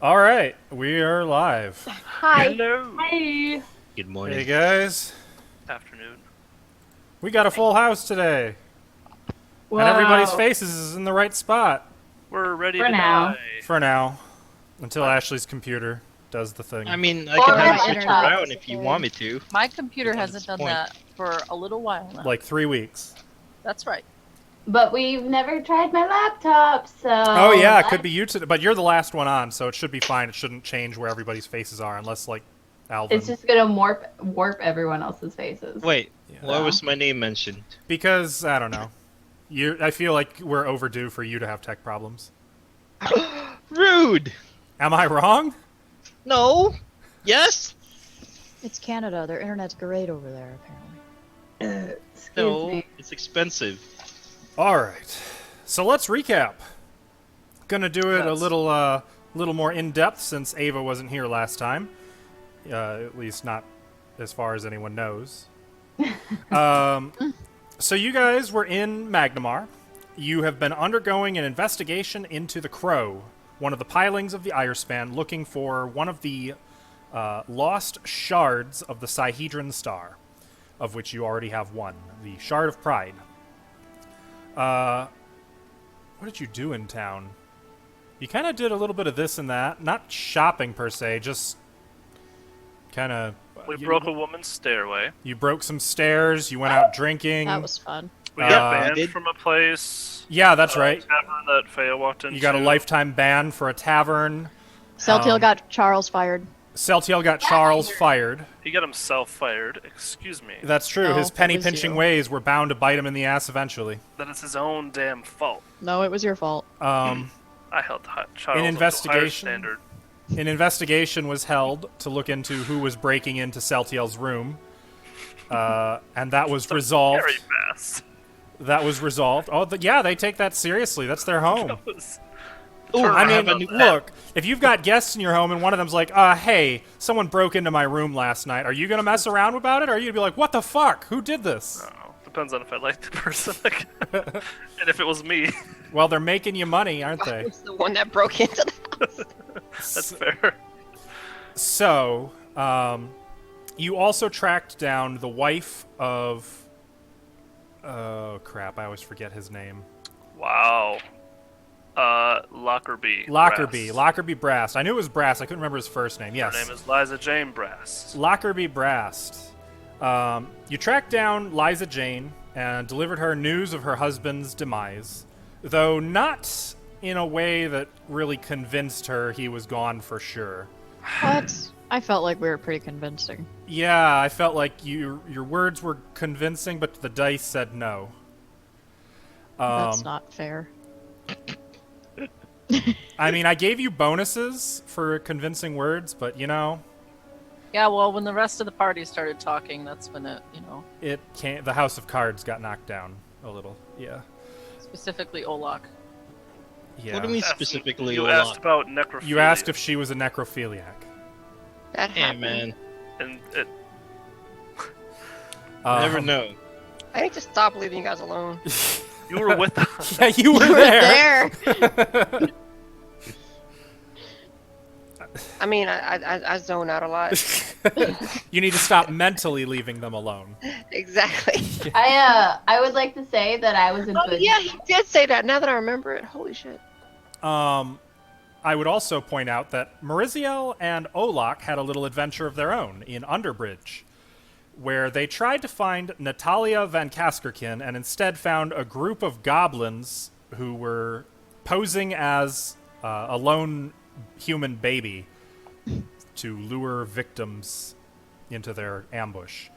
All right, we are live. Hi. Hello. Hi. Good morning. Hey guys, Afternoon. we got a full house today, and everybody's faces is in the right spot We're ready For to now. die. for now, until Ashley's computer does the thing. I mean, I Or can have my it switch internet. around if you want me to. My computer That's hasn't the done point. that for a little while now. Like 3 weeks. That's right. But we've never tried my laptop, so. Oh yeah, it could be you today, but you're the last one on, so it should be fine. It shouldn't change where everybody's faces are, unless like Alvin. It's just gonna warp everyone else's faces. Wait, Yeah. why was my name mentioned? Because I don't know. I feel like we're overdue for you to have tech problems. Rude! Am I wrong? No? Yes? It's Canada. Their internet's great over there, apparently. Excuse No, me. it's expensive. All right, so let's recap. Gonna do it a little more in depth since Ava wasn't here last time. At least not as far as anyone knows. So you guys were in Magnamar. You have been undergoing an investigation into the Crow, one of the pilings of the Irespan, looking for one of the lost shards of the Sihedron Star, of which you already have one, the Shard of Pride. What did you do in town? You kind of did a little bit of this and that. Not shopping per se, just kind of... We broke a woman's stairway. You broke some stairs, you went out drinking. That was fun. We got Uh, banned did- from a place. Yeah, that's right. Tavern that Faya walked into. You got a lifetime ban for a tavern. Celtiel got Charles fired. Celtiel got Charles fired. He got himself fired. Excuse me. That's true. No, His it penny was pinching you. ways were bound to bite him in the ass eventually. That is his own damn fault. No, it was your fault. I held Charles An investigation? up to a higher standard. An investigation was held to look into who was breaking into Celtiel's room. And that was resolved. Very fast. That was resolved. Oh, yeah, they take that seriously. That's their home. That was. Oh, I I have a mean, new look, if you've got guests in your home and one of them's like, hey, someone broke into my room last night, are you going to mess around about it? Or are you going to be like, what the fuck? Who did this? Oh, depends on if I like the person. And if it was me. Well, they're making you money, aren't they? was the one that broke into the house. That's fair. So, you also tracked down the wife of... Oh, crap, I always forget his name. Wow. Lockerbie. Lockerbie. Brass. Lockerbie Brast. I knew it was Brast. I couldn't remember his first name. Yes. Her name is Liza Jane Brass. Lockerbie Brast. You tracked down Liza Jane and delivered her news of her husband's demise, though not in a way that really convinced her he was gone for sure. What? I felt like we were pretty convincing. Yeah, I felt like your words were convincing, but the dice said no. That's not fair. I mean, I gave you bonuses for convincing words, but you know, Yeah, well, when the rest of the party started talking, that's when it, it can't. The House of Cards got knocked down a little. Yeah. specifically Olak. Yeah. What do you mean Asked- specifically? You Olaf? asked about necrophilia. You asked if she was a necrophiliac. That Hey, man. And it, Never know. I need to stop leaving you guys alone. you were with us. Yeah, you were there. There! I mean, I zone out a lot. You need to stop mentally leaving them alone. Exactly. I would like to say that I was a Oh good. yeah, he did say that. Now that I remember it, holy shit. I would also point out that Mariziel and Olak had a little adventure of their own in Underbridge, where they tried to find Natalia Van Kaskerkin and instead found a group of goblins who were posing as a lone human baby to lure victims into their ambush.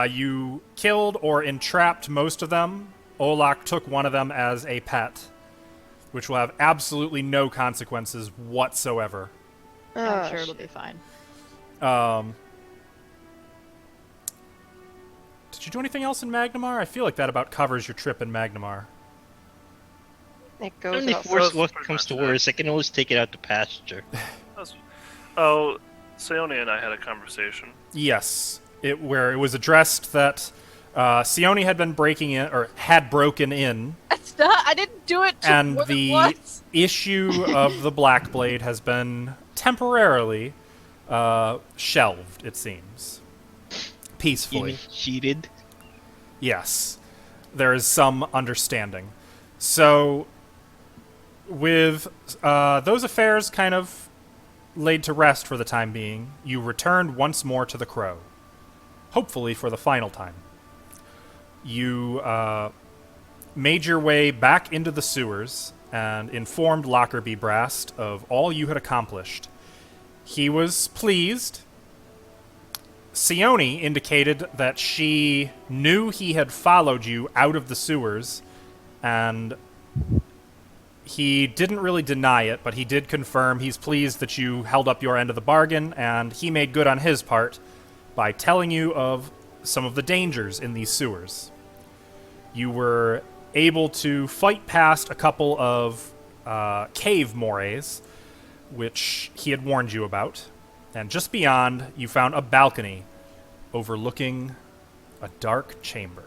You killed or entrapped most of them. Olak took one of them as a pet, which will have absolutely no consequences whatsoever. I'm sure it'll be fine. Did you do anything else in Magnamar? I feel like that about covers your trip in Magnamar. It And goes if out. worse That's luck pretty comes much to it. worse, I can always take it out to pasture. Oh, Sione and I had a conversation. Yes, where it was addressed that Sione had been breaking in, or had broken in, That's not. I didn't do it. and more than the once. issue of the Blackblade has been temporarily shelved, it seems. You Peacefully. cheated. Yes. There is some understanding. So, with those affairs kind of laid to rest for the time being, you returned once more to the Crow. Hopefully for the final time. You made your way back into the sewers and informed Lockerbie Brast of all you had accomplished. He was pleased. Sione indicated that she knew he had followed you out of the sewers, and he didn't really deny it, but he did confirm he's pleased that you held up your end of the bargain, and he made good on his part by telling you of some of the dangers in these sewers. You were able to fight past a couple of cave mores, which he had warned you about. And just beyond, you found a balcony overlooking a dark chamber.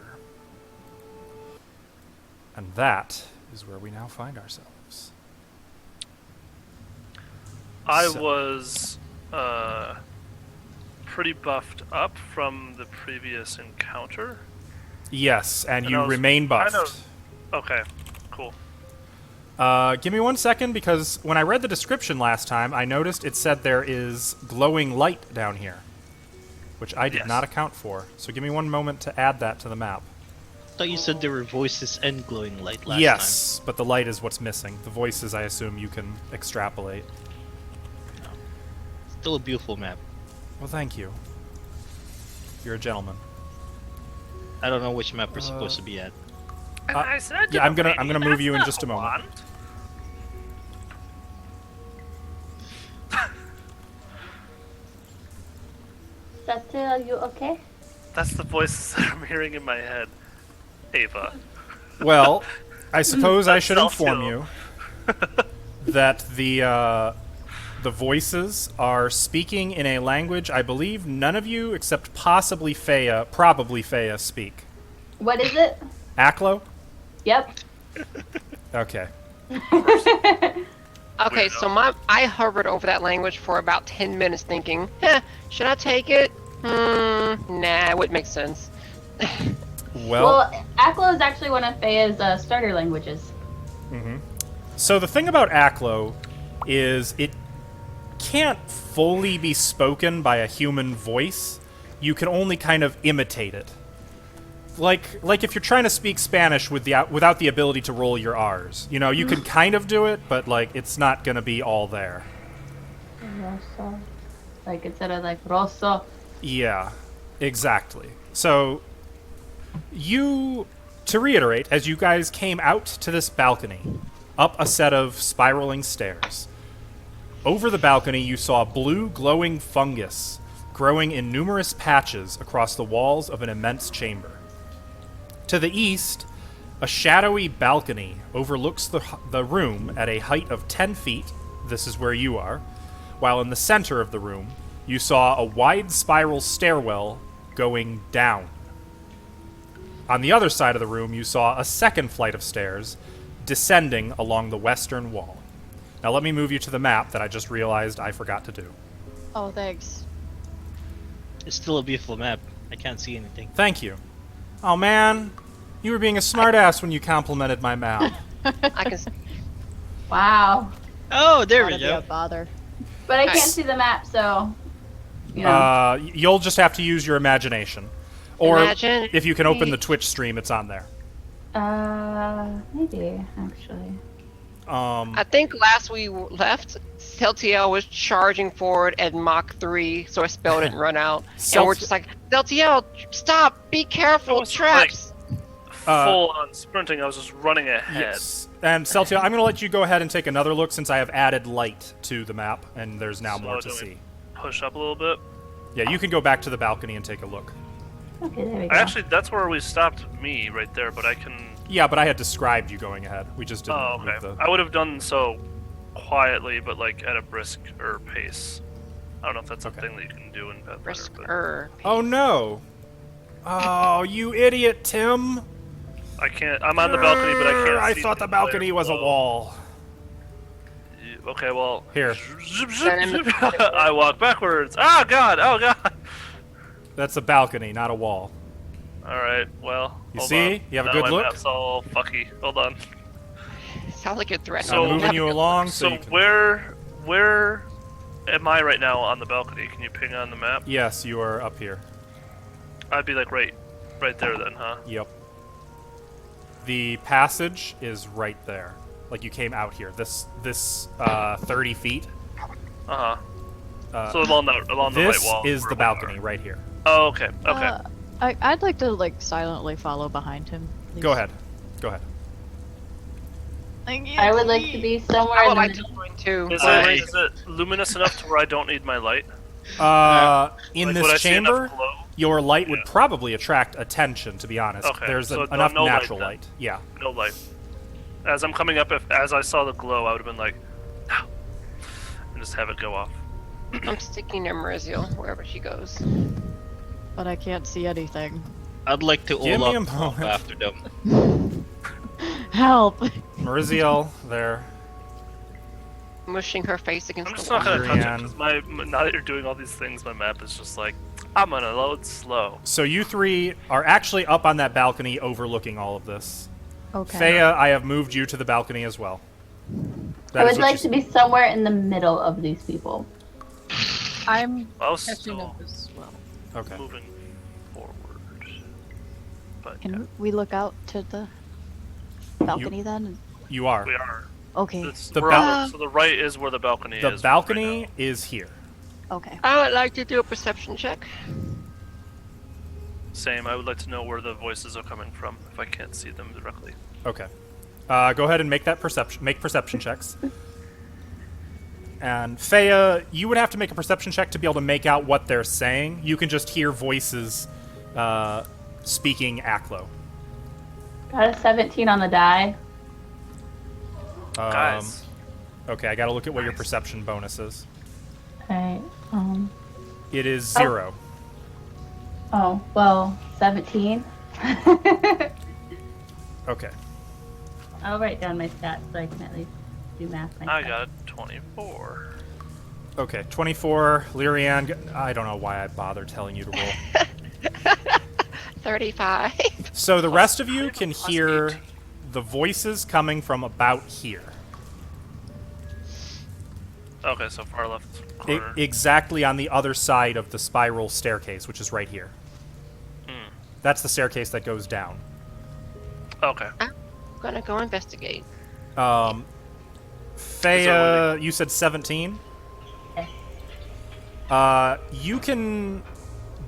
And that is where we now find ourselves. I So- was pretty buffed up from the previous encounter. Yes, and And you I was remain buffed. kind of- Okay, cool. Give me 1 second, because when I read the description last time, I noticed it said there is glowing light down here, which I did Yes. not account for. So give me 1 moment to add that to the map. I thought you said there were voices and glowing light last Yes, but the light is what's missing. The voices, I assume, you can extrapolate. time. Still a beautiful map. Well, thank you. You're a gentleman. I don't know which map we're supposed to be at. And I said to yeah, I'm the gonna lady, move you in "That's just a not moment." wand." Are you okay? That's the voices that I'm hearing in my head. Ava. Well, I suppose I should That's inform you that the voices are speaking in a language I believe none of you, except possibly Faya, probably Faya, speak. What is it? Aklo? Yep. Okay. Okay, so I hovered over that language for about 10 minutes thinking, should I take it? Nah, it wouldn't make sense. Well, Aklo is actually one of Faya's starter languages. so the thing about Aklo is it can't fully be spoken by a human voice. You can only kind of imitate it. Like if you're trying to speak Spanish without the ability to roll your R's. You know, you can kind of do it, but like it's not going to be all there. Rosso. Like instead of like Rosso. Yeah, exactly. So, to reiterate, as you guys came out to this balcony, up a set of spiraling stairs, over the balcony you saw blue glowing fungus growing in numerous patches across the walls of an immense chamber. To the east, a shadowy balcony overlooks the room at a height of 10 feet. This is where you are. While in the center of the room, you saw a wide spiral stairwell going down. On the other side of the room, you saw a second flight of stairs descending along the western wall. Now let me move you to the map that I just realized I forgot to do. Oh, thanks. It's still a beautiful map. I can't see anything. Thank you. Oh man, you were being a smartass when you complimented my map. I can. Wow. Oh, there we Gotta be a go. bother. But I can't Nice. see the map, so you know. You'll just have to use your imagination. Or Imagine- if you can open the Twitch stream, it's on there. Maybe actually. I think last we left, Celtiel was charging forward at Mach 3, so our spell didn't run out. And we're just like, Celtiel, stop! Be careful! was Traps! Full on sprinting, I was just running ahead. Yes. And Celtia, I'm going to let you go ahead and take another look since I have added light to the map, and there's now So more to do we see. Push up a little bit. Yeah, you can go back to the balcony and take a look. Okay, there we go. Actually, that's where we stopped me, right there, but I can... Yeah, but I had described you going ahead. We just didn't Oh, move okay. the... I would have done so quietly, but like at a brisker pace. I don't know if that's Okay. a thing that you can do in Pathfinder. but- Brisker. Oh no! Oh, you idiot, Tim! I can't. I'm on the balcony, but I can't. I see thought the player balcony was a below. wall. Okay, well. Here. I walk backwards. Oh god! Oh god! That's a balcony, not a wall. Alright, well. You hold see? on. You have a Now good my look? map's all fucky. Hold on. Sounds like you're threatening. So- I'm moving you along, so So you can... where am I right now on the balcony? Can you ping on the map? Yes, you are up here. I'd be like right there then, huh? Yep. The passage is right there. Like you came out here. This 30 feet. Uh huh. So along the right This wall. is where the we balcony are. right here. Oh, okay. Okay. I'd like to like silently follow behind him. Please. Go ahead. Go ahead. I would like to be somewhere I in would the like to middle. join too. Is it luminous enough to where I don't need my light? In Like, would I this see enough chamber, glow? your light would Yeah. probably attract attention, to be honest. Okay, There's so enough no light natural then. light. Yeah. No light. As I'm coming up, as I saw the glow, I would have been like, no, and just have it go off. I'm sticking near Maurizio, wherever she goes. But I can't see anything. I'd like to Give me a Olaf moment. after them. Help! Maurizio, there. Mushing her face against I'm the just wall. not gonna touch it Marianne. because now that you're doing all these things, my map is just like, I'm gonna load slow. So you three are actually up on that balcony overlooking all of this. Okay. Thea, I have moved you to the balcony as well. I That is would what like to you- be somewhere in the middle of these people. I'm Well, catching still up as well. Okay. moving forward. But yeah, Can we look out to the balcony then? You are. we are. Okay. It's, The we're bal- on so the right is where the balcony The is. balcony right is here. Okay. I would like to do a perception check. now. Same. I would like to know where the voices are coming from if I can't see them directly. Okay. Go ahead and make perception checks. And Thea, you would have to make a perception check to be able to make out what they're saying. You can just hear voices speaking Aklo. Got a 17 on the die. Guys, Okay, I gotta look at what your Nice. perception bonus is. Alright, It is 0. oh, well, 17. Okay. I'll write down my stats so I can at least do math myself. I got a 24. Okay, 24. Lyrian, I don't know why I bothered telling you to roll. 35. So the rest of you can plus hear 8. the voices coming from about here. Okay, so far left corner. Exactly on the other side of the spiral staircase, which is right here. Hmm. That's the staircase that goes down. Okay. I'm gonna go investigate. Thea, you said 17? Yes. You can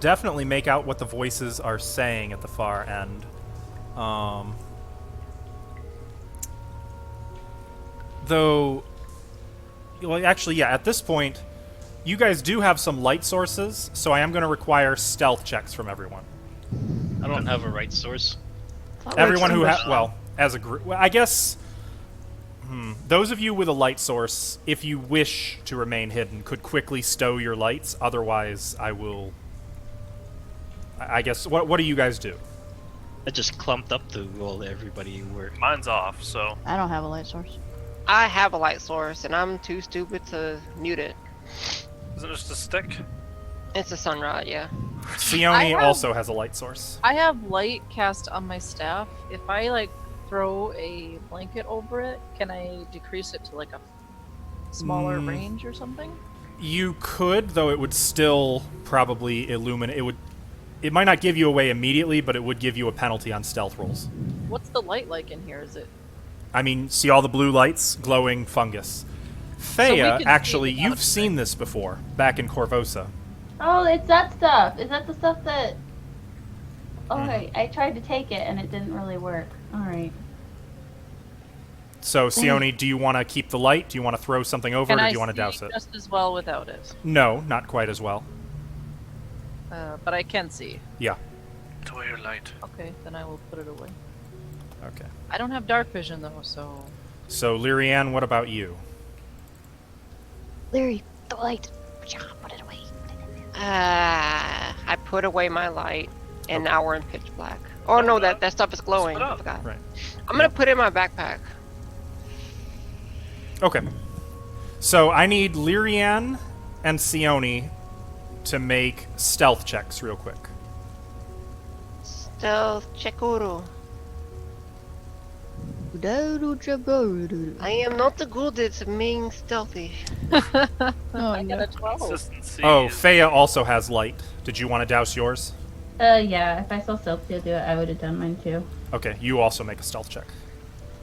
definitely make out what the voices are saying at the far end. Though, well, actually, yeah, at this point, you guys do have some light sources, so I am going to require stealth checks from everyone. I don't have a right source. Everyone who well, as a group, well, I guess. Those of you with a light source, if you wish to remain hidden, could quickly stow your lights. Otherwise, I will. I guess. What do you guys do? I just clumped up to all everybody were. Mine's off, so I don't have a light source. I have a light source, and I'm too stupid to mute it. isn't it just a stick? It's a sun rod, yeah. Sione have- also has a light source. I have light cast on my staff. If I like throw a blanket over it, can I decrease it to like a smaller range or something? You could, though it would still probably illuminate. It might not give you away immediately, but it would give you a penalty on stealth rolls. What's the light like in here? Is it? I mean, see all the blue lights? Glowing fungus. Thea, can see actually, without you've seen this before, back in Corvosa. Oh, it's that stuff. Is that the stuff that... Alright, I tried to take it and it didn't really work. Alright. So, Sione, do you want to keep the light? Do you want to throw something over, Can or I do you want to see douse it? just as well without it? No, not quite as well. But I can see. Yeah. To wear your light. Okay, then I will put it away. Okay. I don't have dark vision though, so So, Lyrian, what about you? Larry, the light. Put it away. I put away my light, and now we're in pitch black. Oh no, that stuff is glowing. Split I up. forgot. Right. I'm gonna put it in my backpack. Okay. So I need Lyrian and Sione to make stealth checks real quick. Stealth Chekuru. I am not good at being stealthy. Oh, I got no. a 12. Consistency. Oh, is- Faya also has light. Did you want to douse yours? Yeah, if I saw Sylphia do it, I would have done mine too. Okay, you also make a stealth check.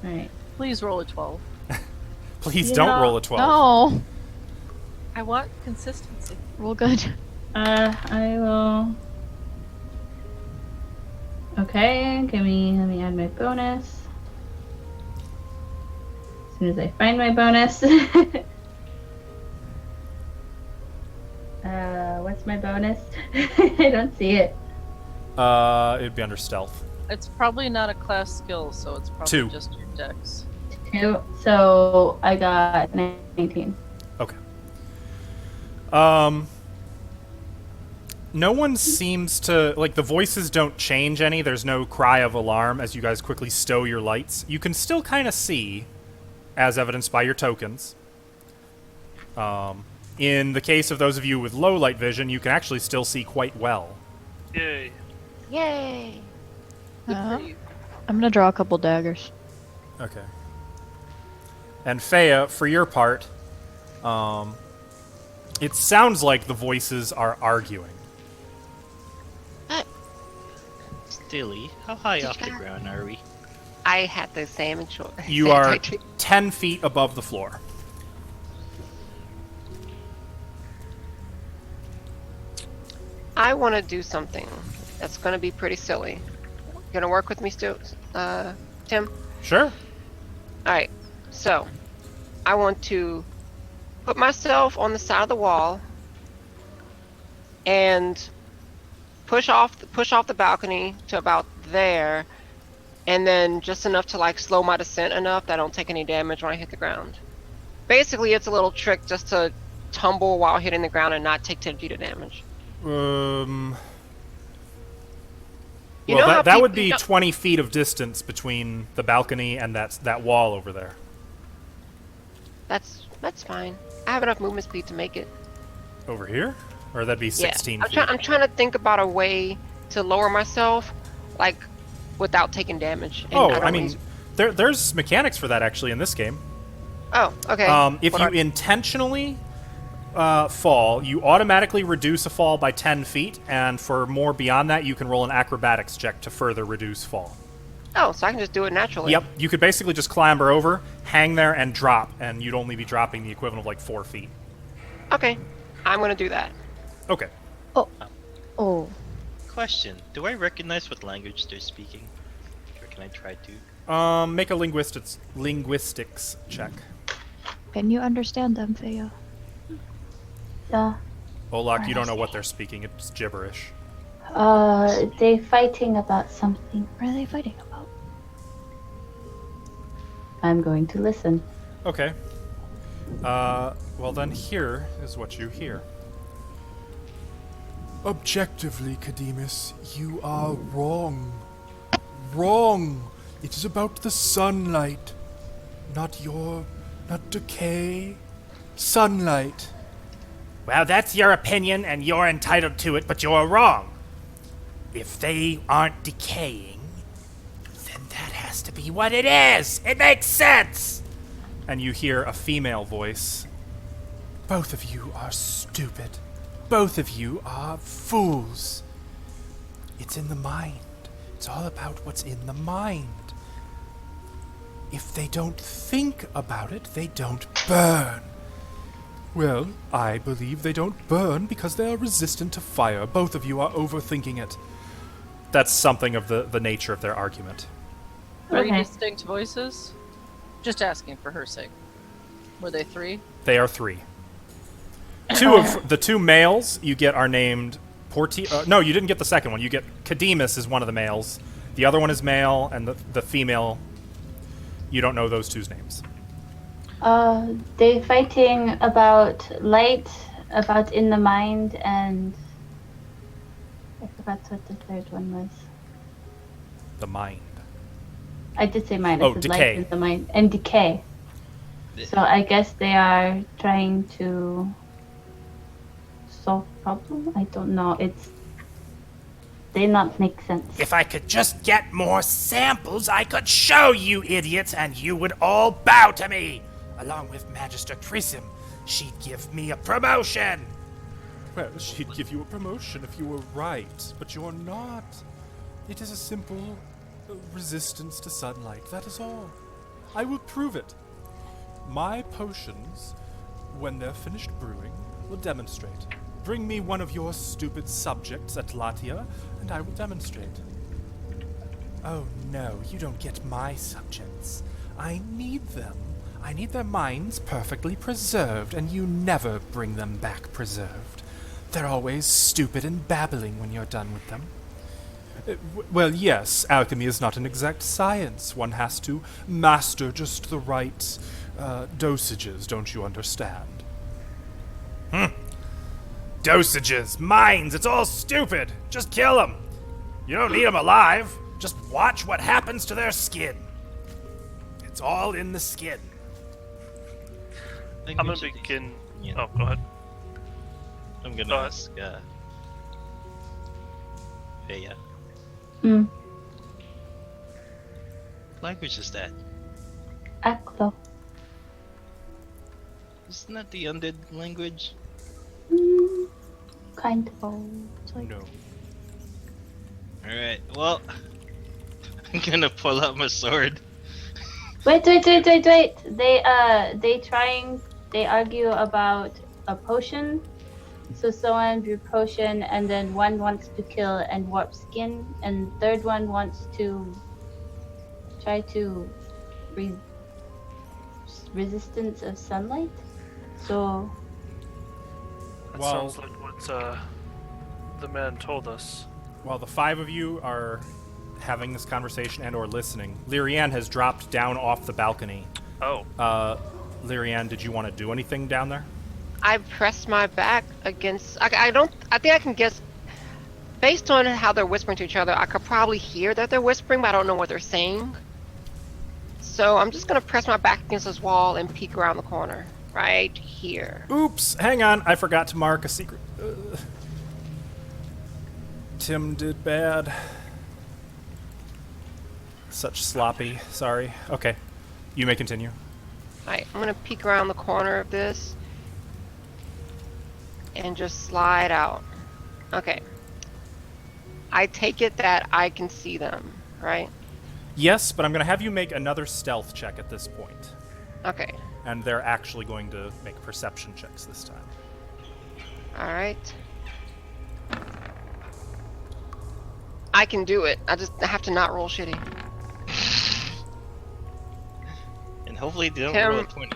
Alright. Please roll a 12. Please You don't know- roll a 12. No. I want consistency. Well, good. I will. Okay, let me add my bonus. As soon as I find my bonus. What's my bonus? I don't see it. It'd be under stealth. It's probably not a class skill, so it's probably 2. just your dex. 2. So I got 19. Okay. No one seems to, like, the voices don't change any. There's no cry of alarm as you guys quickly stow your lights. You can still kind of see, as evidenced by your tokens. In the case of those of you with low light vision, you can actually still see quite well. Yay. Yay! Good for you. I'm gonna draw a couple daggers. Okay. And Faya, for your part, it sounds like the voices are arguing. Stilly, how high off the ground are we? I had the same choice. You are 10 feet above the floor. I want to do something that's going to be pretty silly. Gonna work with me still, Tim? Sure. Alright, so I want to put myself on the side of the wall and push off the balcony to about there, and then just enough to like slow my descent enough that I don't take any damage when I hit the ground. Basically, it's a little trick just to tumble while hitting the ground and not take 10 feet of damage. You know how that would people- be you know- 20 feet of distance between the balcony and that wall over there. That's fine. I have enough movement speed to make it. Over here? Or that'd be 16 I'm, feet. I'm trying to think about a way to lower myself, like, without taking damage. And Oh, don't I mean, really- there's mechanics for that actually in this game. Oh, okay. If What you are- intentionally fall, you automatically reduce a fall by 10 feet, and for more beyond that, you can roll an acrobatics check to further reduce fall. Oh, so I can just do it naturally. Yep, you could basically just clamber over, hang there, and drop, and you'd only be dropping the equivalent of like 4 feet. Okay, I'm gonna do that. Okay. Oh. Question, do I recognize what language they're speaking? Or can I try to? Make a linguistics check. Can you understand them, Faya? Olak, you don't know what they're speaking. It's gibberish. They fighting about something. What are they fighting about? I'm going to listen. Okay. Well then here is what you hear. Objectively, Cademus, you are wrong. Wrong. It is about the sunlight. Not decay. Sunlight. Well, that's your opinion, and you're entitled to it, but you're wrong. If they aren't decaying, then that has to be what it is. It makes sense. And you hear a female voice. Both of you are stupid. Both of you are fools. It's in the mind. It's all about what's in the mind. If they don't think about it, they don't burn. Well, I believe they don't burn because they are resistant to fire. Both of you are overthinking it. That's something of the nature of their argument. Three Okay. distinct voices? Just asking for her sake. Were they 3? They are 3. Two of the 2 males you get are named no, you didn't get the second one. You get Cademus is one of the males. The other one is male, and the female, you don't know those two's names. They fighting about light, about in the mind, and I forgot what the third one was. The mind. I did say mind. Oh, I said decay. light in the mind and decay. So I guess they are trying to solve problem. I don't know. It's they not make sense. If I could just get more samples, I could show you idiots, and you would all bow to me. Along with Magister Chrism, she'd give me a promotion. Well, she'd give you a promotion if you were right, but you're not. It is a simple resistance to sunlight, that is all. I will prove it. My potions, when they're finished brewing, will demonstrate. Bring me one of your stupid subjects at Latia, and I will demonstrate. Oh no, you don't get my subjects. I need them. I need their minds perfectly preserved, and you never bring them back preserved. They're always stupid and babbling when you're done with them. Well, yes, alchemy is not an exact science. One has to master just the right dosages, don't you understand? Dosages, minds, it's all stupid. Just kill them. You don't need them alive. Just watch what happens to their skin. It's all in the skin. I'm gonna begin. Oh, go ahead. I'm gonna Go ahead. ask. Freya. Hmm. What language is that? Aklo. Isn't that the undead language? Kind of. No. Alright, well, I'm gonna pull out my sword. Wait. They argue about a potion. So someone brew potion, and then one wants to kill and warp skin, and third one wants to try to resistance of sunlight. So That Well- sounds like what the man told us. While the five of you are having this conversation and or listening, Lyrianne has dropped down off the balcony. Oh, Lyrianne, did you want to do anything down there? I pressed my back against. I think I can guess. Based on how they're whispering to each other, I could probably hear that they're whispering, but I don't know what they're saying. So I'm just gonna press my back against this wall and peek around the corner, right here. Oops, hang on, I forgot to mark a secret. Tim did bad. Such sloppy, sorry. Okay, you may continue. Right, I'm gonna peek around the corner of this and just slide out. Okay. I take it that I can see them, right? Yes, but I'm going to have you make another stealth check at this point. Okay. And they're actually going to make perception checks this time. Alright. I can do it. I have to not roll shitty. And hopefully they don't Tim. roll a 20.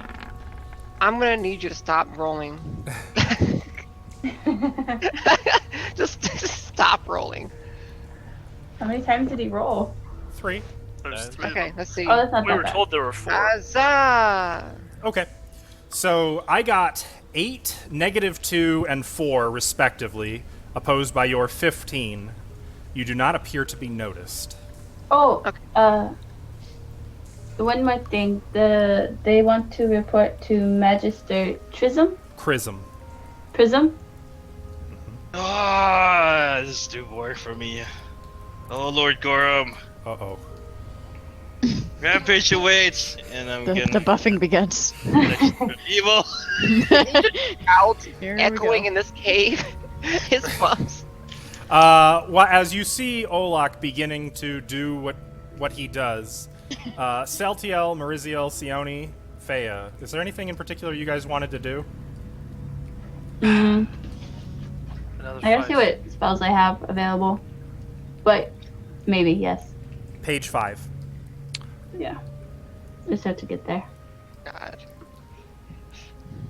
I'm gonna need you to stop rolling. just stop rolling. how many times did he roll? 3. there's three of Okay, them. let's see. Oh, that's not We that were bad. told there were 4. Huzzah! Okay. So I got 8, -2, and 4, respectively, opposed by your 15. You do not appear to be noticed. Oh, Okay. one more thing. They want to report to Magister Chrism. Prism. Ah, this is too work for me. Oh, Lord Gorum. Uh-oh. Rampage awaits, and I'm The gonna buffing begins. evil. Out, Here we echoing go. in this cave. His buffs. Well, as you see Olak beginning to do what he does, Celtiel, Mariziel, Sione, Fea, is there anything in particular you guys wanted to do? Mm, Another I gotta see 5. what spells I have available. But maybe, yes. Page 5. Yeah. Just have to get there. God.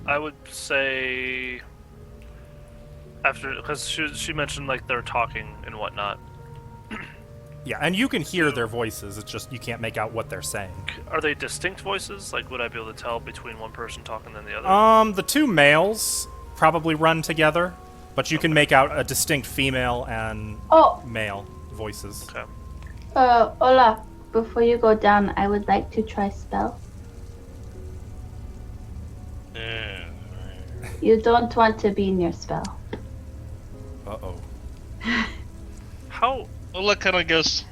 I would say after, because she mentioned like they're talking and whatnot. Yeah, and you can hear their voices, it's just you can't make out what they're saying. Are they distinct voices? Like, would I be able to tell between one person talking and the other? The two males probably run together, but you can make out a distinct female and Oh, male voices. Okay. Ola, before you go down, I would like to try spell. You don't want to be near spell. Uh-oh. How? Well, that kind of goes.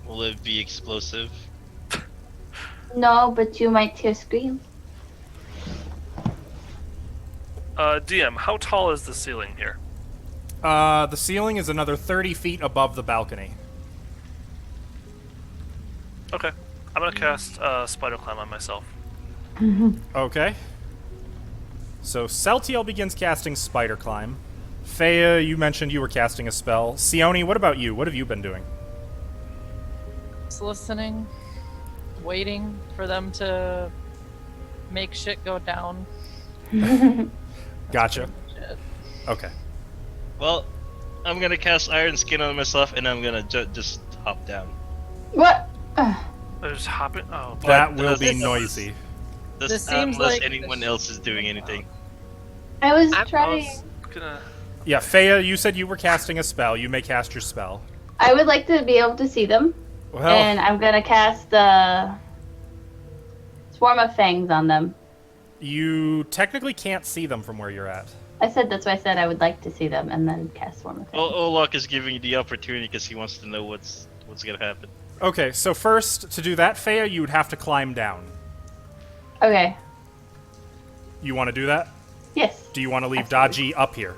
Will it be explosive? No, but you might hear screams. DM, how tall is the ceiling here? The ceiling is another 30 feet above the balcony. Okay. I'm gonna cast Spider Climb on myself. Okay. So Celtiel begins casting Spider Climb. Fea, you mentioned you were casting a spell. Sione, what about you? What have you been doing? Just listening, waiting for them to make shit go down. Gotcha. Shit. Okay. Well, I'm gonna cast Iron Skin on myself, and I'm gonna just hop down. What? There's hopping. Oh, That But will be this- noisy. This seems unless like anyone else is doing anything. I was I'm- trying. gonna. Yeah, Fea, you said you were casting a spell. You may cast your spell. I would like to be able to see them, Well, and I'm gonna cast the swarm of fangs on them. you technically can't see them from where you're at. I said that's why I said I would like to see them, and then cast swarm of fangs. Well, Olok is giving you the opportunity because he wants to know what's gonna happen. Okay, so first, to do that, Fea, you would have to climb down. Okay. You want to do that? Yes. Do you want to leave Absolutely. Daji up here?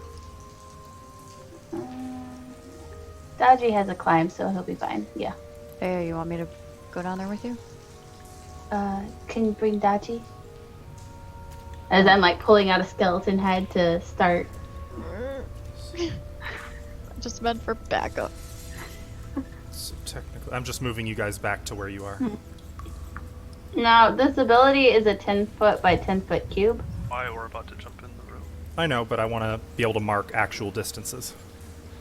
Daji has a climb, so he'll be fine. Yeah. Hey, you want me to go down there with you? Can you bring Daji? As I'm like pulling out a skeleton head to start. Just meant for backup. So technically, I'm just moving you guys back to where you are. Now, this ability is a 10-foot by 10-foot cube. Why we're about to jump in the room. I know, but I want to be able to mark actual distances.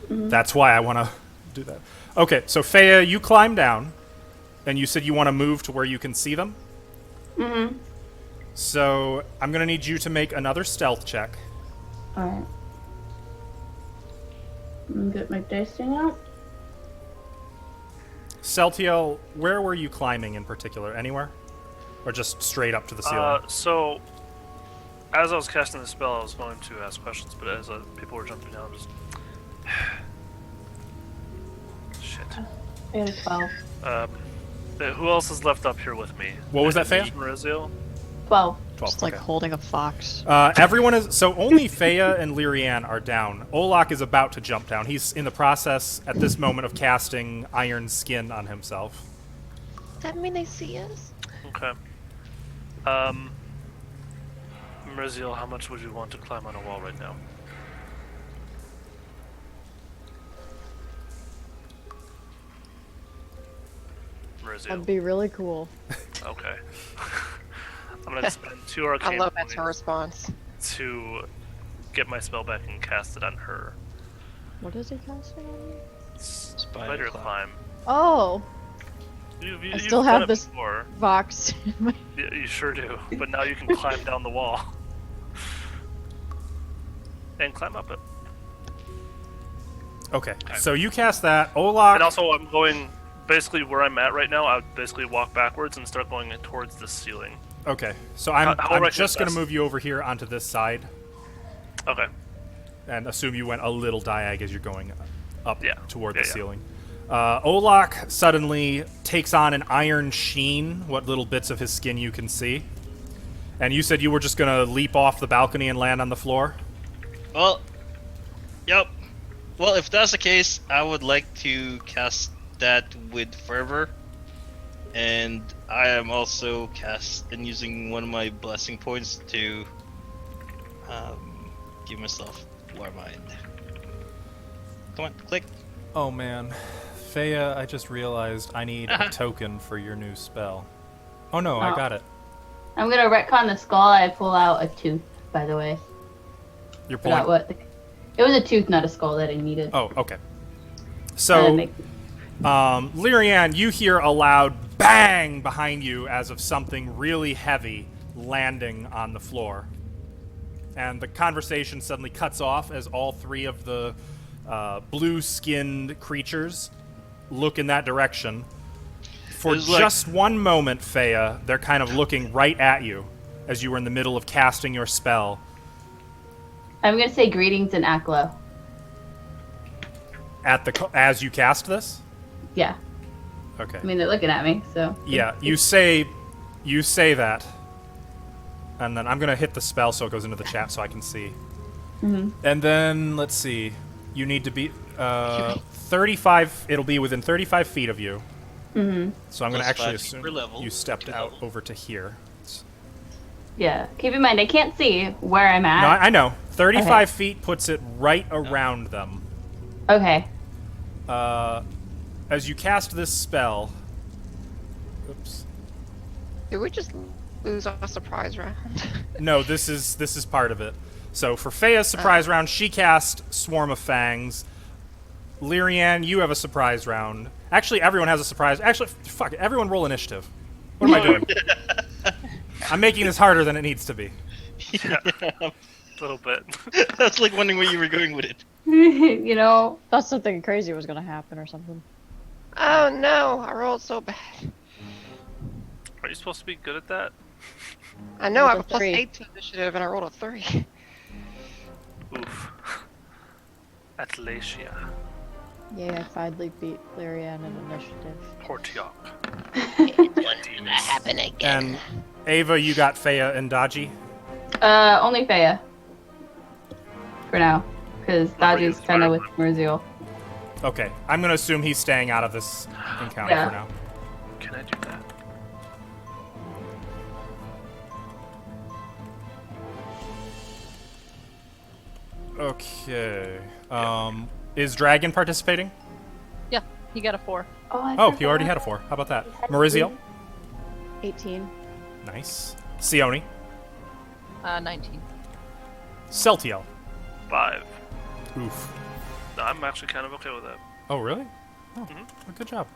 That's why I want to do that. Okay, so Fea, you climb down, and you said you want to move to where you can see them? Mm-hmm. So I'm going to need you to make another stealth check. Alright. I'm gonna get my dicing out. Celtiel, where were you climbing in particular? Anywhere? Or just straight up to the ceiling? So, as I was casting the spell, I was going to ask questions, but as people were jumping down, just shit. I got a 12. Who else is left up here with me? What was that, Fea? Maurizio? 12. 12, Just like okay. holding a fox. Everyone is... So only Fea and Lyrianne are down. Olak is about to jump down. He's in the process, at this moment, of casting Iron Skin on himself. Does that mean they see us? Okay. Maurizio, how much would you want to climb on a wall right now? Maurizio. That'd be really cool. Okay. I'm gonna spend 2 I arcane love that's her points response. to get my spell back and cast it on her. What is he casting on you? Spider climb. climb. Oh, You've still done have it this- before. Vox. Yeah, you sure do. But now you can climb down the wall. And climb up it. Okay, so you cast that. Olak... And also, I'm going basically where I'm at right now. I would basically walk backwards and start going towards the ceiling. Okay, so I'm How right just is going to best? move you over here onto this side Okay. and assume you went a little diag as you're going up Yeah. toward Yeah, the yeah. ceiling. Olak suddenly takes on an iron sheen, what little bits of his skin you can see. And you said you were just going to leap off the balcony and land on the floor? Well, yep. Well, if that's the case, I would like to cast that with fervor, and I am also using one of my blessing points to give myself War Mind. Come on, click. Oh man. Fea, I just realized I need a token for your new spell. Oh no, I Oh. got it. I'm gonna retcon the skull. I pull out a tooth, by the way. You're Forgot pulling... what. It was a tooth, not a skull, that I needed. Oh, okay. And So... make- Lyrianne, you hear a loud bang behind you as of something really heavy landing on the floor. And the conversation suddenly cuts off as all 3 of the blue-skinned creatures look in that direction. For It's like- just one moment, Fea, they're kind of looking right at you. as you were in the middle of casting your spell. I'm gonna say greetings in Aklo. As you cast this? Yeah. Okay. I mean, they're looking at me, so. Yeah, you say that, and then I'm gonna hit the spell so it goes into the chat so I can see. Mm-hmm. And then let's see, you need to be 35. It'll be within 35 feet of you. Mm-hmm. So I'm gonna Plus actually 5 feet assume per level. you stepped Per out level. over to here. Yeah. Keep in mind, I can't see where I'm at. No, I know. 35 Okay. feet puts it right around them. Okay. As you cast this spell. Oops. Did we just lose our surprise round? No, this is part of it. So for Feya's surprise round, she cast Swarm of Fangs. Lyrian, you have a surprise round. Actually, everyone has a surprise. Actually, fuck it. Everyone roll initiative. What am I doing? I'm making this harder than it needs to be. Yeah, a little bit. I was like wondering where you were going with it. You know. Thought something crazy was gonna happen or something. Oh no, I rolled so bad. Are you supposed to be good at that? I know I have Rolled a a plus 3. 8 to initiative and I rolled a 3. Oof. Atlasia. Yay, I finally beat Lyrian in initiative. Portiok. Happen again. And Ava, you got Feya and Daji. Only Feya. For now. Because Daji's kind of with Merziel. Okay, I'm gonna assume he's staying out of this encounter Yeah. for now. Can I do that? Okay. Is Dragon participating? Yeah, he got a 4. Oh, you already had a 4. How about that? Mariziel? 18. Nice. Sione? 19. Celtiel? 5. Oof. No, I'm actually kind of okay with that. Oh, really? Oh, Mhm. well, good job.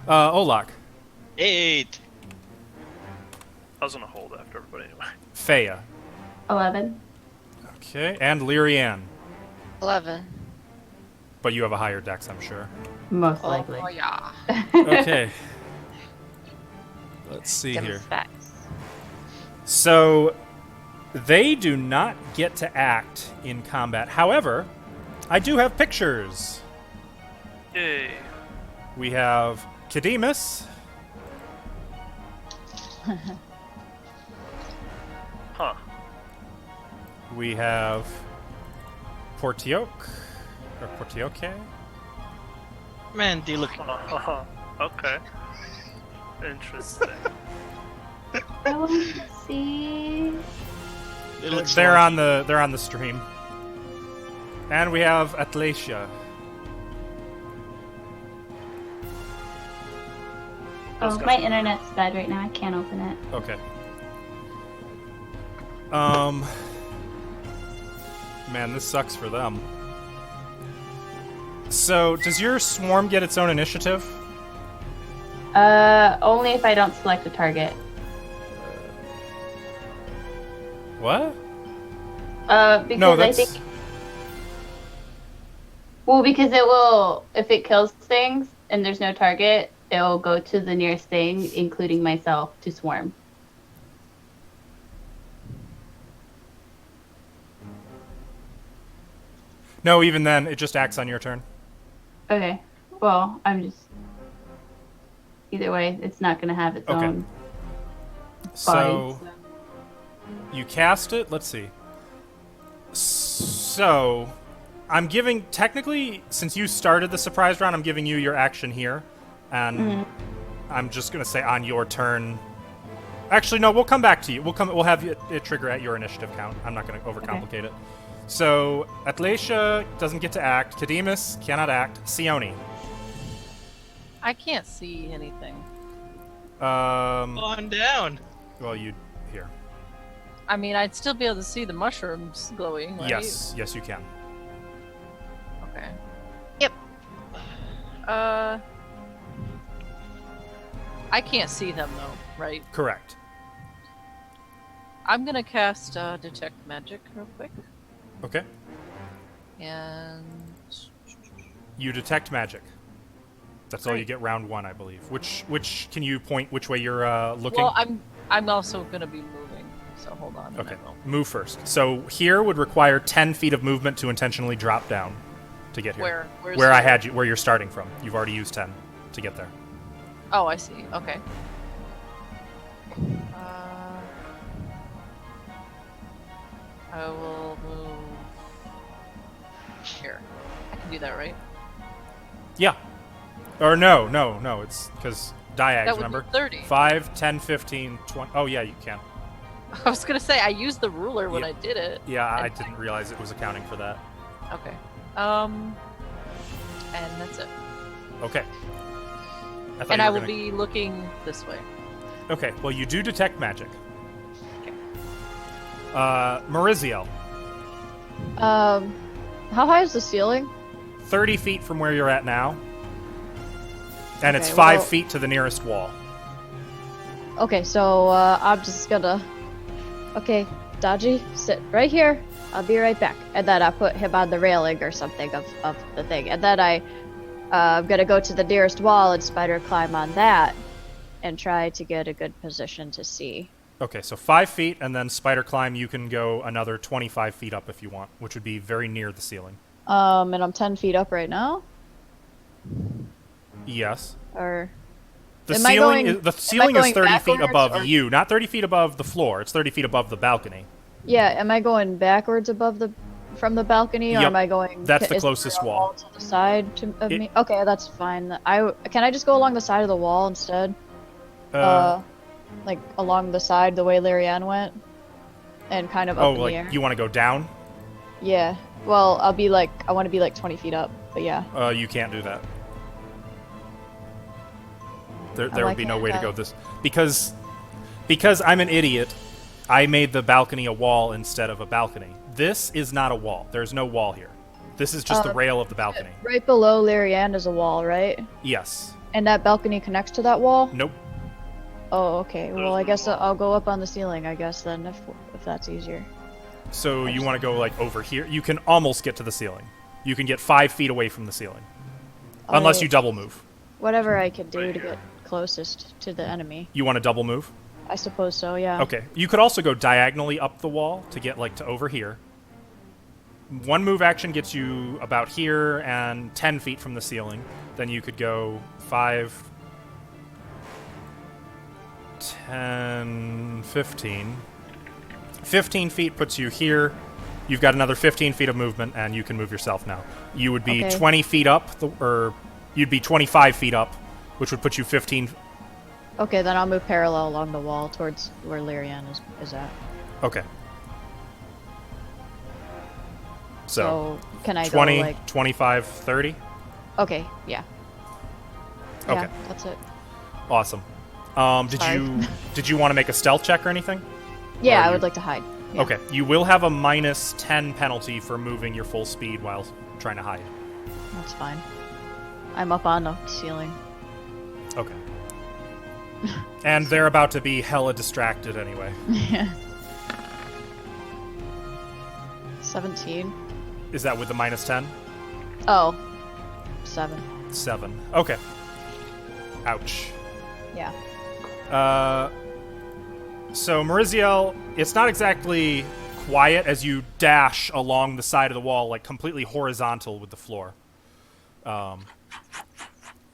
Olak? 8. I was gonna hold after everybody anyway. Feya? 11. Okay, and Lyrian. 11. But you have a higher dex, I'm sure. Most likely. Oh yeah. Okay. Let's see Give here. us facts. So, they do not get to act in combat. However, I do have pictures. Yay. We have Kademus, Huh. we have Portioke, or Portioke. Man, they look. Okay. Interesting. I want to see. They look They're smart. on the stream. And we have Atlasia. Oh, my internet's bad right now. I can't open it. Okay. Man, this sucks for them. So, does your swarm get its own initiative? Only if I don't select a target. What? Because No, I that's think. Well, because it will, if it kills things and there's no target, it will go to the nearest thing, including myself, to swarm. no. Even then, it just acts on your turn. Okay. Well, I'm just. Either way, it's not going to have its Okay. own. So body. you cast it. Let's see. So I'm giving technically, since you started the surprise round, I'm giving you your action here, and I'm just gonna say on your turn. Actually, no. We'll come back to you. We'll have it trigger at your initiative count. I'm not gonna overcomplicate it. So Atlasia doesn't get to act. Kademus cannot act. Sione. I can't see anything. On down. Well, you here. I mean, I'd still be able to see the mushrooms glowing, right? Yes, you can. Okay. Yep. I can't see them though, right? Correct. I'm gonna cast Detect Magic real quick. Okay. And You detect magic. That's all you Great. get round 1, I believe. Which can you point which way you're looking? well, I'm also gonna be moving, So hold on. and Okay, I will- move first. So here would require 10 feet of movement to intentionally drop down to get here. Where? Where's Where I the- had you, where you're starting from. You've already used 10 to get there. Oh, I see. Okay. I will move here. I can do that, right? Yeah. Or no. It's because diags, That would remember? be 30. 5, 10, 15, 20. Oh, yeah, you can. I was gonna say I used the ruler when Yeah. I did it. Yeah, I And- didn't realize it was accounting for that. Okay. And that's it. Okay. thought And you I were will gonna- be looking this way. Okay, well, you do detect magic. Okay. Mariziel, How high is the ceiling? 30 feet from where you're at now. And it's Okay, 5 well- feet to the nearest wall. Okay, so I'm just gonna. Okay, Dodgy, sit right here. I'll be right back. And then I put him on the railing or something of the thing. And then I'm gonna go to the nearest wall and spider climb on that and try to get a good position to see. Okay, so 5 feet, and then spider climb, you can go another 25 feet up if you want, which would be very near the ceiling. And I'm 10 feet up right now? Yes. Or. The Am I ceiling, going- is, the ceiling is going 30 feet backwards, above or- you, not 30 feet above the floor. It's 30 feet above the balcony. Yeah, am I going backwards from the balcony, or Yep, am I going? that's the is there closest a wall. to the side of It- me? Okay, that's fine. Can I just go along the side of the wall instead? Like along the side, the way Larianne went, and kind of up oh, in like the air. you want to go down? Yeah. Well, I want to be like 20 feet up, but yeah. You can't do that. There why would be no can't way to I? go this because I'm an idiot. I made the balcony a wall instead of a balcony. This is not a wall. There's no wall here. This is just the rail of the balcony. Right below Larianne is a wall, right? Yes. And that balcony connects to that wall? Nope. Oh, okay. Well, There's I no guess wall. I'll go up on the ceiling, I guess, then, if that's easier. So you want to go like over here? You can almost get to the ceiling. You can get 5 feet away from the ceiling, unless you double move. Whatever I could do Right to here. get closest to the enemy. You want to double move? I suppose so, yeah. Okay. You could also go diagonally up the wall to get like to over here. One move action gets you about here and 10 feet from the ceiling. Then you could go 5, 10, 15. 15 feet puts you here. You've got another 15 feet of movement, and you can move yourself now. You would be Okay. 20 feet up, or you'd be 25 feet up, which would put you 15. Okay, then I'll move parallel along the wall towards where Larianne is at. Okay. So, can I 20, go like... 25, 30? Okay, yeah. Okay. Yeah, that's it. Awesome. Did Sorry. you want to make a stealth check or anything? Yeah, Or I you- would like to hide. Yeah. Okay. You will have a minus 10 penalty for moving your full speed while trying to hide. That's fine. I'm up on the ceiling. Okay. And they're about to be hella distracted anyway. Yeah. 17. Is that with the minus 10? Oh. 7. 7. Okay. Ouch. Yeah. So, Mariziel, it's not exactly quiet as you dash along the side of the wall, like completely horizontal with the floor.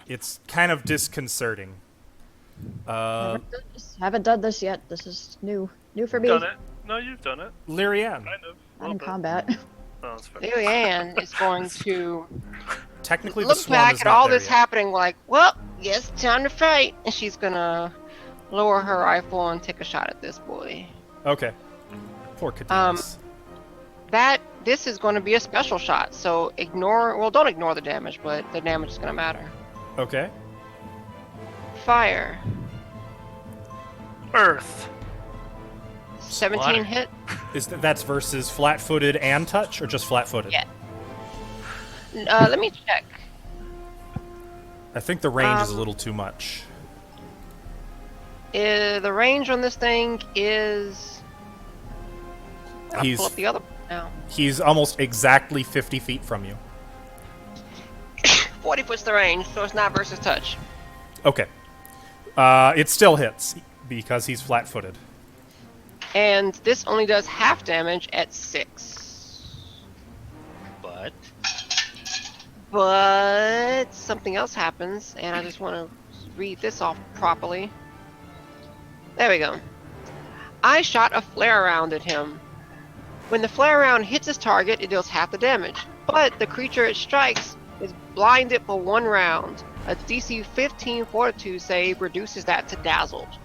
It's kind of disconcerting. Haven't done this yet. This is new. New for me. Done it? No, you've done it. Lyrianne, Kind of. Not in Little bit. combat. No, that's fair. Lilianne is going to technically the look swarm back is at not all there this yet. happening like, well, yes, time to fight. And she's gonna lower her rifle and take a shot at this boy. Okay. Poor Cadenas. This is going to be a special shot, so don't ignore the damage, but the damage is going to matter. Okay. Fire. Earth. 17 Slaughter. hit. That's versus flat-footed and touch, or just flat-footed? Yeah. Let me check. I think the range is a little too much. The range on this thing is... I'll He's- pull up the other one now. He's almost exactly 50 feet from you. 40 foot's the range, so it's not versus touch. Okay. It still hits because he's flat-footed. And this only does half damage at 6. But something else happens, and I just want to read this off properly. There we go. I shot a flare round at him. When the flare round hits his target, it deals half the damage. But the creature it strikes is blinded for 1 round. A DC 15 Fortitude save reduces that to dazzled.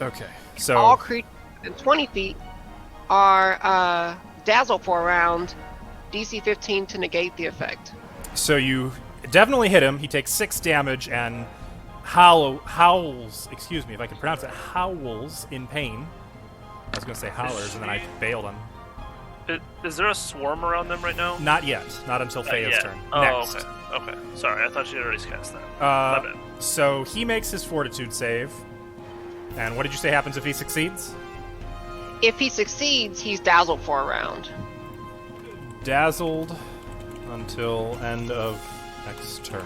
Okay. All So creatures within 20 feet are dazzled for a round. DC 15 to negate the effect. so you definitely hit him. He takes 6 damage and howls. Excuse me if I can pronounce it. Howls in pain. I was gonna say howlers, and then I bailed him. Is there a swarm around them right now? Not yet. Not until Feya's Yeah. turn. Oh, Next. okay. Okay. Sorry, I thought she had already cast that. My bad. So he makes his fortitude save. And what did you say happens if he succeeds? If he succeeds, he's dazzled for a round. Dazzled until end of next turn.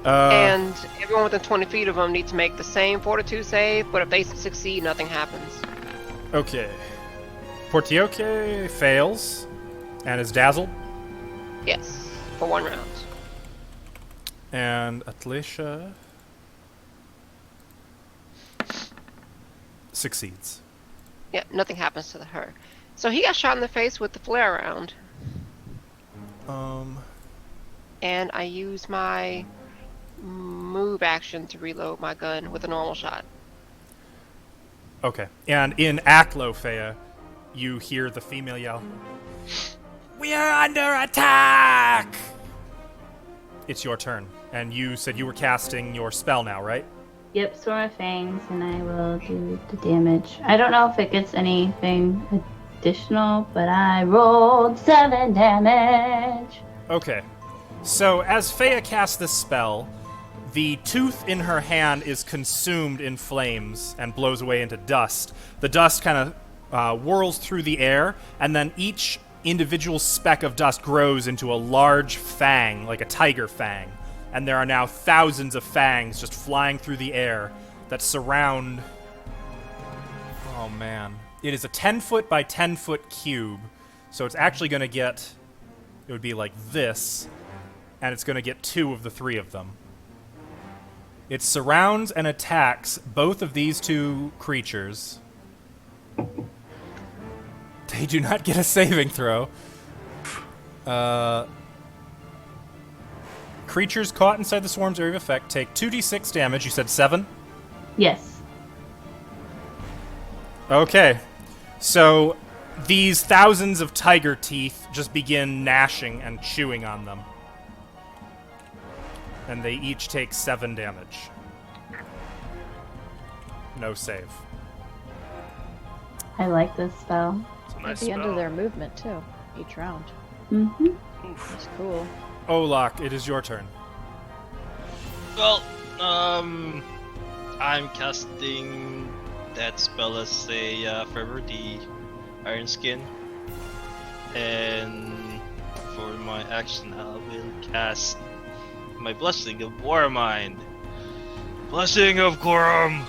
And everyone within 20 feet of him needs to make the same Fortitude save, but if they succeed, nothing happens. Okay. Portioque fails and is dazzled. Yes, for 1 round. And Atlasia succeeds. Yeah, nothing happens to her. So he got shot in the face with the flare round, and I use my move action to reload my gun with a normal shot. Okay. And in Aklo, Feya, you hear the female yell, "We are under attack!" It's your turn. And you said you were casting your spell now, right? Yep, Swarm of Fangs, and I will do the damage. I don't know if it gets anything additional, but I rolled 7 damage. Okay. So as Feya casts this spell, the tooth in her hand is consumed in flames and blows away into dust. The dust kind of whirls through the air, and then each individual speck of dust grows into a large fang, like a tiger fang. And there are now thousands of fangs just flying through the air that surround... Oh, man. It is a 10-foot by 10-foot cube, so it's actually going to get... It would be like this, and it's going to get 2 of the 3 of them. It surrounds and attacks both of these 2 creatures. They do not get a saving throw. Creatures caught inside the swarm's area of effect take 2d6 damage. You said 7? Yes. Okay. So these thousands of tiger teeth just begin gnashing and chewing on them. And they each take 7 damage. No save. I like this spell. It's a At nice the end spell. of their movement, too. Each round. Mm-hmm. That's cool. Olak, it is your turn. Well, I'm casting that spell as a Forever, the Iron Skin. And for my action, I will cast my Blessing of Warmind. Blessing of Gorum!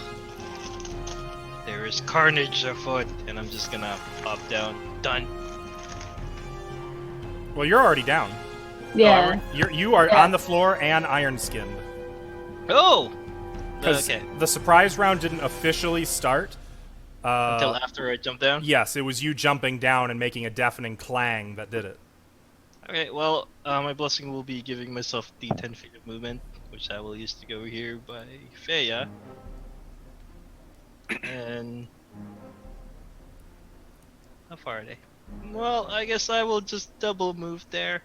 There is carnage afoot, and I'm just gonna pop down. Done. Well, you're already down. Yeah. You are Yeah. on the floor and iron-skinned. Oh! Because Okay. the surprise round didn't officially start. Until after I jump down? Yes, it was you jumping down and making a deafening clang that did it. Okay, well, my blessing will be giving myself the 10 feet of movement, which I will use to go here by Feya. And... how far are they? Well, I guess I will just double move there.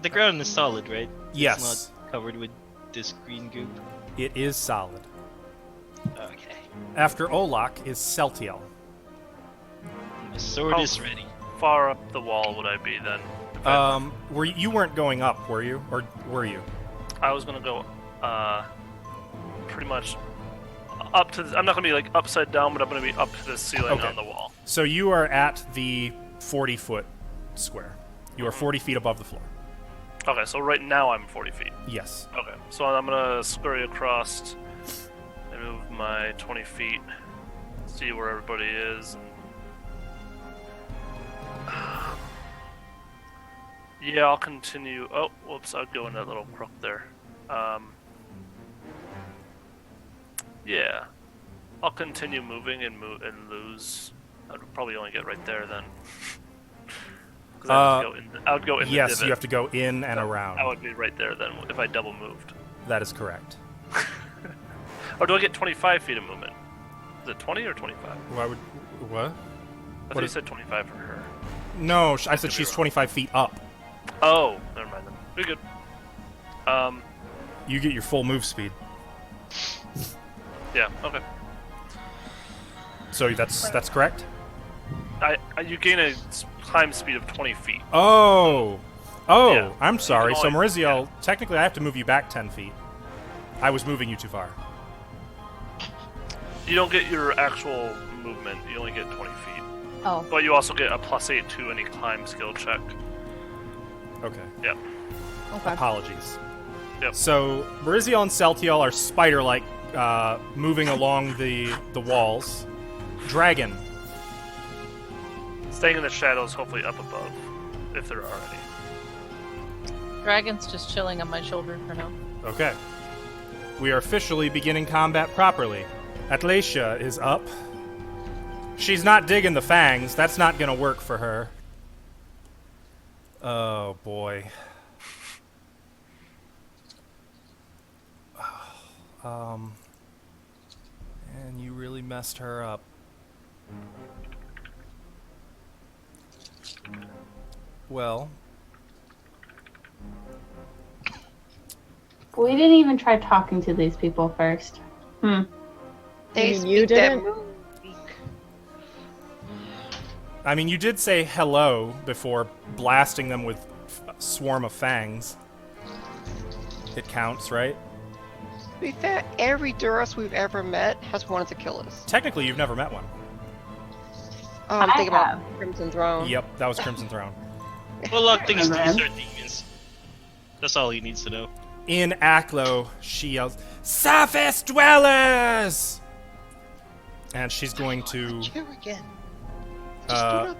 The ground is solid, right? Yes. It's not covered with this green goop. It is solid. Okay. After Olak is Celtiel. My sword Oh. is ready. Far up the wall would I be then? If You weren't going up, were you? Or were you? I was gonna go, pretty much up to. I'm not gonna be like upside down, but I'm gonna be up to the ceiling Okay. on the wall. So you are at the 40-foot square. You are 40 feet above the floor. Okay, so right now I'm 40 feet. Yes. Okay, so I'm gonna scurry across. move my 20 feet, see where everybody is, and yeah, I'll continue. Oh, whoops! I'd go in that little crook there. Yeah, I'll continue moving and lose. I'd probably only get right there then. 'Cause I would go in the Yes, divot. you have to go in and I around. would be right there then if I double moved. That is correct. Or do I get 25 feet of movement? Is it 20 or 25? Why would what? I thought you said 25 for her. No, I said she's 25 feet up. Oh, never mind then. We're good. You get your full move speed. Yeah, okay. So that's correct? You gain a climb speed of 20 feet. Oh, Yeah. I'm sorry. You So can only- Mariziel, technically I have to move you back 10 feet. I was moving you too far. You don't get your actual movement. You only get 20 feet. Oh, But you also get a +8 to any climb skill check. Okay. Yep. okay. Apologies. Yep. So Mariziel and Celtiel are spider-like, moving along the walls. Dragon. Staying in the shadows, hopefully up above, if there are any. Dragon's just chilling on my shoulder for now. Okay. We are officially beginning combat properly. Atlasia is up. She's not digging the fangs. That's not gonna work for her. Oh boy. And you really messed her up. Well, We didn't even try talking to these people first. They You speak that didn't? move weak. I mean, you did say hello before blasting them with a swarm of fangs. It counts, right? To be fair, every Duras we've ever met has wanted to kill us. Technically, you've never met one. Oh, I'm I thinking have. about Crimson Throne. Yep, that was Crimson Throne. Warlock thinks Remember these him? are demons. That's all he needs to know. In Aklo, she yells, "Surface dwellers!" And she's going to Here again. Just do it.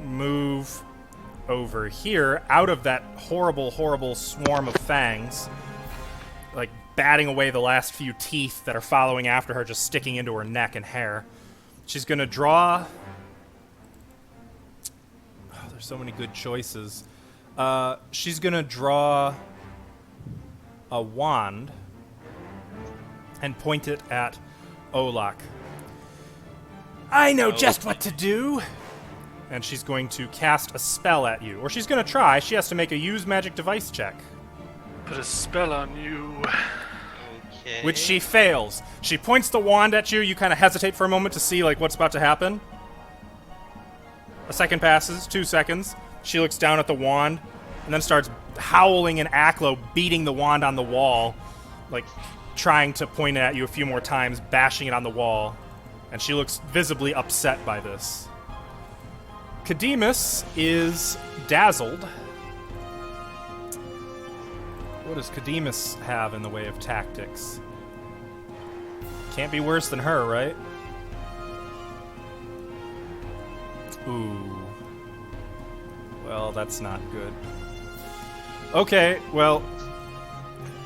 move over here out of that horrible, horrible swarm of fangs, like batting away the last few teeth that are following after her, just sticking into her neck and hair. She's going to draw... Oh, there's so many good choices. She's going to draw a wand and point it at Olak. I know just what to do! And she's going to cast a spell at you. Or she's going to try. She has to make a use magic device check, Put a spell on you. Okay. which she fails. She points the wand at you. You kind of hesitate for a moment to see like what's about to happen. A second passes, 2 seconds. She looks down at the wand and then starts howling in Aklo, beating the wand on the wall, like trying to point it at you a few more times, bashing it on the wall. And she looks visibly upset by this. Cademus is dazzled. What does Cademus have in the way of tactics? Can't be worse than her, right? Ooh. Well, that's not good. Okay, well,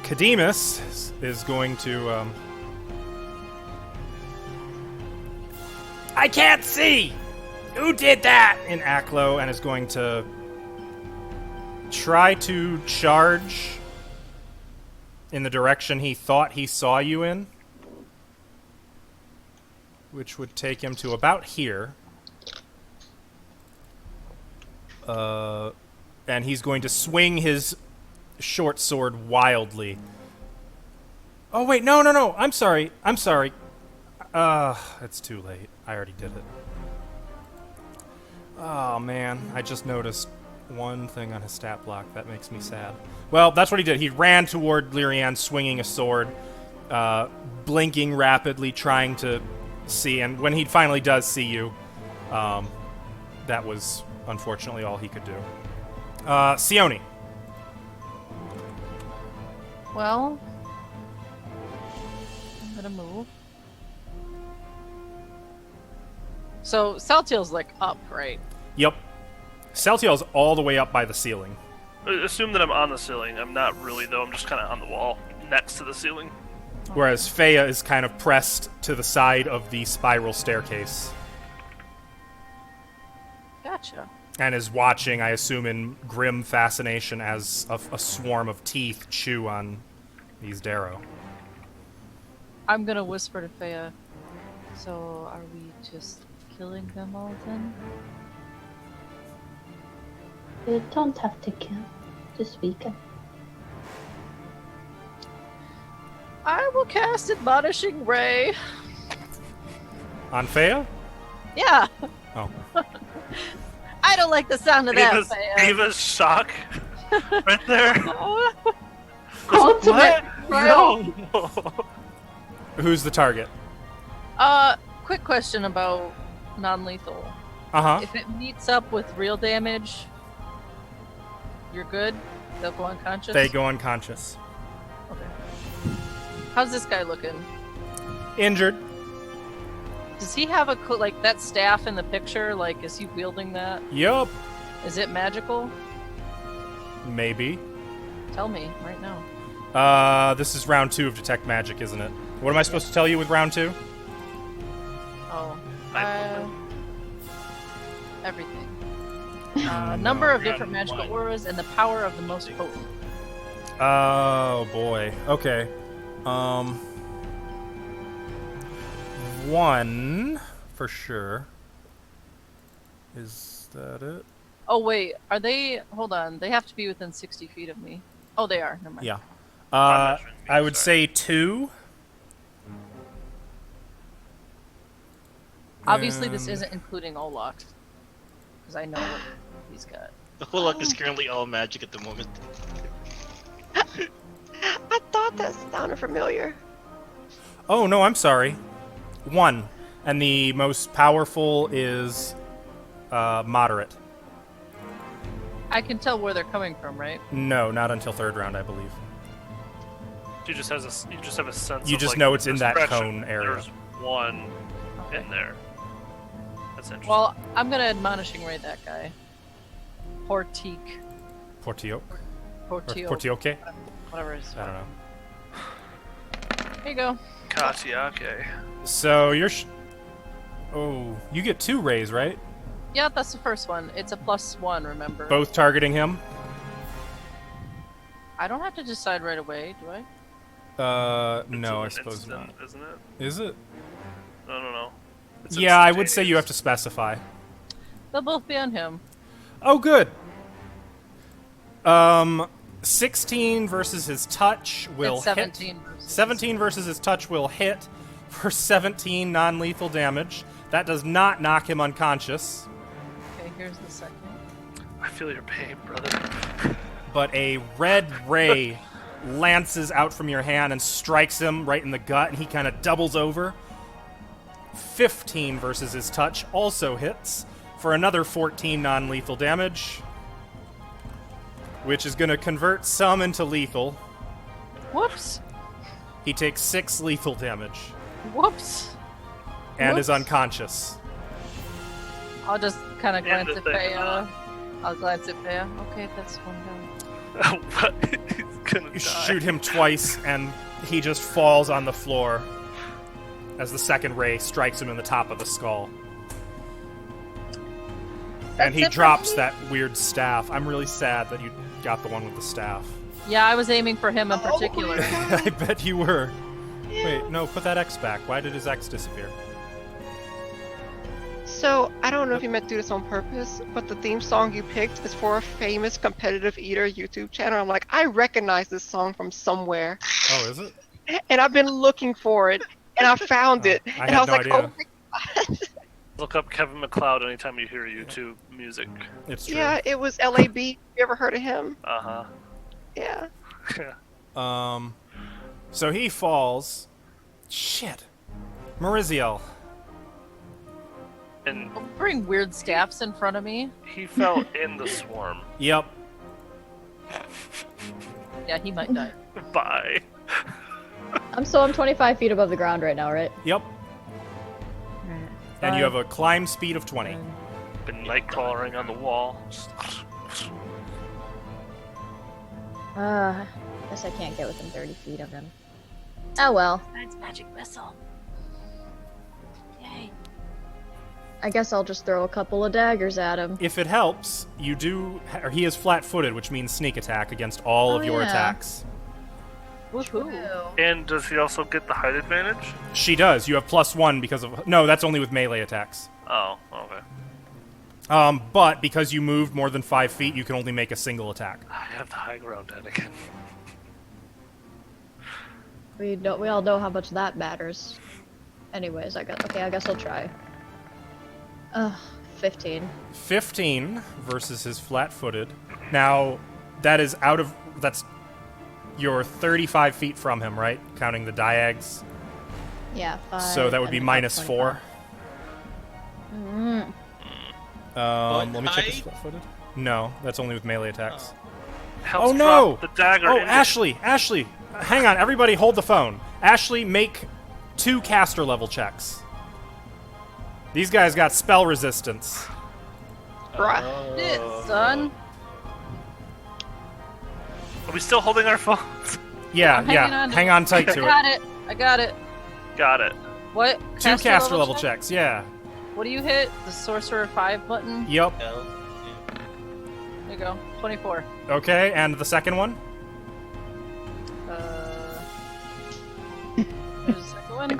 Cademus is going to, I can't see! Who did that? In Aklo, and is going to try to charge in the direction he thought he saw you in, which would take him to about here. And he's going to swing his short sword wildly. Oh, wait, no, I'm sorry. It's too late. I already did it. Oh, man, I just noticed one thing on his stat block. That makes me sad. Well, that's what he did. He ran toward Lyrian swinging a sword, blinking rapidly, trying to see, and when he finally does see you, that was unfortunately all he could do. Sione. Well, gonna move. So Saltiel's like up, right? Yep. Saltiel's all the way up by the ceiling. Assume that I'm on the ceiling. I'm not really, though. I'm just kind of on the wall next to the ceiling. Whereas Faya is kind of pressed to the side of the spiral staircase. Gotcha. And is watching, I assume, in grim fascination as a swarm of teeth chew on these Darrow. I'm gonna whisper to Faya. So are we just killing them all then? You don't have to kill. Just weaken. I will cast Admonishing Ray. On Faya? Yeah. Oh. I don't like the sound of that, Faya. Ava's shock right there. Ultimate No! Who's the target? Quick question about non-lethal. Uh-huh. If it meets up with real damage, you're good? They'll go unconscious? They go unconscious. Okay. How's this guy looking? Injured. Does he have like that staff in the picture? Like, is he wielding that? Yup. Is it magical? Maybe. Tell me right now. This is round 2 of Detect Magic, isn't it? What am I supposed to tell you with round 2? Oh. Night Everything. Number of different magical one. auras and the power of the most potent. Oh, boy. Okay. 1 for sure. Is that it? Oh wait, are they? Hold on, they have to be within 60 feet of me. Oh, they are. Never mind. Yeah. measuring feet, I would sorry. say 2. Obviously, this isn't including Olaf, because I know what he's got. The whole luck is currently all magic at the moment. I thought that sounded familiar. Oh, no, I'm sorry. 1. And the most powerful is moderate. I can tell where they're coming from, right? No, not until 3rd round, I believe. You just have a sense. You of, just like, know it's in that discretion. cone area. There's one Okay. in there. That's interesting. Well, I'm gonna admonishing ray that guy. Portique. Portio? Or Portio. Portioke? Whatever it is. I don't know. Here you go. Katiake. So you're. Oh, you get 2 rays, right? Yeah, that's the first one. It's a +1, remember? Both targeting him. I don't have to decide right away, do I? No, I It's suppose instant, not. Isn't it? Is it? No. It's Yeah, I would say you have to instantaneous. specify. They'll both be on him. Oh, good. 16 versus his touch will It's 17 hit. versus 17 versus his touch will hit for 17 non-lethal damage. That does not knock him unconscious, Okay, here's the second. I feel your pain, brother. but a red ray lances out from your hand and strikes him right in the gut, and he kind of doubles over. 15 versus his touch also hits for another 14 non-lethal damage, which is going to convert some into lethal. Whoops! He takes 6 lethal damage Whoops! and is Whoops. unconscious. I'll just kind of And glance the at thing, Faya. I'll glance at Faya. Okay, that's one down. What? He's gonna You die. shoot him twice, and he just falls on the floor as the second ray strikes him in the top of the skull. And That's he it for drops me? that weird staff. I'm really sad that you got the one with the staff. Yeah, I was aiming for him in Oh particular. my I bet you were. Wait, no, put that X back. Why did his X disappear? So, I don't know if you meant to do this on purpose, but the theme song you picked is for a famous competitive eater YouTube channel. I'm like, I recognize this song from somewhere. Oh, is it? And I've been looking for it, and I found it. I and had I was no like, idea. oh my god. Look up Kevin McLeod anytime you hear YouTube music. It's true. Yeah, it was LAB. You ever heard of him? Uh Yeah. huh. So he falls. Shit. Mariziel. And Don't bring weird staffs in front of me. he fell in the swarm. Yep. Yeah, he might die. Bye. I'm 25 feet above the ground right now, right? Yep. Alright. And you have a climb speed of 20. Been night crawling on the wall. Guess I can't get within 30 feet of him. Oh well. That's magic missile. Yay. I guess I'll just throw a couple of daggers at him. If it helps, you do. Or he is flat-footed, which means sneak attack against all of your yeah. attacks. Woohoo. And does he also get the height advantage? She does. You have +1 because of. No, that's only with melee attacks. Oh, okay. But because you moved more than 5 feet, you can only make a single attack. I have the high ground, Anakin. We all know how much that matters. Anyways, I guess I'll try. 15. 15 versus his flat-footed. Now, that's you're 35 feet from him, right? Counting the diags. Yeah, 5. So that would be and -4. Mm. Let me check his height? flat-footed. No, that's only with melee attacks. Helps Oh no! drop the dagger Oh, into- Ashley! Hang on, everybody hold the phone. Ashley, make 2 caster level checks. These guys got spell resistance. Bruh. Shit, son. Are we still holding our phones? Yeah, I'm hanging on to hang it. on tight I to got it. it. I got it. Got it. What? 2 caster level checks, yeah. What do you hit? The sorcerer 5 button? Yep. Hell, There you go. 24. Okay, and the second one? There's the second one.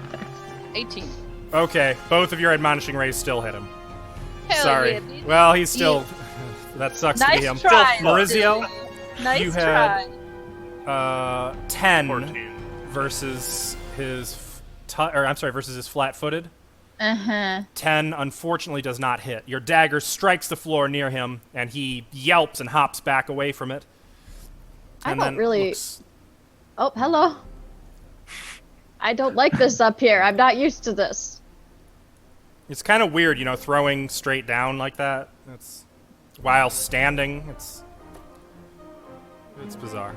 18. Okay, both of your admonishing rays still hit him. Hell Sorry. yeah, dude. Well, he's still. That sucks to be him. Nice try. Mariziel, Nice you had- try. 10 14. versus his versus his flat-footed. Uh-huh. 10 unfortunately does not hit. Your dagger strikes the floor near him, and he yelps and hops back away from it. I And don't then really- looks- Oh, hello. I don't like this up here. I'm not used to this. It's kind of weird, throwing straight down like that. It's while standing. It's bizarre.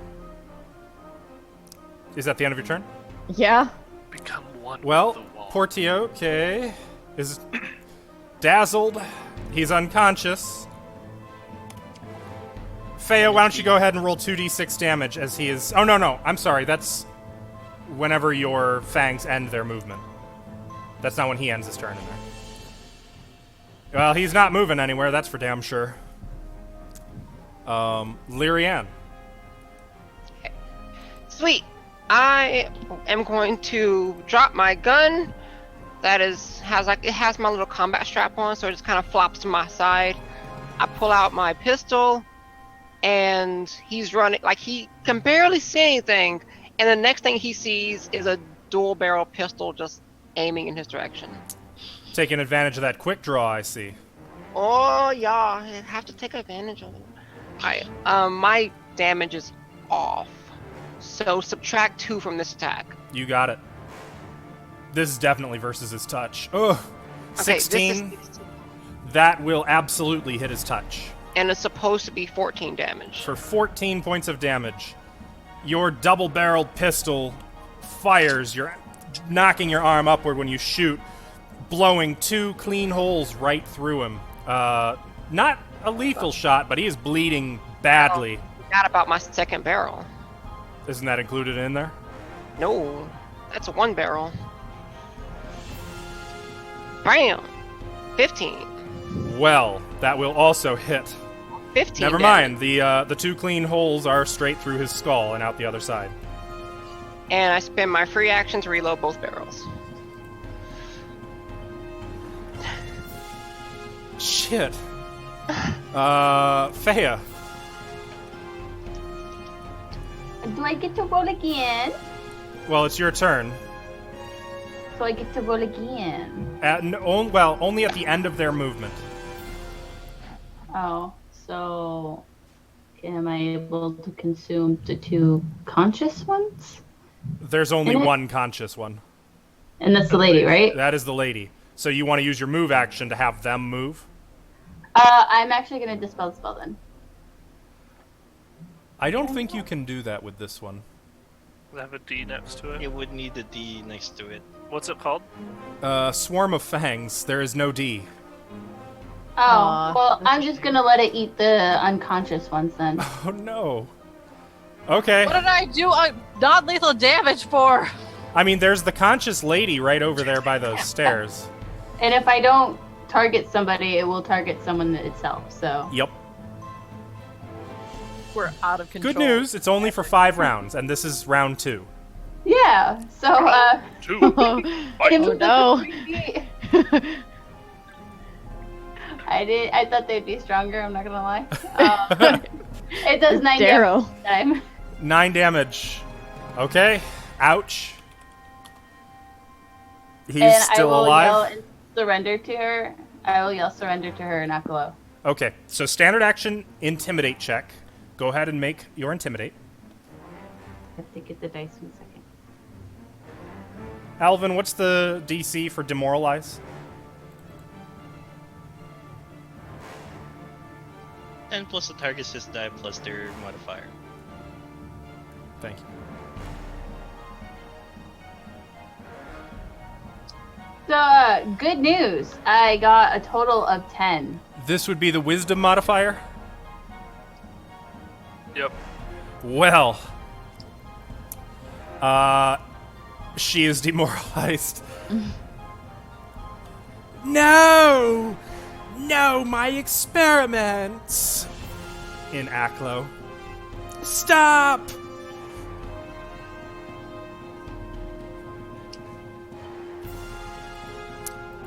Is that the end of your turn? Yeah. Become one Well, with the wall. Portio, okay, is dazzled. He's unconscious. Fea, why don't you go ahead and roll 2d6 damage as he is... Oh, no, I'm sorry. That's whenever your fangs end their movement. That's not when he ends his turn in there. Well, he's not moving anywhere, that's for damn sure. Lyrianne. Sweet. I am going to drop my gun. It has my little combat strap on, so it just kind of flops to my side. I pull out my pistol, and he's running like he can barely see anything. And the next thing he sees is a dual barrel pistol just aiming in his direction. Taking advantage of that quick draw, I see. Oh yeah, I have to take advantage of it. My damage is off, so subtract 2 from this attack. You got it. This is definitely versus his touch. Ugh. Okay, 16. this is, That will absolutely hit his touch. and it's supposed to be 14 damage. For 14 points of damage, your double-barreled pistol fires. You're knocking your arm upward when you shoot, blowing 2 clean holes right through him. Not a lethal shot, but he is bleeding badly. Forgot about my second barrel. Isn't that included in there? No, that's 1 barrel. Bam! 15. Well, that will also hit. 15. Never damage. mind. The 2 clean holes are straight through his skull and out the other side. And I spend my free action to reload both barrels. Shit. Fea. Do I get to roll again? Well, it's your turn. So I get to roll again. Only at the end of their movement. Oh, so am I able to consume the 2 conscious ones? There's only Mhm. one conscious one. And that's the lady, right? That is the lady. So you want to use your move action to have them move? I'm actually gonna dispel the spell then. I don't think you can do that with this one. Does it have a D next to it? It would need a D next to it. What's it called? Swarm of fangs. There is no D. Oh, Aw, well, that's I'm a just shame. gonna let it eat the unconscious ones then. Oh no. Okay. What did I do non-lethal damage for? I mean, there's the conscious lady right over there by those stairs. And if I don't target somebody, it will target someone itself, so. Yep. We're out of control. Good news. It's only for 5 rounds, and this is round 2. Yeah, so, 2. Oh no. I thought they'd be stronger, I'm not gonna lie. It does 9 damage Darrow. this time. 9 damage. Okay. Ouch. He's And still I will alive. yell and surrender to her. I will yell surrender to her and not glow. Okay. So standard action, intimidate check. Go ahead and make your intimidate. I have to get the dice 1 second. Alvin, what's the DC for demoralize? 10 plus the target's just die plus their modifier. Thank you. So, good news. I got a total of 10. This would be the wisdom modifier. Yep. Well, she is demoralized. No! No, my experiments! In Aklo. Stop!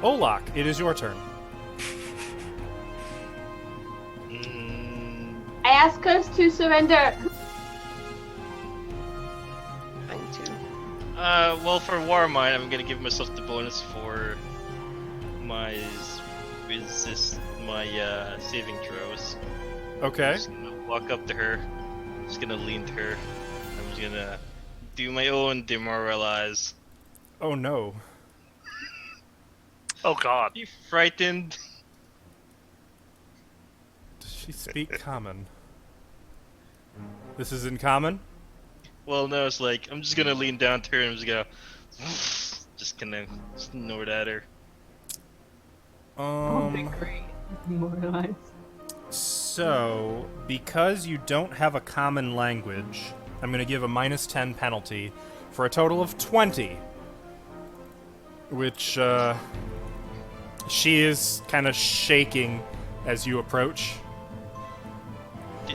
Olak, it is your turn. I ask us to surrender. Mine too. Well, for Warmind, I'm gonna give myself the bonus for my saving throws. Okay. Just gonna walk up to her. Just gonna lean to her. I'm just gonna do my own demoralize. Oh no. Oh god. Are you frightened? Does she speak common? This is in common? Well, no, it's like I'm just gonna lean down to her and I'm just gonna snort at her. Great. Demoralized. So, because you don't have a common language, I'm going to give a -10 penalty for a total of 20. Which, she is kind of shaking as you approach.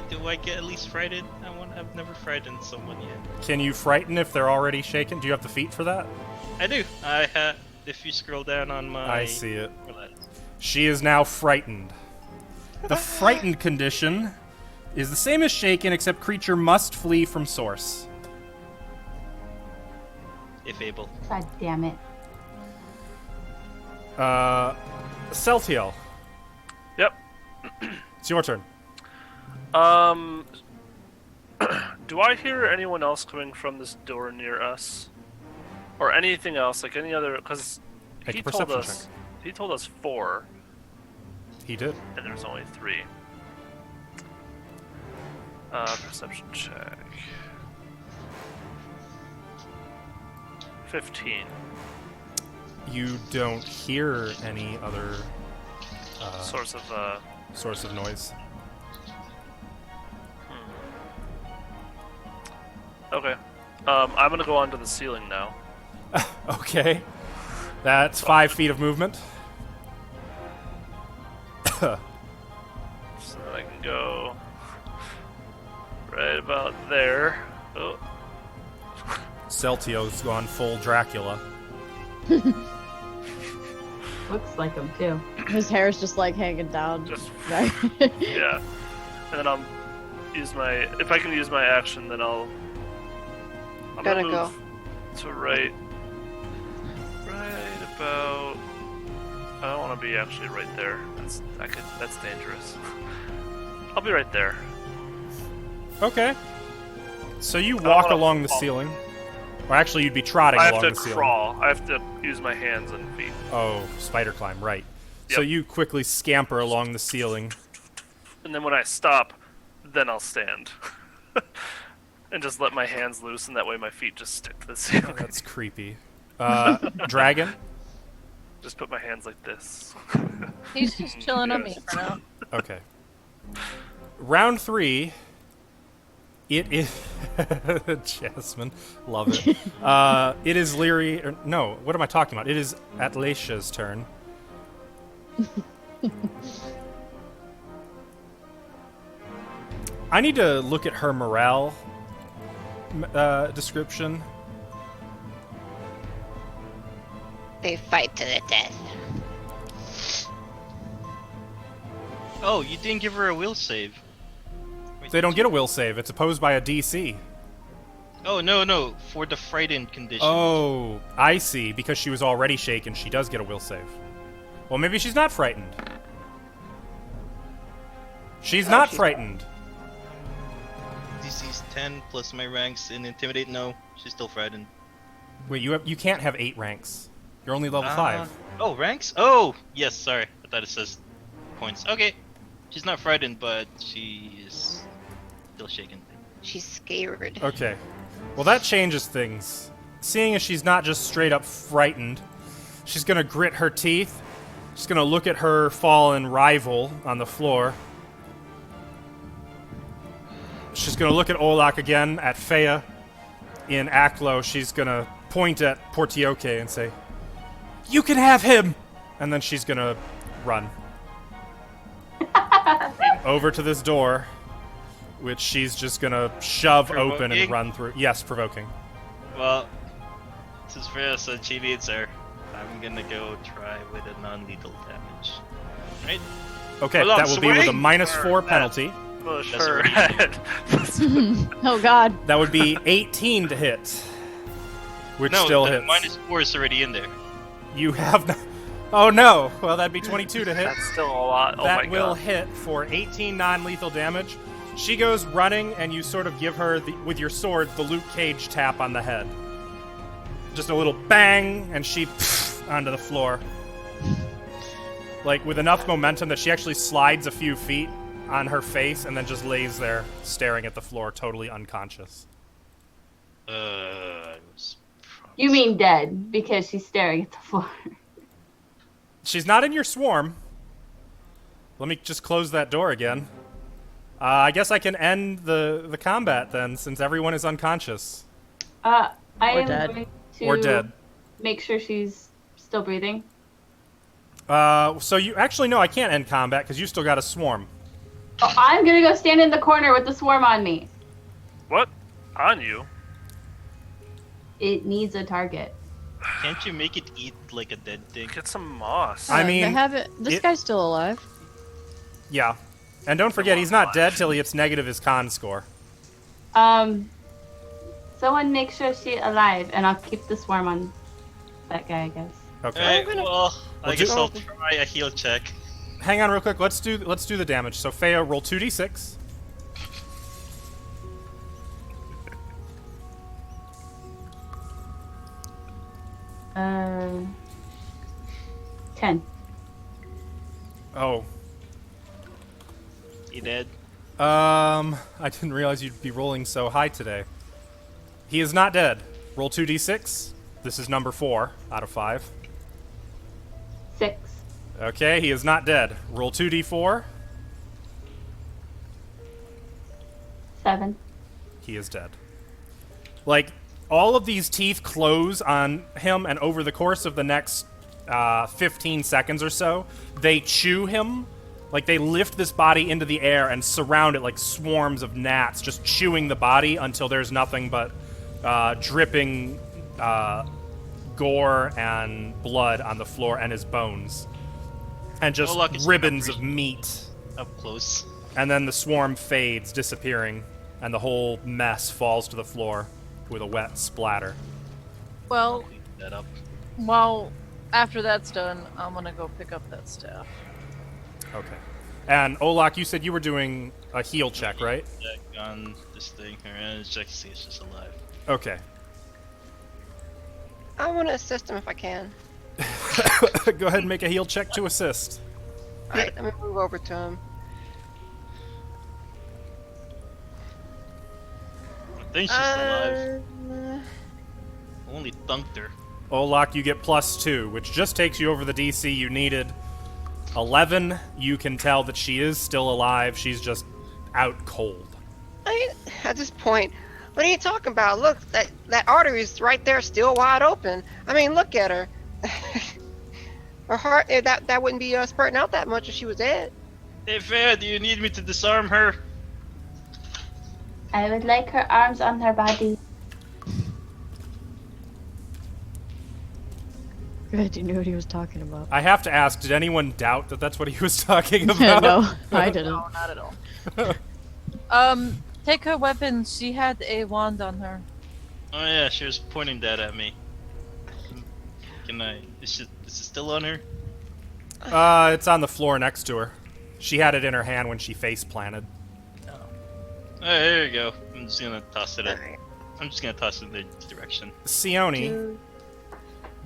Do I get at least frightened? I've never frightened someone yet. Can you frighten if they're already shaken? Do you have the feat for that? I do. I have. If you scroll down on my. I see it. Relax. She is now frightened. The frightened condition is the same as shaken, except creature must flee from source. If able. God damn it. Celtiel, Yep. it's your turn. Do I hear anyone else coming from this door near us? Or anything else, like any other, because Make he a told perception us, check. he told us 4, He did. and there's only 3. Perception check. 15. You don't hear any other Source of, source of noise. Okay. I'm gonna go onto the ceiling now. Okay. That's 5 feet of movement. So that I can go right about there. Oh, Celtio's gone full Dracula. Looks like him too. His hair's just like hanging down. just, Right. yeah. And then I'll use my, if I can use my action, then I'm Gotta gonna go. move to right about, I don't want to be actually right there. That's dangerous. I'll be right there. Okay. So you I walk wanna along the fall. ceiling. Or actually, you'd be trotting I have along to the ceiling. crawl. I have to use my hands and feet. Oh, spider climb, right. So Yep. you quickly scamper along the ceiling. And then when I stop, then I'll stand. And just let my hands loose, and that way my feet just stick to the ceiling. That's creepy. Dragon? Just put my hands like this. He's just chilling on me for now. Okay. Round 3. It is Jasmine. Love it. It is Lyri. No, what am I talking about? It is Atlacia's turn. I need to look at her morale description. They fight to the death. Oh, you didn't give her a will save. Wait, They don't get a will save. It's opposed by a DC. Oh, no, for the frightened condition. Oh, I see. Because she was already shaken, she does get a will save. Well, maybe she's not frightened. She's not frightened. DC's 10 plus my ranks in Intimidate. No, she's still frightened. Wait, you can't have 8 ranks. You're only level 5. Oh, ranks? Oh, yes, sorry. I thought it says points. Okay. She's not frightened, but she is still shaken. She's scared. Okay. Well, that changes things. Seeing as she's not just straight up frightened, she's gonna grit her teeth. She's gonna look at her fallen rival on the floor. She's gonna look at Olak again, at Fea. In Aklo, she's gonna point at Portioke and say, "You can have him!" And then she's gonna run. Over to this door, which she's just gonna shove open and Provoking? run through. Yes, provoking. Well, since Freya said she needs her, I'm gonna go try with a non-lethal damage. Right? Okay, Hold on, that will be with a swing -4 or penalty. Push That's her already- head. Oh God. That would be 18 to hit, which No, still the hits. -4 is already in there. You have no. Oh no! Well, that'd be 22 to hit. That's still a lot. Oh That my will god. hit for 18 non-lethal damage. She goes running, and you sort of give her, with your sword, the Luke Cage tap on the head. Just a little bang, and she onto the floor. Like, with enough momentum that she actually slides a few feet on her face, and then just lays there, staring at the floor, totally unconscious. I was You mean dead, because she's staring at the floor. She's not in your swarm. Let me just close that door again. I guess I can end the combat then, since everyone is unconscious. I Or am dead. going to Or dead. make sure she's still breathing. So you actually no, I can't end combat because you still got a swarm. Oh, I'm gonna go stand in the corner with the swarm on me. What? On you? It needs a target. Can't you make it eat like a dead thing? Get some moss. I They mean, have it. This guy's still alive. Yeah, and don't forget he's not dead till he hits negative his con score. Someone make sure she's alive, and I'll keep the swarm on that guy, I guess. Okay. Alright, well, I Well, guess do- I'll try a heal check. Hang on real quick. Let's do the damage. So Fea, roll 2d6. Uh, 10. Oh. You dead? I didn't realize you'd be rolling so high today. He is not dead. Roll 2d6. This is number 4 out of 5. 6. Okay, he is not dead. Roll 2d4. 7. He is dead. Like, all of these teeth close on him, and over the course of the next 15 seconds or so, they chew him. Like, they lift this body into the air and surround it like swarms of gnats, just chewing the body until there's nothing but dripping gore and blood on the floor and his bones. And just Oh, look, it's ribbons like a of meat. Up close. And then the swarm fades, disappearing, and the whole mess falls to the floor with a wet splatter. Well, Clean that up. while after that's done, I'm gonna go pick up that staff. Okay. And Olak, you said you were doing a heal check, right? Check on this thing. Alright, check to see if it's just alive. Okay. I want to assist him if I can. Go ahead and make a heal check to assist. Alright, let me move over to him. think she's alive. Only thunked her. Olak, you get +2, which just takes you over the DC you needed. 11, you can tell that she is still alive. She's just out cold. At this point, what are you talking about? Look, that artery's right there, still wide open. I mean, look at her. Her heart, that wouldn't be spurting out that much if she was dead. Hey, Fair, do you need me to disarm her? I would like her arms on her body. Good, you knew what he was talking about. I have to ask, did anyone doubt that that's what he was talking about? No, I didn't. No, not at all. Take her weapon. She had a wand on her. Oh yeah, she was pointing that at me. Can I? Is it still on her? It's on the floor next to her. She had it in her hand when she face planted. Alright, here you go. I'm just gonna toss it. Alright. I'm just gonna toss it in the direction. Sione,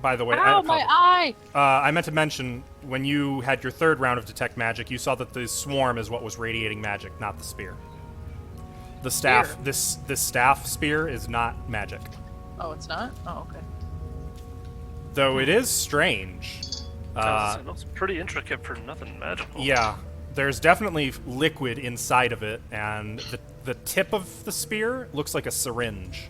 by the way, Ow, my eye! I meant to mention, when you had your third round of Detect Magic, you saw that the swarm is what was radiating magic, not the spear. The staff, Spear? this staff spear is not magic. Oh, it's not? Oh, okay. Though it is strange. It looks pretty intricate for nothing magical. Yeah, there's definitely liquid inside of it, and the tip of the spear looks like a syringe.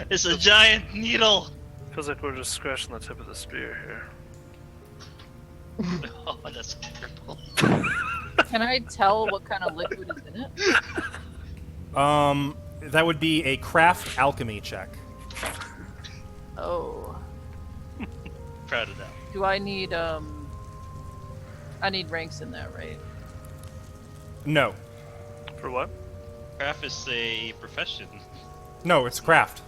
It's a giant needle. Feels like we're just scratching the tip of the spear here. Oh, that's purple. Can I tell what kind of liquid is in it? That would be a craft alchemy check. Oh. Proud of that. Do I need, I need ranks in that, right? No. For what? Craft is a profession. No, it's craft.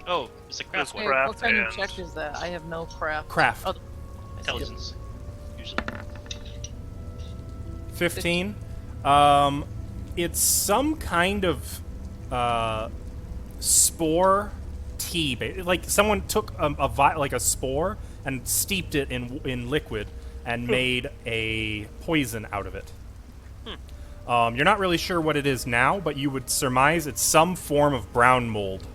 Oh, it's a craft It's one. Hey, craft what kind of and- check is that? I have no craft. Craft. Oh, I see it. Intelligence. Usually. 15. It's some kind of spore tea. Like someone took like a spore and steeped it in liquid and made a poison out of it. You're not really sure what it is now, but you would surmise it's some form of brown mold.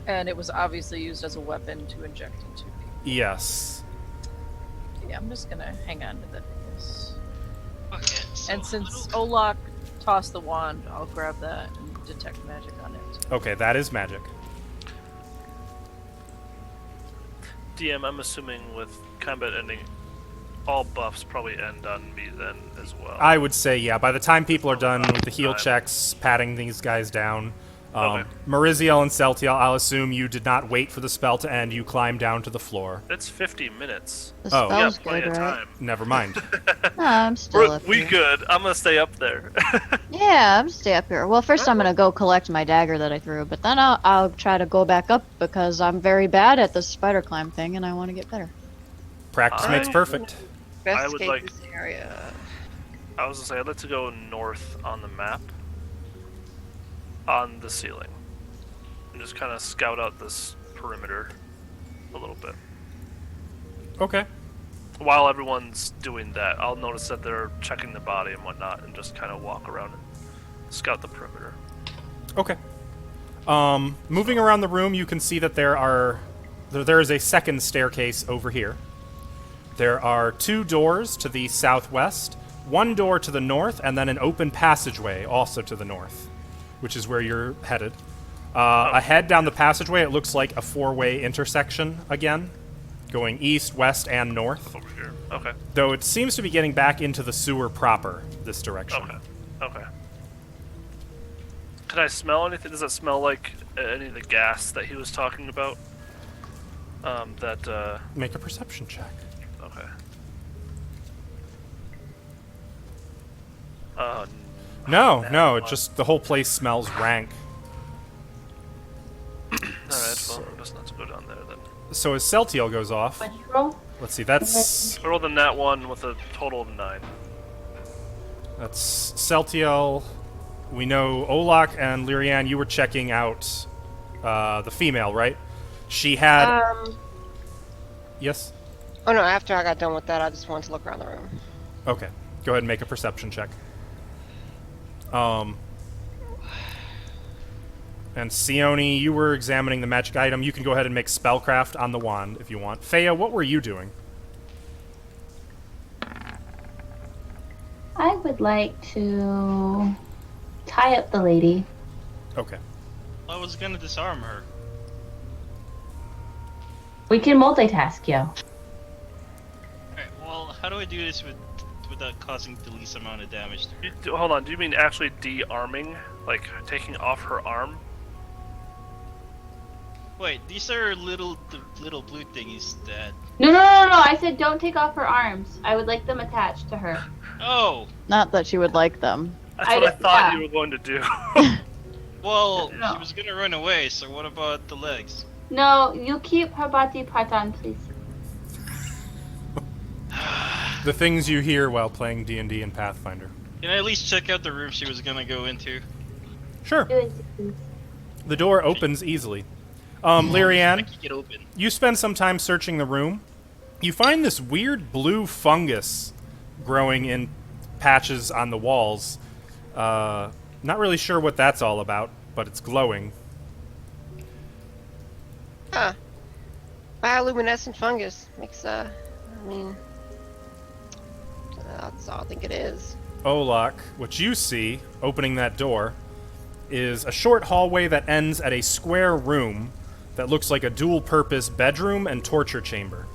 And it was obviously used as a weapon to inject into me. Yes. Yeah, I'm just gonna hang on to that, I guess. Okay, so And since Olak tossed the wand, I'll grab that and detect magic on it. Okay, that is magic. DM, I'm assuming with combat ending, all buffs probably end on me then as well. I would say, yeah, by the time people are done with the heal Time. checks, patting these guys down, Okay. Mariziel and Celtiel, I'll assume you did not wait for the spell to end, you climbed down to the floor. It's 50 minutes. The Oh. We got spell's plenty good, of right? time. Never mind. No, I'm still up We here. good. I'm gonna stay up there. Yeah, I'm stay up here. Well, first I'm gonna go collect my dagger that I threw, but then I'll try to go back up because I'm very bad at the spider climb thing and I want to get better. Practice makes perfect. I Best would escape like- this area. I was gonna say I'd like to go north on the map, on the ceiling, and just kind of scout out this perimeter a little bit. Okay. While everyone's doing that, I'll notice that they're checking the body and whatnot, and just kind of walk around and scout the perimeter. Okay. Moving around the room, you can see that there is a second staircase over here. There are 2 doors to the southwest, 1 door to the north, and then an open passageway also to the north, which is where you're headed. Ahead down the passageway, it looks like a 4-way intersection again, going east, west, and north. Over here. Okay. Though it seems to be getting back into the sewer proper this direction. Okay. Okay. Can I smell anything? Does it smell like any of the gas that he was talking about? Make a perception check. Okay. No, it just the whole place smells rank. Alright, well, I'm just not to go down there then. So as Celtiel goes off, What'd you roll? let's see, that's I rolled a nat 1 with a total of 9. Celtiel. We know Olak and Lyrian, you were checking out the female, right? She had yes. Oh no, after I got done with that, I just wanted to look around the room. Okay, go ahead and make a perception check. And Sione, you were examining the magic item. You can go ahead and make spellcraft on the wand if you want. Fea, what were you doing? I would like to tie up the lady. Okay. I was gonna disarm her. We can multitask, yo. Alright, well, how do I do this without causing the least amount of damage to her? Hold on, do you mean actually de-arming? Like, taking off her arm? Wait, these are the little blue thingies that... No. I said don't take off her arms. I would like them attached to her. Oh! Not that she would like them. That's what I don't- thought yeah. you were going to do. Well, No. she was gonna run away, so what about the legs? No, you keep her body part on, please. The things you hear while playing D&D and Pathfinder. Can I at least check out the room she was gonna go into? Sure. Do it, please. The door opens easily. I Lyrianne, can get open. you spend some time searching the room. You find this weird blue fungus growing in patches on the walls. Not really sure what that's all about, but it's glowing. Huh. Bioluminescent fungus. Makes, that's all I think it is. Olak, what you see, opening that door, is a short hallway that ends at a square room that looks like a dual-purpose bedroom and torture chamber.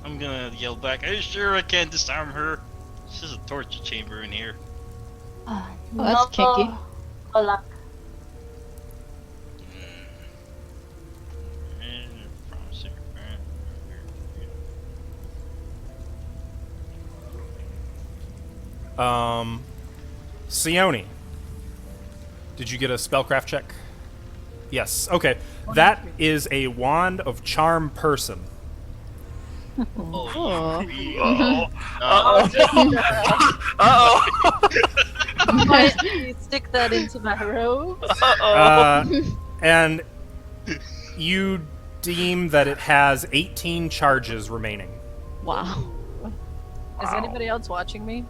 I'm gonna yell back, are you sure I can't disarm her? It's just a torture chamber in here. Oh, that's kinky. Hola. Sione, did you get a spellcraft check? Yes. Okay. That is a wand of charm person. Oh. Quietly stick that into my robe. And you deem that it has 18 charges remaining. Wow. Is anybody else watching me?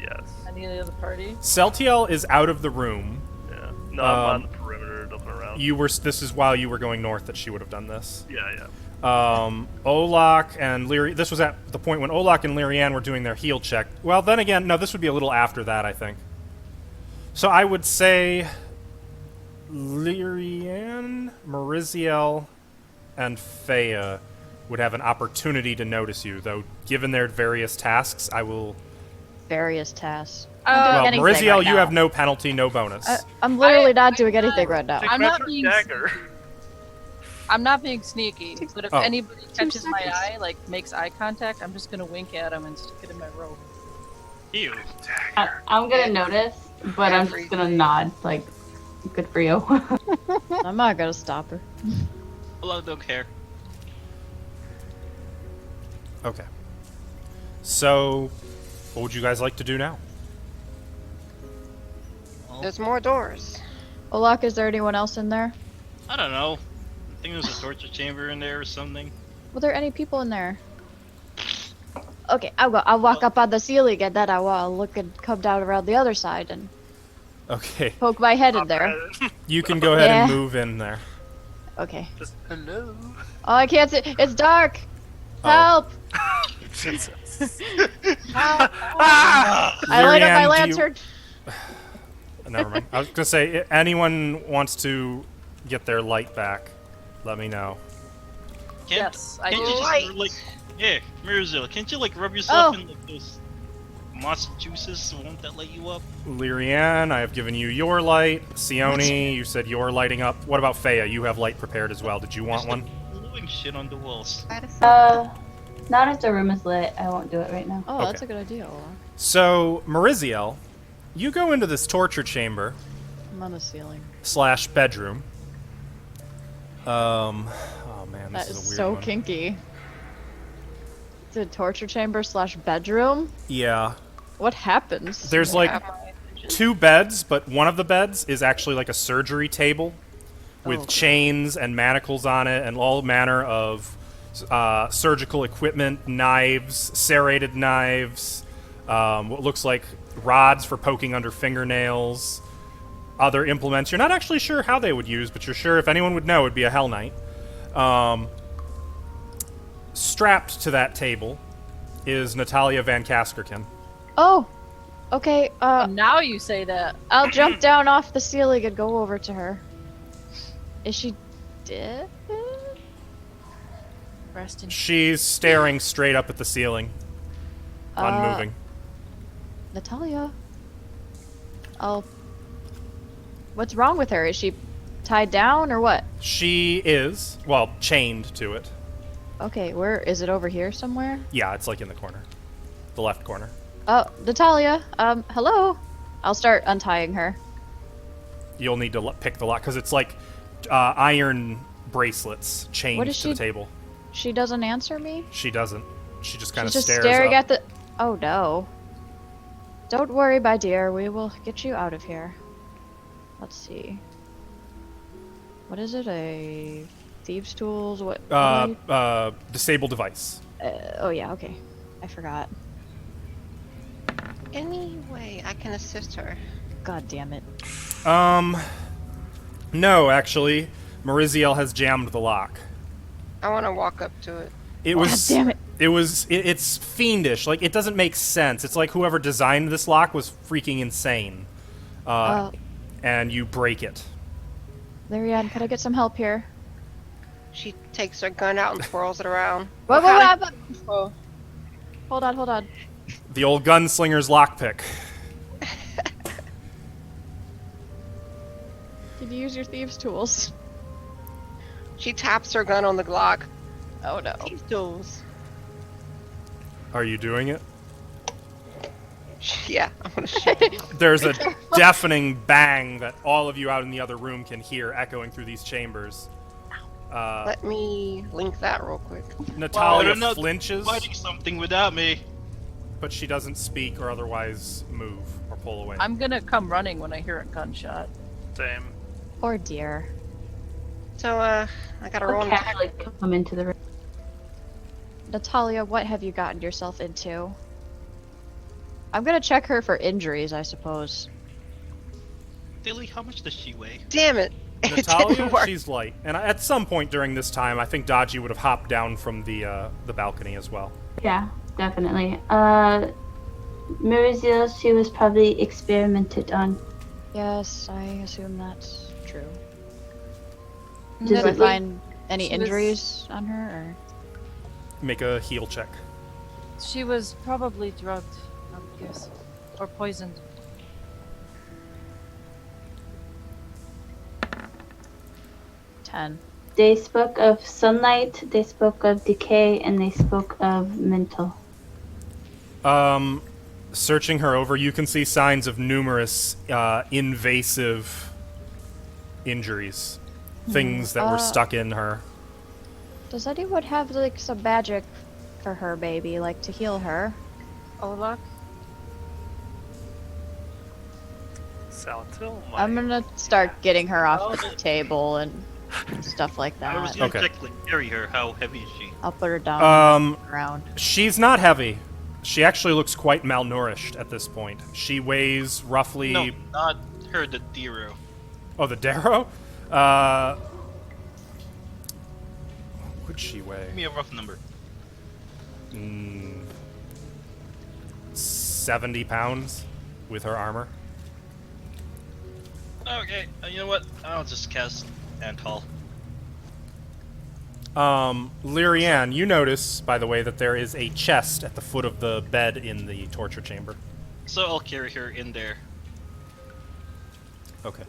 Yes. Any of the other party? Celtiel is out of the room. Yeah. No, I'm on the perimeter looking around. You were. This is while you were going north that she would have done this. Yeah. Olak and Lyri. This was at the point when Olak and Lyrianne were doing their heal check. Well, then again, no, this would be a little after that, I think. So I would say Lyrianne, Mariziel, and Fea would have an opportunity to notice you, though given their various tasks, I will... Various tasks. Well, anything Mariziel, right you now. have no penalty, no bonus. I'm literally not doing anything right now. I'm not being dagger. I'm not being sneaky, but if Oh. anybody catches my seconds. eye, like makes eye contact, I'm just gonna wink at him and stick it in my robe. Ew. I'm gonna notice, but I'm just gonna nod, like, good for you. I'm not gonna stop her. Well, I don't care. Okay. So, what would you guys like to do now? There's more doors. Olak, is there anyone else in there? I don't know. I think there's a torture chamber in there or something. Were there any people in there? Okay, I'll walk up on the ceiling and then I'll look and come down around the other side and Okay. poke my head in there. You can go ahead and Yeah. move in there. Okay. Just hello. Oh, I can't see. It's dark. Oh. Help! I light up my Lyrianne, do you- lantern. Never mind. I was gonna say, anyone wants to get their light back, let me know. Can't, Yes, I can't do. you just Right. like, yeah, Mirazil, can't you like rub yourself Oh. in like those moss juices? Won't that light you up? Lyrianne, I have given you your light. Sione, you said you're lighting up. What about Fea? You have light prepared as well. Did you want one? Glowing shit on the walls. Not if the room is lit. I won't do it right now. Oh, that's Okay. a good idea, Olak. So, Mariziel, you go into this torture chamber I'm on the ceiling. / bedroom. Oh man, this That is a is weird so one. kinky. It's a torture chamber / bedroom? Yeah. What happens? There's like Have my attention. 2 beds, but one of the beds is actually like a surgery table with Oh. chains and manacles on it and all manner of surgical equipment, knives, serrated knives, what looks like rods for poking under fingernails, other implements you're not actually sure how they would use, but you're sure if anyone would know, it would be a Hell Knight. Strapped to that table is Natalia Van Kaskerkin. Oh, okay. Now you say that. I'll jump down off the ceiling and go over to her. Is she dead? Rest in She's staring straight up at the ceiling, unmoving. Natalia. Oh. What's wrong with her? Is she tied down or what? She is, well, chained to it. Okay, where is it over here somewhere? Yeah, it's like in the corner. The left corner. Oh, Natalia. Hello. I'll start untying her. You'll need to pick the lock, because it's like iron bracelets chained What is to she- the table. She doesn't answer me? She doesn't. She just kind of She's just stares staring up. at the... Oh, no. Don't worry, my dear. We will get you out of here. Let's see. What is it? A thieves' tools? What? Disable device. Oh yeah. Okay. I forgot. Anyway, I can assist her. God damn it. No, actually, Mariziel has jammed the lock. I want to walk up to it. It was. damn it. It's fiendish. Like, it doesn't make sense. It's like whoever designed this lock was freaking insane. And you break it. Larianne, could I get some help here? She takes her gun out and twirls it around. Wait, How wait, wait. Hold on. The old gunslinger's lockpick. Can you use your thieves' tools? She taps her gun on the Glock. Oh no. These tools. Are you doing it? Yeah, I'm gonna shoot. There's a deafening bang that all of you out in the other room can hear echoing through these chambers. Let me link that real quick. Natalia They're not flinches, fighting something without me. but she doesn't speak or otherwise move or pull away. I'm gonna come running when I hear a gunshot. Same. Poor dear. So, I gotta roll I'll an attack. casually come into the room. Natalia, what have you gotten yourself into? I'm gonna check her for injuries, I suppose. Dilly, how much does she weigh? Damn it! It didn't Natalia, work. she's light, and at some point during this time, I think Dodgy would have hopped down from the balcony as well. Yeah, definitely. Mariziel, she was probably experimented on. Yes, I assume that's true. Does Did I it look- find any She was- injuries on her? Or? Make a heal check. She was probably drugged, I would guess. Or poisoned. They spoke of sunlight, they spoke of decay, and they spoke of mental. Searching her over, you can see signs of numerous invasive injuries. Things that were stuck in her. Does anyone have like some magic for her, baby, like to heal her? Olak? Salatil, I'm gonna start getting her off the table and stuff like I was that. gonna Okay. check, like, carry her. How heavy is she? I'll put her down on the ground. She's not heavy. She actually looks quite malnourished at this point. She weighs roughly... No, not her, the Dero. Oh, the Darrow? What would she weigh? Give me a rough number. 70 pounds with her armor. Okay, you know what? I'll just cast Antal. Lyrianne, you notice, by the way, that there is a chest at the foot of the bed in the torture chamber. So I'll carry her in there. Okay.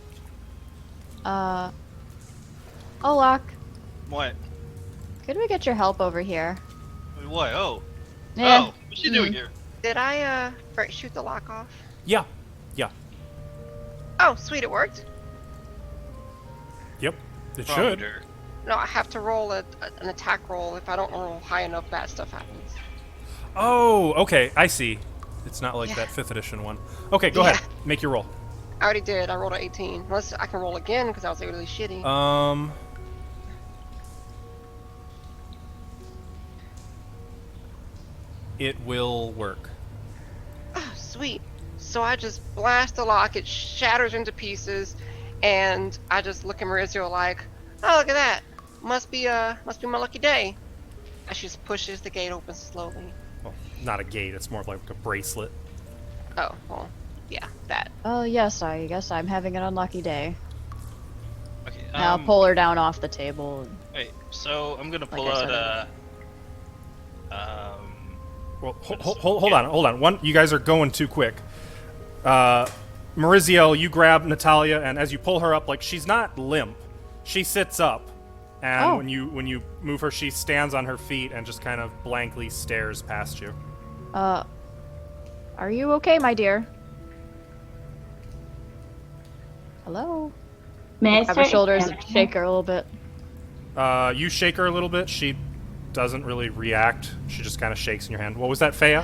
Olak, What? could we get your help over here? Why? Oh. Yeah. Oh, what's she doing here? Did I shoot the lock off? Yeah. Oh, sweet, it worked. Yep. It Wrong should. with her? No, I have to roll an attack roll. If I don't roll high enough, bad stuff happens. Oh, okay. I see. It's not like Yeah. that 5th edition one. Okay, go Yeah. ahead. Make your roll. I already did. I rolled an 18. Unless I can roll again because I was really shitty. It will work. Oh, sweet. So I just blast the lock, it shatters into pieces, and I just look at Maurizio like, oh, look at that. Must be my lucky day. And she just pushes the gate open slowly. Well, not a gate. It's more like a bracelet. Oh, well, yeah, that. Oh, yes, I guess I'm having an unlucky day. Okay. And I'll pull her down off the table. Wait. So I'm gonna pull Like I out said, Well, hold on. You guys are going too quick. Maurizio, you grab Natalia, and as you pull her up, like she's not limp, she sits up, and Oh. when you move her, she stands on her feet and just kind of blankly stares past you. Are you okay, my dear? Hello? May I Grab her start shoulders and examining shake her a little bit. You shake her a little bit. She doesn't really react. She just kind of shakes in your hand. What was that, Fea?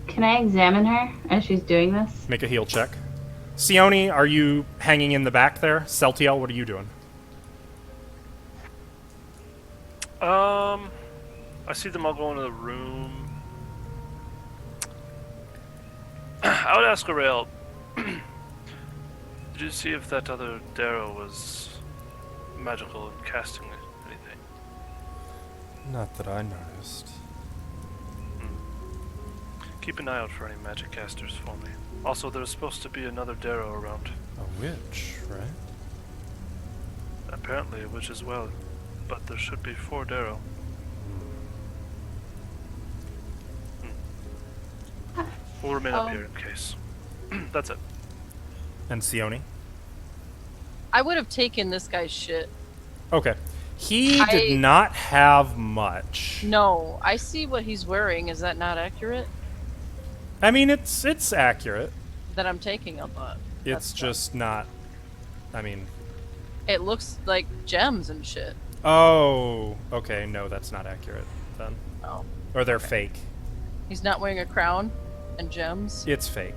Can I examine her as she's doing this? Make a heal check. Sione, are you hanging in the back there? Celtiel, what are you doing? I see them all go into the room. I would ask Arael, did you see if that other Darrow was magical in casting anything? Not that I noticed. Keep an eye out for any magic casters for me. Also, there's supposed to be another Darrow around. A witch, right? Apparently a witch as well, but there should be 4 Darrow. We'll remain up here in case. That's it. And Sione? I would have taken this guy's shit. Okay. He did not have much. No, I see what he's wearing. Is that not accurate? I mean, it's accurate. That I'm taking a lot. It's just not. I mean. It looks like gems and shit. Oh, okay. No, that's not accurate then. Oh. Or they're fake. He's not wearing a crown and gems. It's fake.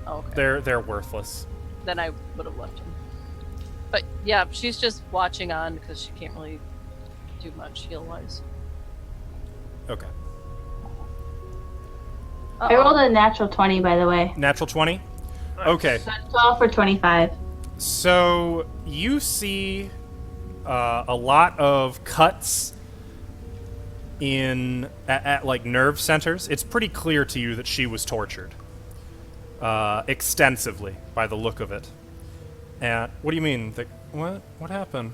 Oh, okay. They're worthless. Then I would have left him. But yeah, she's just watching on because she can't really do much heal-wise. Okay. I rolled a natural 20, by the way. Natural 20? Okay. So 12 for 25. So you see a lot of cuts at like nerve centers. It's pretty clear to you that she was tortured extensively by the look of it. And what do you mean? What happened?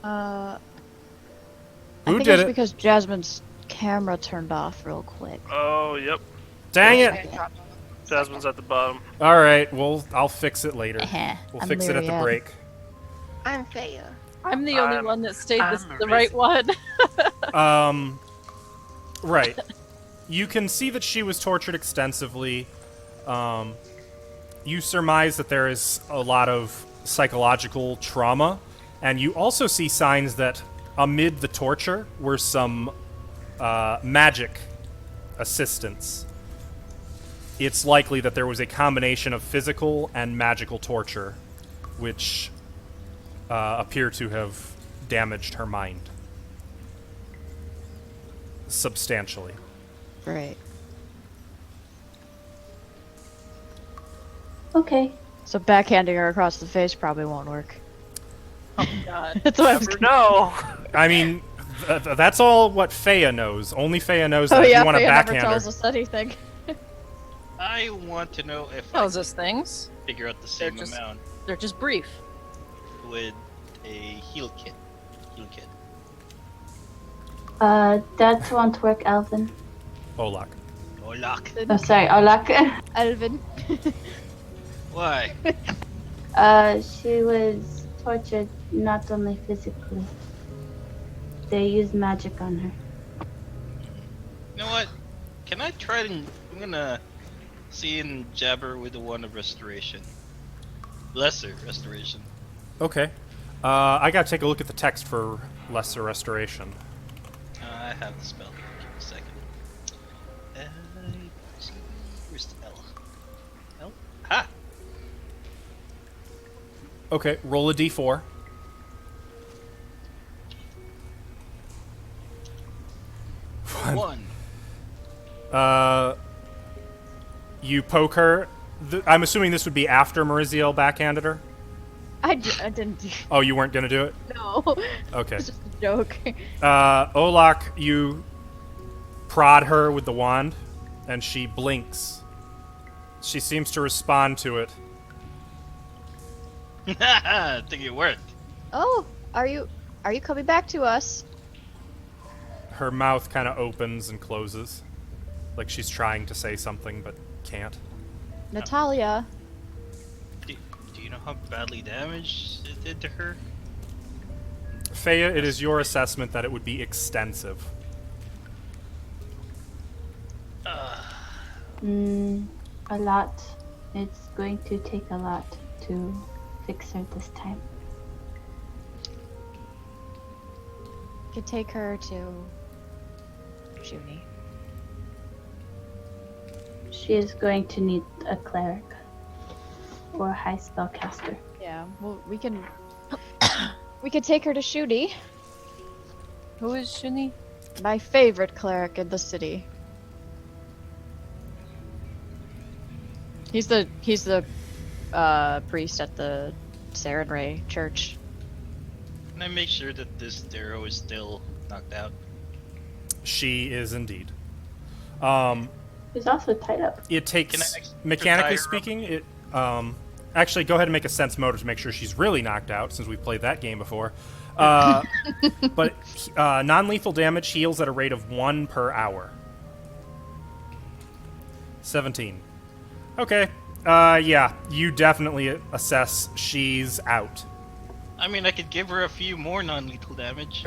I Who think did it's it? because Jasmine's camera turned off real quick. Oh, yep. Dang it! Jasmine's at the bottom. All right, well, I'll fix it later. We'll I'm fix it at the Lyria. break. I'm Fea. I'm the only I'm- one that stayed I'm the right one. Right. You can see that she was tortured extensively. You surmise that there is a lot of psychological trauma, and you also see signs that amid the torture were some magic assistance. It's likely that there was a combination of physical and magical torture, which appear to have damaged her mind substantially. Right. Okay. So backhanding her across the face probably won't work. Oh god. That's what I was Never know. I mean, that's all what Fea knows. Only Fea knows that Oh if yeah, you want to Fea never backhand tells her. us anything. I want to know if Tells I us things. figure out the same just- amount They're just brief. with a heal kit. That won't work, Alvin. Olak. Oh, lock. Oh, sorry, Olak. Elvin. Why? She was tortured not only physically. They used magic on her. You know what? Can I try to? I'm gonna see and jabber with the one of restoration. Lesser restoration. Okay. I gotta take a look at the text for lesser restoration. I have the spell. Give me a second. Where's the L? L? Ha! Okay, roll a d4. One. You poke her. I'm assuming this would be after Mariziel backhanded her? I didn't do. Oh, you weren't going to do it? No. Okay. It's just a joke. Olak, you prod her with the wand, and she blinks. She seems to respond to it. I think it worked. Oh, are you coming back to us? Her mouth kind of opens and closes, like she's trying to say something but can't. Natalia. Do you know how badly damaged it did to her? Faya, it is your assessment that it would be extensive. A lot. It's going to take a lot to fix her this time. Could take her to Junie. She is going to need a cleric or a high spellcaster. Yeah. Well, we can take her to Shuni, Who is Shuni? my favorite cleric in the city. He's the priest at the Sarenrae church. Can I make sure that this Darrow is still knocked out? She is indeed. She's also tied up. It Can I takes, tie mechanically her up? speaking, it actually go ahead and make a sense motive to make sure she's really knocked out, since we've played that game before. But non-lethal damage heals at a rate of 1 per hour. 17. Okay. Yeah, you definitely assess she's out. I mean, I could give her a few more non-lethal damage.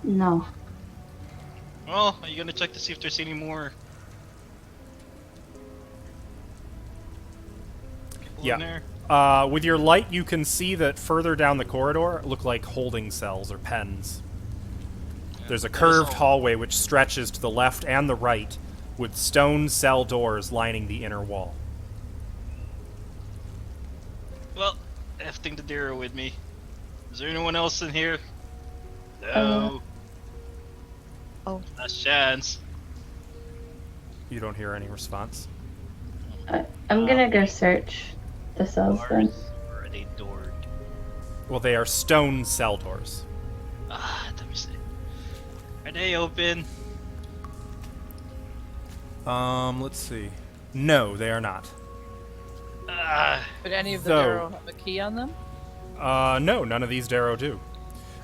No. Well, are you gonna check to see if there's any more people in there? With your light, you can see that further down the corridor look like holding cells or pens. There's a curved hallway which stretches to the left and the right, with stone cell doors lining the inner wall. Well, hefting the Darrow with me. Is there anyone else in here? No. Oh. Last chance. You don't hear any response. I'm gonna go search the cells then. Bars, or are they doored? Well, they are stone cell doors. Let me see. Are they open? Let's see. No, they are not. Would any of the So- Darrow have a key on them? No, none of these Darrow do.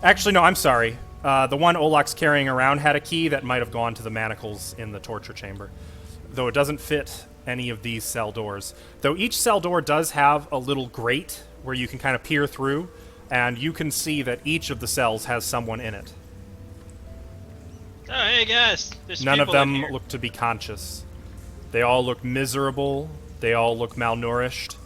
Actually, no, I'm sorry. The one Olak's carrying around had a key that might have gone to the manacles in the torture chamber, though it doesn't fit any of these cell doors. Though each cell door does have a little grate where you can kind of peer through, and you can see that each of the cells has someone in it. Oh, hey guys, there's None of people in them here. look to be conscious. They all look miserable. They all look malnourished.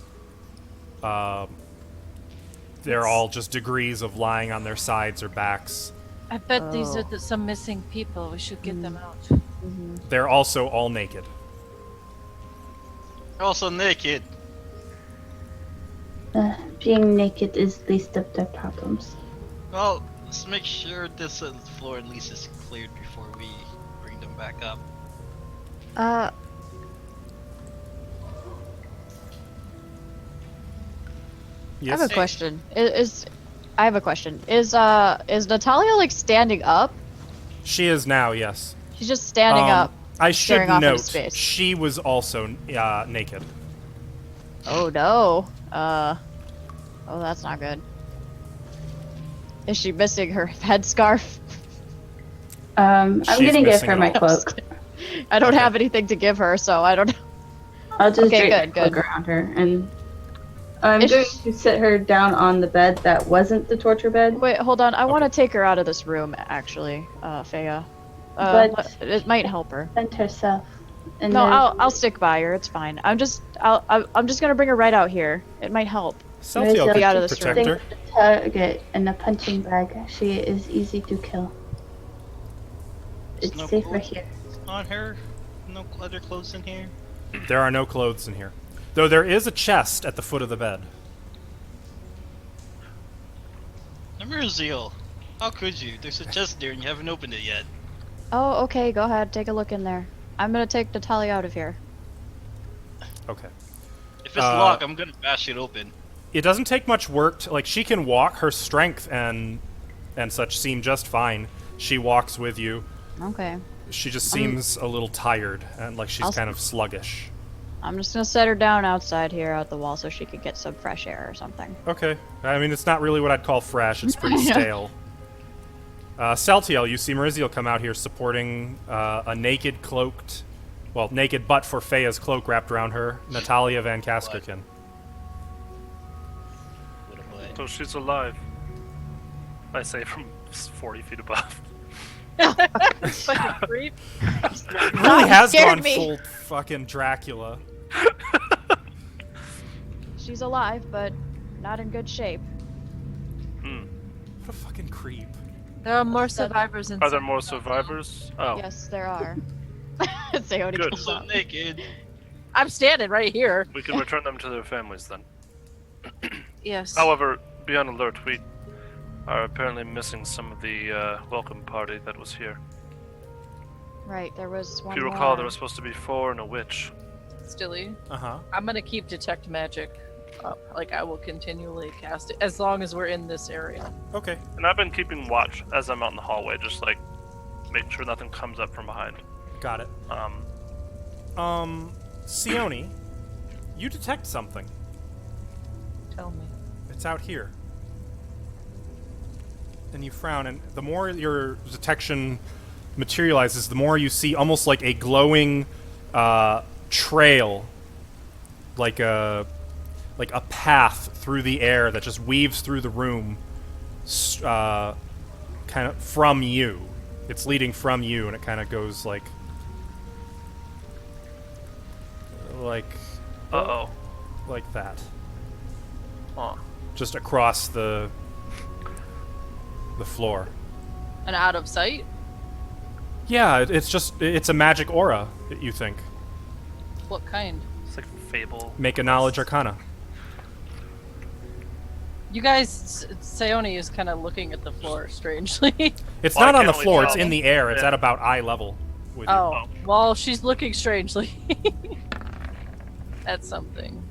They're all just degrees of lying on their sides or backs. I bet these Oh. are some missing people. We should get them out. They're also all naked. Also naked. Being naked is least of their problems. Well, let's make sure this floor at least is cleared before we bring them back up. I Yes. have a question. I have a question. Is Natalia like standing up? She is now, yes. She's just standing up. I should staring off into note, space. she was also naked. Oh no. Oh, that's not good. Is she missing her headscarf? I'm She's gonna give missing her it my all. cloak. I don't Okay. have anything to give her, so I don't know. I'll just Okay, drape good, my cloak good. around her, and I'm Is going she- to sit her down on the bed that wasn't the torture bed. Wait, hold on. I want to take her out of this room, actually, Faya. But- It might help her. And herself. And No, there's- I'll stick by her. It's fine. I'm just gonna bring her right out here. It might help. Selfie Mariziel, Be out of could this protect think her. of the target in a punching bag. She is easy to kill. It's no safer clothes here. on her? No other clothes in here? There are no clothes in here. Though there is a chest at the foot of the bed. Mariziel, How could you? There's a chest there and you haven't opened it yet. Oh, okay. Go ahead. Take a look in there. I'm gonna take Natalia out of here. Okay. If it's locked, I'm gonna bash it open. It doesn't take much work to, like, she can walk. Her strength and such seem just fine. She walks with you. Okay. She just seems a little tired and like she's I'll- kind of sluggish. I'm just gonna set her down outside here at the wall so she could get some fresh air or something. Okay. I mean, it's not really what I'd call fresh. It's pretty Yeah. stale. Celtiel, you see Mariziel come out here supporting a naked, cloaked, well, naked but for Fea's cloak wrapped around her, Natalia Van Kaskerkin. What a play. So she's alive. I say from 40 feet above. Fucking creep. Really has scared gone me. full fucking Dracula. She's alive, but not in good shape. What a fucking creep. There are more survivors in. Are there more survivors? Oh, Yes, there are. Sayoni Good. comes So out. naked. I'm standing right here. we can return them to their families then. Yes. However, be on alert. We are apparently missing some of the welcome party that was here. Right, there was one If you more. recall, there was supposed to be 4 and a witch. Stilly. Uh-huh. I'm gonna keep detect magic up. Like I will continually cast it as long as we're in this area. Okay. And I've been keeping watch as I'm out in the hallway, just like make sure nothing comes up from behind. Got it. Sione, you detect something. Tell me. It's out here. And you frown, and the more your detection materializes, the more you see almost like a glowing trail, like a path through the air that just weaves through the room, kind of from you. It's leading from you, and it kind of goes like Uh-oh. like that, Huh. just across the floor. And out of sight. Yeah, it's a magic aura, you think. What kind? It's like Fable. Make a knowledge arcana. You guys, Sayoni is kind of looking at the floor strangely. It's Well, not I on the can't floor, really it's tell. in the air. It's Yeah. at about eye level with you. Oh, well, she's looking strangely. That's something.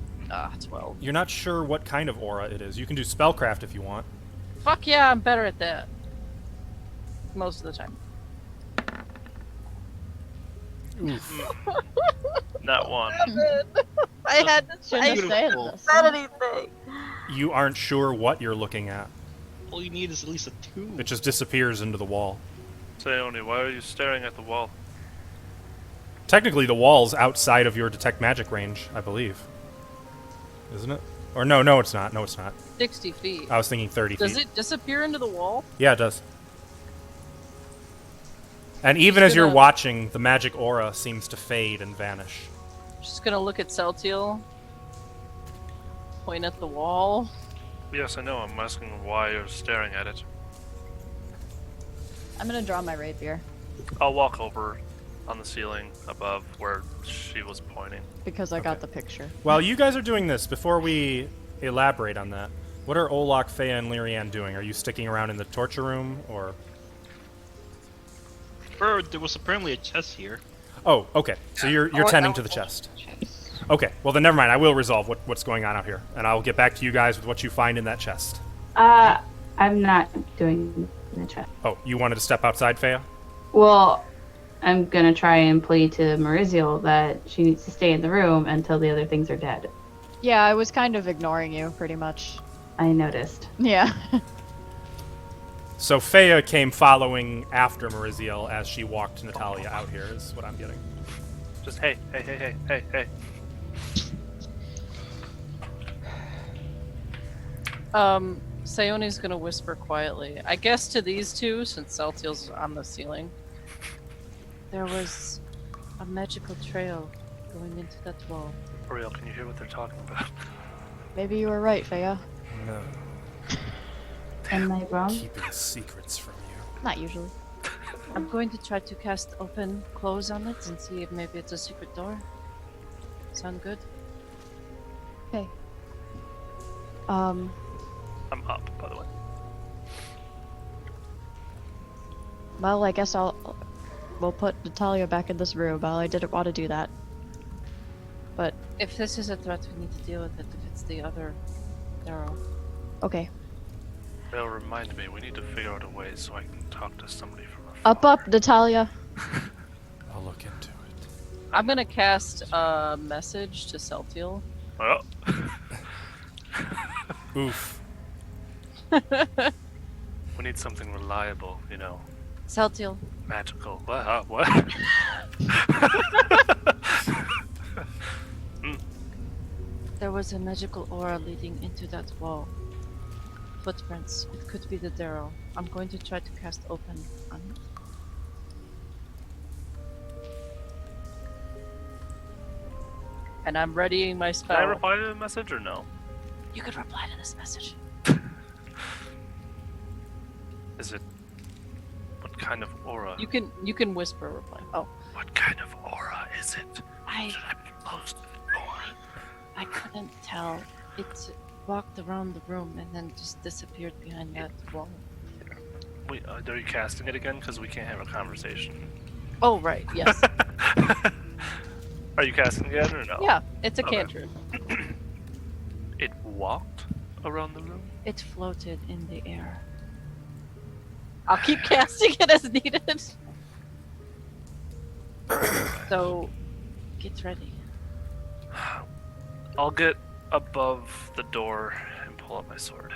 12. You're not sure what kind of aura it is. You can do spellcraft if you want. Fuck yeah, I'm better at that. Most of the time. Oof. Not one. I had to Shouldn't have said Beautiful. this. anything. You aren't sure what you're looking at. All you need is at least a 2. It just disappears into the wall. Sayoni, why are you staring at the wall? Technically, the wall's outside of your detect magic range, I believe. Isn't it? Or no, it's not. No, it's not. 60 feet. I was thinking 30 Does feet. it disappear into the wall? Yeah, it does. And even as you're gonna- watching, the magic aura seems to fade and vanish. Just gonna look at Celtiel. Point at the wall. Yes, I know. I'm asking why you're staring at it. I'm gonna draw my rapier I'll walk over on the ceiling above where she was pointing. because I got the picture. While you guys are doing this, before we elaborate on that, what are Olak, Fea, and Lyrian doing? Are you sticking around in the torture room, or... There was apparently a chest here. Oh, okay. So you're tending to the chest. Okay, well then never mind. I will resolve what's going on out here, and I'll get back to you guys with what you find in that chest. I'm not doing the chat. Oh, you wanted to step outside, Fea? Well, I'm gonna try and plead to Mariziel that she needs to stay in the room until the other things are dead. Yeah, I was kind of ignoring you, pretty much. I noticed. Yeah. So Fea came following after Mariziel as she walked Natalia out here, is what I'm getting. Just hey. Sayoni's gonna whisper quietly. I guess to these two, since Celtiel's on the ceiling. There was a magical trail going into that wall. For real, can you hear what they're talking about? Maybe you were right, Fea. No. Am I wrong? Keeping secrets from you. Not usually. I'm going to try to cast open close on it and see if maybe it's a secret door. Sound good? Okay. I'm up, by the way. Well, I guess we'll put Natalia back in this room. Well, I didn't want to do that. But, If this is a threat, we need to deal with it. If it's the other Daryl. okay. They'll remind me, we need to figure out a way so I can talk to somebody from Up, Natalia. I'll look into it. I'm gonna cast a message to Celtiel. Oh. Oof. We need something reliable, Celtiel, magical. What? there was a magical aura leading into that wall. Footprints. It could be the Daryl. I'm going to try to cast open on it. And I'm readying my Can I spell. reply to the message or no? You could reply to this message. Is it... What kind of aura? You can whisper a reply. Oh, What kind of aura is it? I Should I be close to the door? I couldn't tell. It walked around the room and then just disappeared behind that wall. Wait, are you casting it again? Because we can't have a conversation. Oh right, yes. Are you casting it again or no? Yeah, it's a Okay. cantrip. It walked around the room? It floated in the air. I'll keep casting it as needed. So, get ready. I'll get above the door and pull out my sword.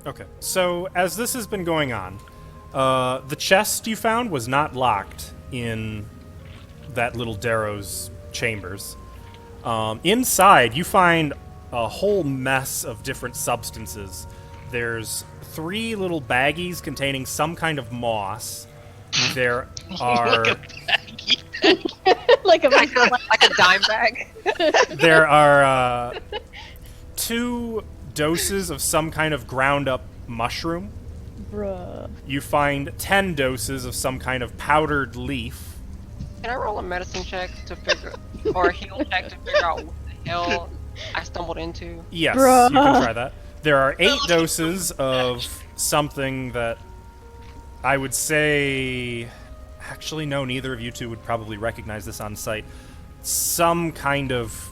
Okay. So as this has been going on, the chest you found was not locked in that little Darrow's chambers. Inside, you find a whole mess of different substances. There's 3 little baggies containing some kind of moss. There are like a Like a dime bag. there are 2 doses of some kind of ground up mushroom. Bruh. You find 10 doses of some kind of powdered leaf. Can I roll a medicine check to figure, or a heal check to figure out what the hell I stumbled into? Yes, Bruh. you can try that. There are 8 doses of something that I would say... Actually, no, neither of you two would probably recognize this on sight. Some kind of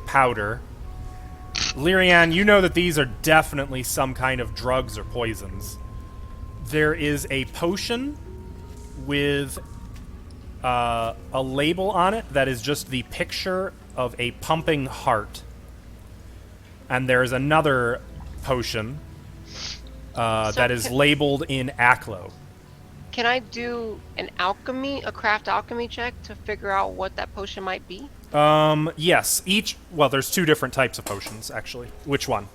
powder. Lyrian, you know that these are definitely some kind of drugs or poisons. There is a potion with a label on it that is just the picture of a pumping heart. And there's another potion that is labeled in Aklo. Can I do a craft alchemy check to figure out what that potion might be? Yes, well, there's 2 different types of potions, actually. Which one?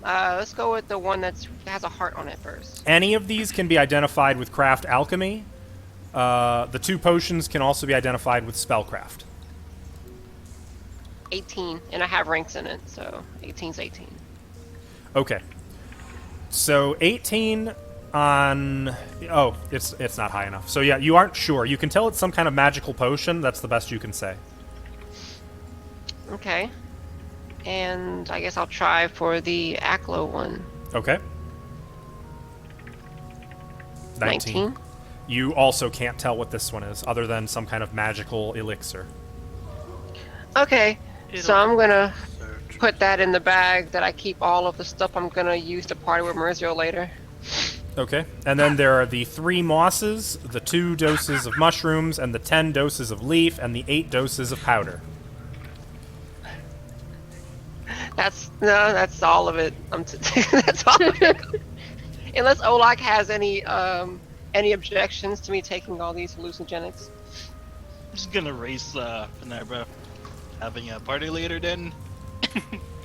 Let's go with the one that has a heart on it first. Any of these can be identified with craft alchemy. The 2 potions can also be identified with spellcraft. 18, and I have ranks in it, so 18's 18. Okay. So 18 on... Oh, it's not high enough. So yeah, you aren't sure. You can tell it's some kind of magical potion. That's the best you can say. Okay. And I guess I'll try for the Aklo one. Okay. 19. You also can't tell what this one is, other than some kind of magical elixir. Okay, so I'm gonna Search. put that in the bag that I keep all of the stuff I'm gonna use to party with Maurizio later. Okay. And then there are the 3 mosses, the 2 doses of mushrooms, and the 10 doses of leaf, and the 8 doses of powder. That's all of it. That's all of it. Unless Olak has any objections to me taking all these hallucinogenics. I'm just gonna race Minerva having a party later then. You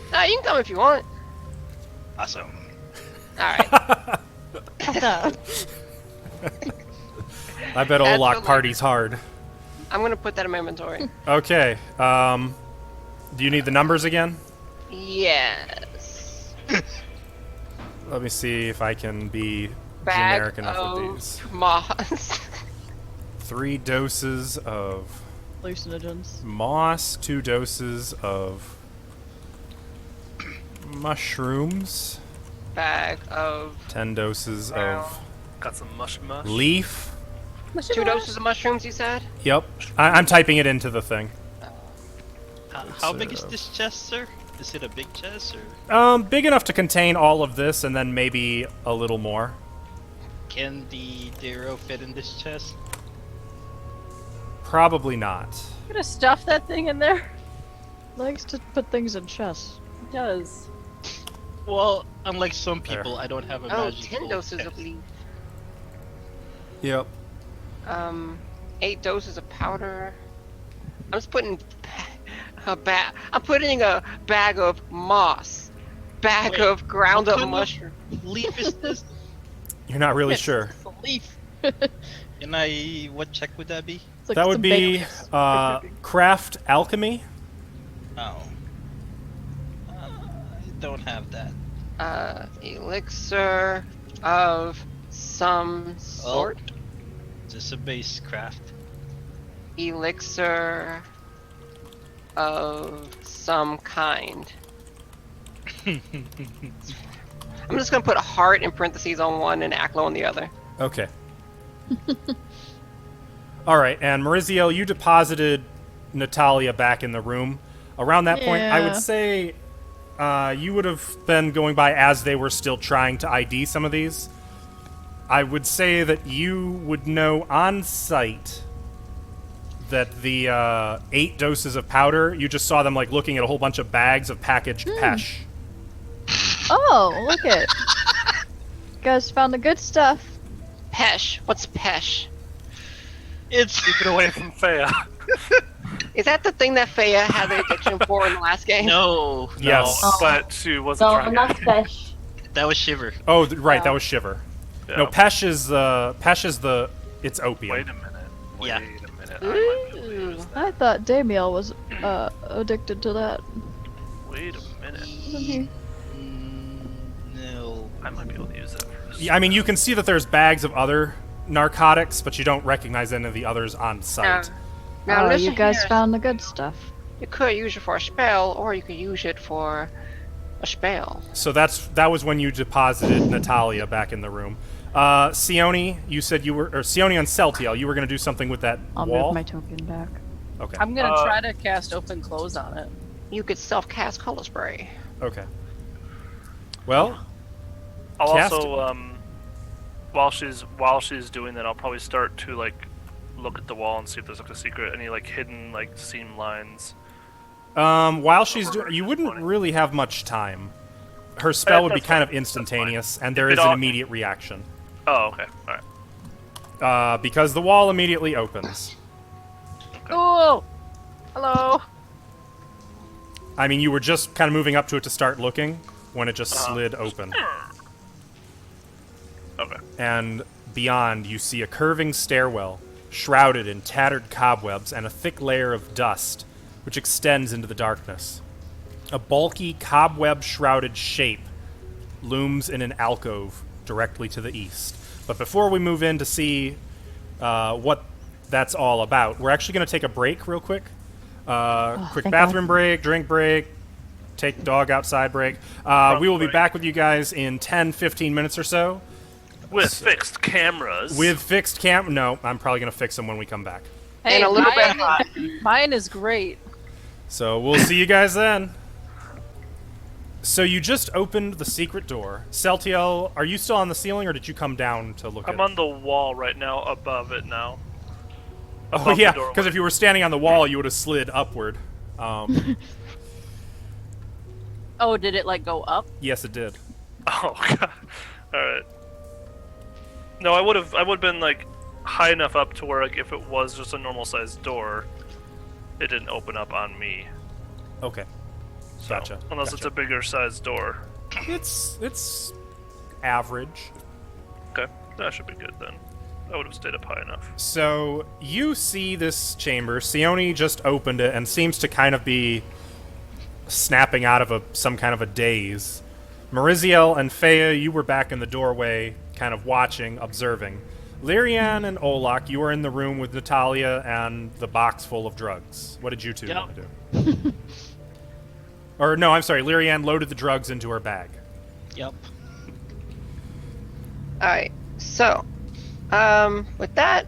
can come if you want. Awesome. Alright. I bet That's Olak the parties hard. I'm gonna put that in my inventory. Okay. Do you need the numbers again? Yes. Let me see if I can be Bag generic enough of with these. moss. 3 doses of Hallucinogens. moss, 2 doses of mushrooms, bag of 10 doses of Got some mush. leaf. 2 doses of mushrooms. You said. Yep. I'm typing it into the thing. How big is this chest, sir? Is it a big chest or Big enough to contain all of this and then maybe a little more. can the Darrow fit in this chest? Probably not. I'm gonna stuff that thing in there. Likes to put things in chests. It does. Well, unlike some people, I don't have a Oh, magical 10 doses chest. of leaf. Yep. 8 doses of powder. I'm just putting I'm putting a bag of moss, bag Wait, of ground what up kind of mushroom. Leaf is this? You're not really Yes, sure. it's a leaf. Can I? What check would that be? It's like That would some be big- craft alchemy. Oh. I don't have that. Elixir of some sort. Just a base craft. Elixir of some kind. I'm just gonna put a heart in parentheses on one and Aklo on the other. Okay. All right, and Maurizio, you deposited Natalia back in the room. Around that point, I would Yeah. say you would have been going by as they were still trying to ID some of these. I would say that you would know on sight that the 8 doses of powder, you just saw them like looking at a whole bunch of bags of packaged pesh. Oh, look it. You guys found the good stuff. Pesh. What's pesh? It's Keep it away from Fea. Is that the thing that Fea had the addiction for in the last game? no. Yes. No, but she wasn't No, trying not to. fish. That was Shiver. Oh, right, that was Shiver. Yeah. No, pesh is the it's opium. Wait a minute. Wait Yeah. a minute. I might be able to use that. I thought Damiel was addicted to that. Wait a minute. Wasn't he? No. I might be able to use that first. Yeah, I mean, you can see that there's bags of other narcotics, but you don't recognize any of the others on site. Now Oh, listen you guys here. found the good stuff. You could use it for a spell, or you could use it for a spell. So that was when you deposited Natalia back in the room. Sione, you said you were, or Sione and Celtiel, you were going to do something with that I'll wall. move my token back. Okay. I'm gonna try to cast open close on it. You could self-cast color spray. Okay. Well, I'll Cast also while she's doing that, I'll probably start to like look at the wall and see if there's like a secret, any like hidden like seam lines. while she's doing, you wouldn't really have much time. Her spell would be That's kind fine. of instantaneous, and there If is it an all- immediate reaction. Oh, okay, all right. Because the wall immediately opens. Oh, hello. I mean, you were just kind of moving up to it to start looking when it just Uh-huh. slid open. Okay. And beyond, you see a curving stairwell, shrouded in tattered cobwebs and a thick layer of dust, which extends into the darkness. A bulky, cobweb-shrouded shape looms in an alcove directly to the east. But before we move in to see what that's all about, we're actually going to take a break real quick. Quick thank bathroom break, drink break, take the dog outside break. We will be break. back with you guys in 10, 15 minutes or so. With fixed cameras. With fixed cam... No, I'm probably going to fix them when we come back. Hey, And a little bit mine, hot. mine is great. So we'll see you guys then. So you just opened the secret door. Celtiel, are you still on the ceiling, or did you come down to look I'm at on the wall right now, above it now. Oh, above yeah, the doorway. because if you were standing on the wall, you would have slid upward. Oh, did it like go up? Yes, it did. Oh god. All right. No, I would have been like high enough up to where like if it was just a normal sized door, it didn't open up on me. Okay. So, Gotcha. Unless gotcha. it's a bigger sized door. It's average. Okay, that should be good then. I would have stayed up high enough. So you see this chamber. Sione just opened it and seems to kind of be snapping out of some kind of a daze. Maurizio and Fea, you were back in the doorway, kind of watching, observing. Lyrian and Olak, you were in the room with Natalia and the box full of drugs. What did you two Yep. want to do? Or no, I'm sorry. Lyrian loaded the drugs into her bag. Yep. Alright, so, with that,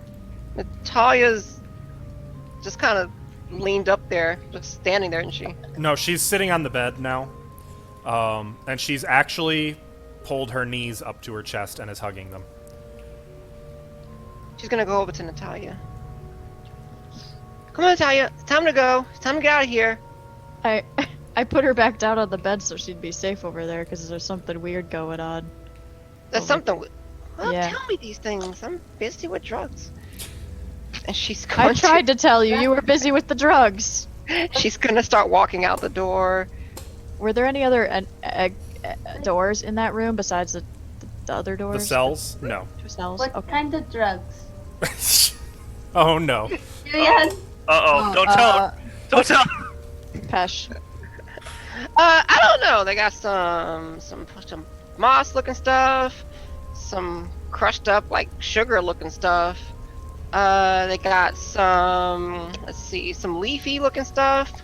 Natalia's just kind of leaned up there, just standing there, isn't she? No, she's sitting on the bed now. And she's actually pulled her knees up to her chest and is hugging them. She's gonna go over to Natalia. Come on, Natalia, it's time to go. It's time to get out of here. I put her back down on the bed so she'd be safe over there because there's something weird going on. There's something. Well, Yeah. tell me these things. I'm busy with drugs. And she's going I tried to tell you, you were busy with the drugs. She's gonna start walking out the door. Were there any other doors in that room besides the other doors? The cells? No. Two cells? What Okay. kind of drugs? Oh no. Julian? Uh-oh, don't tell her. Don't tell her. Pesh. I don't know. They got some moss looking stuff, some crushed up like sugar looking stuff. They got some, let's see, some leafy looking stuff.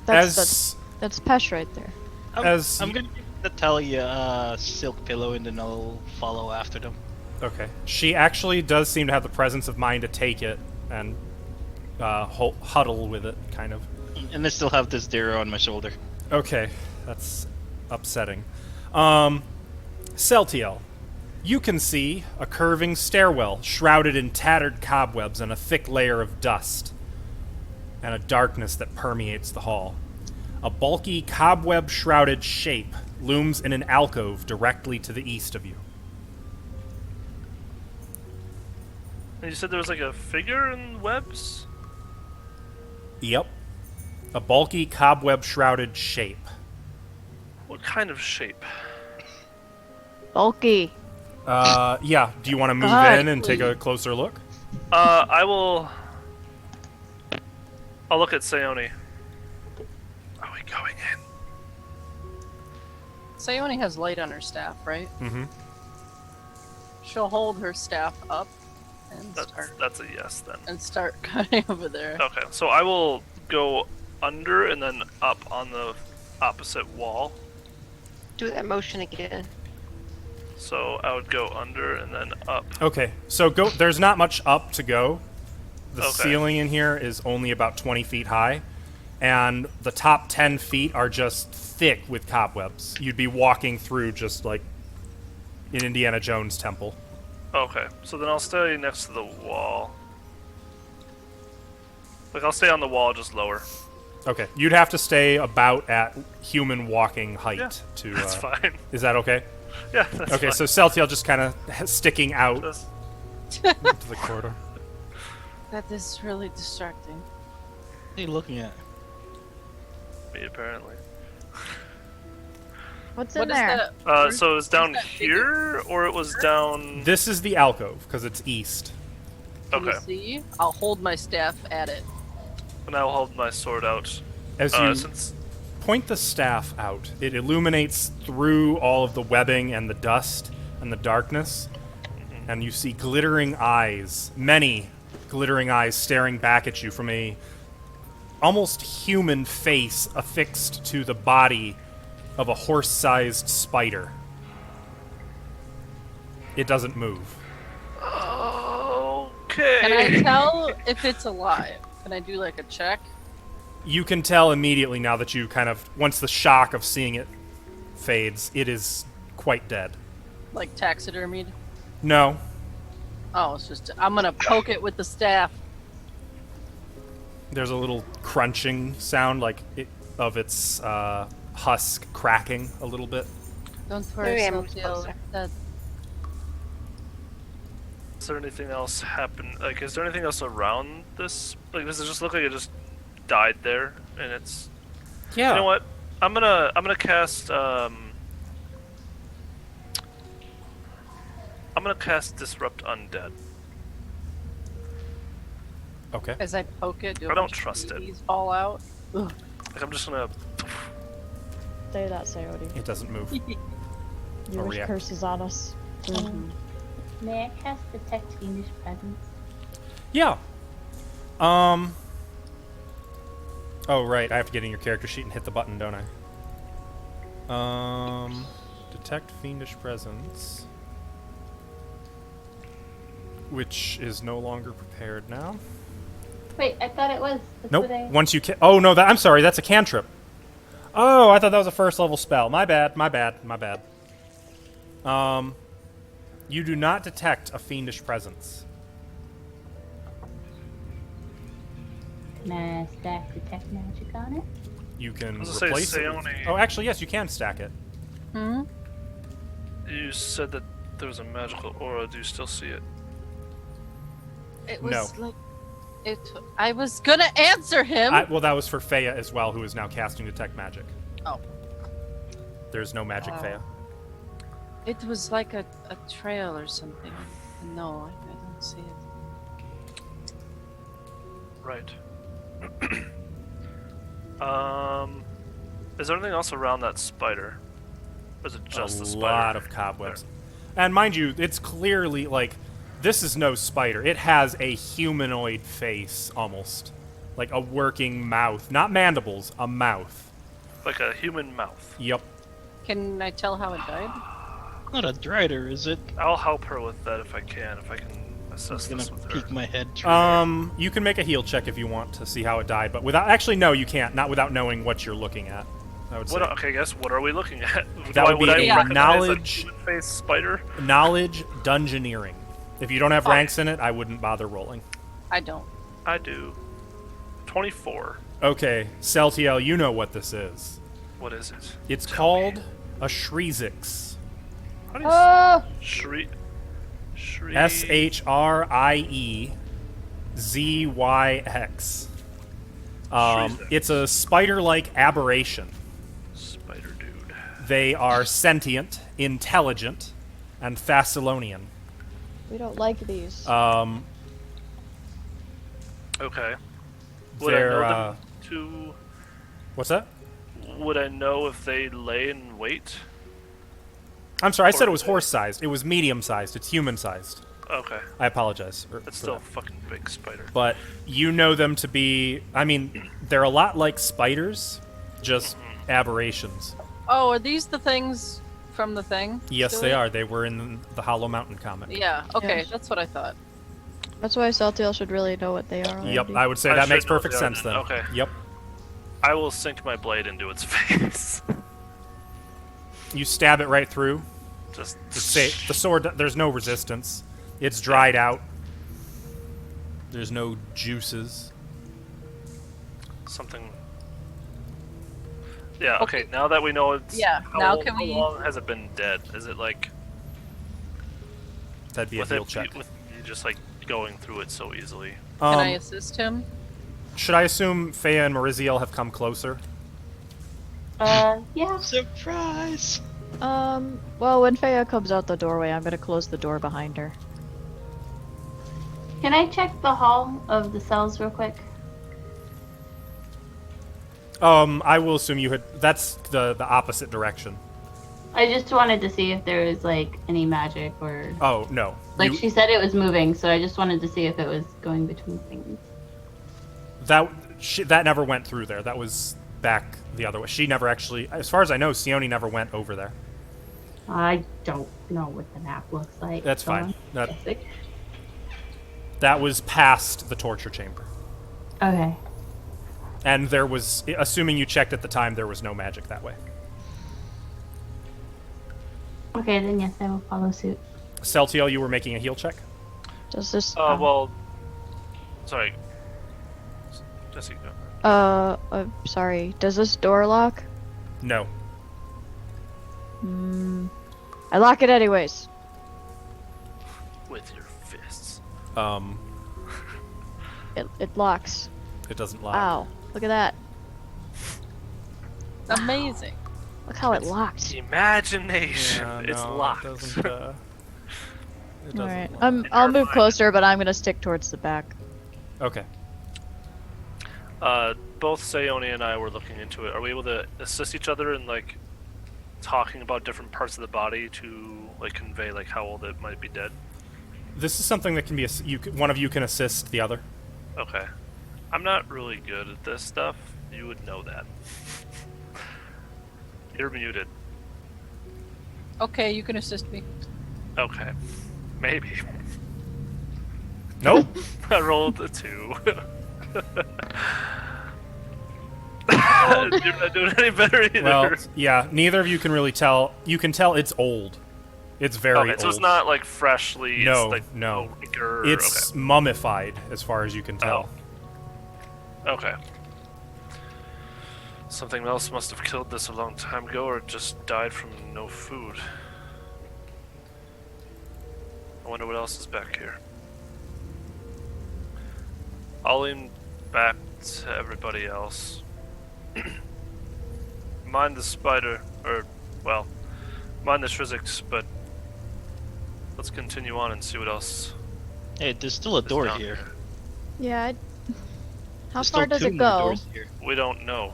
That's Pesh right there. I'm gonna give Natalia a silk pillow and then I'll follow after them. Okay. She actually does seem to have the presence of mind to take it and huddle with it, kind of. And I still have this deer on my shoulder. Okay, that's upsetting. Celtiel, you can see a curving stairwell shrouded in tattered cobwebs and a thick layer of dust, and a darkness that permeates the hall. A bulky, cobweb-shrouded shape looms in an alcove directly to the east of you. And you said there was like a figure in webs? Yep. A bulky, cobweb-shrouded shape. What kind of shape? Bulky. Yeah. Do you want to move God, in and take a closer look? I'll look at Sayoni. Are we going in? Sayoni has light on her staff, right? Mm-hmm. She'll hold her staff up and That's a yes then. start cutting over there. Okay, so I will go under and then up on the opposite wall. Do that motion again. So I would go under and then up. Okay, so go. There's not much up to go. The Okay. ceiling in here is only about 20 feet high, and the top 10 feet are just thick with cobwebs. You'd be walking through just like in Indiana Jones temple. Okay, so then I'll stay next to the wall. Like, I'll stay on the wall, just lower. Okay, you'd have to stay about at human walking height Yeah, to. That's fine. Is that okay? Yeah, that's Okay, fine. so Celtiel just kind of sticking out Just- into the corridor. That is really distracting. What are you looking at? me, apparently. What's What in is there? that? So it was down that figure? here, or it was down... This is the alcove because it's east. Can Okay, you see? I'll hold my staff at it. and I'll hold my sword out. As you Since... point the staff out, it illuminates through all of the webbing and the dust and the darkness, and you see glittering eyes, many glittering eyes staring back at you from a almost human face affixed to the body of a horse-sized spider. It doesn't move. Okay. Can I tell if it's alive? Can I do like a check? You can tell immediately now that you kind of, once the shock of seeing it fades, it is quite dead. Like taxidermied? No. Oh, it's just I'm gonna poke it with the staff. There's a little crunching sound, like of its husk cracking a little bit. Don't worry, Maybe I'm Celtiel. closer. That Is there anything else happen? Like, is there anything else around this? Like, does it just look like it just died there? And it's... Yeah. You know what? I'm gonna cast, I'm gonna cast Disrupt Undead. Okay. as I poke it, do I a don't bunch of trust it. BBs fall out? Ugh. Like, I'm just gonna... Say that, Sayori. It doesn't move. You Or wish react. curses on us. May I cast Detect Fiendish Presence? Yeah. Oh, right. I have to get in your character sheet and hit the button, don't I? Detect Fiendish Presence. which is no longer prepared now. Wait, I thought it was. That's Nope. what I... Once you oh no, I'm sorry. That's a cantrip. Oh, I thought that was a first level spell. My bad. My bad. My bad. You do not detect a fiendish presence. Can I stack detect magic on it? You can I was gonna replace say, it. Seone- Oh, actually, yes, you can stack it. Hmm? You said that there was a magical aura. Do you still see it? It No. was like it. I was gonna answer him. Well, that was for Feya as well, who is now casting detect magic. Oh. There's no magic, Feya. It was like a trail or something. No, I don't see it. Right. Is there anything else around that spider? Or is it just the A spider? lot of cobwebs. And mind you, it's clearly like this is no spider. It has a humanoid face almost. Like a working mouth. Not mandibles, a mouth. Like a human mouth. Yep. Can I tell how it died? Not a drider, is it? I'll help her with that if I can assess Just gonna this with her. peek my head through You can make a heal check if you want to see how it died, but without actually no, you can't. Not without knowing what you're looking at. I would say. What? Okay, guess what are we looking at? That would be a recognize knowledge- a human-faced spider. Knowledge dungeoneering. If you don't have ranks in it, I wouldn't bother rolling. I don't. I do. 24. Okay, Celtiel, you know what this is. What is it? It's Tell called me. a Shriezix. How do you Oh! Shriek. Shriezix. Shriezix. It's a spider-like aberration. Spider dude. They are sentient, intelligent, and Thessalonian. We don't like these. Um, Okay. Would I they're, know them to? what's that? Would I know if they lay in wait? I'm sorry, I said it was horse-sized. It was medium-sized. It's human-sized. Okay. I apologize. That's for still a that. fucking big spider. But you know them to be, I mean, they're a lot like spiders, just aberrations. Oh, are these the things from the thing? Yes, Stewie? they are. They were in the Hollow Mountain comic. Yeah. Okay, Yes. that's what I thought. That's why Celtiel should really know what they are. Yep, already. I would say I that should makes know perfect they are sense then. then. Okay. Yep. I will sink my blade into its face. You stab it right through. Just The sword, there's no resistance. It's dried out. There's no juices. something. Yeah. Okay. Now that we know it's. Yeah, How now long, can we- How long has it been dead? Is it like That'd be a with heal it check. with you just like going through it so easily? Can I assist him? Should I assume Feya and Mariziel have come closer? Yeah. Surprise! Well, when Feya comes out the doorway, I'm gonna close the door behind her. Can I check the hall of the cells real quick? I will assume you had. That's the opposite direction. I just wanted to see if there was like any magic or Oh no. like You- she said it was moving, so I just wanted to see if it was going between things. that never went through there. That was back the other way. She never actually, as far as I know, Sione never went over there. I don't know what the map looks like. That's so fine. I'm That guessing. that was past the torture chamber, Okay. and there was, assuming you checked at the time, there was no magic that way. Okay, then yes, I will follow suit. Celtiel, you were making a heal check. Does this? Well, sorry. Jesse, go. Sorry. Does this door lock? No. I lock it anyways. With your fists. It locks. It doesn't lock. Wow. Look at that. Amazing. Look how it locked. Imagination. Yeah, It's no, locked. It doesn't, it doesn't Alright. lock. I'll move mind. closer, but I'm gonna stick towards the back. Okay. Both Sayoni and I were looking into it. Are we able to assist each other in like talking about different parts of the body to like convey like how old it might be dead? This is something that can be. One of you can assist the other. Okay. I'm not really good at this stuff. You would know that. You're muted. Okay, you can assist me. Okay. Maybe. Nope. I rolled a 2. You're not doing any better either. Well, yeah, neither of you can really tell. You can tell it's old. It's very okay, old. so it's not like freshly. No, it's like no. weaker. It's mummified, as far as you can tell. Okay. Something else must have killed this a long time ago, or it just died from no food. I wonder what else is back here. I'll lean back to everybody else. Mind the spider, or, well, mind the Shrizix, but let's continue on and see what else Hey, there's still a is door down here. Yeah. How There's far still does two it more go? doors here. We don't know.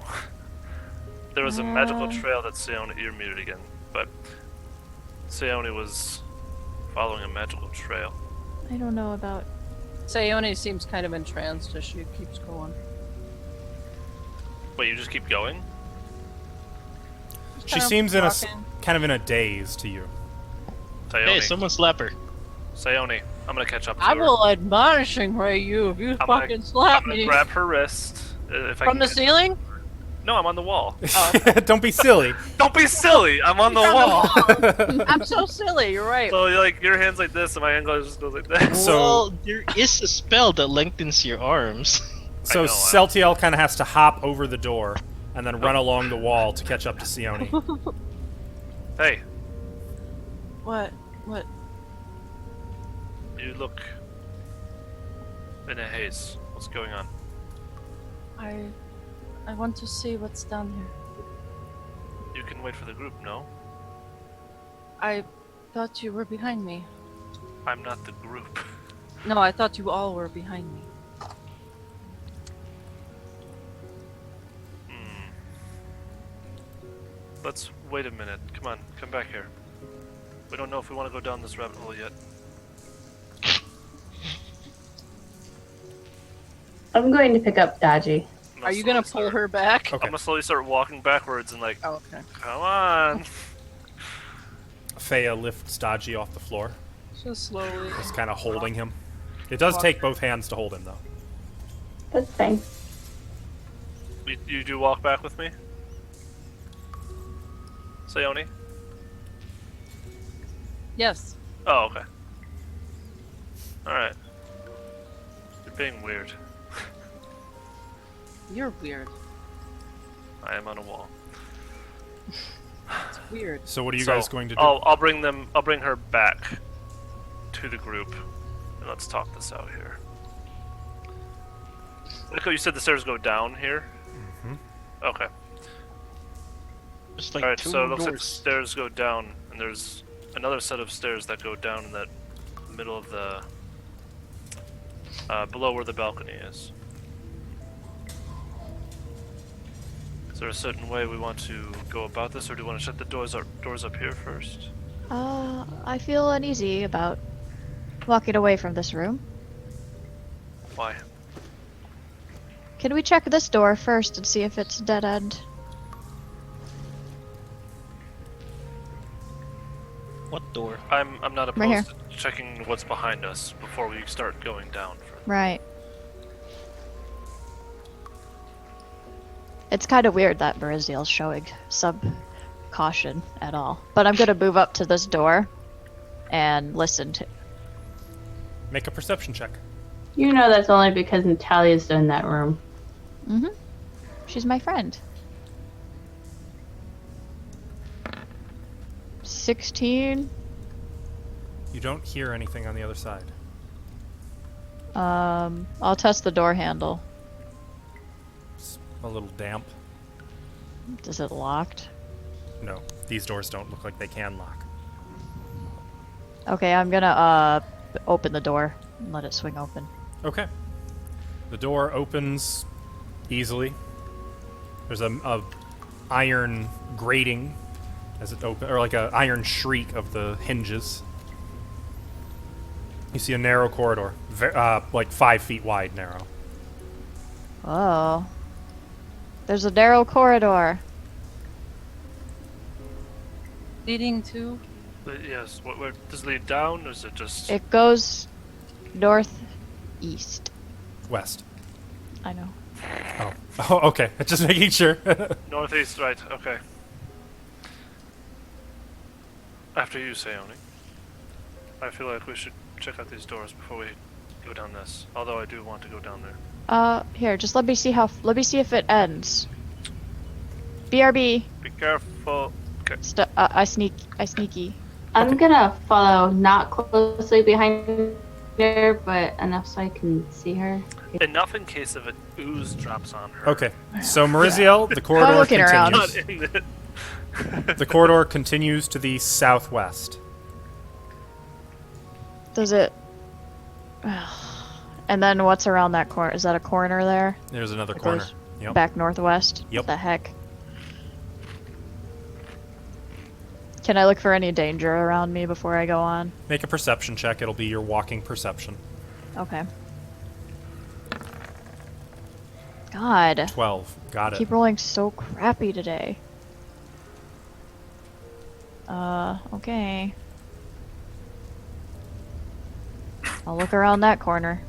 There was a magical trail that Seone, you're muted again, but Seone was following a magical trail. I don't know about. Sayone seems kind of entranced as she keeps going. Wait, you just keep going? She Kind of seems walking. kind of in a daze to you. Seone, Hey, someone slap her. Seone, I'm gonna catch up to I her. will admonishing ray you if you I'm fucking gonna, slap I'm gonna me. grab her wrist. If I From can the get- ceiling? No, I'm on the wall. Don't be silly. Don't be silly! I'm on the You're wall! I'm so silly, you're right. So, like, your hand's like this, and my hand just goes like that. So- Well, there is a spell that lengthens your arms. So know, I- Celtiel kind of has to hop over the door and then run along the wall to catch up to Seone. Hey, What? What? you look in a haze. What's going on? I want to see what's down here. You can wait for the group, no? I thought you were behind me. I'm not the group. No, I thought you all were behind me. Let's wait a minute. Come on, come back here. We don't know if we want to go down this rabbit hole yet. I'm going to pick up Dodgy. I'm Are you gonna slowly pull start- her back? I'm gonna slowly start walking backwards and like, Oh, okay. come on. Fea lifts Dodgy off the floor, Just slowly. just kind of holding him. It does take both hands to hold him, though. That's fine. You do walk back with me? Sayoni? Yes. Oh, okay. Alright. You're being weird. You're weird. I am on a wall. It's weird. So what are you So, guys going to do? I'll bring her back to the group, and let's talk this out here. Nico, you said the stairs go down here? Mm-hmm. Okay. Just like Alright, two so it more looks like the doors. stairs go down, and there's another set of stairs that go down in that middle of the... below where the balcony is. Is there a certain way we want to go about this, or do you want to shut the doors up here first? I feel uneasy about walking away from this room. Why? Can we check this door first and see if it's dead end? What door? I'm not Right here. opposed to checking what's behind us before we start going down further. Right. It's kind of weird that Baraziel's showing some caution at all. But I'm gonna move up to this door and listen to. Make a perception check. You know that's only because Natalia's in that room. Mm-hmm. She's my friend. 16. You don't hear anything on the other side. I'll test the door handle. It's a little damp. Is it locked? No, these doors don't look like they can lock. Okay, I'm gonna open the door and let it swing open. Okay. The door opens easily. There's a iron grating as it opens, or like a iron shriek of the hinges. You see a narrow corridor, like 5 feet wide, narrow. Oh. There's a narrow corridor. Leading to? Yes, where does it lead down, or is it just... It goes north East. West. I know. Oh, okay. Just making sure. Northeast, right? Okay. After you, Sayoni. I feel like we should check out these doors before we go down this. Although I do want to go down there. Here, just let me see if it ends. BRB. Be careful. Okay. I sneaky. I'm gonna follow not closely behind her, but enough so I can see her. Enough in case of an ooze drops on her. Okay. So Mariziel, the corridor I'm looking around. continues. Not in it. The corridor continues to the southwest. Does it? And then what's around that corner? Is that a corner there? There's another That corner. goes Yep. Back northwest? Yep. What the heck? Can I look for any danger around me before I go on? Make a perception check. It'll be your walking perception. Okay. God. 12. Got it. Keep rolling so crappy today. Okay. I'll look around that corner.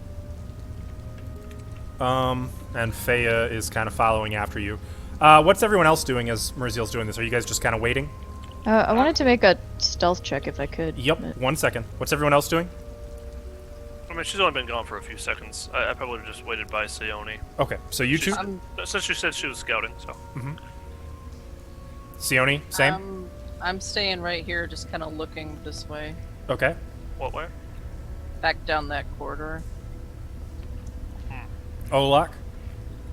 And Faya is kind of following after you. What's everyone else doing as Mariziel's doing this? Are you guys just kind of waiting? I wanted to make a stealth check if I could. Yep. but- 1 second. What's everyone else doing? I mean, she's only been gone for a few seconds. I probably would have just waited by Sayoni. Okay. So you two. Since you said she was scouting, so. Sione, same? I'm staying right here, just kind of looking this way. Okay. What way? Back down that corridor. Olak?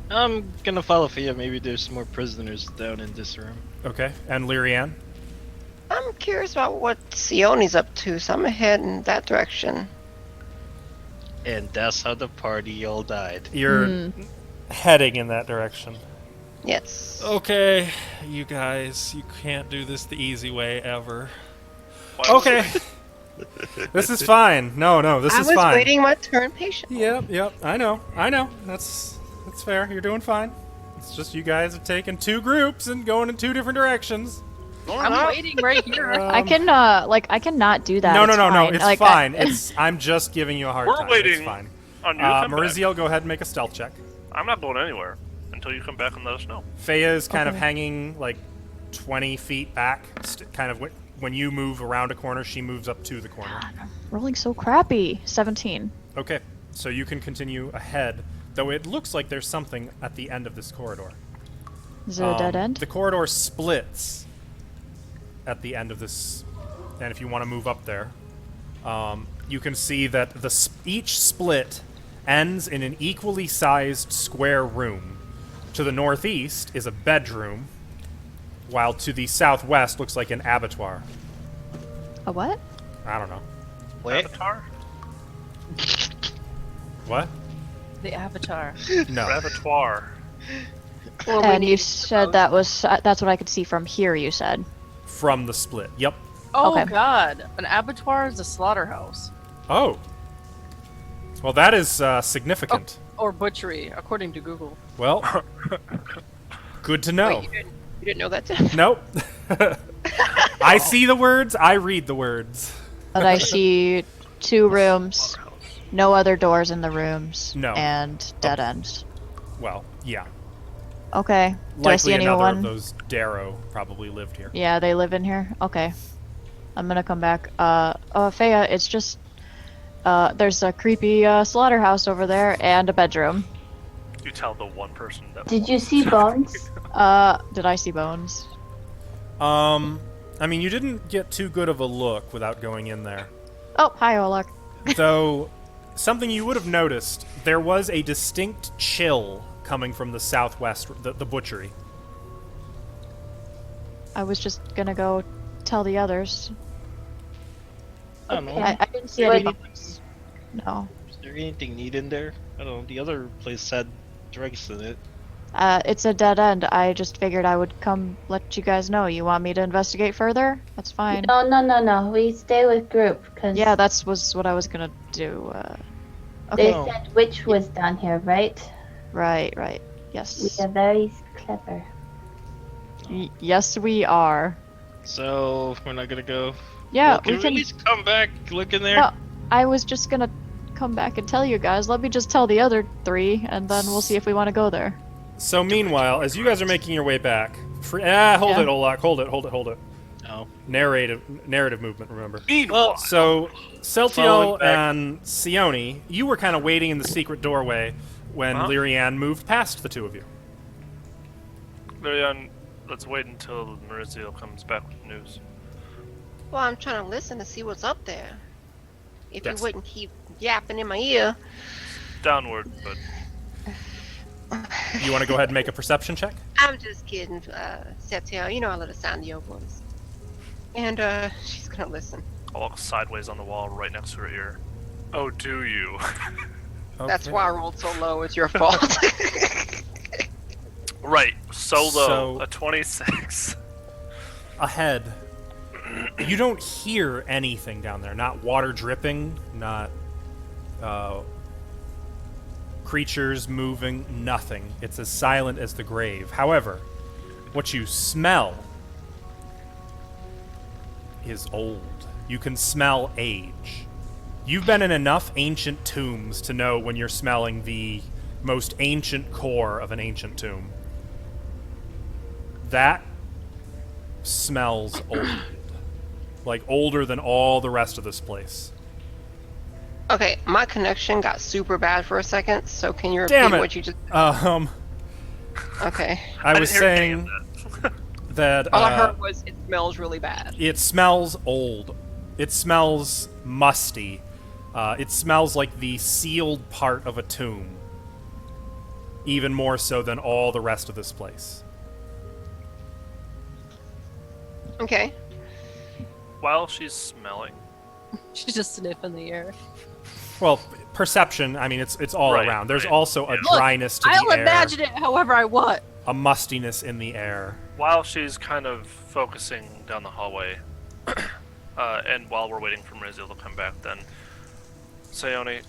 I'm gonna follow Fia. Maybe there's more prisoners down in this room. Okay. And Lyrianne? I'm curious about what Sioni's up to, so I'm gonna head in that direction. And that's how the party all died. You're heading in that direction. Yes. Okay, you guys, you can't do this the easy way ever. Okay. This is fine. No, this I is was fine. waiting my turn patiently. Yep. I know. That's fair. You're doing fine. It's just you guys are taking two groups and going in two different directions. I'm waiting right here. I can I cannot do that. No, It's no. fine. It's Like, fine. I'm just giving you a hard We're time. waiting It's fine. on you to come back. Mariziel, go ahead and make a stealth check. I'm not going anywhere until you come back and let us know. Faya is kind of Okay. hanging like 20 feet back. Kind of when you move around a corner, she moves up to the corner. rolling so crappy. 17. Okay, so you can continue ahead, though it looks like there's something at the end of this corridor. Is it a dead end? The corridor splits at the end of this, and if you want to move up there, you can see that each split ends in an equally sized square room. To the northeast is a bedroom, while to the southwest looks like an abattoir. A what? I don't know. Wait, Avatar? What? The Avatar. No. Abattoir. And you said that's what I could see from here, you said. From the split. Yep. Oh Okay. God! An abattoir is a slaughterhouse Oh. Well, that is significant. or butchery, according to Google. Well, good to know. Wait, you didn't know that? Did Nope. I see the words, I read the words. And I see 2 rooms, no other doors in the rooms, No. and dead ends. Well, yeah. Okay. Do I see Likely another anyone? of those Darrow probably lived here. Yeah, they live in here. Okay. I'm gonna come back. Faya, it's just there's a creepy slaughterhouse over there and a bedroom. You tell the one person that. Did you see bones? Did I see bones? I mean, you didn't get too good of a look without going in there. Oh, hi, Olak. Though, something you would have noticed, there was a distinct chill coming from the southwest, the butchery. I was just gonna go tell the others. I don't know. I didn't see What- any bones. No. Is there anything neat in there? I don't know. The other place had drugs in it. It's a dead end. I just figured I would come let you guys know. You want me to investigate further? That's fine. No. We stay with group because Yeah, was what I was gonna do. they Okay. said witch was down here, right? Right. We Yes. are very clever. Yes, we are. So we're not gonna go. Yeah, Well, can we we can. at least come back, look in there? No, I was just gonna come back and tell you guys. Let me just tell the other 3, and then we'll see if we want to go there. So meanwhile, as you guys are making your way back, hold it, Olak, hold it. Oh. Narrative movement, remember. Meanwhile, So, Celtial Following back. and Sione, you were kind of waiting in the secret doorway when Huh? Lyrian moved past the two of you. Marianne, let's wait until Maurizio comes back with news. Well, I'm trying to listen to see what's up there. If Yes. you wouldn't keep yapping in my ear. Downward, but You want to go ahead and make a perception check? I'm just kidding, Septiel. You know I love the sound of your voice. And, she's gonna listen. I'll walk sideways on the wall right next to her ear. Oh, do you? That's Okay. why I rolled so low. It's your fault. Right, so low. So- A 26. Ahead, you don't hear anything down there. Not water dripping, not creatures moving, nothing. It's as silent as the grave. However, what you smell is old. You can smell age. You've been in enough ancient tombs to know when you're smelling the most ancient core of an ancient tomb. That smells old. Like older than all the rest of this place. Okay, my connection got super bad for a second, so can you repeat Damn it. what you just... Okay. I was didn't hear any saying of that. that All I heard was, it smells really bad. it smells old. It smells musty. It smells like the sealed part of a tomb. Even more so than all the rest of this place. Okay. While she's smelling, She's just sniffing the air. Well, perception, I mean, it's all Right, around. There's right. also a Yeah. dryness to I'll the air. imagine it however I want. A mustiness in the air. while she's kind of focusing down the hallway, and while we're waiting for Maurizio to come back, then Sayone,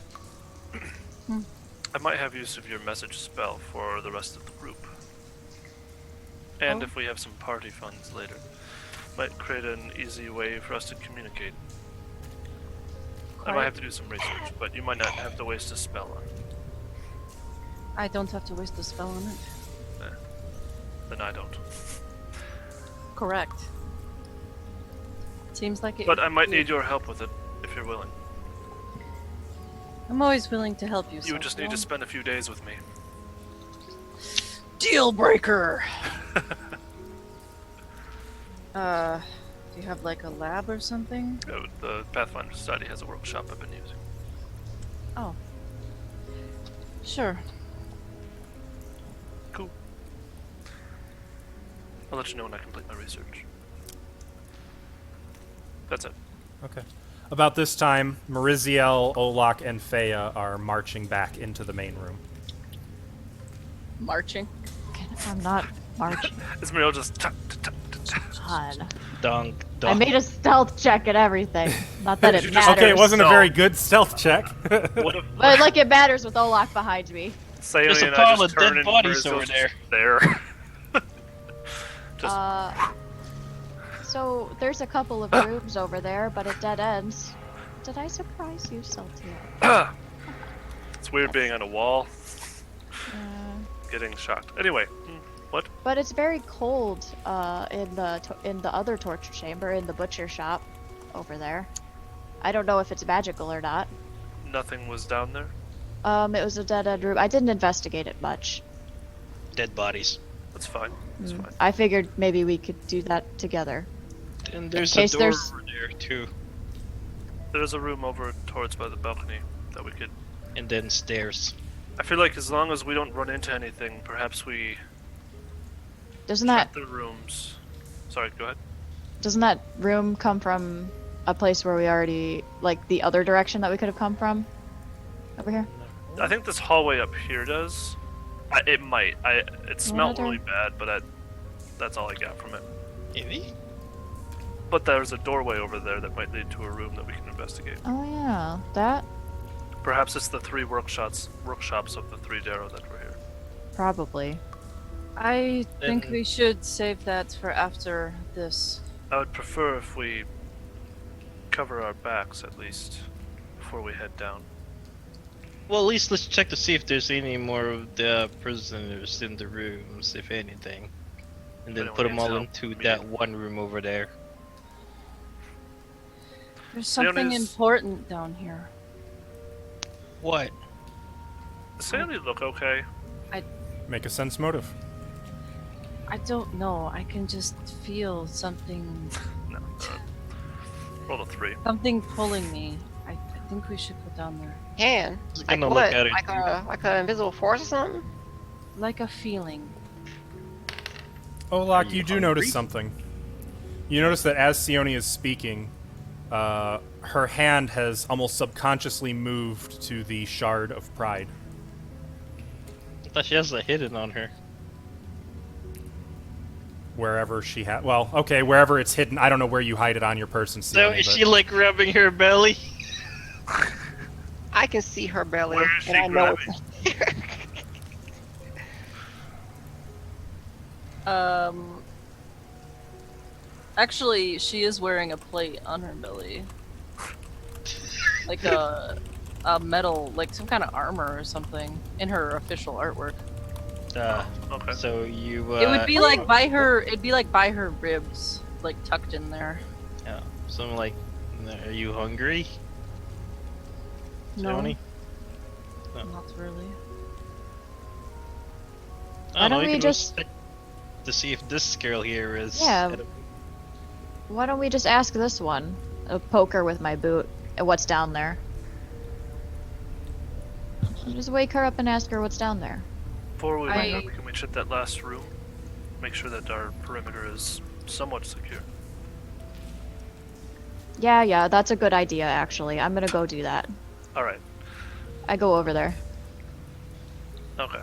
I might have use of your message spell for the rest of the group. And Oh. if we have some party funds later, might create an easy way for us to communicate. I might have to do some research, but you might not have to waste a spell on it. I don't have to waste a spell on it. Then I don't. Correct. Seems like it. But I might need your help with it, if you're willing. I'm always willing to help you. You would just need to Celtial. spend a few days with me. Deal breaker. Do you have like a lab or something? The Pathfinder Society has a workshop I've been using. Oh. Sure. Cool. I'll let you know when I complete my research. That's it. Okay. About this time, Mariziel, Olak, and Fea are marching back into the main room. Marching. I'm not marching. Ismail just God. Dunk, I dunk. made a stealth check and everything. Not that Did it you just- matters. Okay, it wasn't a So- very good stealth check. What if But like it matters with Olak behind me. Sayone There's a and I pile just of dead turn and bodies Mariziel's over just there. Just So there's a couple of rooms over there, but it dead ends. Did I surprise you, Celtial? it's weird being on a wall, Uh, getting shocked. Anyway, what? but it's very cold in the other torture chamber in the butcher shop over there. I don't know if it's magical or not. Nothing was down there? It was a dead end room. I didn't investigate it much. Dead bodies. That's fine. That's fine. I figured maybe we could do that together. And there's case a door there's- over there too. There's a room over towards by the balcony that we could... And then stairs. I feel like as long as we don't run into anything, perhaps we Doesn't check that the rooms. Sorry, go ahead. doesn't that room come from a place where we already like the other direction that we could have come from? Over here? I think this hallway up here does. It might. It smelled really bad, but that's all I got from it. Maybe? But there's a doorway over there that might lead to a room that we can investigate. Oh yeah, that Perhaps it's the three workshops of the three Darrow that were here. probably. I think Then- we should save that for after this. I would prefer if we cover our backs at least before we head down. Well, at least let's check to see if there's any more of the prisoners in the rooms, if anything. And then Anyone put them needs all help, into me. that one room over there. There's something Leonis- important down here. What? Does Sandy look okay? Make a sense motive. I don't know. I can just feel something No. Roll a 3. something pulling me. I think we should go down there. Can. Just Like gonna what? look at it. Like a invisible force or something? Like a feeling. Olak, Are you you do notice hungry? something. You notice that as Sione is speaking, her hand has almost subconsciously moved to the Shard of Pride. I thought she has a hidden on her. Wherever she had, well, okay, wherever it's hidden. I don't know where you hide it on your person, So Sione, is but- she like rubbing her belly? I can see her belly, Where is she and I know grabbing? it's. Actually, she is wearing a plate on her belly. Like a metal, like some kind of armor or something in her official artwork. Okay. So you. It would be like by her. It'd be like by her ribs, like tucked in there. Yeah. So I'm like, are you hungry? No, Sione? not really. Why don't you we can just- check to see if this girl here is. Yeah. Why don't we just ask this one? A poker with my boot. What's down there? Just wake her up and ask her what's down there. Before we wake I- up, can we check that last room? Make sure that our perimeter is somewhat secure. Yeah, that's a good idea, actually. I'm gonna go do that. Alright. I go over there. Okay.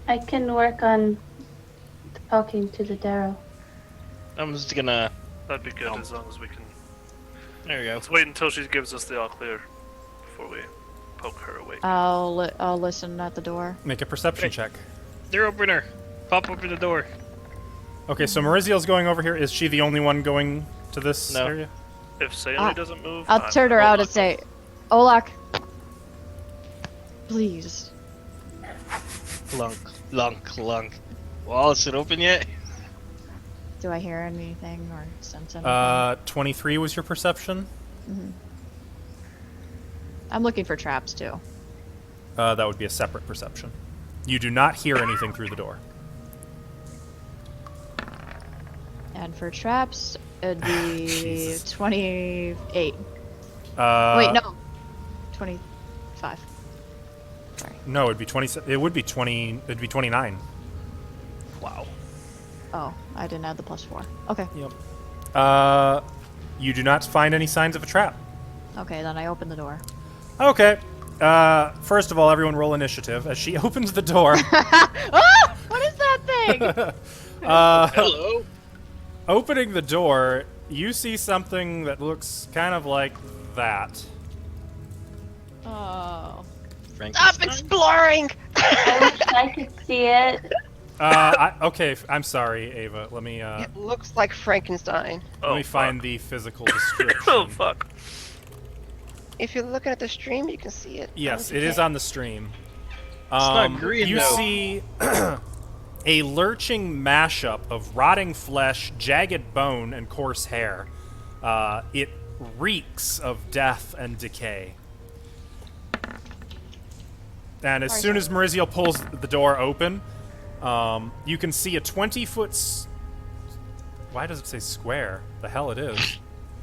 I can work on talking to the Darrow. I'm just gonna. That'd be good as long as we can. There we go. Let's wait until she gives us the all clear before we poke her awake. I'll listen at the door. Make a perception Okay. check. Door opener. Pop open the door. Okay, so Mariziel's going over here. Is she the only one going to this No. area? If Sandy Uh, doesn't move, I'll I'm turn her out and Olak. say, Olak, please. Clunk, clunk, clunk. Well, is it open yet? Do I hear anything or sense anything? 23 was your perception? I'm looking for traps too. That would be a separate perception. You do not hear anything through the door. And for traps, it'd be Jesus. 28. Uh, Wait, no. 25. Sorry. No, it'd be 20. It would be 20. It'd be 29. Wow. Oh, I didn't add the +4. Okay. Yep. You do not find any signs of a trap. Okay, then I open the door. Okay. First of all, everyone roll initiative as she opens the door. Ah! What is that thing? Hello. Opening the door, you see something that looks kind of like that. Oh. Stop Frankenstein? exploring! I wish I could see it. Okay, I'm sorry, Ava. Let me It looks like Frankenstein. Oh, find fuck. the physical description. Oh, fuck. If you're looking at the stream, you can see it. Yes, it is on the stream. not green, You though. see a lurching mashup of rotting flesh, jagged bone, and coarse hair. It reeks of death and decay. And as soon as Mariziel pulls the door open, you can see a 20-foot... Why does it say square? The hell it is.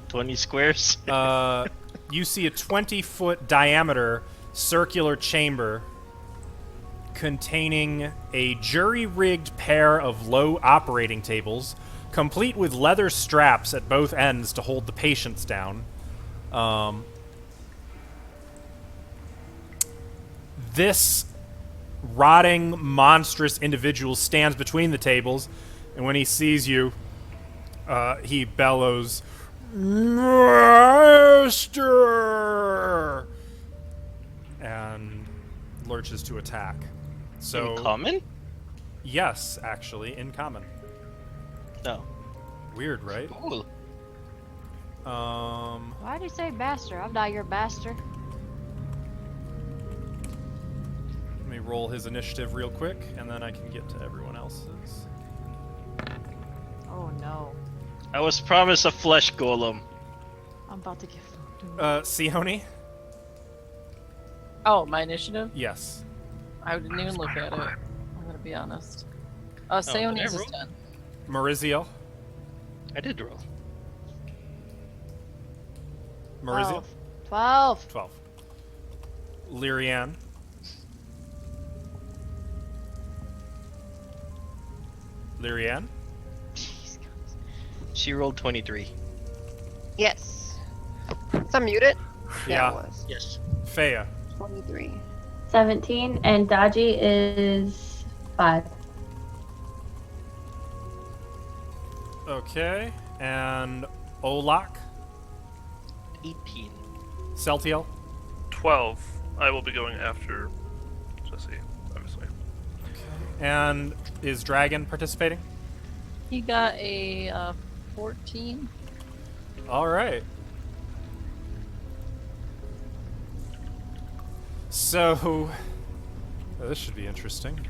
20 squares. You see a 20-foot diameter circular chamber containing a jury-rigged pair of low operating tables, complete with leather straps at both ends to hold the patients down. This rotting, monstrous individual stands between the tables, and when he sees you, he bellows, "Master!" and lurches to attack. So, Common? yes, actually, in common. No. Weird, right? Cool. Why do you say bastard? I'm not your bastard. me roll his initiative real quick, and then I can get to everyone else's. Oh no. I was promised a flesh golem. I'm about to get fucked. Sione? Oh, my initiative? Yes. I didn't even look at it. I'm gonna be honest. did I Seoni's is roll? 10. Maurizio? I did roll. Maurizio? 12. 12. Lyrian? Lyrian? Jeez. She rolled 23. Yes. Is I muted? Yeah. It was. Yes. Fea? 23. 17, and Daji is 5. Okay. And Olak? 18. Celtiel? 12. I will be going after Jesse, obviously. And is Dragon participating? He got a 14. All right. So, this should be interesting.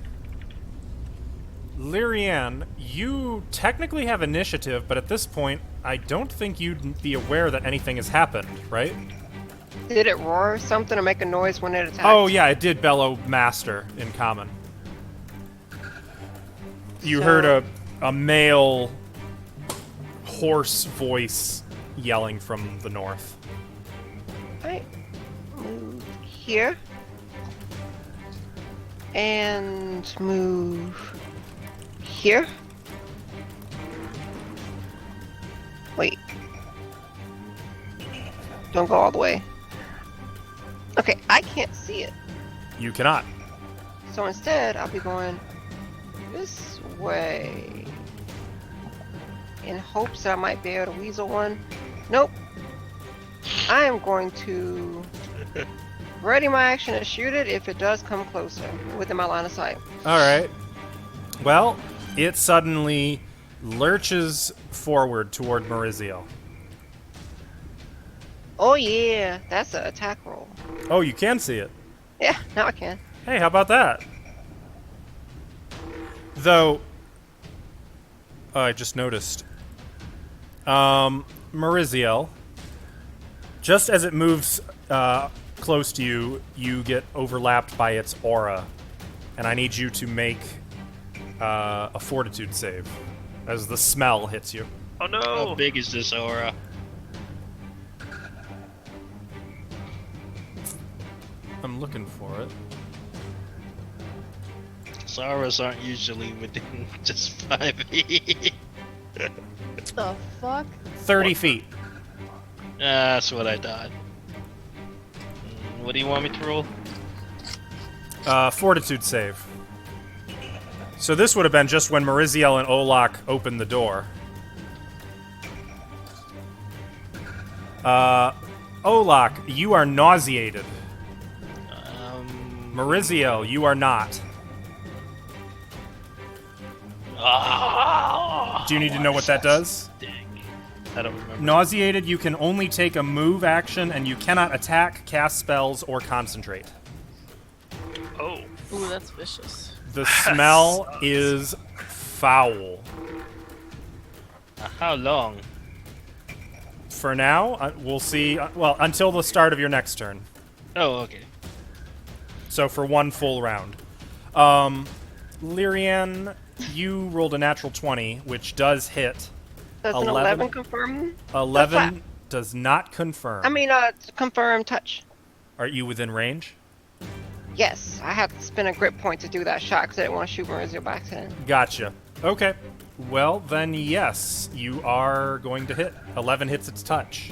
Lyrian, you technically have initiative, but at this point, I don't think you'd be aware that anything has happened, right? Did it roar something or make a noise when it attacked? Oh, yeah, it did bellow master in common. You So- heard a male hoarse voice yelling from the north. Right. Move here. And move here. Wait. Don't go all the way. Okay, I can't see it. You cannot. So instead, I'll be going this way. In hopes that I might be able to weasel one. Nope. I am going to ready my action to shoot it if it does come closer within my line of sight. All right. Well, it suddenly lurches forward toward Maurizio. Oh yeah, that's an attack roll. Oh, you can see it. Yeah, now I can. Hey, how about that? Though, I just noticed. Maurizio, just as it moves close to you, you get overlapped by its aura. And I need you to make a fortitude save as the smell hits you. Oh no! How big is this aura? I'm looking for it. Auras aren't usually within just 5 feet. The fuck? 30 feet. That's what I thought. What do you want me to roll? Fortitude save. So this would have been just when Maurizio and Olak opened the door. Olak, you are nauseated. Maurizio, you are not. Do you need to know what that does? I don't remember. Nauseated, you can only take a move action, and you cannot attack, cast spells, or concentrate. Oh. Ooh, that's vicious. The smell is foul. How long? For now, we'll see. Well, until the start of your next turn. Oh, okay. So for one full round. Lyrian, you rolled a natural 20, which does hit. Does an 11 confirm? 11 does not confirm. I mean, confirm touch. Are you within range? Yes, I had to spend a grip point to do that shot because I didn't want to shoot Maurizio by accident. Gotcha. Okay. Well, then yes, you are going to hit. 11 hits its touch.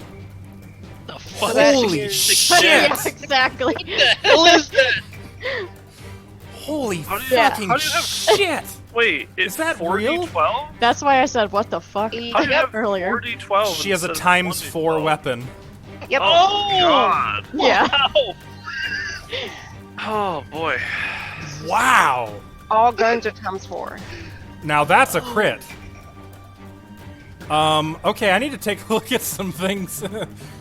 The fuck? Holy Yeah, shit! exactly. hell is that? Holy How do you- fucking how do you have- shit! Wait, it's Is that 40, real? 12? That's why I said, what the fuck? How do you have earlier. 40, 12? She has a instead of times 20, 4 12? weapon. Yep. Oh, God. Yeah. Wow. Oh, boy. Wow! All guns are times 4. Now that's a crit. Okay, I need to take a look at some things.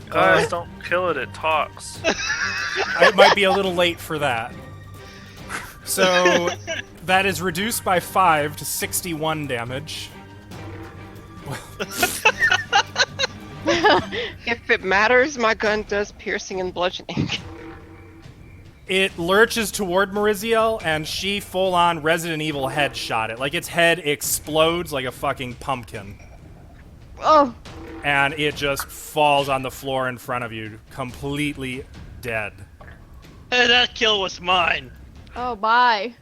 Guys, don't kill it. It talks. It might be a little late for that. So that is reduced by 5 to 61 damage. If it matters, my gun does piercing and bludgeoning. It lurches toward Mariziel, and she full-on Resident Evil headshot it. Like, its head explodes like a fucking pumpkin. Oh, And it just falls on the floor in front of you, completely dead. Hey, that kill was mine. oh, bye.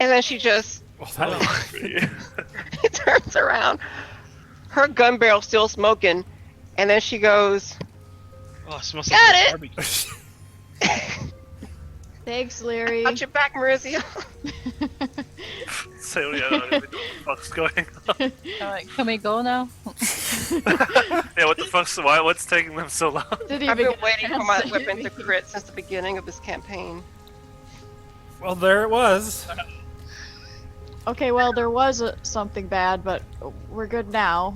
And then she just Well, that turns around. Her gun barrel's still smoking. And then she goes, Oh, it smells Got like it! barbecue. Thanks, Larry. "Got your back, Marizia." So yeah, I don't even know what the fuck's going on. Can we go now? Yeah, what the fuck's what's taking them so long? Didn't I've even been get a waiting for chance my to weapon hit to me. crit since the beginning of this campaign. Well, there it was. Okay, well, there was something bad, but we're good now.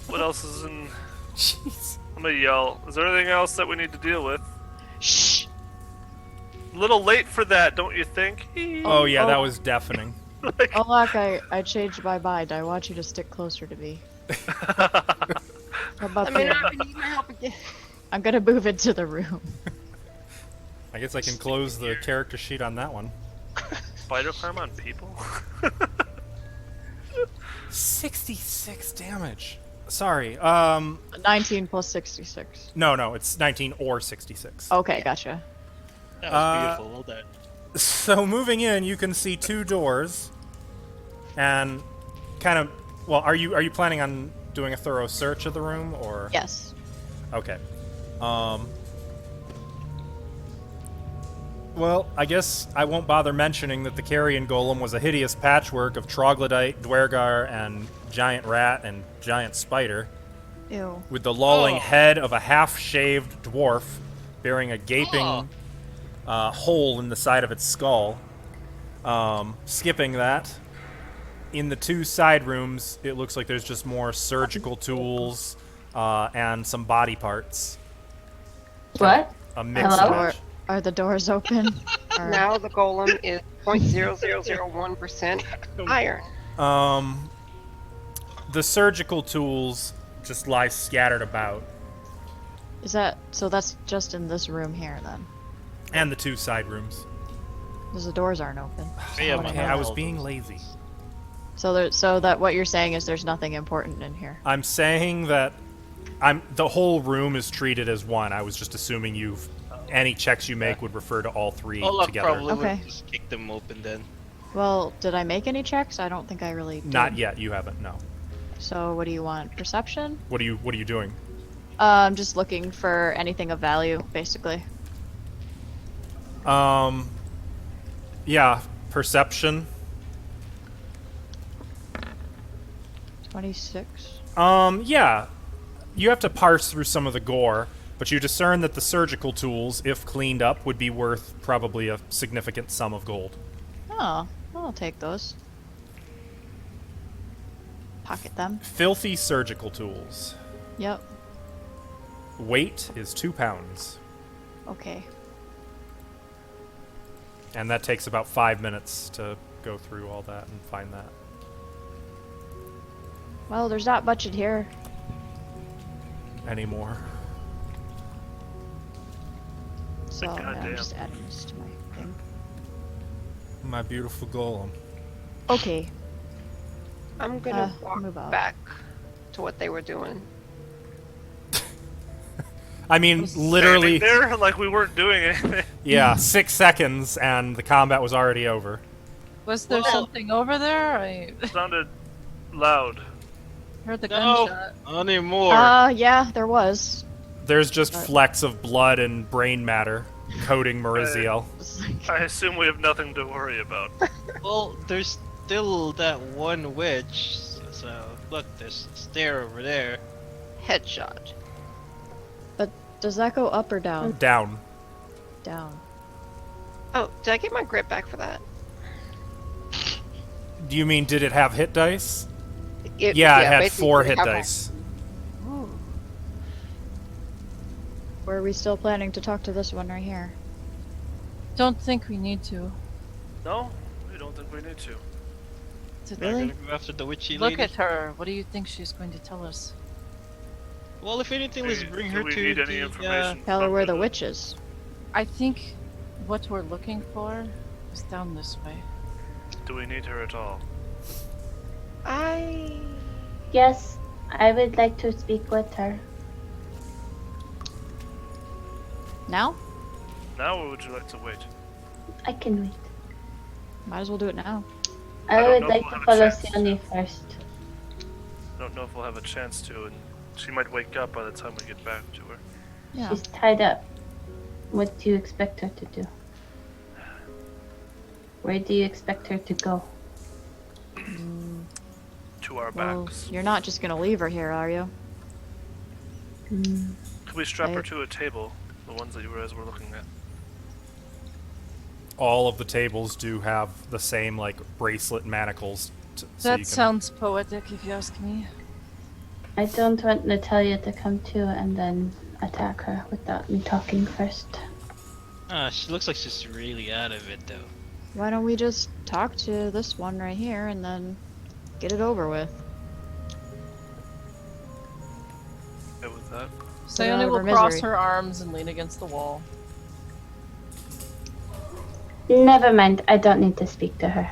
What else is in? Jeez. I'm gonna yell. Is there anything else that we need to deal with? Shh. A little late for that, don't you think? Oh, yeah, that was deafening. Oh, look, I changed my mind. I want you to stick closer to me. How about I mean, that? I need my help again. I'm gonna move into the room. I guess I can close the character sheet on that one. Spider climb on people? 66 damage. Sorry, 19 plus 66. no, it's 19 or 66. Okay, gotcha. That was beautiful. Well done. So moving in, you can see 2 doors, and kind of. Well, are you planning on doing a thorough search of the room, or? Yes. Okay. Well, I guess I won't bother mentioning that the carrion golem was a hideous patchwork of troglodyte, dwergar, and giant rat and giant spider, Ew. with the lolling Oh. head of a half-shaved dwarf bearing a gaping hole in the side of its skull. Skipping that, in the 2 side rooms, it looks like there's just more surgical tools and some body parts. What? A mix Hello? match. Are the doors open? Or- Now the golem is 0.0001% iron. The surgical tools just lie scattered about, Is that so? That's just in this room here, then. and the 2 side rooms. Because the doors aren't open. Yeah, Okay, I was being lazy. So that what you're saying is there's nothing important in here. I'm saying that the whole room is treated as one. I was just assuming any checks you make would refer to all 3 Olaf together. probably Okay. would just kick them open then. Well, did I make any checks? I don't think I really did. Not yet. You haven't. No. So what do you want? Perception? What are you doing? I'm just looking for anything of value, basically. Yeah, perception. 26. Yeah. You have to parse through some of the gore, but you discern that the surgical tools, if cleaned up, would be worth probably a significant sum of gold. Oh, I'll take those. Pocket them. Filthy surgical tools. Yep. Weight is 2 pounds, Okay. and that takes about 5 minutes to go through all that and find that. Well, there's not much in here. Anymore. So yeah, Goddamn. I'm just adding this to my thing. My beautiful golem. Okay. I'm gonna walk move out. back to what they were doing. I mean, literally, Standing there like we weren't doing anything. yeah, 6 seconds and the combat was already over. Was there Well- something over there? I Sounded loud. heard the No, gunshot. not anymore. Yeah, there was. There's just flecks of blood and brain matter coating Mariziel. It's like- I assume we have nothing to worry about. Well, there's still that one witch. So look, there's a stair over there. Headshot. But does that go up or down? Down. Down. Oh, did I get my grip back for that? Do you mean, did it have hit dice? It, Yeah, it had basically 4 we hit have dice. Ooh. Or are we still planning to talk to this one right here? Don't think we need to. No, we don't think we need to. We're Really? gonna go after the witchy Look lady. at her. What do you think she's going to tell us? Well, if anything, let's Do bring we her to need any the, information? Tell her from where the witch is. I think what we're looking for is down this way. Do we need her at all? Yes, I would like to speak with her. Now? Now, or would you like to wait? I can wait. Might as well do it now. I I don't would know like if to we'll have a follow chance. Sione first. I don't know if we'll have a chance to, and she might wake up by the time we get back to her. Yeah. She's tied up. What do you expect her to do? Where do you expect her to go? To our Well, backs. you're not just gonna leave her here, are you? Could we strap her I- to a table? The ones that you guys were looking at. All of the tables do have the same like bracelet manacles. So you That can- sounds poetic, if you ask me. I don't want Natalia to come to and then attack her without me talking first. She looks like she's really out of it, though. Why don't we just talk to this one right here and then get it over with? Okay with that? Get her out Sayone of will her cross misery. her arms and lean against the wall. Never mind, I don't need to speak to her.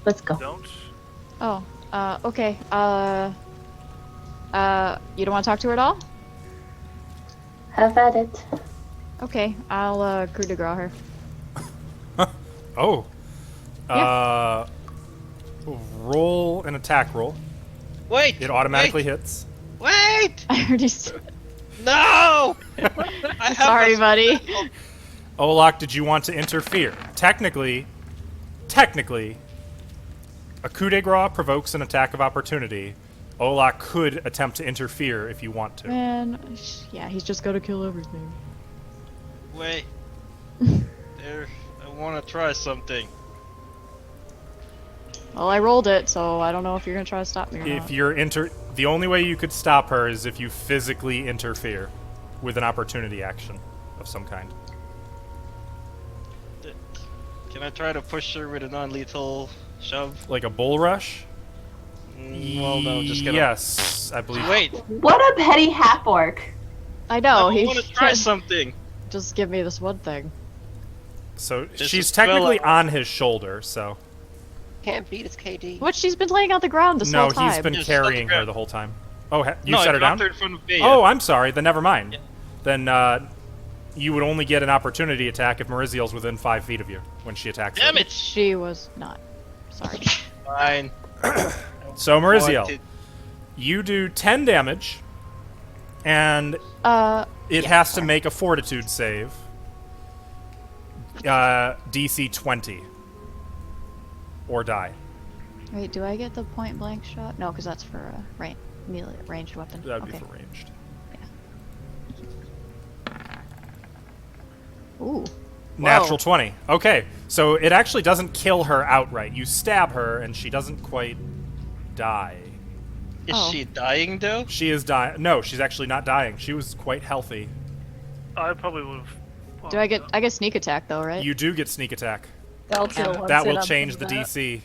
Let's go. Don't? Oh, okay. You don't want to talk to her at all? Have at it. Okay, I'll, coup de grace her. Oh. Yeah. Roll an attack roll. Wait! It automatically hits. Wait! I already said. No! I have Sorry, a- buddy. Olak, did you want to interfere? Technically, a coup de grace provokes an attack of opportunity. Olak could attempt to interfere if you want to. Man, yeah, he's just gonna kill everything. Wait. There. I want to try something. Well, I rolled it, so I don't know if you're gonna try to stop me or If not. you're the only way you could stop her is if you physically interfere with an opportunity action of some kind. Can I try to push her with a non-lethal shove? Like a bull rush? Well, no, just gonna. Yes, I believe. Wait. What a petty half orc. I know, I he want to try something. just give me this one thing. So This she's is spell technically out. on his shoulder, so. Can't beat his KD. What? She's been laying on the ground this No, whole time. he's been Just carrying on the her ground. the whole time. Oh, you No, set I her down? dropped her in front of Bea. Oh, I'm sorry. Then never mind. Yeah. Then you would only get an opportunity attack if Mariziel's within 5 feet of you when she attacks. Damn you. it! She was not. Sorry. Fine. So Mariziel, Wanted- you do 10 damage, and it Yeah, has to make a Fortitude save. DC 20, or die. Wait, do I get the point blank shot? No, because that's for a melee ranged weapon. That would okay. be for ranged. Ooh. Natural 20. Okay, so it actually doesn't kill her outright. You stab her, and she doesn't quite die. Is Oh. she dying though? She is dying. No, she's actually not dying. She was quite healthy. I probably would have. Do I get sneak attack though, right? You do get sneak attack. Delta That will change the DC.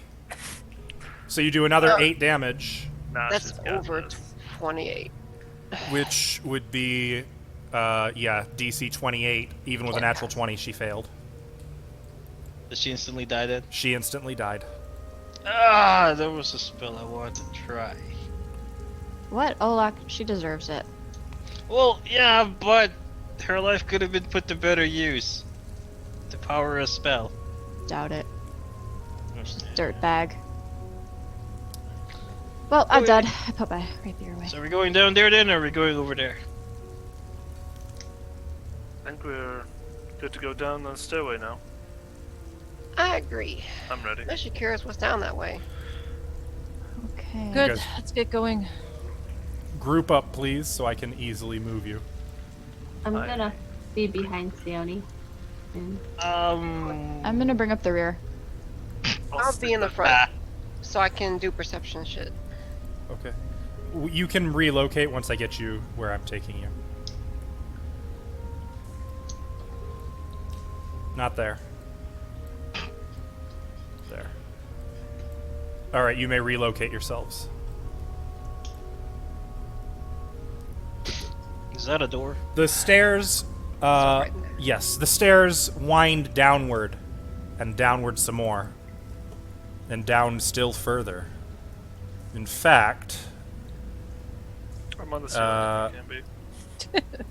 So you do another 8 damage, Nah, That's she's got over this. 28. which would be, DC 28. Even with a natural 20, she failed. Does she instantly die then? She instantly died. Ah, there was a spell I wanted to try. What? Olak, she deserves it. Well, yeah, but her life could have been put to better use. To power a spell. Doubt it. Okay. Dirtbag. Well, I'm dead. I put my rapier away. So are we going down there then, or are we going over there? I think we're good to go down the stairway now. I agree. I'm ready. I'm actually curious what's down that way. Okay. Good, guys- let's get going. Group up, please, so I can easily move you. I'm Hi. gonna be behind Sione. And I'm gonna bring up the rear. I'll be in the stick front, so I can do perception shit. Okay. You can relocate once I get you where I'm taking you. Not there. All right, you may relocate yourselves. Is that a door? The stairs, right in there. yes, the stairs wind downward, and downward some more, and down still further. In fact, I'm on the ceiling. If it can be.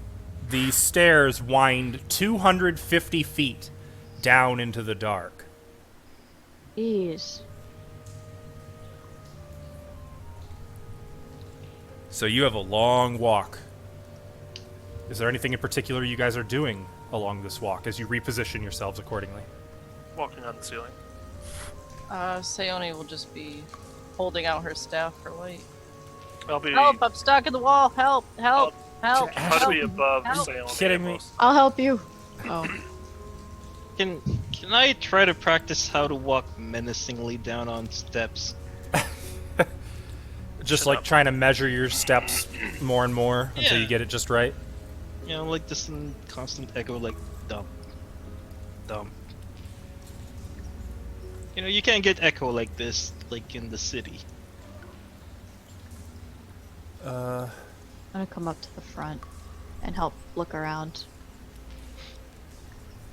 the stairs wind 250 feet down into the dark. Jeez. So you have a long walk. Is there anything in particular you guys are doing along this walk as you reposition yourselves accordingly? Walking on the ceiling. Sayoni will just be holding out her staff for light. I'll be. Help! I'm stuck in the wall! Help! Help! Help! I'll be above Help. Salem. Kidding me? I'll help you. Oh. Can I try to practice how to walk menacingly down on steps? Just Shut like up. trying to measure your steps more and more until Yeah. you get it just right. You know, like this constant echo, like dump, dump. You know, you can't get echo like this, like in the city. I'm gonna come up to the front and help look around.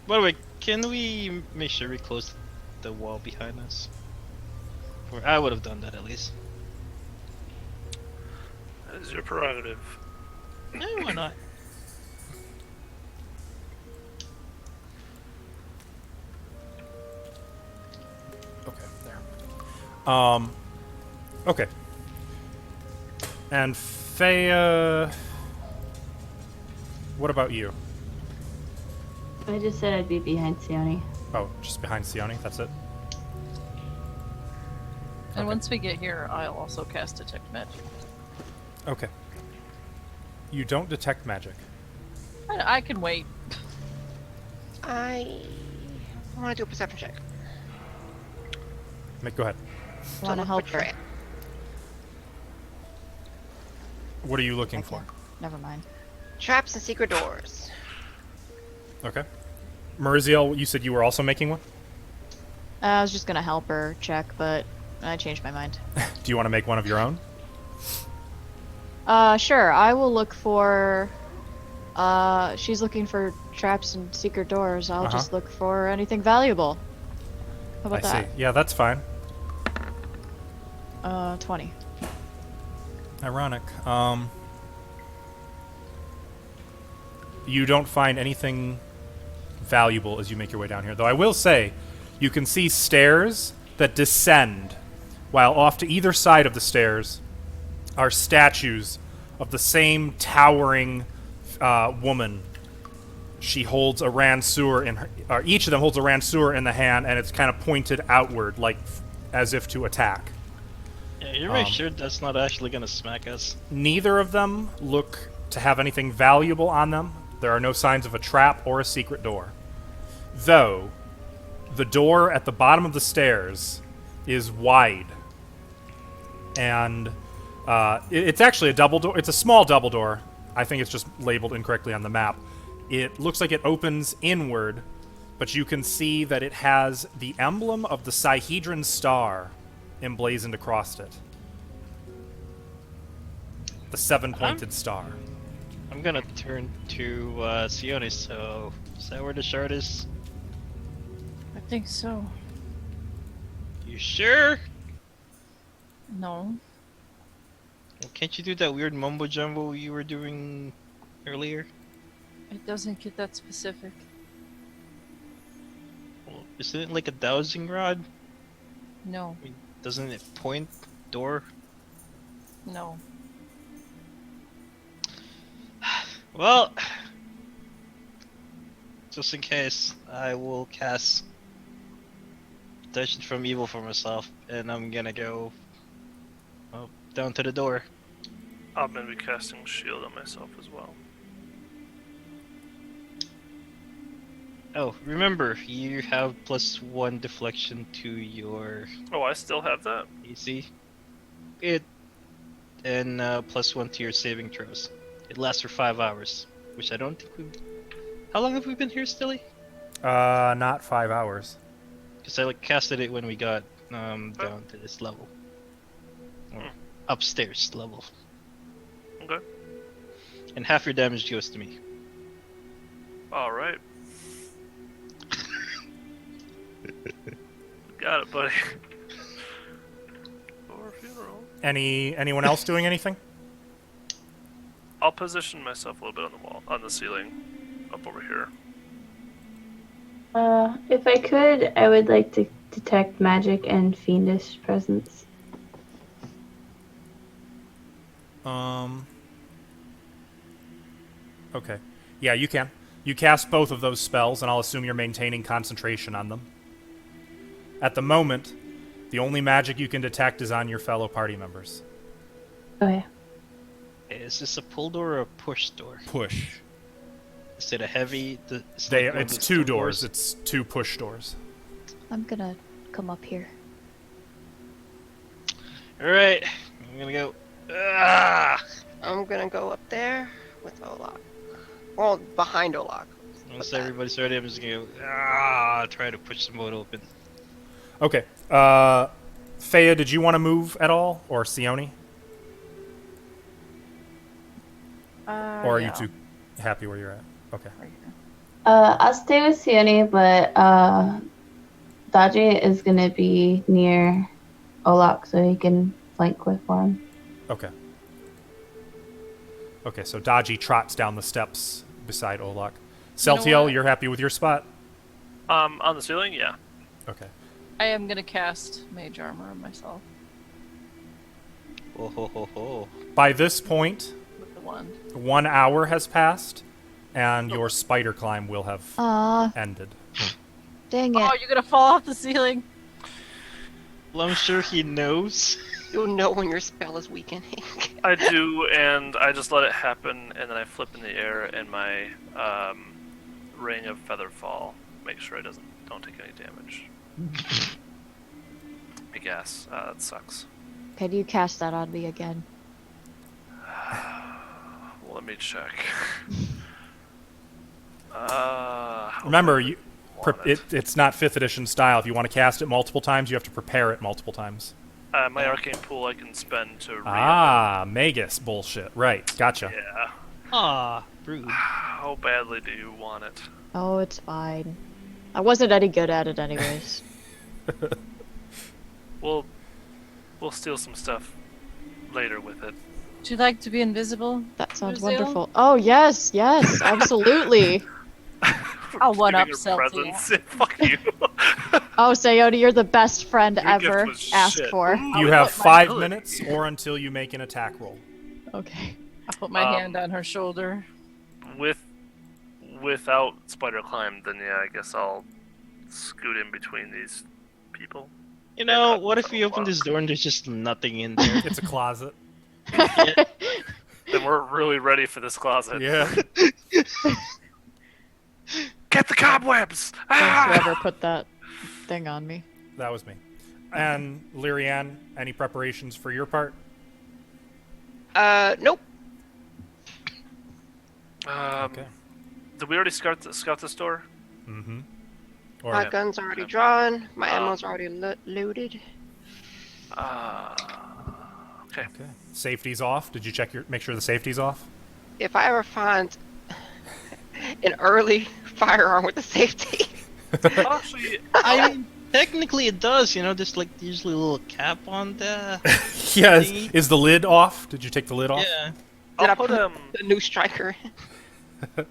By the way, can we make sure we close the wall behind us? Or I would have done that at least. That is your prerogative. Eh, why not? Okay, there. Okay. And Faya, what about you? I just said I'd be behind Sione. Oh, just behind Sione, that's it? And Okay. once we get here, I'll also cast Detect Magic. Okay. You don't detect magic. I can wait. I want to do a perception check. Go ahead. Wanna look help for her? trap. What are you looking for? Never mind. Traps and secret doors. Okay. Mariziel, you said you were also making one? I was just gonna help her check, but I changed my mind. Do you want to make one of your own? Sure. I will look for. She's looking for traps and secret doors. I'll just look for anything valuable. How about I that? see. Yeah, that's fine. 20. Ironic. You don't find anything valuable as you make your way down here. Though I will say, you can see stairs that descend, while off to either side of the stairs are statues of the same towering woman. She holds a ranseur in her, or each of them holds a ranseur in the hand, and it's kind of pointed outward, like as if to attack. Yeah, you make sure that's not actually gonna smack us. Neither of them look to have anything valuable on them. There are no signs of a trap or a secret door. Though, the door at the bottom of the stairs is wide. And it's actually a double door. It's a small double door. I think it's just labeled incorrectly on the map. It looks like it opens inward, but you can see that it has the emblem of the Sihedron star emblazoned across it. The seven-pointed star. I'm gonna turn to Sione, so is that where the shard is? I think so. You sure? No. Well, can't you do that weird mumbo jumbo you were doing earlier? It doesn't get that specific. Well, isn't it like a dowsing rod? No. I mean, doesn't it point door? No. Well, just in case, I will cast Protection from Evil for myself, and I'm gonna go down to the door. I'm gonna be casting shield on myself as well. Oh, remember, you have +1 deflection to your Oh, I still have that. AC. And +1 to your saving throws. It lasts for 5 hours, which I don't think we. How long have we been here, Stilly? Not 5 hours. Because I casted it when we got Down to this level. Or upstairs level. Okay. And half your damage goes to me. All right. Got it, buddy. For a funeral. Anyone else doing anything? I'll position myself a little bit on the wall, on the ceiling, up over here. If I could, I would like to detect magic and fiendish presence. Okay. Yeah, you can. You cast both of those spells, and I'll assume you're maintaining concentration on them. At the moment, the only magic you can detect is on your fellow party members. Okay. Is this a pull door or a push door? Push. Is it a heavy? It's two doors. It's two push doors. I'm gonna come up here. Alright, I'm gonna go. Ah! I'm gonna go up there with Olak. Well, behind Olak. Once everybody's ready, I'm just gonna go. Try to push the boat open. Okay. Thea, did you want to move at all? Or Sione? Or are you two happy where you're at? Okay. Right here. I'll stay with Sione, but Daji is gonna be near Olak so he can flank with him. Okay. Okay, so Daji trots down the steps beside Olak. Celtiel, what? you're happy with your spot? On the ceiling, yeah. Okay. I am gonna cast Mage Armor on myself Oh ho ho ho. By this point, with the wand. 1 hour has passed, and your spider climb will have Aw, ended. dang Oh, it. you're gonna fall off the ceiling. Well, I'm sure he knows. You'll know when your spell is weakening. I do, and I just let it happen, and then I flip in the air, and my ring of feather fall. Make sure I don't take any damage. I guess that sucks. Can you cast that on me again? Well, let me check. Remember, want it. it's not 5th edition style. If you want to cast it multiple times, you have to prepare it multiple times. My arcane pool I can spend to Magus bullshit. Right, gotcha. Yeah. Rude. How badly do you want it? Oh, it's fine. I wasn't any good at it anyways. We'll steal some stuff later with it. Would you like to be invisible? That sounds Brazil? wonderful. Oh, yes, yes, absolutely. I'll one up Giving her Celtiel. presents. Fuck you. Oh, Sayone, you're the best friend Your gift ever. was Ask shit. for. You have 5 minutes or until you make an attack roll. Okay. I'll put my hand on her shoulder. Without spider climb, then yeah, I guess I'll scoot in between these people. You know, what if we open this door and there's just nothing in there? It's a closet. Then we're really ready for this closet. Yeah. Get the cobwebs! Thanks whoever put that thing on me. That was me. And Lyrianne, any preparations for your part? Nope. Okay. Did we already scout this door? Mm-hmm. Or My gun's already drawn. My Um, ammo's already loaded. Okay. okay. Safety's off. Did you make sure the safety's off? If I ever find an early firearm with a safety, Actually, I mean, technically it does. You know, there's like usually a little cap on the. Yeah. thingy. Is the lid off? Did you take the lid off? Yeah. did I I'll put the new striker? I'm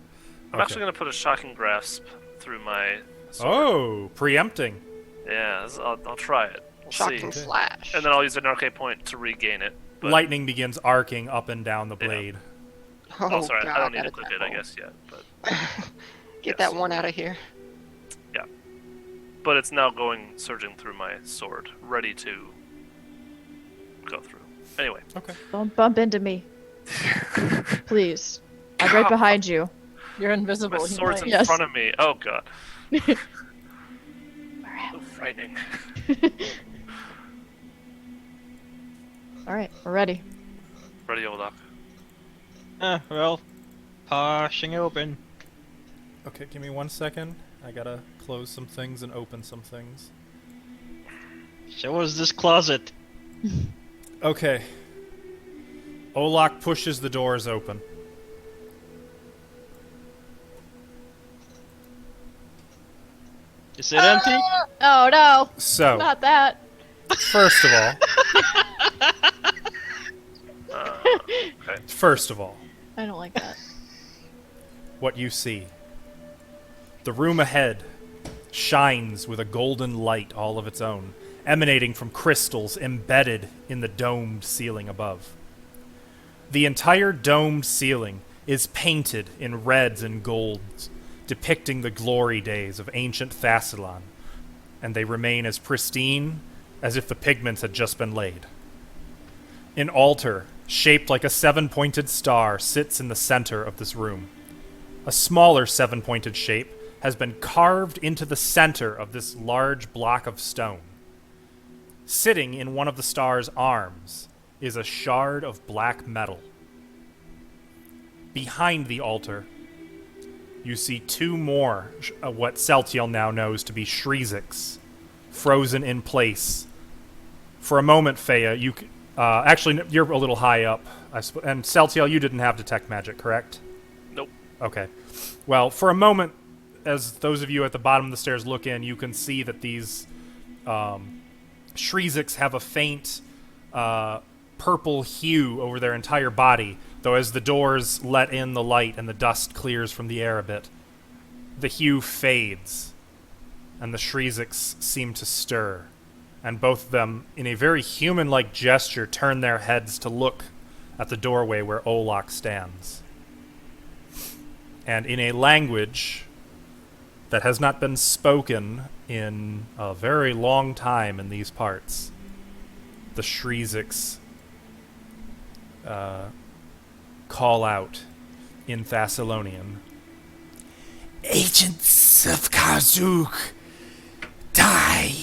actually gonna put a shocking grasp through my sword. Oh, preempting. Yeah, I'll try it. We'll Shocking see. slash. And then I'll use an arcane point to regain it. But, Lightning begins arcing up and down the blade. oh, sorry, God, I don't need gotta to click tap it, I on. guess, yet. But Get yes. that one out of here. But it's now surging through my sword, ready to go through. Anyway. Okay. Don't bump into me. Please. I'm right behind you. You're invisible. My he sword's in might. Yes. front of me. Oh god. So frightening. Alright, we're ready. Ready, old doc. Well, pushing open. Okay, give me 1 second. I gotta close some things and open some things. Show us this closet. Okay. Olak pushes the doors open. Is it empty? Oh no, So, not that. first of all, I don't like that. what you see. The room ahead shines with a golden light all of its own, emanating from crystals embedded in the domed ceiling above. The entire domed ceiling is painted in reds and golds, depicting the glory days of ancient Thassilon, and they remain as pristine as if the pigments had just been laid. An altar, shaped like a seven-pointed star, sits in the center of this room. A smaller seven-pointed shape has been carved into the center of this large block of stone. Sitting in one of the star's arms is a shard of black metal. Behind the altar, you see two more, what Celtiel now knows to be Shriziks, frozen in place. For a moment, Fea, actually, you're a little high up. And Celtiel, you didn't have detect magic, correct? Nope. Okay. Well, for a moment, as those of you at the bottom of the stairs look in, you can see that these Shriziks have a faint purple hue over their entire body, though as the doors let in the light and the dust clears from the air a bit, the hue fades, and the Shriziks seem to stir, and both of them, in a very human-like gesture, turn their heads to look at the doorway where Olak stands. And in a language that has not been spoken in a very long time in these parts, the Shriziks call out in Thessalonian, "Agents of Karzuk, die!"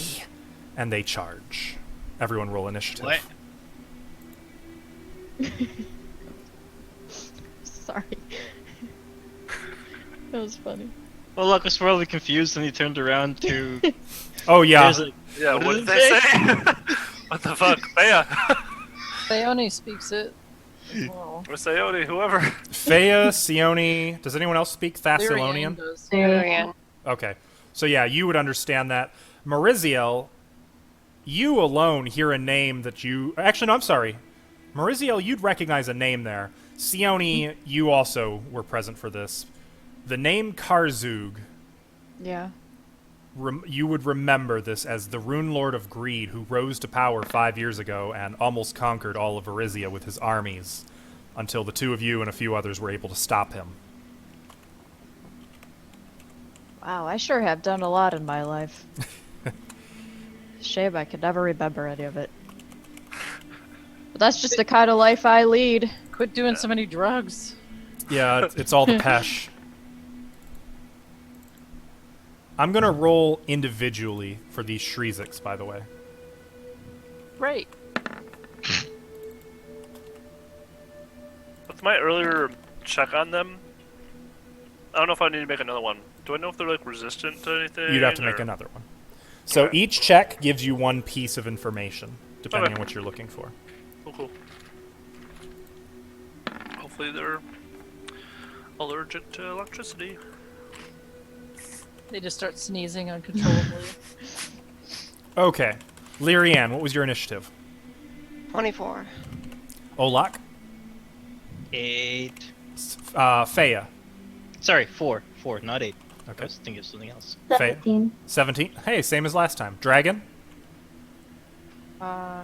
And they charge. Everyone roll initiative. What? Sorry. That was funny. Well, Luck was probably confused and he turned around to. Oh, yeah. Here's like, Yeah, what what did did it they say? What the fuck? Yeah. Theone speaks it. Well, Or Sayoni, whoever. Fea, Sione, does anyone else speak Lyrian Thessalonian? does. Lyrian. Okay. So yeah, you would understand that. Mariziel, you alone hear a name that you... Actually, no, I'm sorry. Mariziel, you'd recognize a name there. Sione, you also were present for this. The name Karzug, Yeah. you would remember this as the Rune Lord of Greed who rose to power 5 years ago and almost conquered all of Erizia with his armies, until the two of you and a few others were able to stop him. Wow, I sure have done a lot in my life. Shame I could never remember any of it. But that's just the kind of life I lead. Quit doing so many drugs. Yeah, it's all the pesh. I'm gonna roll individually for these Shriziks, by the way. Great. With my earlier check on them, I don't know if I need to make another one. Do I know if they're like resistant to anything? You'd have to make or- another one. So Okay. each check gives you one piece of information, depending Okay. on what you're looking for. Cool. Hopefully they're allergic to electricity. They just start sneezing uncontrollably. Okay. Lyrian, what was your initiative? 24. Olak? 8. Fea? Sorry, 4. 4, not 8. I Okay. was thinking of something else. 17. 17? Hey, same as last time. Dragon?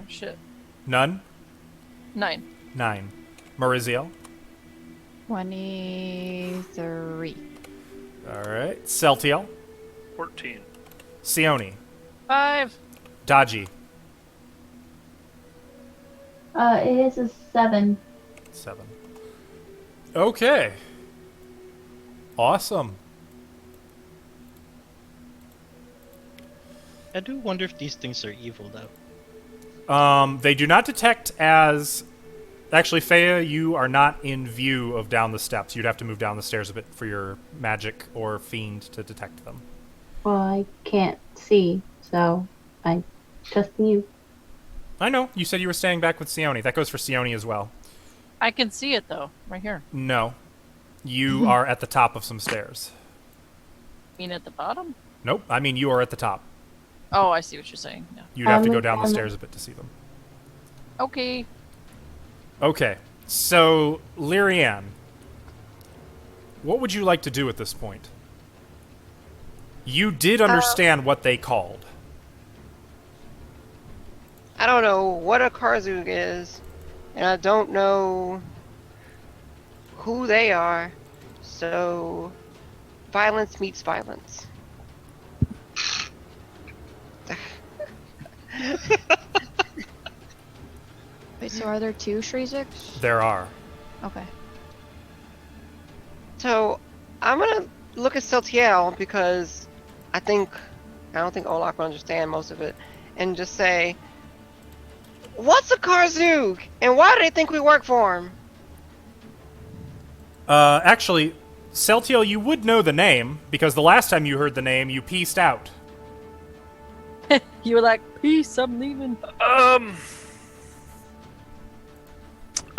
Shit. None? 9. 9. Mariziel? 23. Alright. Celtiel? 14. Sione? 5. Daji? It is a 7. 7. Okay. Awesome. I do wonder if these things are evil, though. They do not detect as... Actually, Fea, you are not in view of down the steps. You'd have to move down the stairs a bit for your magic or fiend to detect them. Well, I can't see, so I Trusting you. I know. You said you were staying back with Sione. That goes for Sione as well. I can see it though, right here. No. You are at the top of some stairs. You mean at the bottom? Nope. I mean, you are at the top. Oh, I see what you're saying. Yeah. You'd have to go look down the down. stairs a bit to see them. Okay. Okay. So, Lyrianne, what would you like to do at this point? You did understand what they called. I don't know what a Karzug is, and I don't know who they are. So, violence meets violence. Wait, so are there 2 Shriziks? There are. Okay. So, I'm gonna look at Siltiel because I don't think Olaf will understand most of it, and just say, "What's a Karzug, and why do they think we work for him?" Actually, Celtiel, you would know the name, because the last time you heard the name, you pieced out. You were like, peace, I'm leaving. I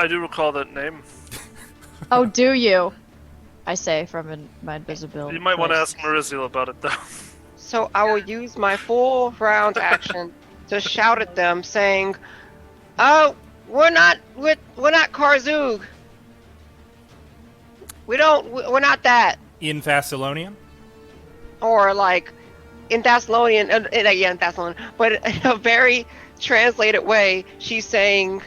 do recall that name. Oh, do you? I say from my invisibility. You might want to place. ask Mariziel about it, though. So I will use my full round action to shout at them, saying, "Oh, we're not Karzug. We're not that." In Thessalonian? Or like in Thessalonian, yeah, in Thessalonian, but in a very translated way, she's saying,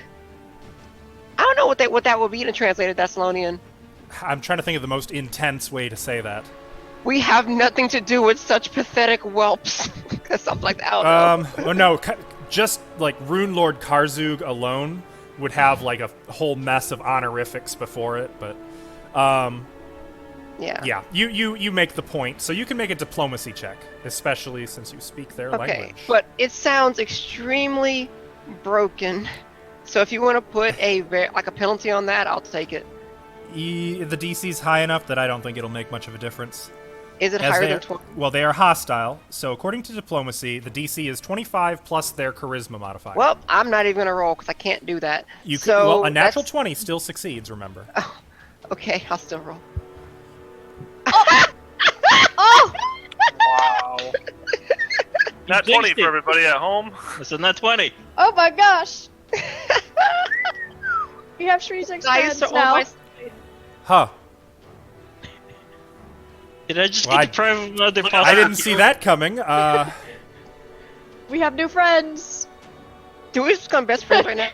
I don't know what that would be in a translated Thessalonian. I'm trying to think of the most intense way to say that. We have nothing to do with such pathetic whelps. Something like that. I don't know. Oh no, just like Rune Lord Karzug alone would have like a whole mess of honorifics before it, but Yeah. you make the point, so you can make a diplomacy check, especially since you speak their Okay, language. but it sounds extremely broken. So if you want to put a penalty on that, I'll take it. The DC's high enough that I don't think it'll make much of a difference. Is it As higher they than are- 20? Well, they are hostile, so according to diplomacy, the DC is 25 plus their charisma modifier. Well, I'm not even gonna roll because I can't do that. You could, so well, a natural that's- 20 still succeeds, remember. Okay, I'll still roll. Oh! Wow. Not 20 jinxed for it. everybody at home. It's a nat 20. Oh my gosh! We have Shriziks Dice friends are on now. my Huh. Did I just Well, get deprived of another I possible didn't see that coming. We have new friends. Do we just become best friends right now?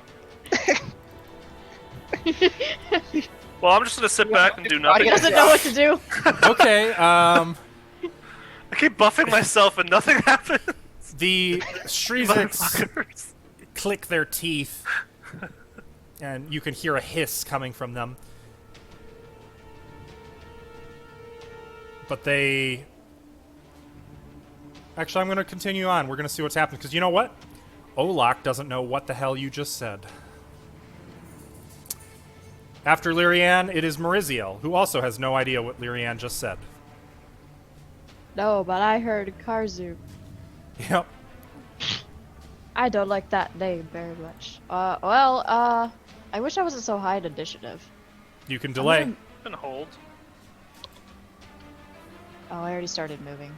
Well, I'm just gonna sit back and do He nothing. doesn't know what to do. Okay, I keep buffing myself and nothing happens. the Shriziks Motherfuckers. click their teeth, and you can hear a hiss coming from them. But they... Actually, I'm going to continue on. We're going to see what's happening, because you know what? Olak doesn't know what the hell you just said. After Lyrianne, it is Mariziel, who also has no idea what Lyrianne just said. No, but I heard Karzuk. Yep. I don't like that name very much. I wish I wasn't so high in initiative. You can delay. gonna- And hold. Oh, I already started moving.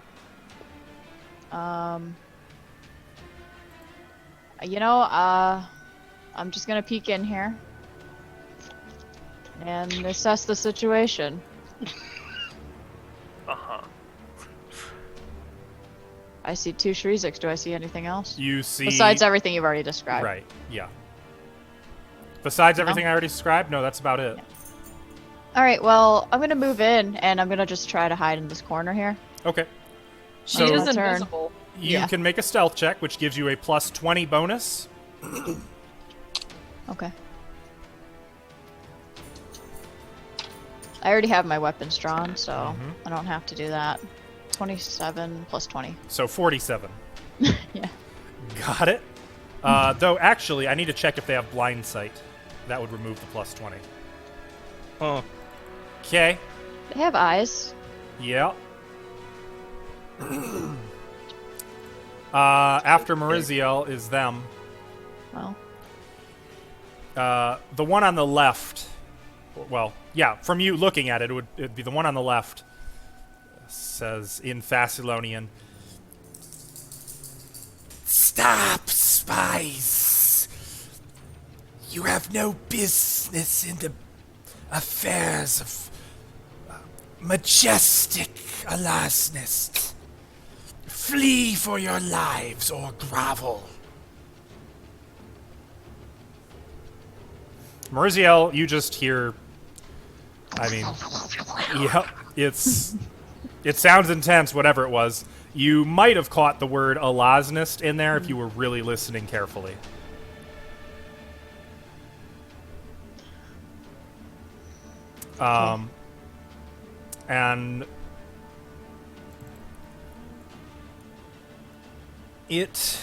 I'm just gonna peek in here and assess the situation. Uh-huh. I see 2 Shriziks. Do I see anything else? You see... Besides everything you've already described. Right, yeah. Besides everything I already described? No, that's about it. Yeah. Alright, well, I'm gonna move in, and I'm gonna just try to hide in this corner here. Okay. She So- is My turn. invisible. You Yeah. can make a stealth check, which gives you a plus 20 bonus. Okay. I already have my weapons drawn, so Mhm. I don't have to do that. 27 plus 20. So 47. Yeah. Got it. Though, actually, I need to check if they have blind sight. That would remove the plus 20. Oh, Okay. They have eyes. Yeah. After Mariziel is them. Well, The one on the left. Well, yeah, from you looking at it, it'd be the one on the left. Says in Thessalonian. Stop, spies! You have no business in the affairs of majestic Alasnest. Flee for your lives or grovel. Mariziel, you just hear. I mean, yeah, it sounds intense, whatever it was. You might have caught the word Alasnest in there if you were really listening carefully. And it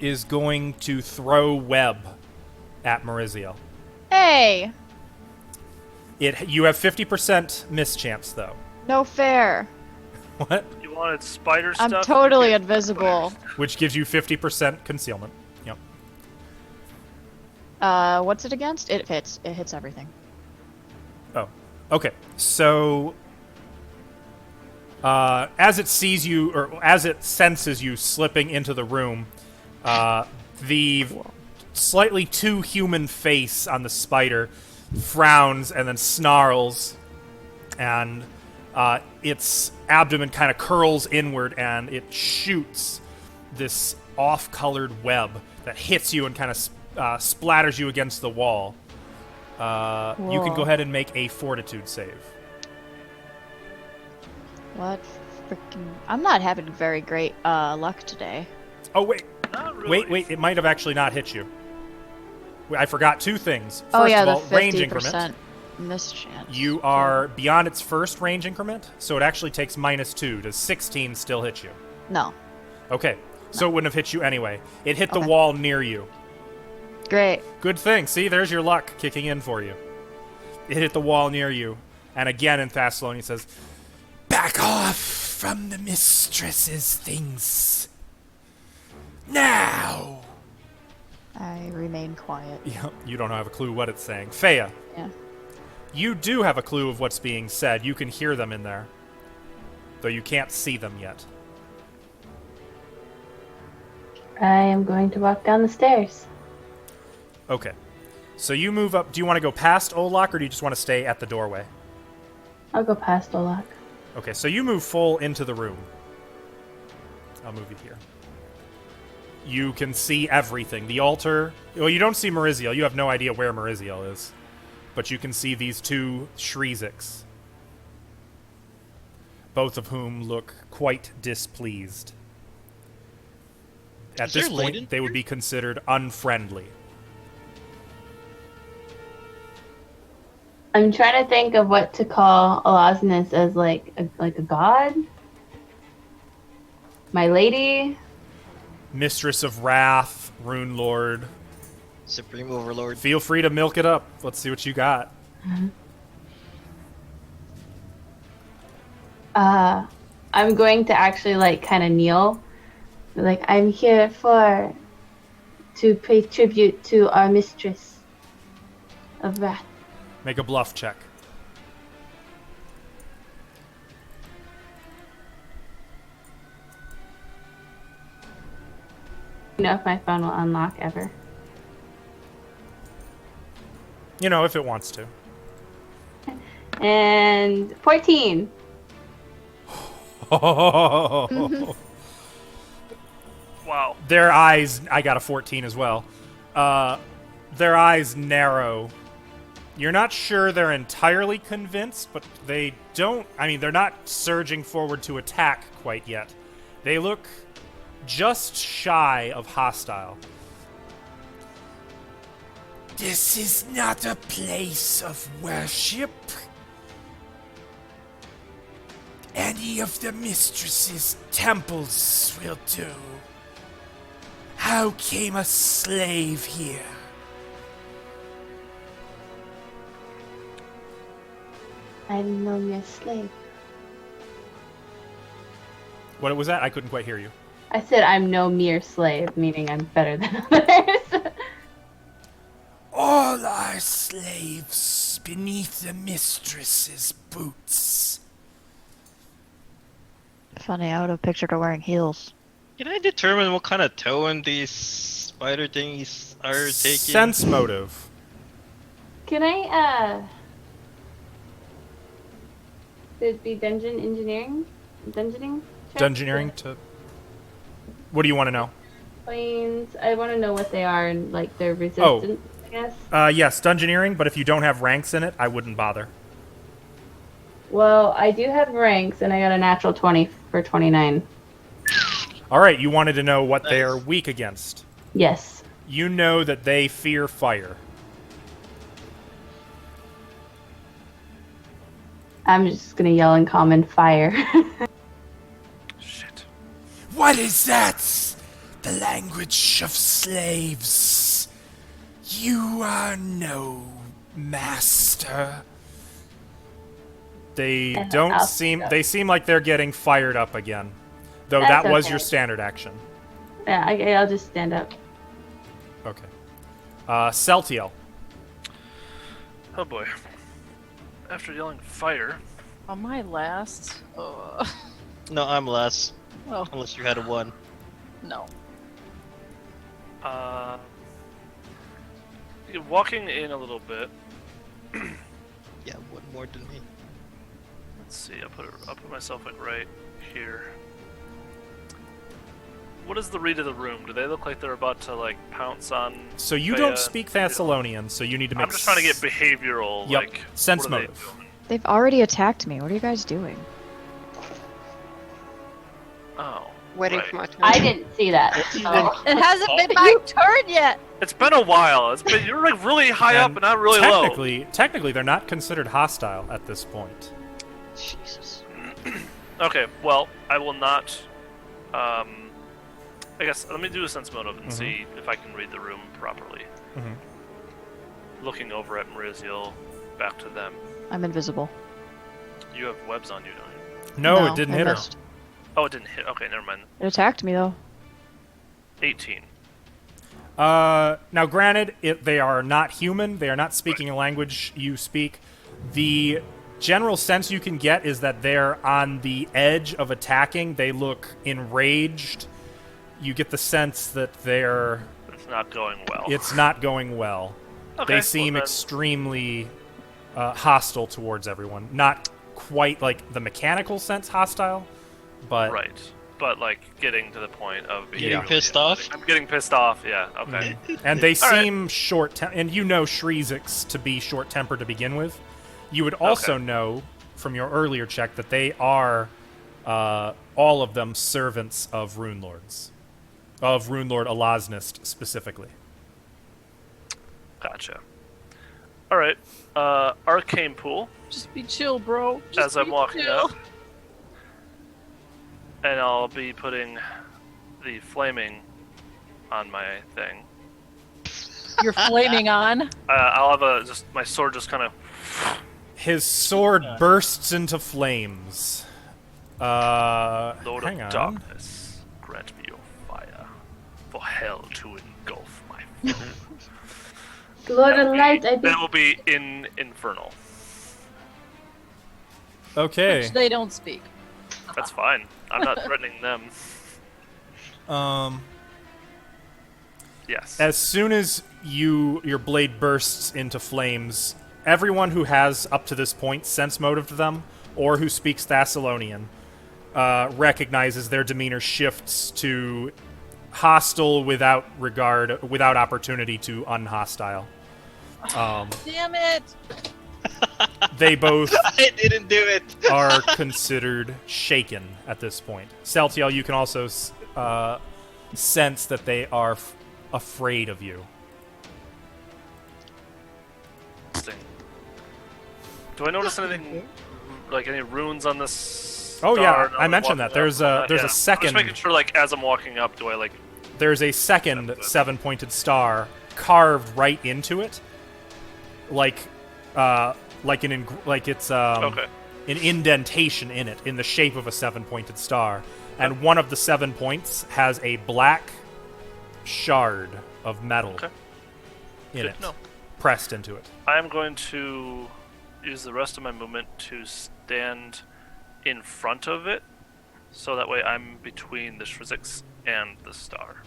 is going to throw web at Mariziel. hey, You have 50% mischance, though. no fair. What? You wanted spider I'm stuff? totally You get invisible. Which gives you 50% concealment. Yep. What's it against? It hits. It hits everything. Oh, okay. So, as it sees you, or as it senses you slipping into the room, the slightly too human face on the spider frowns and then snarls, and its abdomen kind of curls inward, and it shoots this off-colored web that hits you and kind of splatters you against the wall. You can go ahead and make a fortitude save. What freaking? I'm not having very great luck today. Oh, wait. Not really. Wait. It might have actually not hit you. I forgot two things. First Oh yeah, of all, the range 50% increment. mischance. You are beyond its first range increment, so it actually takes -2. Does 16 still hit you? No. Okay, so it wouldn't have hit you anyway. It hit the Okay. wall near you. Great. Good thing. See, there's your luck kicking in for you. It hit the wall near you. And again in Thessalonian says, Back off from the mistress's things. Now! I remain quiet. yeah, you don't have a clue what it's saying. Fea, Yeah. you do have a clue of what's being said. You can hear them in there, though you can't see them yet. I am going to walk down the stairs. Okay. So you move up. Do you want to go past Olak, or do you just want to stay at the doorway? I'll go past Olak. Okay, so you move full into the room. I'll move you here. You can see everything. The altar. Well, you don't see Mariziel. You have no idea where Mariziel is. But you can see these two Shreziks. Both of whom look quite displeased. At Is this there light point, in they would be considered unfriendly. I'm trying to think of what to call Alasnus as like a god. My lady. Mistress of Wrath, Rune Lord. Supreme Overlord. Feel free to milk it up. Let's see what you got. I'm going to actually like kind of kneel. Like, I'm here to pay tribute to our mistress of wrath. Make a bluff check. You know if my phone will unlock ever. You know, if it wants to. And 14. Wow. Their eyes, I got a 14 as well. Their eyes narrow. You're not sure they're entirely convinced, but they don't, they're not surging forward to attack quite yet. They look just shy of hostile. This is not a place of worship. Any of the mistress's temples will do. How came a slave here? I didn't know you're a slave. What was that? I couldn't quite hear you. I said I'm no mere slave, meaning I'm better than others. All are slaves beneath the mistress's boots. Funny, I would have pictured her wearing heels. Can I determine what kind of tone these spider thingies are taking? Sense motive. Can I, would it be dungeon engineering? Dungeoning? check? Dungeoneering to... What do you want to know? Planes. I want to know what they are and, like, their resistance, I guess. Yes, dungeoneering, but if you don't have ranks in it, I wouldn't bother. Well, I do have ranks, and I got a natural 20 for 29. All right, you wanted to know what they're weak against. Yes. You know that they fear fire. I'm just gonna yell in common fire. Shit. What is that? The language of slaves. You are no master. They And don't I'll seem... stand up. They seem like they're getting fired up again. Though That's that was okay. your standard action. Yeah, I'll just stand up. Okay. Celtiel. Oh boy. After yelling fire, On my last. No, I'm last. Oh, Unless you had a 1. no. walking in a little bit. Yeah, 1 more than me. Let's see. I'll put myself like right here. What is the read of the room? Do they look like they're about to like pounce on? So you Thea? don't speak Thessalonian, so you need to make... I'm just trying to get behavioral. Yep. Like Sense what are they motive. doing? They've already attacked me. What are you guys doing? Oh. Waiting right. for my turn. I didn't see that. So. It hasn't been my turn yet. It's been a while. You're like really high up and not really low. Technically, they're not considered hostile at this point. Jesus. Okay, well, I will not. I guess let me do a sense motive and see if I can read the room properly. Looking over at Mariziel, back to them. I'm invisible. You have webs on you, don't you? No, it didn't I hit her. missed. Oh, it didn't hit. Okay, never mind. It attacked me though. 18. Now, granted, they are not human. They are not speaking a language you speak. The general sense you can get is that they're on the edge of attacking. They look enraged. You get the sense that It's not going well. it's not going well. Okay, They seem well then- extremely hostile towards everyone. Not quite like the mechanical sense hostile, but Right. But like getting to the point of being Getting really pissed off? I'm getting pissed off. Yeah. Okay. and they All right. seem and you know Shreezix to be short-tempered to begin with. You would also know from your earlier check that they are all of them servants of Rune Lords, of Rune Lord Elaznist specifically. Gotcha. All right. Arcane pool. Just be chill, bro. Just As I'm be walking chill. up. And I'll be putting the flaming on my thing. You're flaming on. I'll have my sword just kind of. His sword bursts into flames. Lord Hang of on. darkness, grant me your fire, for hell to engulf my. Lord of Light, I That be will be infernal. Okay. Which they don't speak. That's fine. I'm not threatening them. Yes. As soon as your blade bursts into flames, everyone who has up to this point sense motive to them, or who speaks Thessalonian, recognizes their demeanor shifts to hostile without regard, without opportunity to unhostile. Damn it! They both I didn't do it! are considered shaken at this point. Celtiel, you can also sense that they are afraid of you. Interesting. Do I notice anything, like any runes on this? Oh, yeah, star? I mentioned that. There's a Yeah. second- I'm just making sure, like, as I'm walking up, do I like? There's a second 7-pointed star carved right into it, it's Okay. an indentation in it in the shape of a 7-pointed star, and one of the 7 points has a black shard of metal Okay. in Good it, to know. pressed into it. I am going to use the rest of my movement to stand in front of it, so that way I'm between the Shrizix and the star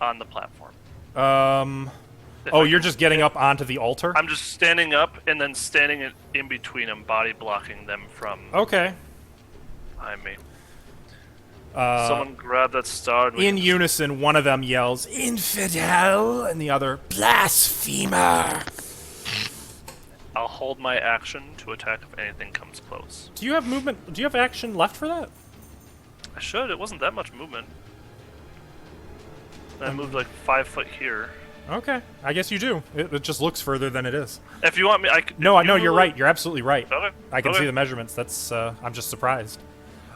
on the platform. If Oh, I you're can- just getting up onto the altar? I'm just standing up and then standing in between them, body blocking them from Okay. behind me. Someone Someone grab that star. And we in can unison, one of them yells, "Infidel!" and the other, "Blasphemer!" I'll hold my action to attack if anything comes close. Do you have movement? Do you have action left for that? I should. It wasn't that much movement. I moved like 5 foot here. Okay, I guess you do. It just looks further than it is. If you want me, I could. No, if I know you you're move- right. You're absolutely right. Okay. I can okay. see the measurements. That's I'm just surprised.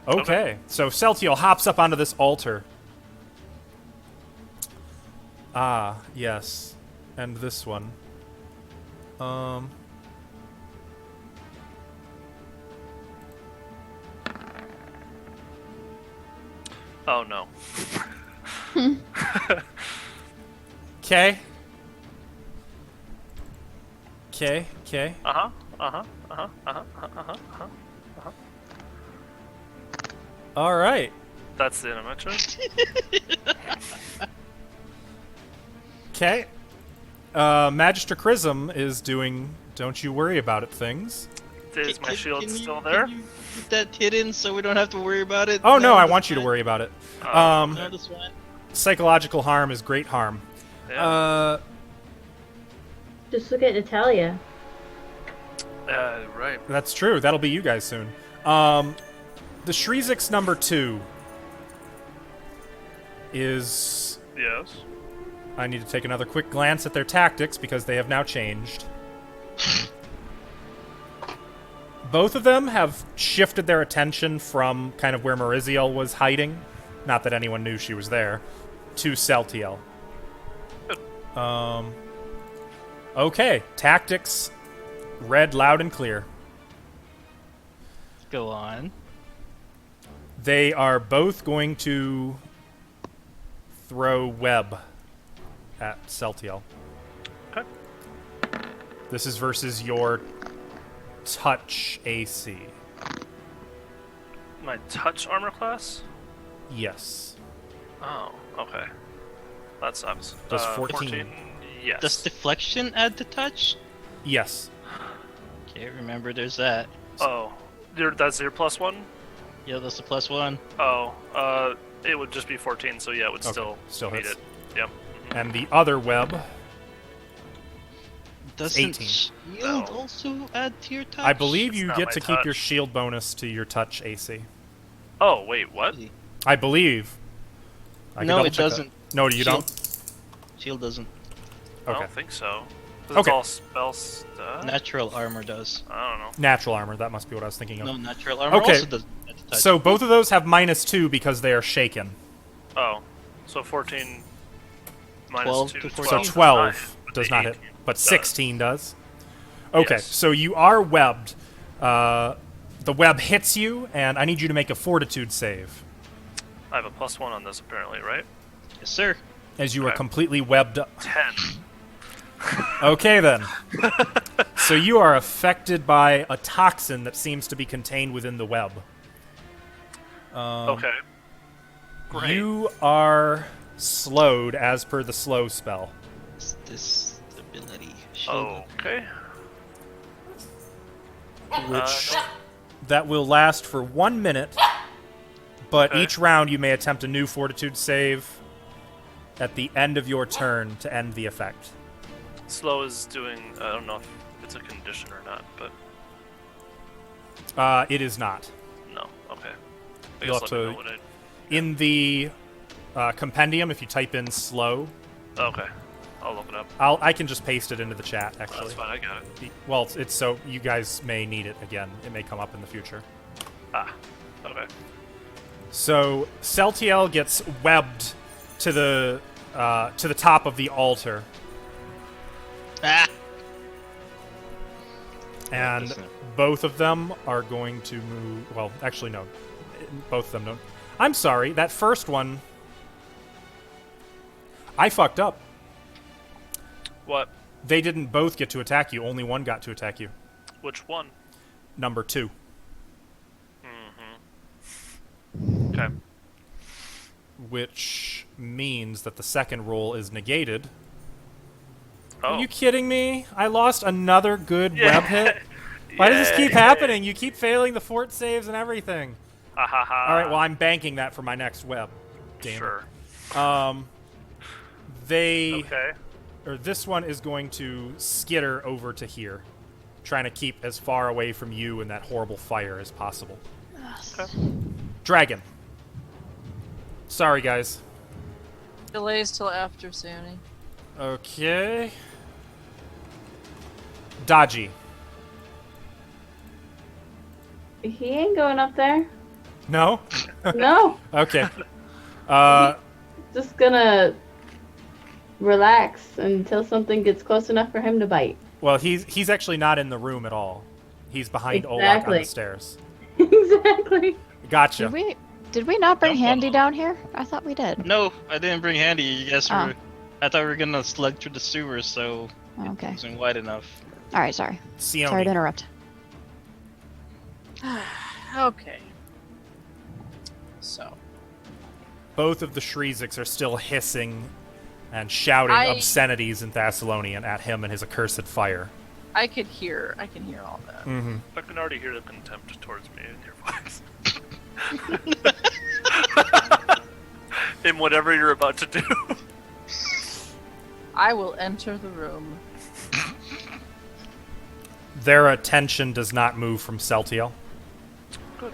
Okay, so Celtial hops up onto this altar. Ah, yes, and this one. Oh no. Okay. Okay. Okay. Uh huh. Uh huh. Uh huh. Uh huh. Uh huh. Uh huh. All right. That's the end of my turn. Okay. Magister Chrism is doing "Don't you worry about it" things. Is my shield Can you- still can there? you keep that hidden so we don't have to worry about it? Oh no, I that's want you to fine. worry about it. Oh, No, that's fine. Psychological harm is great harm. Yeah. Just look at Natalia. Right. That's true. That'll be you guys soon. The Shrizix number 2 is... Yes. I need to take another quick glance at their tactics because they have now changed. Both of them have shifted their attention from kind of where Mariziel was hiding, not that anyone knew she was there, to Celtiel. Okay, tactics, read loud and clear. Go on. They are both going to throw web at Celtiel. Okay. This is versus your touch AC. My touch armor class? Yes. Oh, okay. That sucks. Does 14. Yes. Does deflection add to touch? Yes. Okay, remember there's that. Oh, that's your +1? Yeah, that's the +1. Oh, it would just be 14, so yeah, it would Okay, still still beat hits. it. Yep. And the other web, Doesn't 18. shield No. also add to your touch? I believe you not get my to keep your touch. shield bonus to your touch AC. Oh, wait, what? I believe. I can No, double it check that. doesn't. No, you don't? Shield doesn't. I Okay. don't think so. 'Cause Okay. It's all spell stuff? Natural armor does. I don't know. Natural armor, that must be what I was thinking of. No, natural armor Okay. also doesn't add to touch. So both of those have -2 because they are shaken. Oh, so 14 minus 12 2. to So 14. 12 but does the not hit, 18 but does. 16 does. Okay, Yes. so you are webbed. The web hits you, and I need you to make a fortitude save. I have a +1 on this, apparently, right? Yes, sir. As you are Okay. completely webbed up. 10. Okay, then. So you are affected by a toxin that seems to be contained within the web. Okay. Great. You are slowed as per the slow spell. It's this ability. Shield. Okay. Which that will last for 1 minute, but Okay. each round you may attempt a new fortitude save at the end of your turn to end the effect. Slow is doing. I don't know if it's a condition or not, but It is not. no. Okay. I You'll guess have let me to- know what I. In the compendium, if you type in slow, Okay. I'll look it up. I can just paste it into the chat, That's actually. fine. I got it. Well, it's so you guys may need it again. It may come up in the future. Ah. Okay. So Celtiel gets webbed to the top of the altar, Ah! and Doesn't it? both of them are going to move. Well, actually, no, both of them don't. I'm sorry, that first one... I fucked up. What? They didn't both get to attack you. Only one got to attack you. Which one? Number 2. Okay. Which means that the second roll is negated. Oh. Are you kidding me? I lost another good Yeah. web hit? Why does this keep Yeah. happening? You keep failing the fort saves and everything. Ha ha ha. All right, well, I'm banking that for my next web. Damn Sure. it. They... Okay. Or this one is going to skitter over to here, trying to keep as far away from you and that horrible fire as possible. Okay. Dragon. Sorry, guys. Delays till after Sunny. Okay. Dodgy. He ain't going up there. No? No. Okay. Just gonna relax until something gets close enough for him to bite. Well, he's actually not in the room at all. He's behind Olak on the Exactly. stairs. Exactly. Gotcha. Did we not bring No. Handy down here? I thought we did. No, I didn't bring Handy. You guys Oh. were. I thought we were gonna slug through the sewers, so it Okay. wasn't wide enough. All right, sorry. Sione. Sorry to interrupt. Okay. So, Both of the Shreziks are still hissing and shouting obscenities in Thessalonian at him and his accursed fire. I can hear all that. Mm-hmm. I can already hear the contempt towards me in your voice. In whatever you're about to do. I will enter the room. Their attention does not move from Celtiel. Good.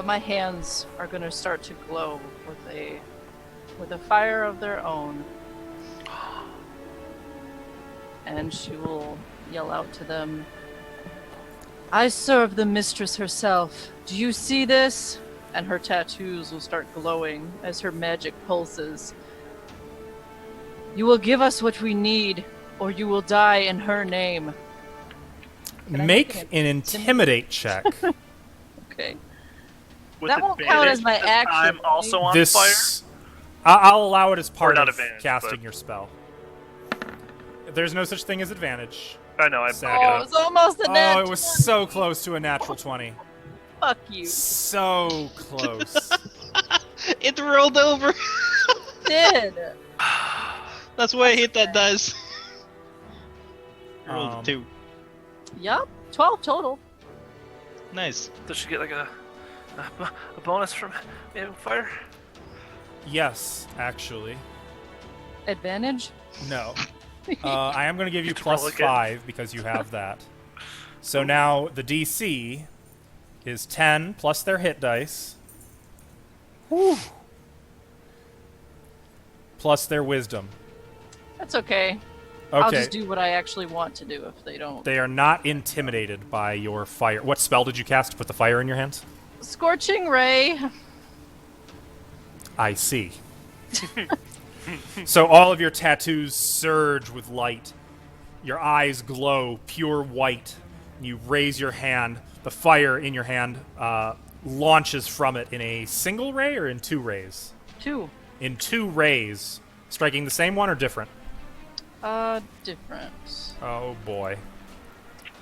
My hands are gonna start to glow with a fire of their own. And she will yell out to them, I serve the mistress herself. Do you see this? And her tattoos will start glowing as her magic pulses. You will give us what we need, or you will die in her name. Can I Make make an intimidate check. Okay. With That won't count as my advantage, action, I'm also on This fire. I'll allow it as part not of advantage, casting but- your spell. There's no such thing as advantage. I know. Sad. Oh, it was almost a net. Oh, it was so close to a natural 20. Fuck you. So close. It rolled over. Did. That's why I hate that dice. Rolled a Um, 2. Yup. 12 total. Nice. Does she get like a bonus from being on fire? Yes, actually. Advantage? No. I am going to give you Get to roll plus again. 5 because you have that. So now the DC is 10 plus their hit dice. Whew. Plus their wisdom. That's okay. Okay. I'll just do what I actually want to do if they don't. They are not intimidated by your fire. What spell did you cast to put the fire in your hands? Scorching Ray. I see. So all of your tattoos surge with light. Your eyes glow pure white. You raise your hand. The fire in your hand launches from it in a single ray or in 2 rays? 2. In 2 rays. Striking the same one or different? Different. Oh boy.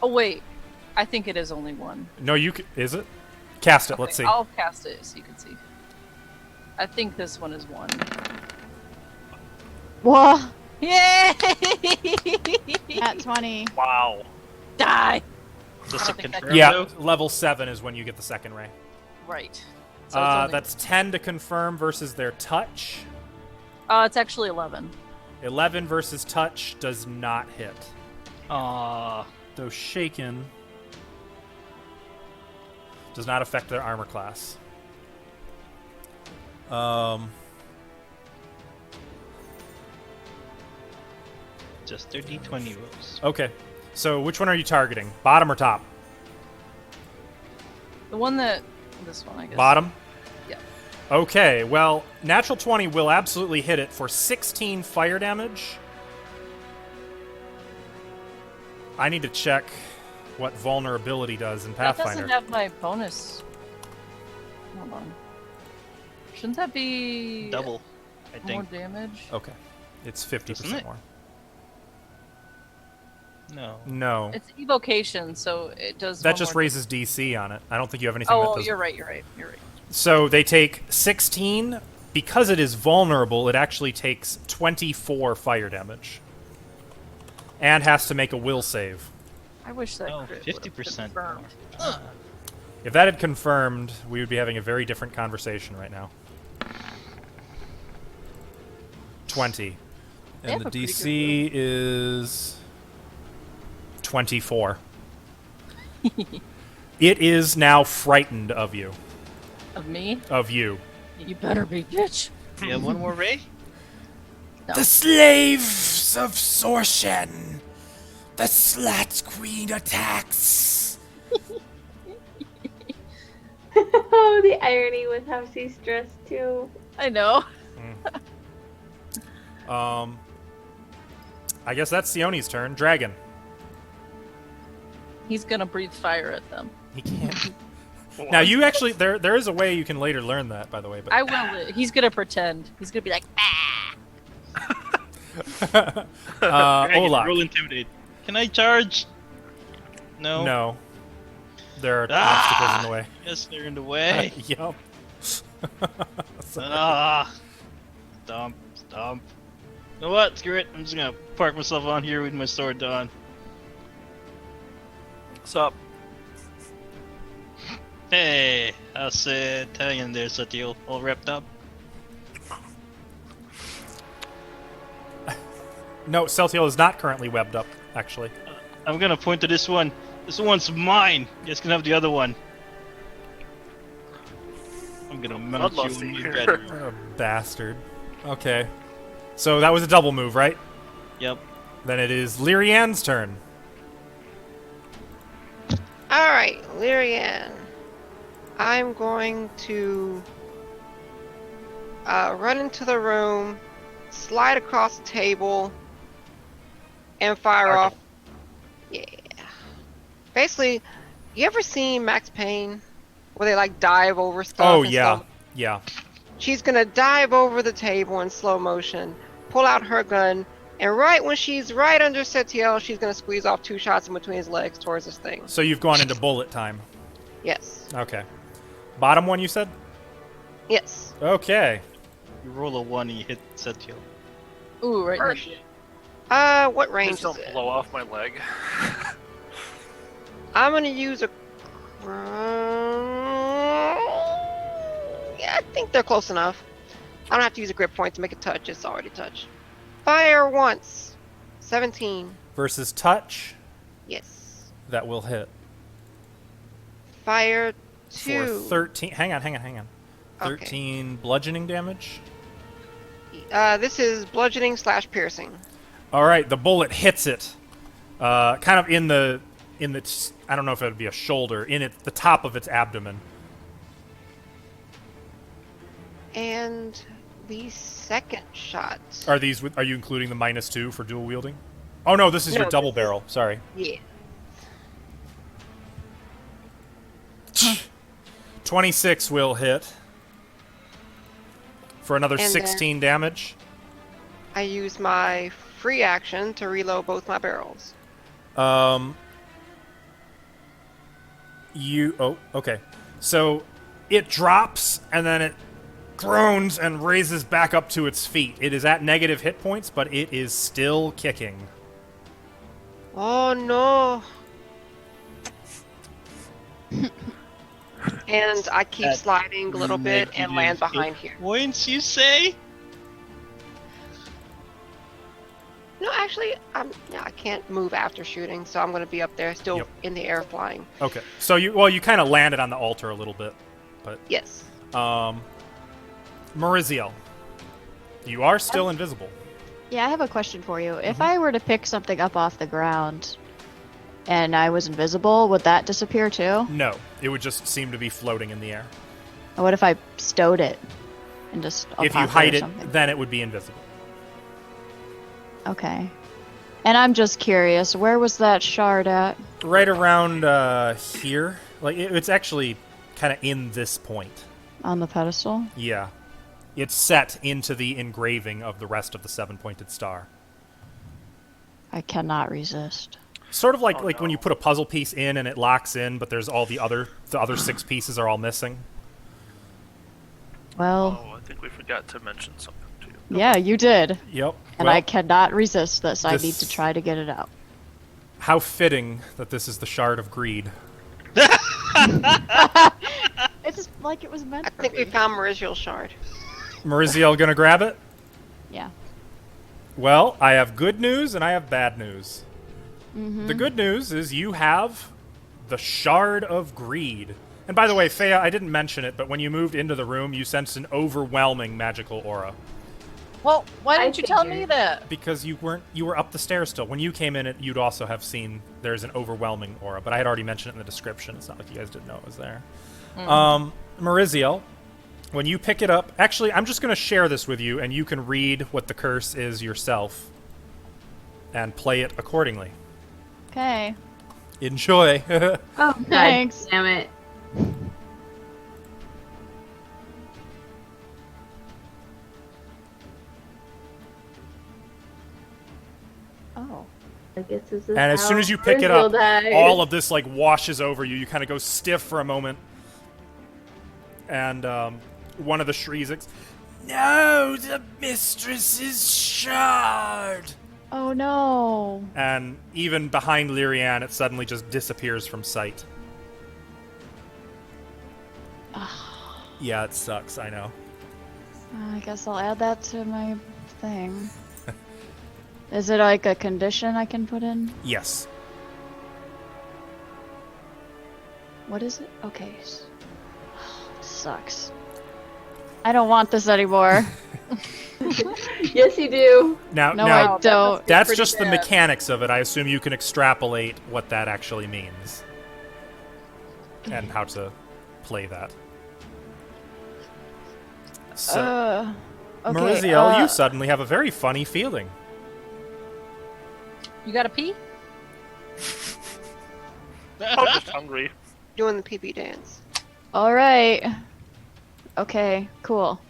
Oh, wait. I think it is only 1. No, you is it? Cast it. Let's see. I'll cast it so you can see. I think this one is 1. Whoa! Yay! At 20. Wow. Die! Does I it don't think confirm Yeah, though? level 7 is when you get the second ray. Right. So it's only- That's 10 to confirm versus their touch. it's actually 11. 11 versus touch does not hit. Aww. Though shaken does not affect their armor class. Just their D20 rolls. Okay. So which one are you targeting? Bottom or top? The one that... This one, I guess. Bottom? Yeah. Okay, well, natural 20 will absolutely hit it for 16 fire damage. I need to check what vulnerability does in That Pathfinder. doesn't have my bonus. Hold on. Shouldn't that be Double, I more think. damage? Okay. It's 50% Isn't it? more. No. No. It's evocation, so it does. That one just more raises DC on it. I don't think you have anything that Oh, does. you're right. You're right. So they take 16. Because it is vulnerable, it actually takes 24 fire damage. And has to make a will save. I wish that Oh, crit would've 50% confirmed. more. If that had confirmed, we would be having a very different conversation right now. 20. They And have the a pretty DC is 24. It is now frightened of you. Of me? Of you. You better be, bitch. Do you have one more ray? No. The slaves of Sorshen! The Slat Queen attacks! Oh, the irony with how she's dressed too. I know. I guess that's Sioni's turn. Dragon. He's gonna breathe fire at them. He can't. Now you actually there is a way you can later learn that, by the way. But I will. He's gonna pretend. He's gonna be like, Dragon, Olak. roll intimidate. Can I charge? No. No. There are obstacles in the way. Yes, they're in the way. Yup. Stomp. You know what? Screw it. I'm just gonna park myself on here with my sword drawn. What's up? Hey, how's it hanging there, Satil? All wrapped up? No, Celtial is not currently webbed up, actually. I'm gonna point to this one. This one's mine. You guys can have the other one. I'm gonna mount you Bloodlusty in your here. bedroom. What a bastard. Okay. So that was a double move, right? Yep. Then it is Lyrian's turn. Alright, Lyrian. I'm going to run into the room, slide across the table, and fire off. Yeah. Basically, you ever seen Max Payne? Where they like dive over stuff? Oh, and yeah. stuff? Yeah. She's gonna dive over the table in slow motion, pull out her gun, and right when she's right under Setiel, she's gonna squeeze off 2 shots in between his legs towards this thing. So you've gone into bullet time. Yes. Okay. Bottom one, you said? Yes. Okay. You roll a 1 and you hit Satil. ooh, right in the Harsh. What range Please is don't it? blow off my leg. I'm gonna use a. Yeah, I think they're close enough. I don't have to use a grip point to make it touch. It's already touch. Fire once. 17. Versus touch, Yes. that will hit. Fire For 2. 13. Hang on. Okay. 13 bludgeoning damage. This is bludgeoning / piercing. All right, the bullet hits it, kind of in the I don't know if it would be a shoulder, the top of its abdomen. And the second shot. Are you including the -2 for dual wielding? Oh no, this is your No, double this is- barrel. Sorry. Yeah. 26 will hit for another And 16 damage. I use my free action to reload both my barrels. Oh, okay. So it drops and then it groans and raises back up to its feet. It is at negative hit points, but it is still kicking. Oh no. And I keep At sliding a little bit and land behind here. Points, you say? No, actually, I can't move after shooting, so I'm going to be up there, still Yep. in the air flying. Okay. So you kind of landed on the altar a little bit, but Yes. Mariziel, you are still invisible. Yeah, I have a question for you. If I were to pick something up off the ground and I was invisible, would that disappear too? No, it would just seem to be floating in the air. Or what if I stowed it and just If you or hide it, something? then it would be invisible. Okay. And I'm just curious, where was that shard at? Right around here. Like, it's actually kind of in this point. On the pedestal? Yeah. It's set into the engraving of the rest of the 7-pointed star. I cannot resist. Sort of like Oh, when no. you put a puzzle piece in and it locks in, but there's all the other 6 pieces are all missing. Well, Oh, I think we forgot to mention something to you. yeah, you did. Yep. And Well, I cannot resist this. I this- need to try to get it out. how fitting that this is the Shard of Greed. It's just like it was meant I for think we me. found Mariziel's shard. Mariziel gonna grab it? Yeah. Well, I have good news and I have bad news. The good news is you have the Shard of Greed. And by the way, Fea, I didn't mention it, but when you moved into the room, you sensed an overwhelming magical aura. Well, why I didn't you tell me figured. that? Because you were up the stairs still. When you came in, you'd also have seen there's an overwhelming aura, but I had already mentioned it in the description. It's not like you guys didn't know it was there. Mariziel, when you pick it up, actually, I'm just going to share this with you, and you can read what the curse is yourself and play it accordingly. Okay. Enjoy. Oh, God Thanks. damn it. Oh. I guess this is And as soon how as you pick it Brazil up, dies. all of this like washes over you. You kind of go stiff for a moment, and one of the Shrieks, "No, the mistress's shard!" Oh no. And even behind Lyrian, it suddenly just disappears from sight. Yeah, it sucks. I know. I guess I'll add that to my thing. Is it like a condition I can put in? Yes. What is it? Okay. Sucks. I don't want this anymore. Yes, you do. Now, No, now I don't. that's pretty just the bad. mechanics of it. I assume you can extrapolate what that actually means and how to play that. So, Okay. Mariziel, you suddenly have a very funny feeling. You got to pee? I'm just hungry. Doing the pee-pee dance. All right. Okay. Cool.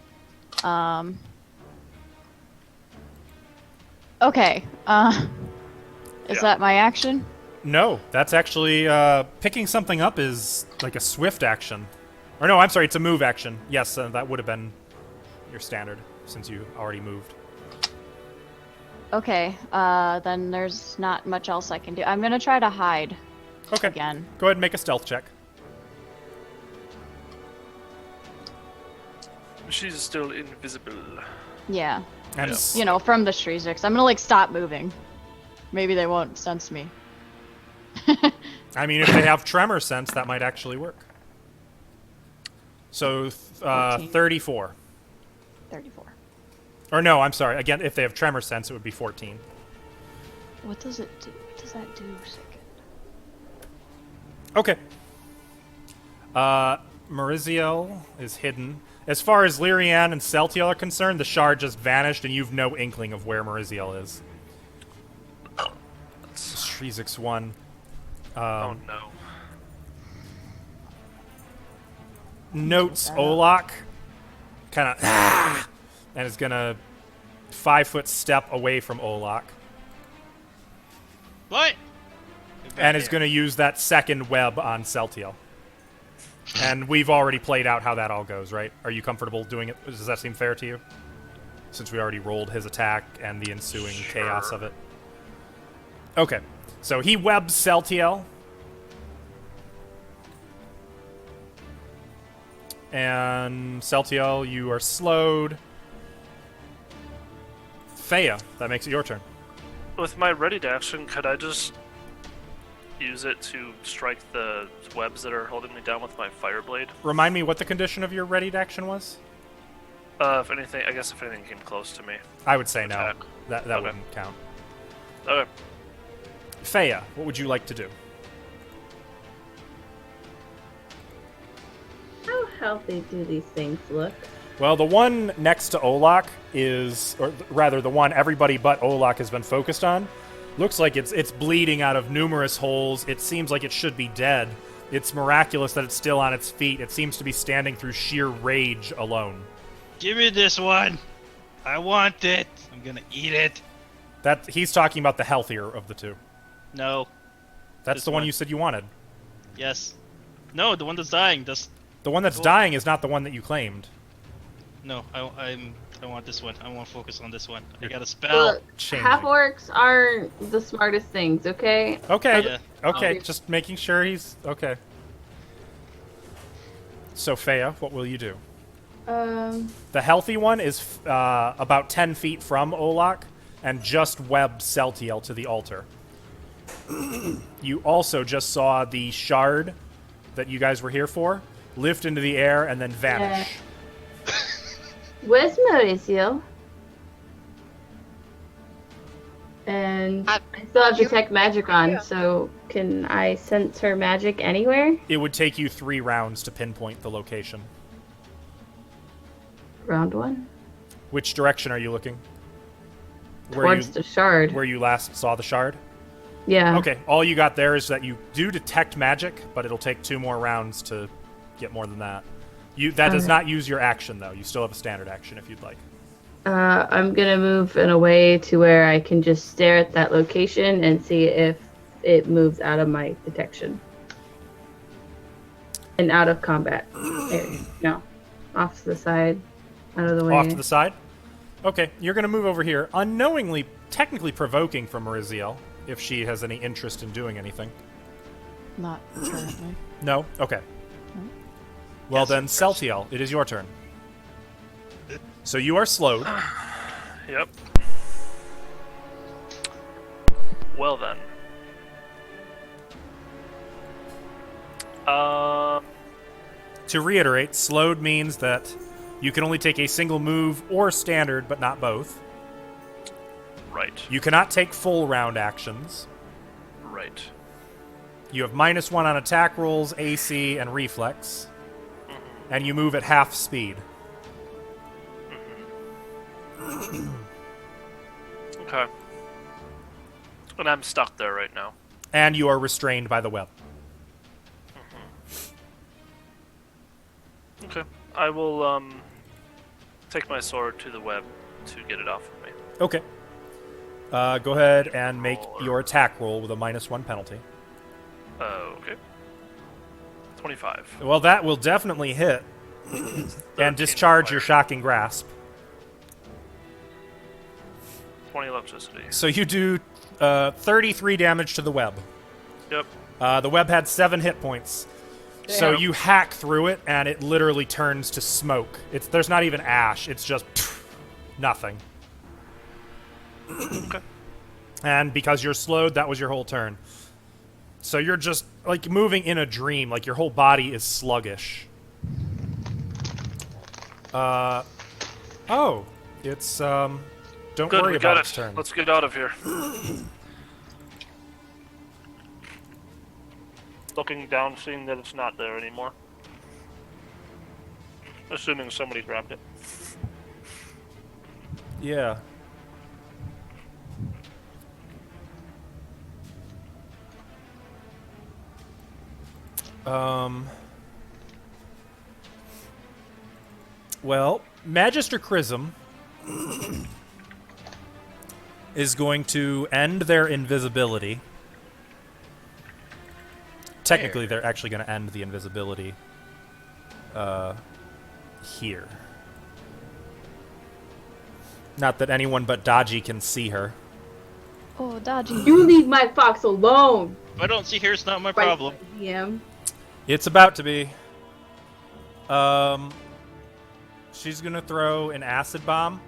Okay. Is Yeah. that my action? No, that's actually picking something up is like a swift action. Or no, I'm sorry, it's a move action. Yes, that would have been your standard since you already moved. Okay. Then there's not much else I can do. I'm gonna try to hide Okay. again. Go ahead and make a stealth check. She's still invisible. Yeah. And Yeah. You know, from the Shrieks. I'm gonna like stop moving. Maybe they won't sense me. I mean, if they have tremor sense, that might actually work. So, 14. 34. 34. Or no, I'm sorry. Again, if they have tremor sense, it would be 14. What does it do? What does that do, second? Okay. Mariziel is hidden. As far as Lyrian and Celtiel are concerned, the shard just vanished, and you've no inkling of where Mariziel is. Shrizix 1. Oh no. Notes Olak, kind of, and is gonna 5-foot step away from Olak, What? and is gonna use that second web on Celtiel. And we've already played out how that all goes, right? Are you comfortable doing it? Does that seem fair to you? Since we already rolled his attack and the ensuing chaos Sure. of it. Okay, so he webs Celtiel. And Celtiel, you are slowed. Fea, that makes it your turn. With my ready action, could I just use it to strike the webs that are holding me down with my fire blade? Remind me what the condition of your readied action was? If anything, I guess if anything came close to me. I would say no. Attack. That Okay. wouldn't count. Okay. Fea, what would you like to do? How healthy do these things look? Well, the one next to Olak is, or rather, the one everybody but Olak has been focused on, Looks like it's bleeding out of numerous holes. It seems like it should be dead. It's miraculous that it's still on its feet. It seems to be standing through sheer rage alone. Give me this one. I want it. I'm gonna eat it. That he's talking about the healthier of the two. No. That's This the one one. you said you wanted. Yes. No, the one that's dying. That's The one that's Oh. dying is not the one that you claimed. no. I want this one. I want to focus on this one. I got a spell. Look, Changing. half orcs aren't the smartest things, okay? Okay. Yeah. Okay, Oh. just making sure he's okay. So Feya, what will you do? The healthy one is about 10 feet from Olak and just webbed Celtiel to the altar. You also just saw the shard that you guys were here for lift into the air and then vanish. Where's Mauricio? And I still have detect magic on, so can I sense her magic anywhere? It would take you 3 rounds to pinpoint the location. Round 1. Which direction are you looking? Towards the shard. Where you last saw the shard? Yeah. Okay, all you got there is that you do detect magic, but it'll take 2 more rounds to get more than that. That does not use your action, though. You still have a standard action if you'd like. I'm gonna move in a way to where I can just stare at that location and see if it moves out of my detection. And out of combat area. No. Off to the side. Out of the way. Off to the side? Okay, you're going to move over here, unknowingly, technically provoking for Mariziel, if she has any interest in doing anything. Not currently. No? Okay. Well then, Celtiel, it is your turn. So you are slowed. Yep. Well then. To reiterate, slowed means that you can only take a single move or standard, but not both. Right. You cannot take full round actions. Right. You have -1 on attack rolls, AC, and reflex. And you move at half speed. Okay. And I'm stuck there right now. And you are restrained by the web. Okay. I will take my sword to the web to get it off of me. Okay. Go ahead and make your attack roll with a -1 penalty. Okay. 25. Well, that will definitely hit. And discharge your shocking grasp. 20 electricity. So you do 33 damage to the web. Yep. The web had 7 hit points. So Damn. you hack through it, and it literally turns to smoke. There's not even ash. It's just nothing. Okay. And because you're slowed, that was your whole turn. So you're just, like, moving in a dream. Like, your whole body is sluggish. Oh. It's, don't Good, worry we got about it. its turn. Let's get out of here. Looking down, seeing that it's not there anymore. Assuming somebody grabbed it. Yeah. Well, Magister Chrism is going to end their invisibility. Technically, they're actually going to end the invisibility here. Not that anyone but Dodgy can see her. Oh, Dodgy. You leave my fox alone! If I don't see her, it's not my problem. DM. It's about to be. She's going to throw an acid bomb.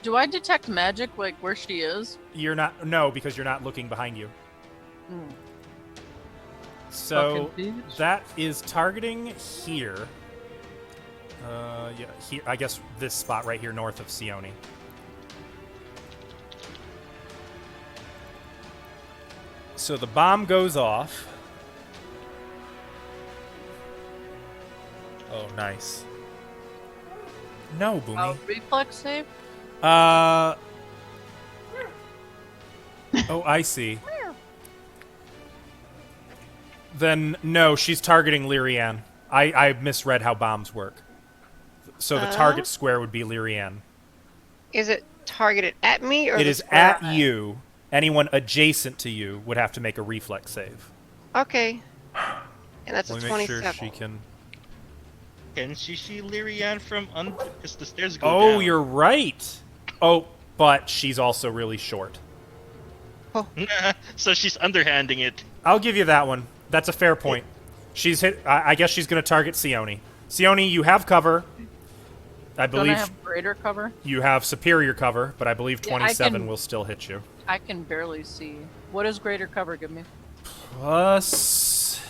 Do I detect magic, like, where she is? You're not. No, because you're not looking behind you. Hmm. So Fucking bitch. that is targeting here. Yeah, here, I guess this spot right here north of Sione. So the bomb goes off. Oh, nice. No, Boomy. Reflex save? Oh, I see. Then, no, she's targeting Lyrian. I misread how bombs work. So the target square would be Lyrian. Is it targeted at me or It the is square at I'm you. Anyone adjacent to you would have to make a reflex save. Okay. And that's a Let me make 27. sure she can... Can she see Lyrian from under? Because the stairs go Oh, down. you're right. Oh, but she's also really short. So she's underhanding it. I'll give you that one. That's a fair point. She's hit. I guess she's going to target Sione. Sione, you have cover. I Don't I believe have greater cover? you have superior cover, but I believe Yeah, I 27 can- will still hit you. I can barely see. What does greater cover give me? Plus...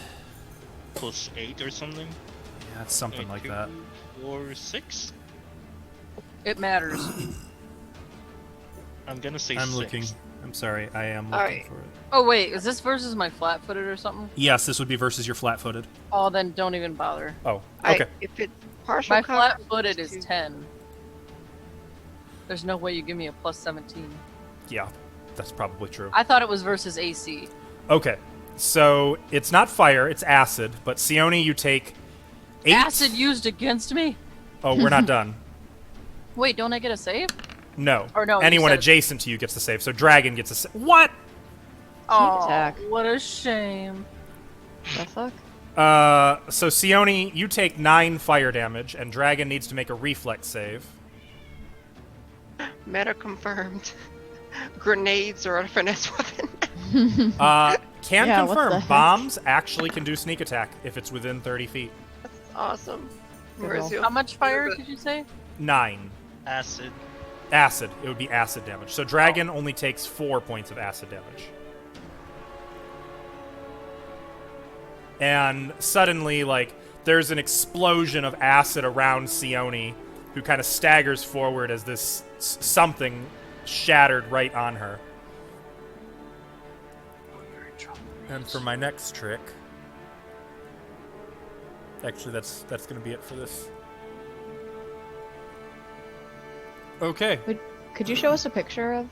Plus 8 or something? Yeah, it's something like that. 4, 6? It matters. I'm gonna say I'm 6. looking. I'm sorry. I am looking Alright. for it. Oh wait, is this versus my flat-footed or something? Yes, this would be versus your flat-footed. Oh, then don't even bother. Oh, okay. If it's partial My cover, flat-footed it's is 2. 10. There's no way you give me a plus 17. Yeah, that's probably true. I thought it was versus AC. Okay, so it's not fire, it's acid, but Sione, you take 8... Acid used against me? Oh, we're not done. Wait, don't I get a save? No. Or no, you Anyone said- adjacent to you gets the save, so Dragon gets a save. What? Oh, attack. what a shame. The fuck? So Sione, you take 9 fire damage, and Dragon needs to make a reflex save. Meta confirmed. Grenades are a finesse weapon. Can Yeah, what the confirm, heck? bombs actually can do sneak attack if it's within 30 feet. That's awesome. Good Where's roll. your How much fire did you say? 9. Acid. Acid. It would be acid damage. So Dragon only takes 4 points of acid damage. And suddenly, like, there's an explosion of acid around Sione, who kind of staggers forward as this something shattered right on her. And for my next trick... Actually, that's going to be it for this. Okay. Could you show us a picture of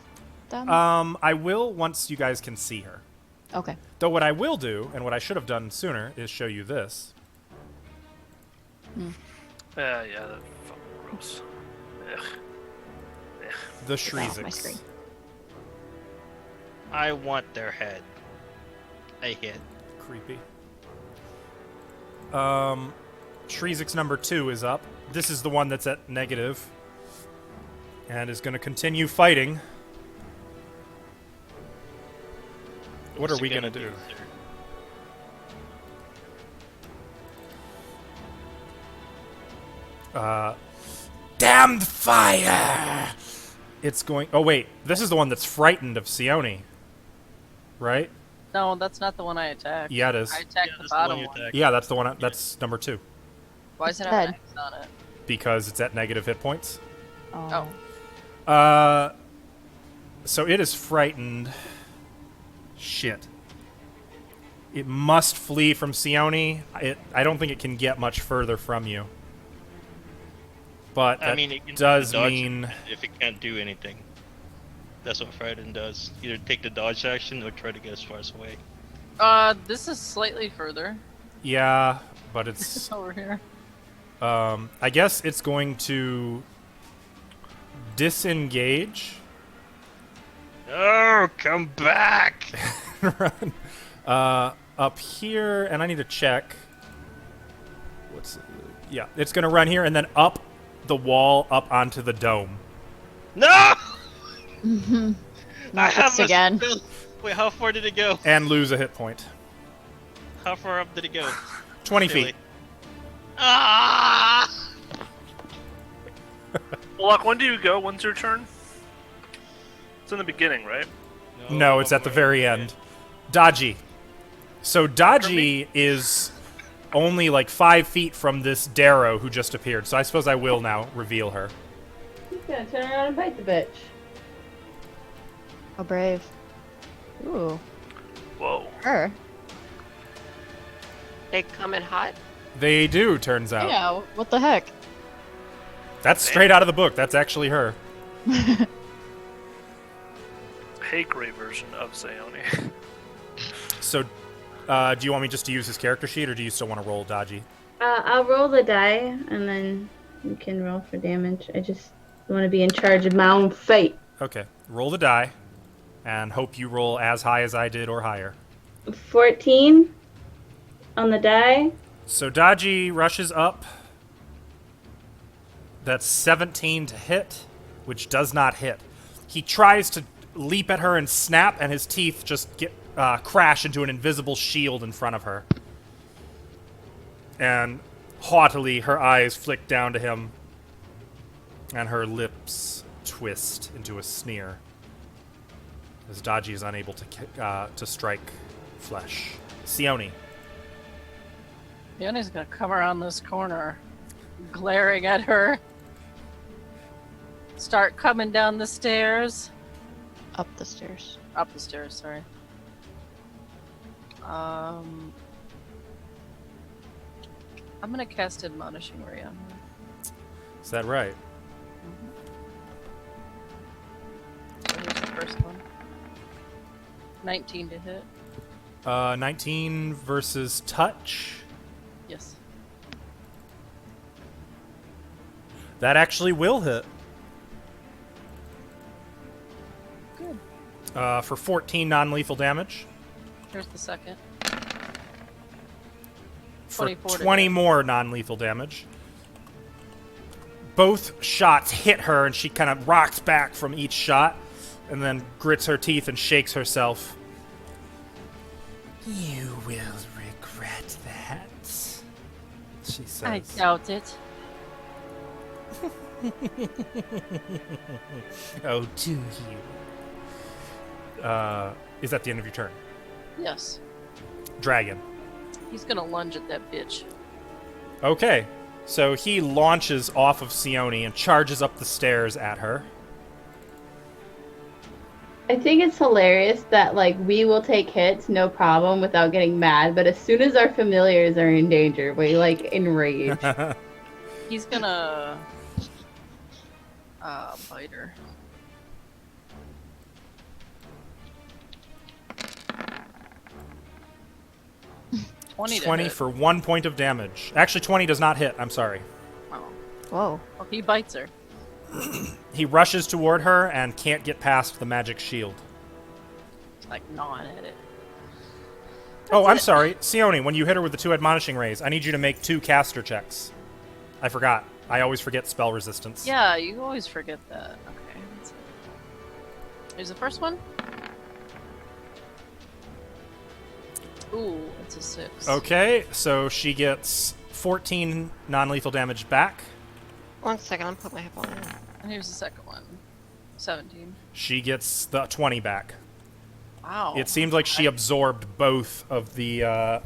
them? I will once you guys can see her. Okay. Though what I will do, and what I should have done sooner, is show you this. Yeah, that's fucking gross. Ugh. The Get that off my Shreezix. screen. I want their head. I hit. Creepy. Shreezix number 2 is up. This is the one that's at negative. And is going to continue fighting. What are we going to do? Damned fire! It's going... Oh, wait. This is the one that's frightened of Sione. Right? No, that's not the one I attacked. Yeah, it is. I attacked the that's bottom you one. attack. Yeah, that's the one. That's number 2. Why is it It's have an dead. X on it? Because it's at negative hit points. Oh. So it is frightened. Shit. It must flee from Sione. I don't think it can get much further from you. But that I mean, it can does dodge mean... if it can't do anything. That's what Frighten does. Either take the dodge action or try to get as far as away. This is slightly further. Yeah, but it's... It's over here. I guess it's going to disengage. Oh, come back! Run up here, and I need to check. Yeah, it's gonna run here and then up the wall, up onto the dome. No! I Not have this again. spell. Wait, how far did it go? And lose a hit point. How far up did it go? 20 Really? feet. Ah! Lock, when do you go? When's your turn? It's in the beginning, right? No, it's at the very end. Dodgy. So Dodgy is only like 5 feet from this Darrow who just appeared. So I suppose I will now reveal her. He's gonna turn around and bite the bitch. How brave. Ooh. Whoa. Her. They come in hot. They do, turns out. Yeah, what the heck? That's straight out of the book. That's actually her. Hey, gray version of Zaoni. So, do you want me just to use his character sheet, or do you still want to roll dodgy? I'll roll the die, and then you can roll for damage. I just want to be in charge of my own fate. Okay. Roll the die, and hope you roll as high as I did or higher. 14 on the die. So dodgy rushes up. That's 17 to hit, which does not hit. He tries to leap at her and snap, and his teeth just crash into an invisible shield in front of her. And haughtily, her eyes flick down to him, and her lips twist into a sneer as Dodgy is unable to strike flesh. Sione. Yoni's gonna come around this corner, glaring at her. Start coming down the stairs. Up the stairs. Up the stairs, sorry. I'm gonna cast Admonishing Ray on her. Is that right? So here's the first one. 19 to hit. 19 versus touch. Yes. That actually will hit. Good. For 14 non-lethal damage. Here's the second. For 24 to 20 hit. more non-lethal damage. Both shots hit her, and she kind of rocks back from each shot, and then grits her teeth and shakes herself. You will regret that, she says. I doubt it. Oh, do you? Is that the end of your turn? Yes. Dragon. He's gonna lunge at that bitch. Okay, so he launches off of Sione and charges up the stairs at her. I think it's hilarious that like we will take hits no problem without getting mad, but as soon as our familiars are in danger, we like enrage. He's gonna bite her. Twenty 20 for 1 point of damage. Actually, 20 does not hit. I'm sorry. Oh. Whoa. Well, he bites her. He rushes toward her and can't get past the magic shield. He's like gnawing at it. Oh, I'm sorry. Sione, when you hit her with the 2 admonishing rays, I need you to make 2 caster checks. I forgot. I always forget spell resistance. Yeah, you always forget that. Okay. Here's the first one. Ooh, it's a 6. Okay, so she gets 14 non-lethal damage back. 1 second, I'm putting my hip on. And here's the second one. 17. She gets the 20 back. Wow. It seems like she absorbed both of the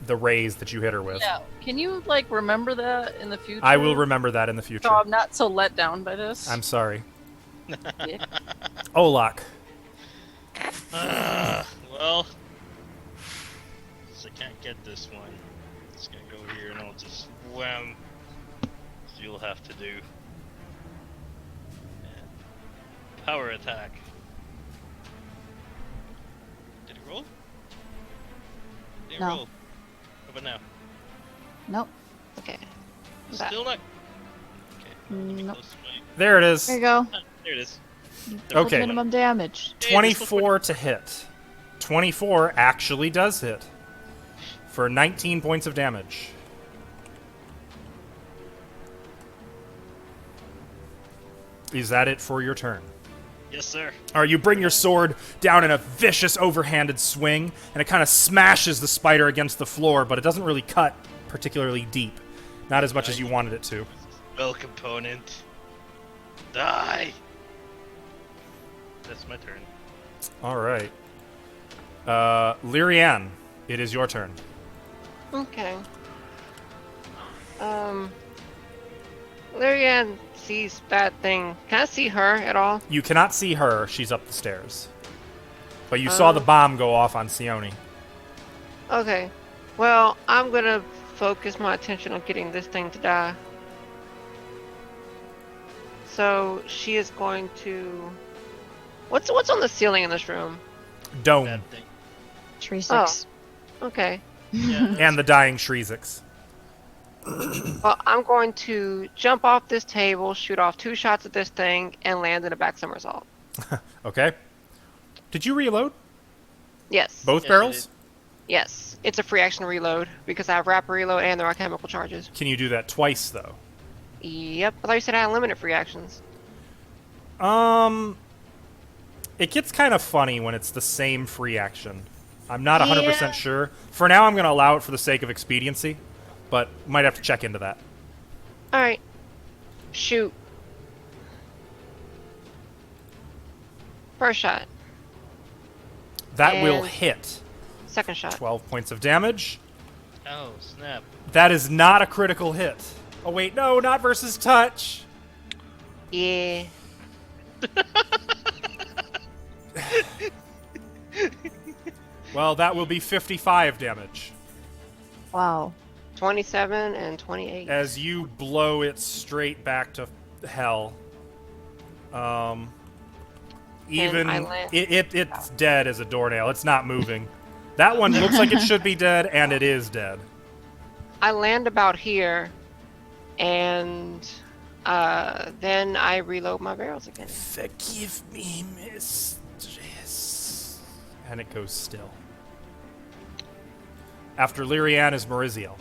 rays that you hit her with. Yeah. Can you like remember that in the future? I will remember that in the future. So I'm not so let down by this. I'm sorry. Dick. Olak. Well, since I can't get this one, I'm just gonna go here and I'll just wham. So you'll have to do and power attack. Did it roll? Did it No. roll? How about now? Nope. Okay. Still not. Okay. Let me Nope. close my. There it is. There you go. Ah, there it is. Double Okay. Minimum damage. 24 to hit. 24 actually does hit. For 19 points of damage. Is that it for your turn? Yes, sir. Or you bring your sword down in a vicious overhanded swing, and it kind of smashes the spider against the floor, but it doesn't really cut particularly deep. Not as much as you wanted it to. Spell component. Die. That's my turn. All right. Lyrianne, it is your turn. Okay. Lyrian sees that thing. Can I see her at all? You cannot see her. She's up the stairs. But you saw the bomb go off on Sione. Okay. Well, I'm gonna focus my attention on getting this thing to die. So she is going to. What's on the ceiling in this room? Dome. Bad thing. Tree six. Okay. Yeah. And the dying Shreezix. Well, I'm going to jump off this table, shoot off 2 shots at this thing, and land in a back somersault. Okay. Did you reload? Yes. Both Yes, I barrels? Yes. It's a free action reload because I have rapid reload and there are chemical charges. Can you do that twice, though? Yep. I thought you said I had unlimited free actions. It gets kind of funny when it's the same free action. I'm not 100% Yeah. sure. For now, I'm going to allow it for the sake of expediency, but might have to check into that. All right. Shoot. First shot. That will And- hit. Second shot. 12 points of damage. Oh, snap. That is not a critical hit. Oh, wait, no, not versus touch. Yeah. Well, that will be 55 damage. Wow. 27 and 28. As you blow it straight back to hell. Even I land- it's dead as a doornail. It's not moving. That one looks like it should be dead, and it is dead. I land about here, and then I reload my barrels again. Forgive me, mistress. And it goes still. After Lyrian is Maurizio.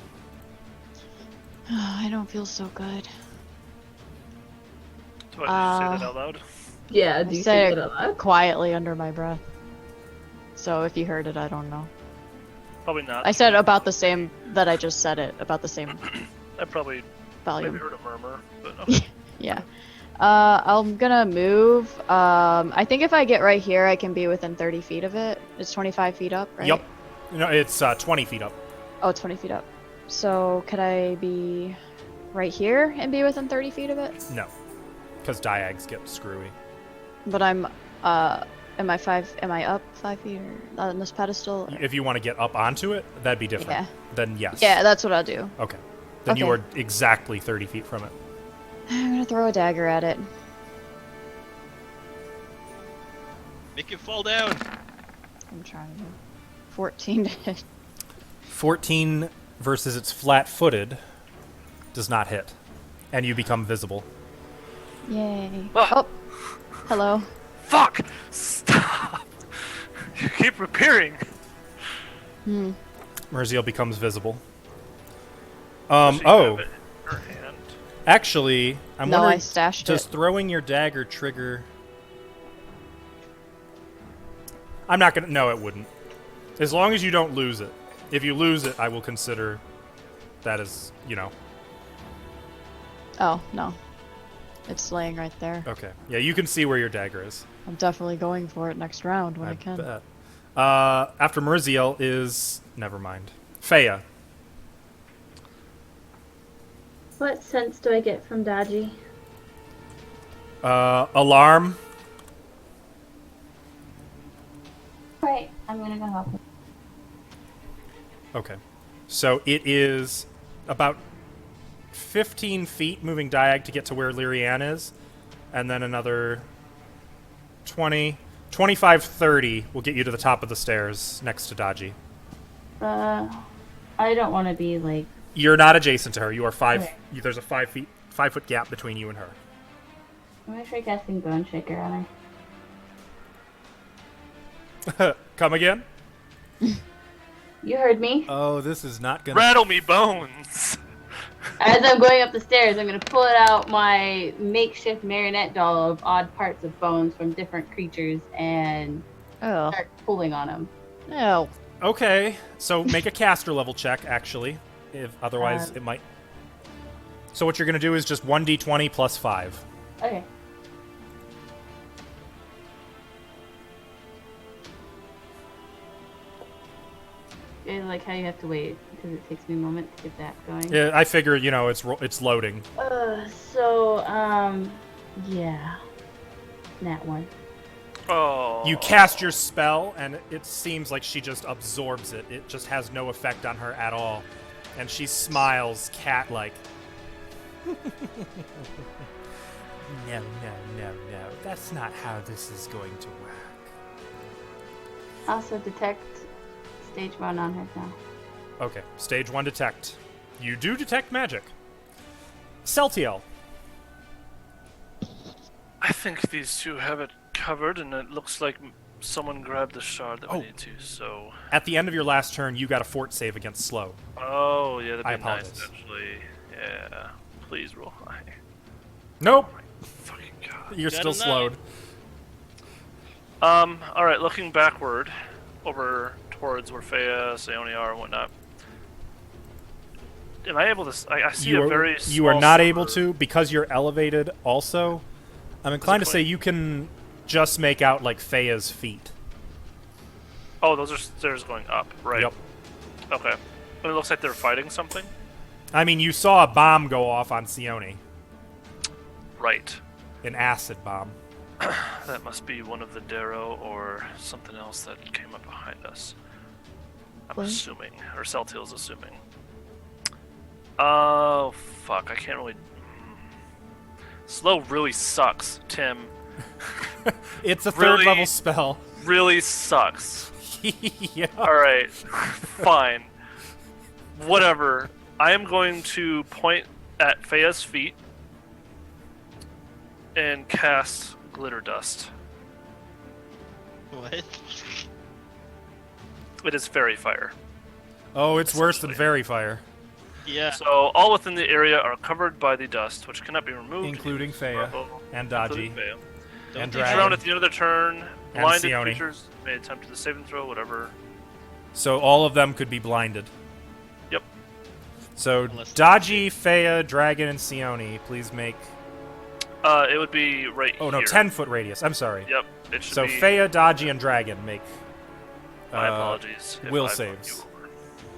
I don't feel so good. So, did you say that out loud? Yeah, I say it quietly under my breath. So if you heard it, I don't know. Probably not. I said about the same that I just said it, about the same I probably maybe volume. heard a murmur, but okay. Yeah. I'm gonna move. I think if I get right here, I can be within 30 feet of it. It's 25 feet up, right? Yep. No, it's 20 feet up. Oh, 20 feet up. So could I be right here and be within 30 feet of it? No. Because diags get screwy. But am I up 5 feet or on this pedestal? or- If you want to get up onto it, that'd be different. Yeah. Then yes. Yeah, that's what I'll do. Okay. Then you Okay. are exactly 30 feet from it. I'm gonna throw a dagger at it. Make it fall down. I'm trying to. 14 to hit. 14 versus its flat-footed does not hit. And you become visible. Yay. Ah. Oh, hello. Fuck! Stop! You keep appearing. Maurizio becomes visible. She have Oh, it in her hand. actually, I'm No, I wondering, stashed does it. throwing your dagger trigger... I'm not gonna... No, it wouldn't. As long as you don't lose it. If you lose it, I will consider that as, you know... Oh, no. It's laying right there. Okay. Yeah, you can see where your dagger is. I'm definitely going for it next round when I can. Bet. After Maurizio is... Never mind. Feya. What sense do I get from Dodgy? Alarm. Right, I'm gonna go help him. Okay. So it is about 15 feet moving diag to get to where Lyrian is. And then another 20, 25, 30 will get you to the top of the stairs next to Dodgy. I don't want to be like. You're not adjacent to her. You are five. Okay. There's a 5-foot gap between you and her. I'm gonna try casting Bone Shaker on her. Come again? You heard me. Oh, this is not gonna. Rattle me bones! As I'm going up the stairs, I'm gonna pull out my makeshift marionette doll of odd parts of bones from different creatures and Oh. start pulling on them. No. Okay, so make a caster level check, actually. If otherwise, it might. So what you're gonna do is just 1d20 plus 5. Okay. I like how you have to wait because it takes me a moment to get that going. Yeah, I figure it's loading. Yeah. That one. Oh. You cast your spell, and it seems like she just absorbs it. It just has no effect on her at all, and she smiles cat-like. No. That's not how this is going to work. Also detect stage 1 on her now. Okay, stage 1 detect. You do detect magic. Celtiel. I think these two have it covered, and it looks like someone grabbed the shard that we need to, so... At the end of your last turn, you got a fort save against slow. Oh, yeah, that'd I be nice, apologize. actually. Yeah. Please roll high. Nope. Fucking God. You're still slowed. Alright, looking backward, over towards where Fea, Seoni are, and whatnot. Am I able to... I see a very small... You are not sliver. able to, because you're elevated also. I'm inclined to say you can just make out, like, Fea's feet. Oh, those are stairs going up, right? Yep. Okay. But it looks like they're fighting something? I mean, you saw a bomb go off on Seoni. Right. An acid bomb. That must be one of the Darrow or something else that came up behind us. I'm assuming. Or Celtiel's assuming. Oh, fuck. I can't really... Slow really sucks, Tim. It's a Really? third level spell. Really sucks. Yeah. Alright. Fine. Whatever. I am going to point at Fea's feet and cast Glitter Dust. What? It is Fairy Fire. Oh, it's worse than Essentially. Fairy Fire. Yeah. So all within the area are covered by the dust, which cannot be removed. Including Fea and Including Daji Fea. and Each round Dragon. at the end of their turn, And blinded Seoni. creatures may attempt the saving throw, whatever. So all of them could be blinded. Yep. So Unless- Daji, Fea, Dragon, and Seoni, please make... It would be right Oh, here. no, 10-foot radius. I'm sorry. Yep. It should So be... Fea, Daji, and Dragon make... My apologies. if will I saves. fucked you over.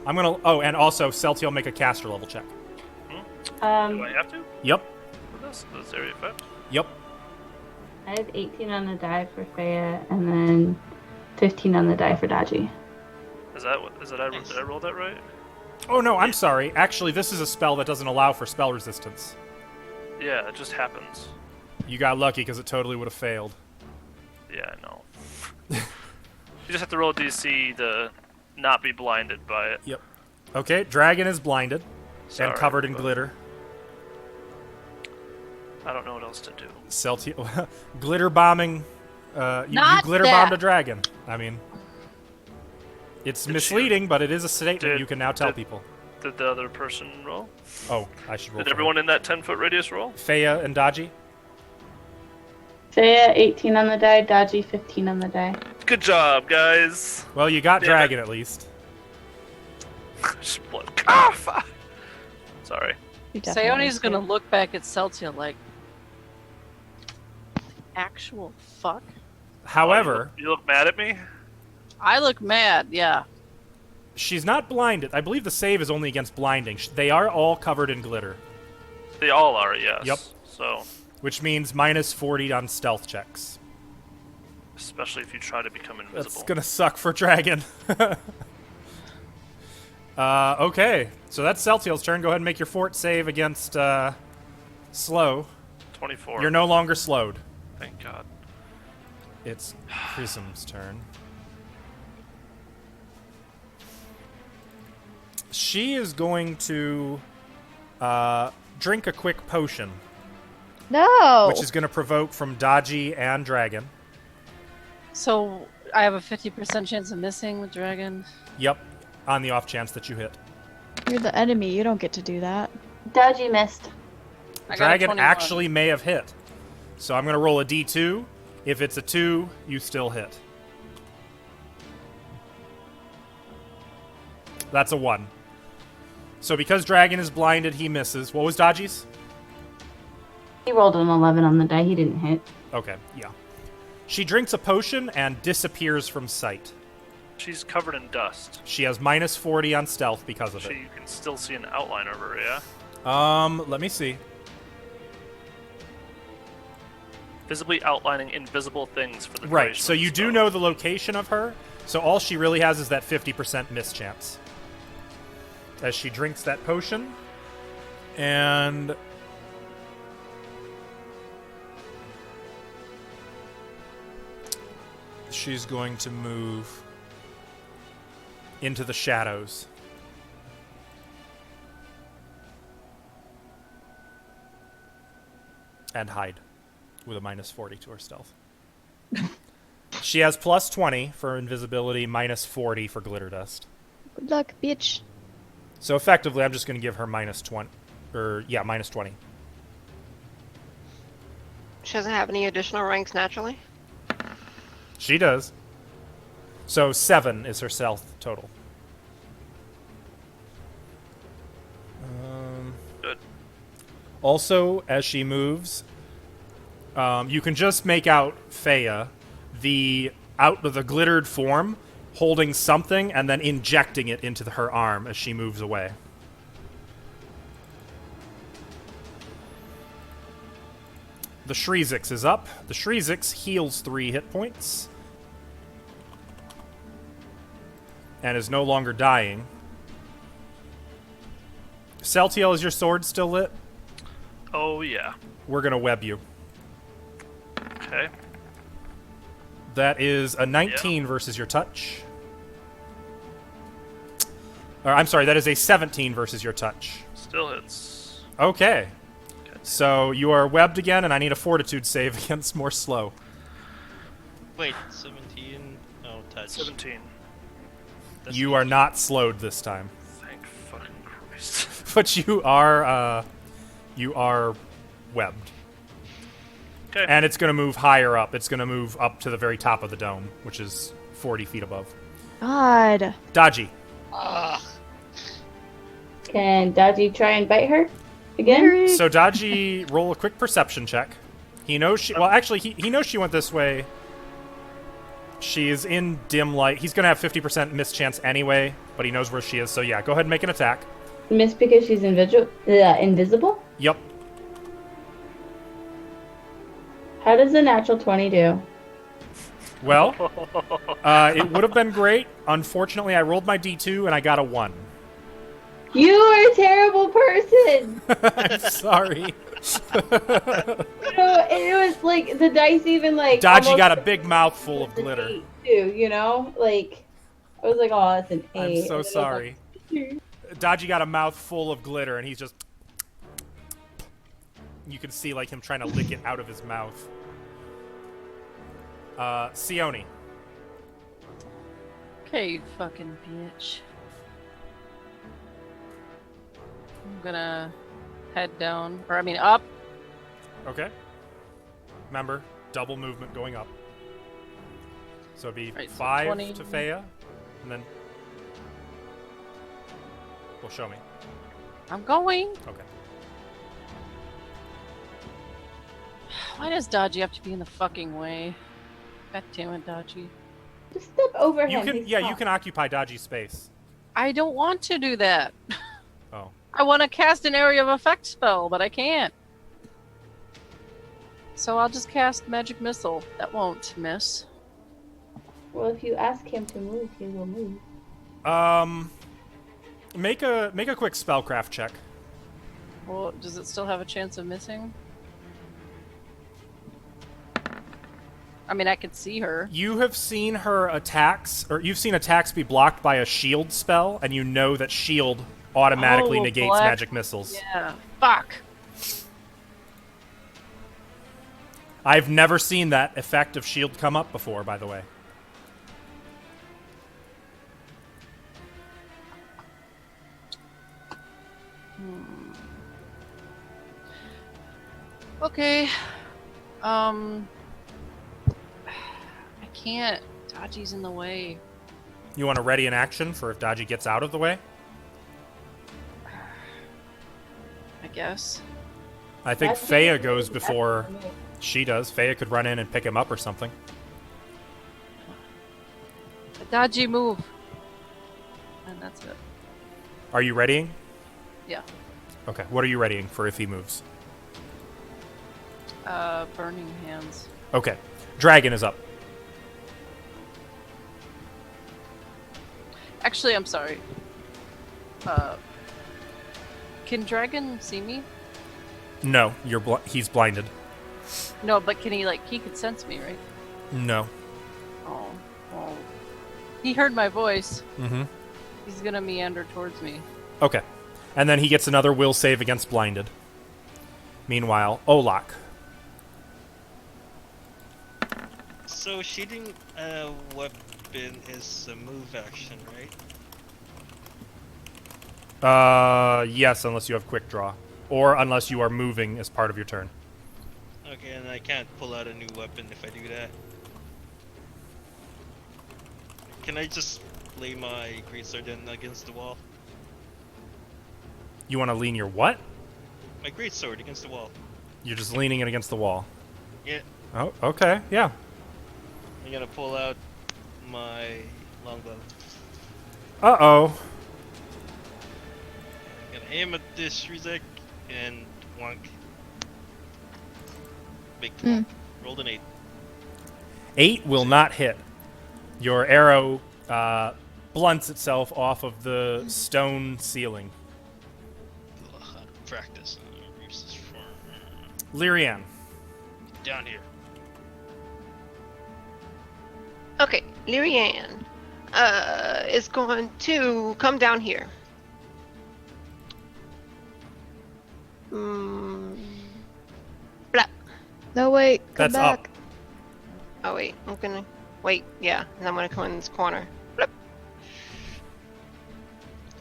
I'm gonna... Oh, and also, Celtiel make a caster level check. Do I have to? Yep. For this area effect? Yep. I have 18 on the die for Fea, and then 15 on the die for Daji. Is that what? Did I roll that right? Oh, no, I'm sorry. Actually, this is a spell that doesn't allow for spell resistance. Yeah, it just happens. You got lucky because it totally would have failed. Yeah, I know. You just have to roll DC to not be blinded by it. Yep. Okay, Dragon is blinded Sorry, and covered in but glitter. I don't know what else to do. Celtiel... glitter bombing... you Not glitter that. bombed a dragon. I mean... It's Did misleading, but it is a statement Did- you can now tell did- people. Did the other person roll? Oh, I should roll Did for everyone in that 10-foot radius roll? her. Fea and Daji? Fea, 18 on the die, Daji, 15 on the die. Good job, guys. Well, you got Damn Dragon at least. Split. Ah, fuck. Sorry. You definitely Seoni's gonna did. look back at Celtia like, actual fuck. However, You look mad at me? I look mad, yeah. she's not blinded. I believe the save is only against blinding. They are all covered in glitter, They all are, yes. Yep. So, which means minus 40 on stealth checks. especially if you try to become invisible. That's gonna suck for Dragon. Okay, so that's Celtiel's turn. Go ahead and make your fort save against slow. 24. You're no longer slowed. Thank God. It's Prism's turn. She is going to drink a quick potion, No. which is going to provoke from Daji and Dragon. So I have a 50% chance of missing with Dragon. Yep, on the off chance that you hit. You're the enemy. You don't get to do that. Daji missed. I got a Dragon 21. actually may have hit. So I'm going to roll a d2. If it's a 2, you still hit. That's a 1. So because Dragon is blinded, he misses. What was Daji's? He rolled an 11 on the die, he didn't hit. Okay, yeah. She drinks a potion and disappears from sight. She's covered in dust. She has minus 40 on stealth because of So it. you can still see an outline of her, yeah? Let me see. Visibly outlining invisible things for the Right, duration so of the you do spell. know the location of her, so all she really has is that 50% miss chance. As she drinks that potion, and she's going to move into the shadows. And hide with a minus 40 to her stealth. She has plus 20 for invisibility, minus 40 for glitter dust. Good luck, bitch. So effectively, I'm just going to give her minus 20. Minus 20. She doesn't have any additional ranks naturally. She does. So 7 is her stealth total. Good. Also, as she moves, you can just make out Faya, the glittered form, holding something and then injecting it into her arm as she moves away. The Shrizix is up. The Shrizix heals 3 hit points. And is no longer dying. Celtiel, is your sword still lit? Oh, yeah. We're going to web you. Okay. That is a 19 versus your touch. I'm sorry, that is a 17 versus your touch. Still hits. Okay. So you are webbed again, and I need a fortitude save against more slow. Wait, 17? Oh, touch. 17. That's You are not slowed this time. Thank fucking Christ. But you are webbed. Okay. And it's going to move higher up. It's going to move up to the very top of the dome, which is 40 feet above. God. Dodgy. Can Dodgy try and bite her again? So Dodgy, roll a quick perception check. He knows she... Well, actually, he knows she went this way. She is in dim light. He's going to have 50% miss chance anyway, but he knows where she is. So yeah, go ahead and make an attack. Miss because she's invisible? Yep. How does a natural 20 do? Well, it would have been great. Unfortunately, I rolled my D2 and I got a 1. You are a terrible person! I'm sorry. It was like, the dice even like... Dodgy got a big mouthful of glitter. Too, you know? Like, I was like, oh, that's an 8. I'm so sorry. Dodgy got a mouthful of glitter and he's just... You can see like him trying to lick it out of his mouth. Sione. Okay, you fucking bitch. I'm gonna head down, or I mean up. Okay. Remember, double movement going up. So it'd be Right, so 5 20. to Faya, and then... Well, show me. I'm going. Okay. Why does Dodgy have to be in the fucking way? God damn it, Dodgy. Just step over You him. can, he's yeah, you fine. can occupy Dodgy's space. I don't want to do that. Oh. I want to cast an area of effect spell, but I can't. So I'll just cast Magic Missile. That won't miss. Well, if you ask him to move, he will move. Make a quick spellcraft check. Well, does it still have a chance of missing? I mean, I could see her. You have seen her attacks, or you've seen attacks be blocked by a shield spell, and you know that shield automatically Oh, negates black- magic missiles. Yeah. Fuck. I've never seen that effect of shield come up before, by the way. Okay. I can't. Dodgy's in the way. You want to ready an action for if Dodgy gets out of the way? I guess. I think That's Faya it. goes before she does. Faya could run in and pick him up or something. Dodgy move. And that's it. Are you readying? Yeah. Okay. What are you readying for if he moves? Burning hands. Okay. Dragon is up. Actually, I'm sorry. Can Dragon see me? No, he's blinded. No, but can he, like, he could sense me, right? No. Oh, well. He heard my voice. Mm-hmm. He's gonna meander towards me. Okay. And then he gets another will save against blinded. Meanwhile, Olak. So shooting a weapon is a move action, right? Yes, unless you have quick draw. Or unless you are moving as part of your turn. Okay, and I can't pull out a new weapon if I do that. Can I just lay my greatsword then against the wall? You want to lean your what? My greatsword against the wall. You're just leaning it against the wall. Yeah. Oh, okay, yeah. I'm gonna pull out my longbow. Uh-oh. I'm gonna aim at this Shrizek and wonk. Big wonk. Rolled an 8. 8 will not hit. Your arrow blunts itself off of the stone ceiling. Practice. Use this for Lyrian. down here. Okay, Lyrian is going to come down here. Blah. No, wait. Come That's back. up. Oh wait, I'm gonna wait. Yeah, and I'm gonna come in this corner. Blip.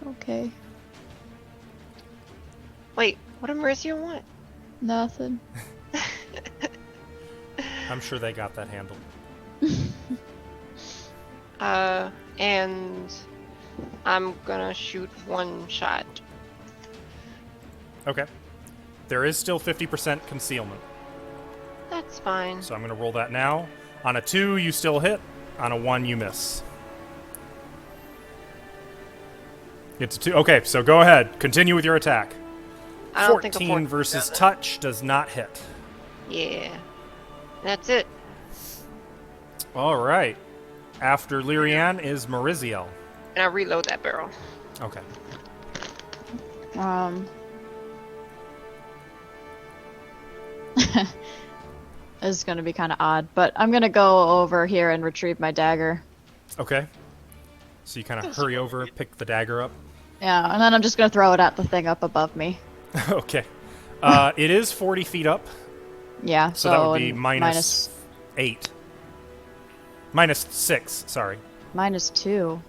Okay. Wait, what did Mercia want? Nothing. I'm sure they got that handled. And I'm gonna shoot one shot. Okay. There is still 50% concealment. That's fine. So I'm going to roll that now. On a 2, you still hit. On a 1, you miss. It's a 2. Okay, so go ahead. Continue with your attack. I don't think a 14 versus touch does not hit. Yeah. That's it. All right. After Lyrian is Mariziel. And I reload that barrel. Okay. This is gonna be kind of odd, but I'm gonna go over here and retrieve my dagger. Okay. So you kind of hurry over, pick the dagger up. Yeah, and then I'm just gonna throw it at the thing up above me. Okay. It is 40 feet up, Yeah, so that would be and minus 8. Minus 6, sorry. minus 2,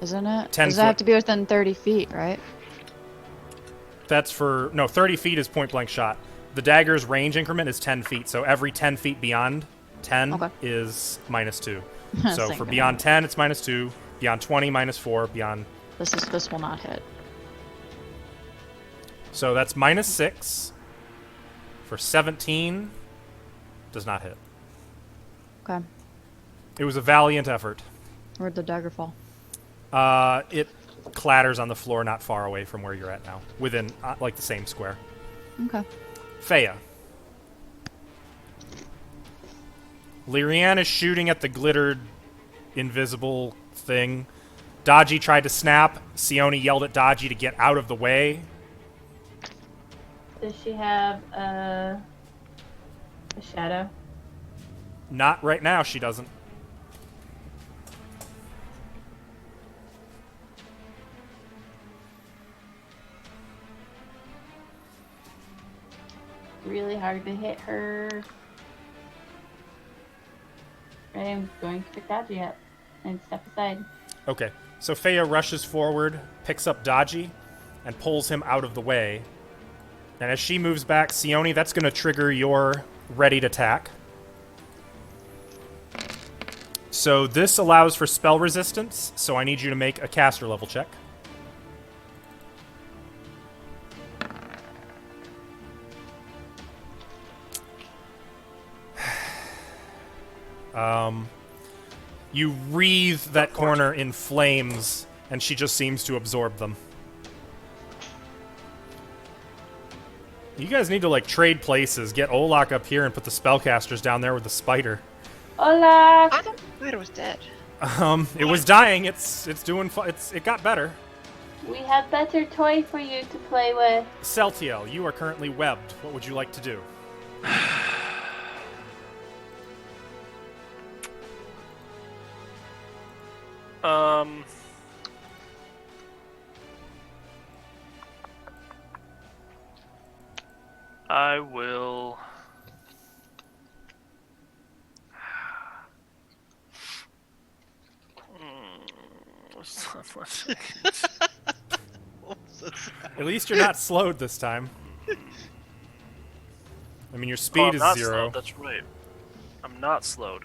isn't it? 10 Does it have foot. to be within 30 feet, right? That's for... No, 30 feet is point-blank shot. The dagger's range increment is 10 feet, so every 10 feet beyond 10 Okay. is minus 2. So Same for thing. beyond 10, it's minus 2. Beyond 20, minus 4. Beyond... This will not hit. So that's minus 6. For 17, does not hit. Okay. It was a valiant effort. Where'd the dagger fall? It clatters on the floor not far away from where you're at now. Within, like, the same square. Okay. Feya. Lyrian is shooting at the glittered, invisible thing. Dodgy tried to snap. Sione yelled at Dodgy to get out of the way. Does she have a shadow? Not right now, she doesn't. Really hard to hit her. I'm going to pick Dodgy up and step aside. Okay, so Feya rushes forward, picks up Dodgy, and pulls him out of the way. And as she moves back, Sione, that's going to trigger your readied attack. So this allows for spell resistance, so I need you to make a caster level check. You wreathe that corner in flames, and she just seems to absorb them. You guys need to, like, trade places. Get Olak up here and put the spellcasters down there with the spider. Hola! I thought it was dead. It was dying. It's doing. It got better. We have better toy for you to play with. Celtiel, you are currently webbed. What would you like to do? I will. At least you're not slowed this time. I mean, your Oh, speed I'm is not 0. slowed, that's right. I'm not slowed.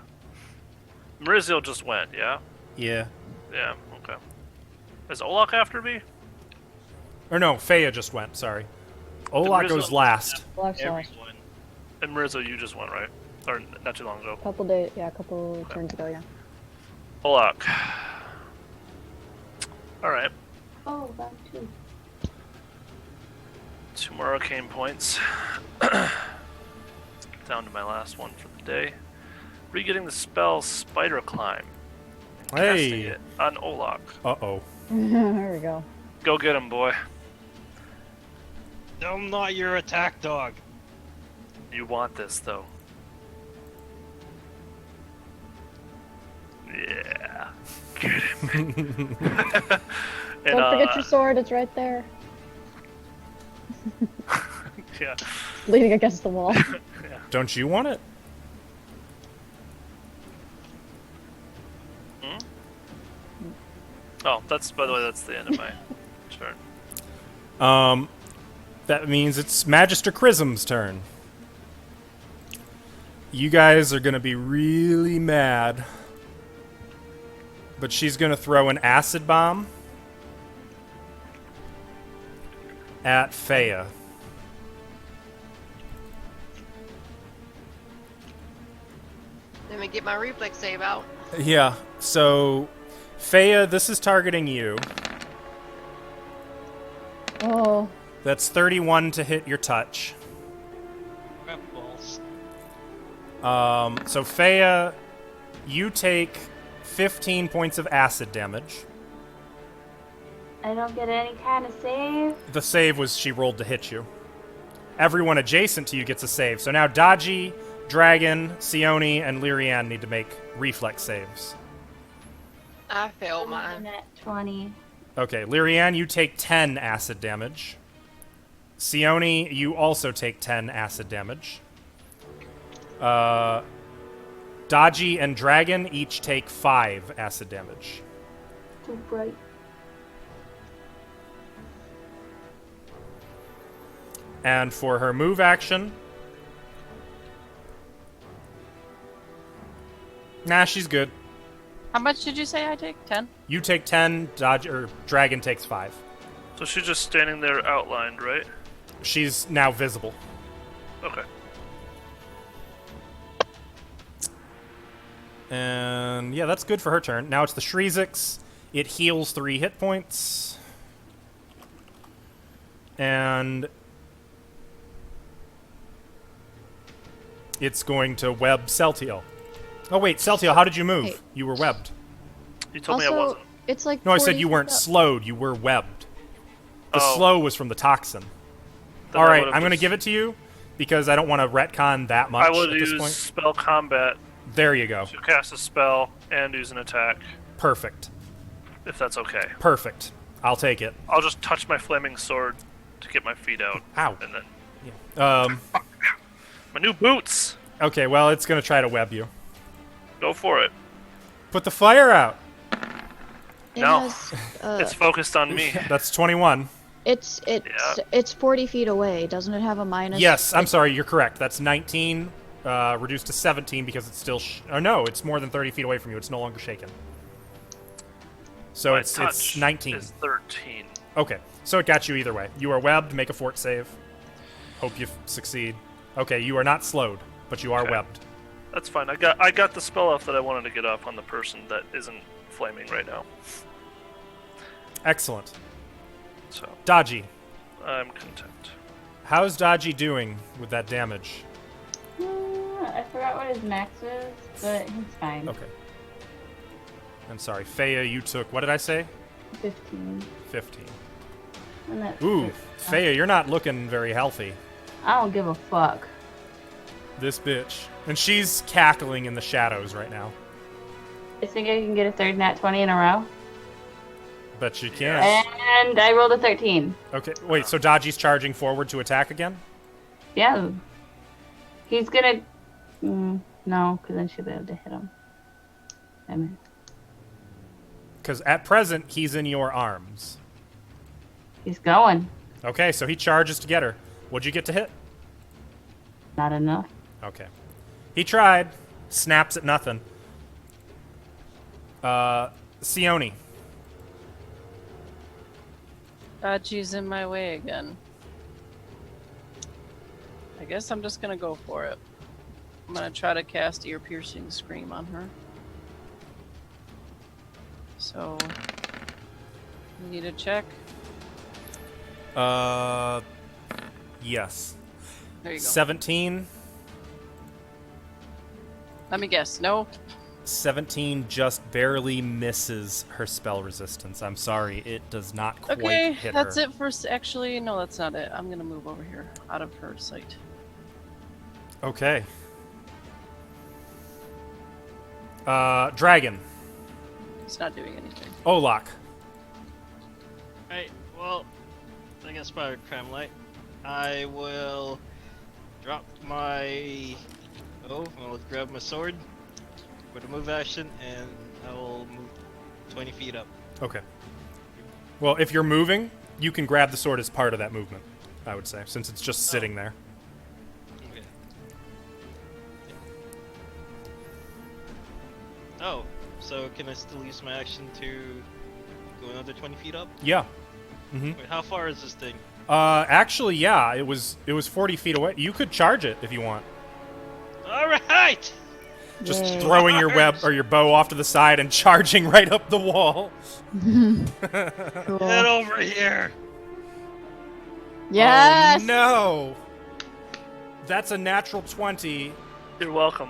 Maurizio just went, yeah? Yeah. Yeah, okay. Is Olak after me? Or no, Faya just went, sorry. Olak Rizzo- goes last. Last. Everyone. And Maurizio, you just went, right? Or not too long ago. Couple days, yeah, a couple turns ago, yeah. Olak. Alright. Oh, that too. 2 more arcane points. Down to my last one for the day. Re-getting the spell Spider Climb. Casting Hey. it on Olak. Uh-oh. There we go. Go get him, boy. I'm not your attack dog. You want this, though. Yeah. Get him. And, Don't forget your sword, it's right there. Yeah. Leaning against the wall. Don't you want it? Oh, that's, by the way, that's the end of my turn. That means it's Magister Chrism's turn. You guys are gonna be really mad. But she's gonna throw an acid bomb at Faya. Let me get my reflex save out. Yeah, so Faya, this is targeting you. Oh, That's 31 to hit your touch. Crap balls. So Faya, you take 15 points of acid damage. I don't get any kind of save. The save was she rolled to hit you. Everyone adjacent to you gets a save. So now Dodgy, Dragon, Sione, and Lyrian need to make reflex saves. I failed mine. At 20. Okay, Lyrian, you take 10 acid damage. Sione, you also take 10 acid damage. Dodgy and Dragon each take 5 acid damage. Too bright. And for her move action... Nah, she's good. How much did you say I take? 10? You take 10, Dragon takes 5. So she's just standing there outlined, right? She's now visible. Okay. And yeah, that's good for her turn. Now it's the Shrizix. It heals 3 hit points. And it's going to web Celtiel. Oh wait, Celtiel, how did you move? Hey. You were webbed. You told me I also, wasn't. it's like. No, I said 40 you weren't feet up. slowed. You were webbed. The Oh. slow was from the toxin. Then All I right, would've I'm going to just- give it to you because I don't want to retcon that much I would at this use point. spell combat There you go. to cast a spell and use an attack, Perfect. if that's okay. Perfect. I'll take it. I'll just touch my flaming sword to get my feet out. Ow. And then my new boots. Okay, well, it's going to try to web you. Go for it. Put the fire out. It No. has, It's focused on me. That's 21. it's 40 feet away. Doesn't it have a minus? Yes, I'm sorry, you're correct. That's 19, reduced to 17 because it's still... oh, no, it's more than 30 feet away from you. It's no longer shaken. So My it's touch 19. is 13. Okay, so it got you either way. You are webbed. Make a fort save. Hope you succeed. Okay, you are not slowed, but you are Okay. webbed. That's fine. I got the spell off that I wanted to get off on the person that isn't flaming right now. Excellent. So Dodgy. I'm content. How's Dodgy doing with that damage? I forgot what his max is, but he's fine. Okay. I'm sorry. Faya, you took... what did I say? 15. 15. And that's Ooh, it. Faya, you're not looking very healthy. I don't give a fuck. This bitch. And she's cackling in the shadows right now. I think I can get a third nat 20 in a row. Bet you can. And I rolled a 13. Okay, wait, so Dodgy's charging forward to attack again? Yeah. He's gonna... no, because then she'll be able to hit him. I mean, Because at present, he's in your arms. he's going. Okay, so he charges to get her. What'd you get to hit? Not enough. Okay. He tried. Snaps at nothing. Sione. She's in my way again. I guess I'm just gonna go for it. I'm gonna try to cast ear-piercing scream on her. So, we need a check. Yes. There you go. 17. Let me guess. No. 17 just barely misses her spell resistance. I'm sorry, it does not quite Okay, hit that's her. it for. Actually, no, that's not it. I'm gonna move over here, out of her sight. Okay. Dragon. It's not doing anything. Olak. Alright, well, I guess by crime light, I will drop my. I'll grab my sword with a move action, and I will move 20 feet up. Okay. Well, if you're moving, you can grab the sword as part of that movement, I would say, since it's just sitting there. Okay. Oh, so can I still use my action to go another 20 feet up? Yeah. Mm-hmm. Wait, how far is this thing? Actually, yeah, it was 40 feet away. You could charge it if you want. Alright! Just Yay. throwing your web or your bow off to the side and charging right up the wall. Cool. Get over here! Yes. Oh, no. That's a natural 20 You're welcome.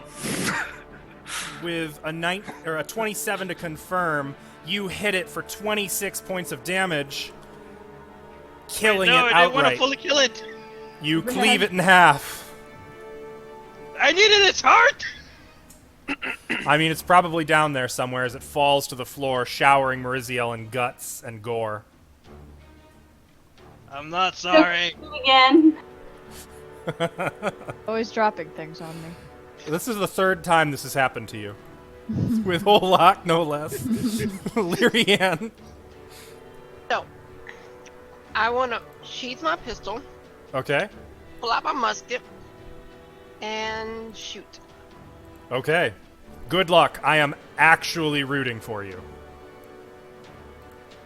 with a 27 to confirm. You hit it for 26 points of damage, killing No, it I didn't want to outright. fully kill it! You cleave it in half. I needed its heart! I mean, it's probably down there somewhere as it falls to the floor, showering Mariziel in guts and gore. I'm not sorry. Again. Always dropping things on me. This is the third time this has happened to you. With Olak, no less. Lyrian. So, I want to sheath my pistol, Okay. pull out my musket, and shoot. Okay. Good luck. I am actually rooting for you.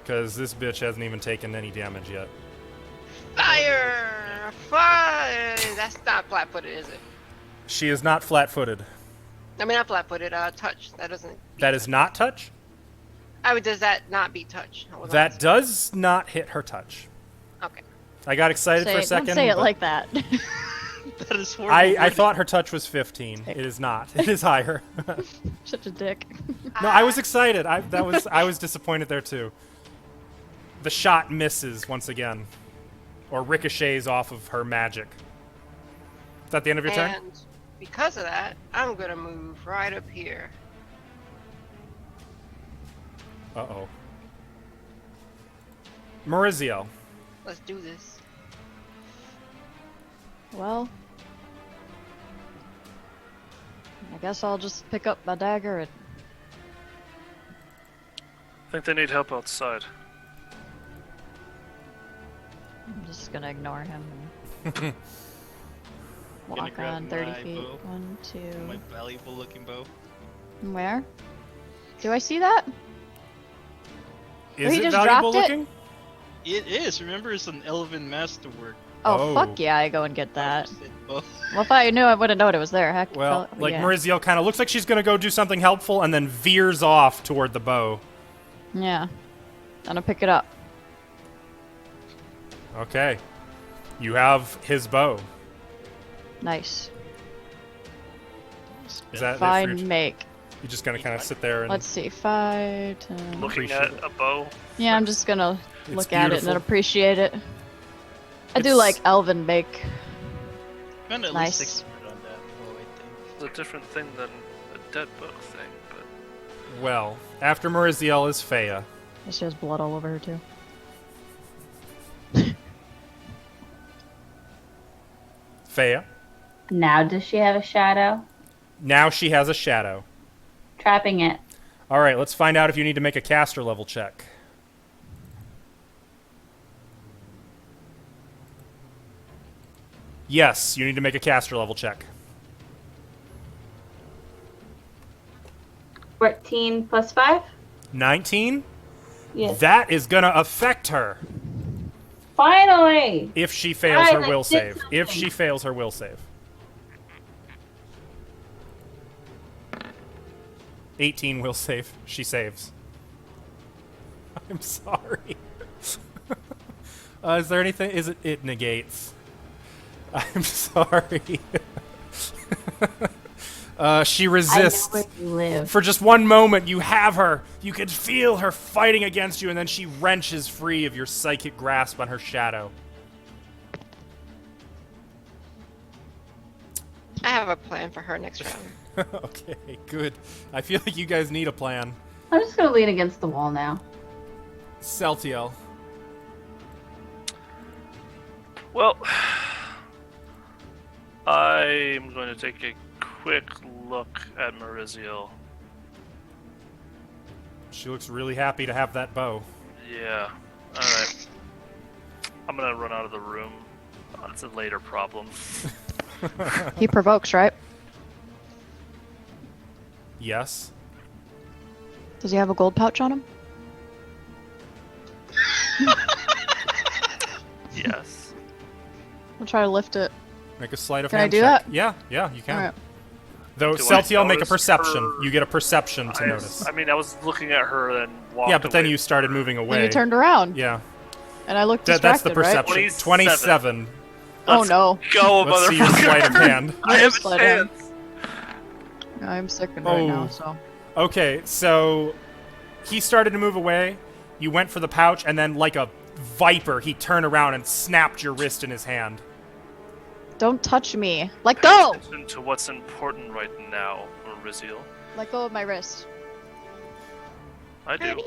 Because this bitch hasn't even taken any damage yet. Fire! Fire! That's not flat-footed, is it? She is not flat-footed. I mean, not flat-footed. Touch. That doesn't. That is not touch? Does that not be touch? I wasn't That asking. does not hit her touch. Okay. I got excited Say for a it, second. don't say it but like that. That is horrible. I thought her touch was 15. It is not. It is higher. Such a dick. No, I was excited. I was disappointed there too. The shot misses once again, or ricochets off of her magic. Is that the end of your turn? And because of that, I'm gonna move right up here. Uh-oh. Mariziel. Let's do this. Well, I guess I'll just pick up my dagger and I think they need help outside. I'm just gonna ignore him and Gonna walk grab on 30 my feet. bow. 1, 2. My valuable looking bow. Where? Do I see that? Is he it just valuable dropped it? looking? It is. Remember, it's an elven masterwork. Oh, Oh. fuck yeah, I go and get that. Bow. Well, if I knew, I would have known it was there. Heck, Well, hell, like yeah. Mariziel kind of looks like she's going to go do something helpful and then veers off toward the bow. Yeah. I'm gonna pick it up. Okay. You have his bow. Nice. Is that it for Fine your- make. You're just going to kind of sit there and... Let's see, 5, 10. Looking Appreciate at it. a bow. Yeah, I'm just gonna It's look at it and beautiful. then appreciate it. I do It's- like elven make. Spend at Nice. least 600 on that bow, I think. It's a different thing than a dead book thing, but Well, after Mariziel is Fea. She has blood all over her too. Fea. Now does she have a shadow? Now she has a shadow. Trapping it. All right, let's find out if you need to make a caster level check. Yes, you need to make a caster level check. 14 plus 5? 19? Yes. That is going to affect her Finally! if she fails her Guys, I will did save. If something. she fails her will save. 18 will save. She saves. I'm sorry. Is there anything? It negates. I'm sorry. She resists. I know where you live. For just one moment, you have her. You can feel her fighting against you, and then she wrenches free of your psychic grasp on her shadow. I have a plan for her next round. Okay, good. I feel like you guys need a plan. I'm just gonna lean against the wall now. Celtiel. Well, I'm going to take a quick look at Mariziel. She looks really happy to have that bow. Yeah. Alright. I'm gonna run out of the room. That's a later problem. He provokes, right? Yes. Does he have a gold pouch on him? Yes. I'll try to lift it. Make a sleight of Can I hand do check. that? Yeah, you can. Alright. Though Do I Celtiel, make a notice perception. her- You get a perception to notice. I mean, I was looking at her and walked Yeah, but then away you started from her. moving Then away. you turned around, Yeah, and I looked that's distracted, the perception. right? 27. Oh Let's no, Go, Let's see your motherfucker! sleight of hand. I have a Sleight of hand. chance. I'm sickened right now, Oh. so. Okay, so he started to move away. You went for the pouch, and then like a viper, he turned around and snapped your wrist in his hand. Don't touch me. Let go! Attention to what's important right now, Mariziel. Let go of my wrist. I do.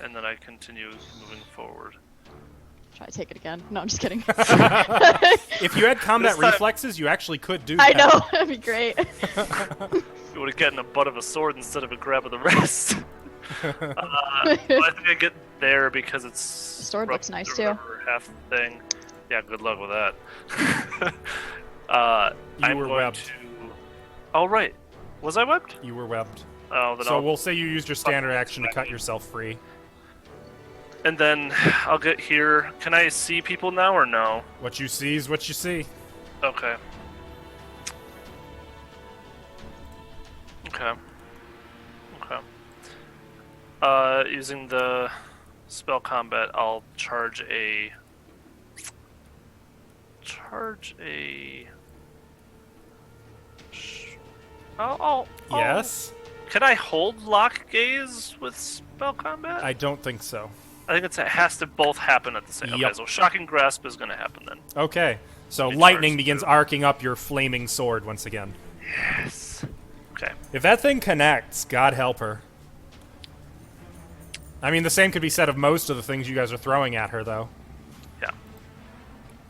And then I continue moving forward. Try to take it again. No, I'm just kidding. If you had combat This time- reflexes, you actually could do I that. know, that'd be great. You would have gotten a butt of a sword instead of a grab of the wrist. But I think I get there because it's. The sword looks nice, too. Half the thing. Yeah, good luck with that. You were webbed. Oh right, was I webbed? You were webbed. Oh, then So I'll... we'll say you used your standard action to cut yourself free. And then I'll get here. Can I see people now or no? What you see is what you see. Okay. Okay. Okay. Using the spell combat, I'll charge a. Oh. Yes? Can I hold lock gaze with spell combat? I don't think so. I think it has to both happen at the same. Yep. Okay, so shocking grasp is going to happen then. Okay. So It lightning charges begins too. arcing up your flaming sword once again. Yes. Okay. If that thing connects, God help her. I mean, the same could be said of most of the things you guys are throwing at her, though.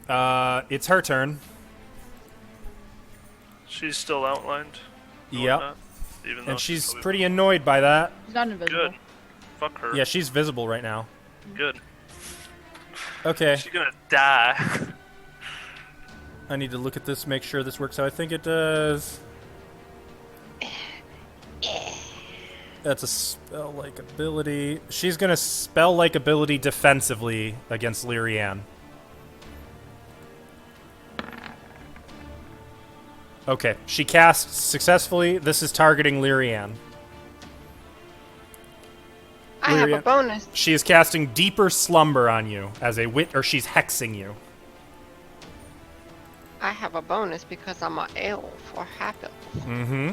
Yeah. It's her turn. She's still outlined. and Yep. whatnot, even though And she's probably- pretty annoyed by that. He's not invisible. good. Fuck her. Yeah, she's visible right now. Good. Okay. She's gonna die. I need to look at this, make sure this works how I think it does. That's a spell-like ability. She's gonna spell-like ability defensively against Lyrianne. Okay, she casts successfully. This is targeting Lyrianne. I have a Lyria. bonus. She is casting Deeper Slumber on you as a or she's hexing you. I have a bonus because I'm an elf or half elf. Mm-hmm.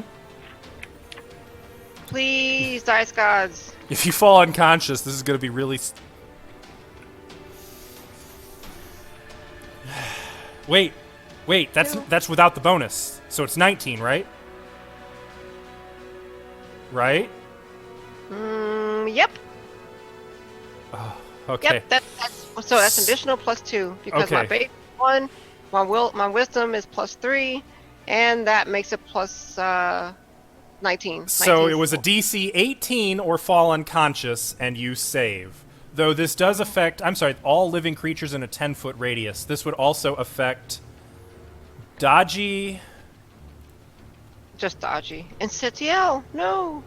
Please, dice gods. If you fall unconscious, this is gonna be really... Wait, that's without the bonus. So it's 19, right? Right? Yep. Okay. Yep. That's additional +2 because my Okay. base 1, my wisdom is +3, and that makes it plus 19. So 19 it was a total. DC 18 or fall unconscious, and you save. Though this does affect, I'm sorry, all living creatures in a 10-foot radius. This would also affect Dodgy, Just dodgy. And Setiel, no.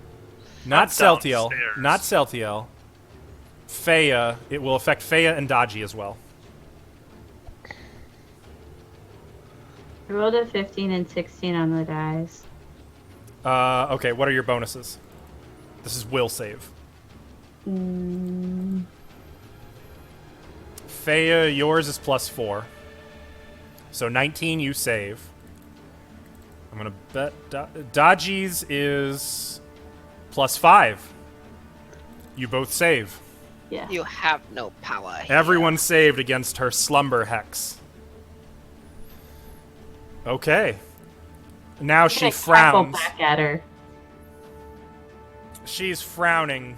not I'm Celtiel, downstairs. not Celtiel. Faya, it will affect Faya and Dodgy as well. I rolled a 15 and 16 on the dice. Okay, what are your bonuses? This is will save. Faya, yours is +4. So 19 you save. I'm going to bet Dodgy's is +5. You both save. Yeah. You have no power. here. Everyone saved against her slumber hex. Okay. Now she I'm gonna crackle frowns. back at her. She's frowning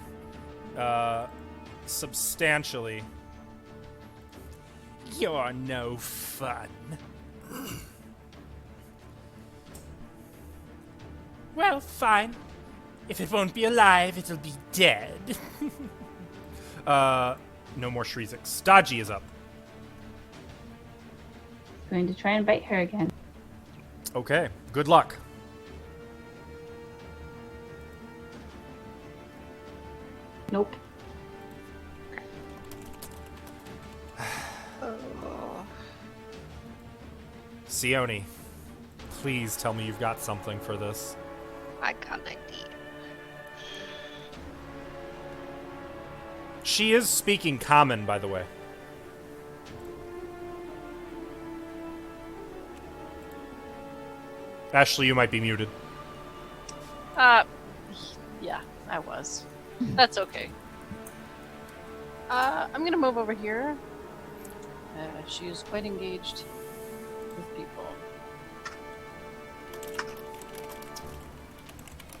substantially. You're no fun. Well, fine. If it won't be alive, it'll be dead. No more Shriziks. Dodgy is up. Going to try and bite her again. Okay, good luck. Nope. Sione, please tell me you've got something for this. I got an idea. She is speaking common, by the way. Ashley, you might be muted. Yeah, I was. That's okay. I'm gonna move over here. She is quite engaged with people.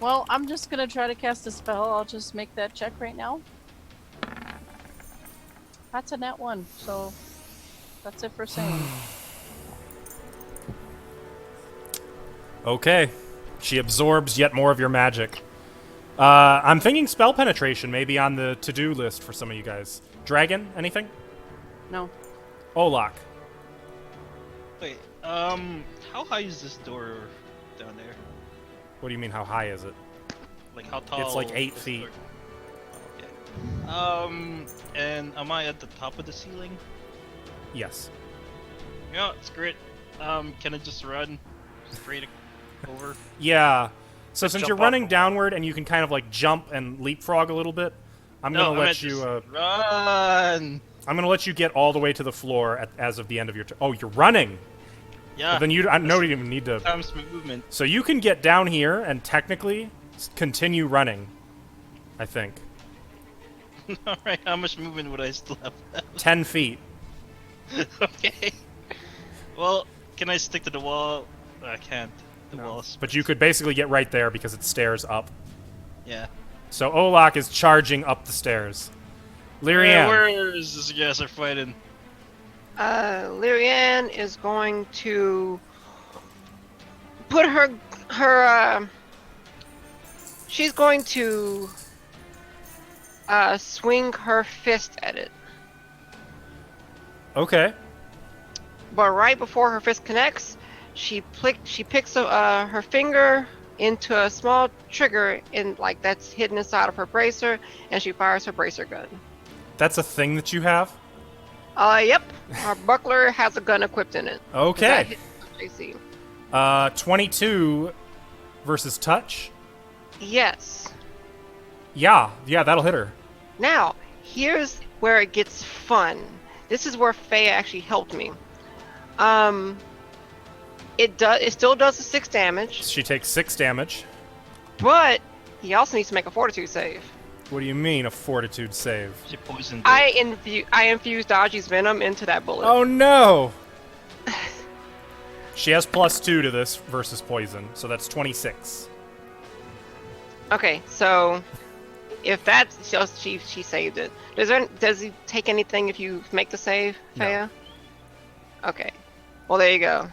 Well, I'm just gonna try to cast a spell. I'll just make that check right now. That's a nat 1, so that's it for saying. Okay. She absorbs yet more of your magic. I'm thinking spell penetration may be on the to-do list for some of you guys. Dragon, anything? No. Olak. Wait, how high is this door down there? What do you mean, how high is it? Like how tall? It's like 8 is the feet. door? Okay. And am I at the top of the ceiling? Yes. Yeah, it's great. Can I just run straight over? Yeah. So since jump you're off running the wall. downward and you can kind of like jump and leapfrog a little bit, I'm No, gonna I let meant you. just run. I'm gonna let you get all the way to the floor as of the end of your turn. Oh, you're running. Yeah. Well, then you don't even need to. Times my movement. So you can get down here and technically continue running. I think All right. How much movement would I still have? 10 feet. Okay. Well, can I stick to the wall? I can't. The wall's. But you could basically get right there because it's stairs up. Yeah. So Olak is charging up the stairs. Lyrianne. Yeah, where is this guys are fighting? Lyrianne is going to put her she's going to swing her fist at it. Okay. But right before her fist connects, she picks her finger into a small trigger that's hidden inside of her bracer, and she fires her bracer gun. That's a thing that you have? Yep. Our buckler has a gun equipped in it. Okay. JC. 22 versus touch? Yes. Yeah, that'll hit her. Now, here's where it gets fun. This is where Faye actually helped me. It still does the 6 damage, She takes 6 damage. but he also needs to make a fortitude save. What do you mean, a fortitude save? She poisoned it. I infused Dodgy's venom into that bullet. Oh no! She has +2 to this versus poison, so that's 26. Okay, so if that's so she saved it. Does he take anything if you make the save, No. Faya? Okay. Well, there you go.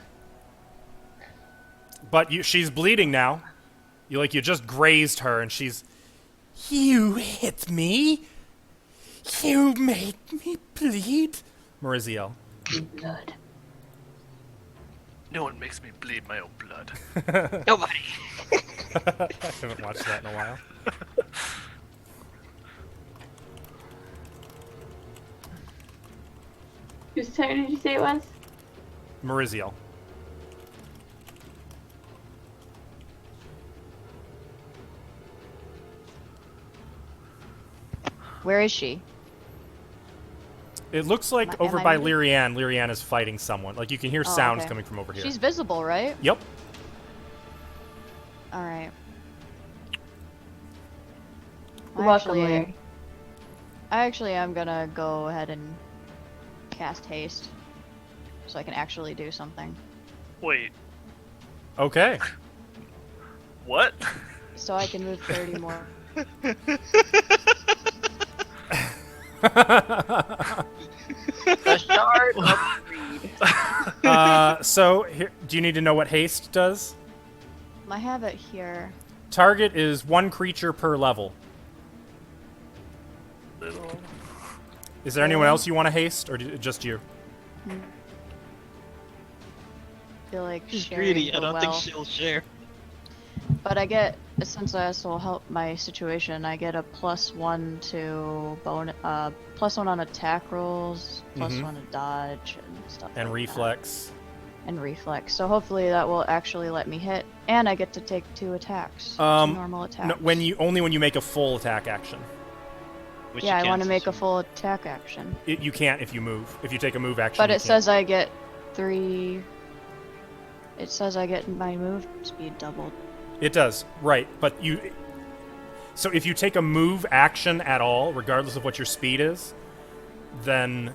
But she's bleeding now. You just grazed her, and she's. You hit me. You made me bleed. Mariziel. Blood. No one makes me bleed my own blood. Nobody. I haven't watched that in a while. Whose turn did you say it was? Mariziel. Where is she? It looks like Am over I by muted? Lyrianne. Lyrianne is fighting someone. Like, you can hear Oh, sounds okay. coming from over here. She's visible, right? Yep. All right. Welcome, Larry. I actually am gonna go ahead and cast haste, so I can actually do something. Wait, Okay. what? So I can move 30 more. The shard of greed. So, here, do you need to know what haste does? I have it here. Target is 1 creature per level. Little. Is there anyone else you want to haste, or just you? I feel like She's sharing greedy. I will don't think well. she'll share. But I get, since this will help my situation, I get a +1 to +1 on attack rolls, +1 to dodge and stuff. And like reflex. that. And reflex. So hopefully that will actually let me hit, and I get to take 2 attacks. 2 normal attacks. No, only when you make a full attack action. Which Yeah, you I want to can't make a assume. full attack action. You can't if you move. If you take a move action. But you it can't. says I get 3. It says I get my move speed doubled. It does, right? But so if you take a move action at all, regardless of what your speed is, then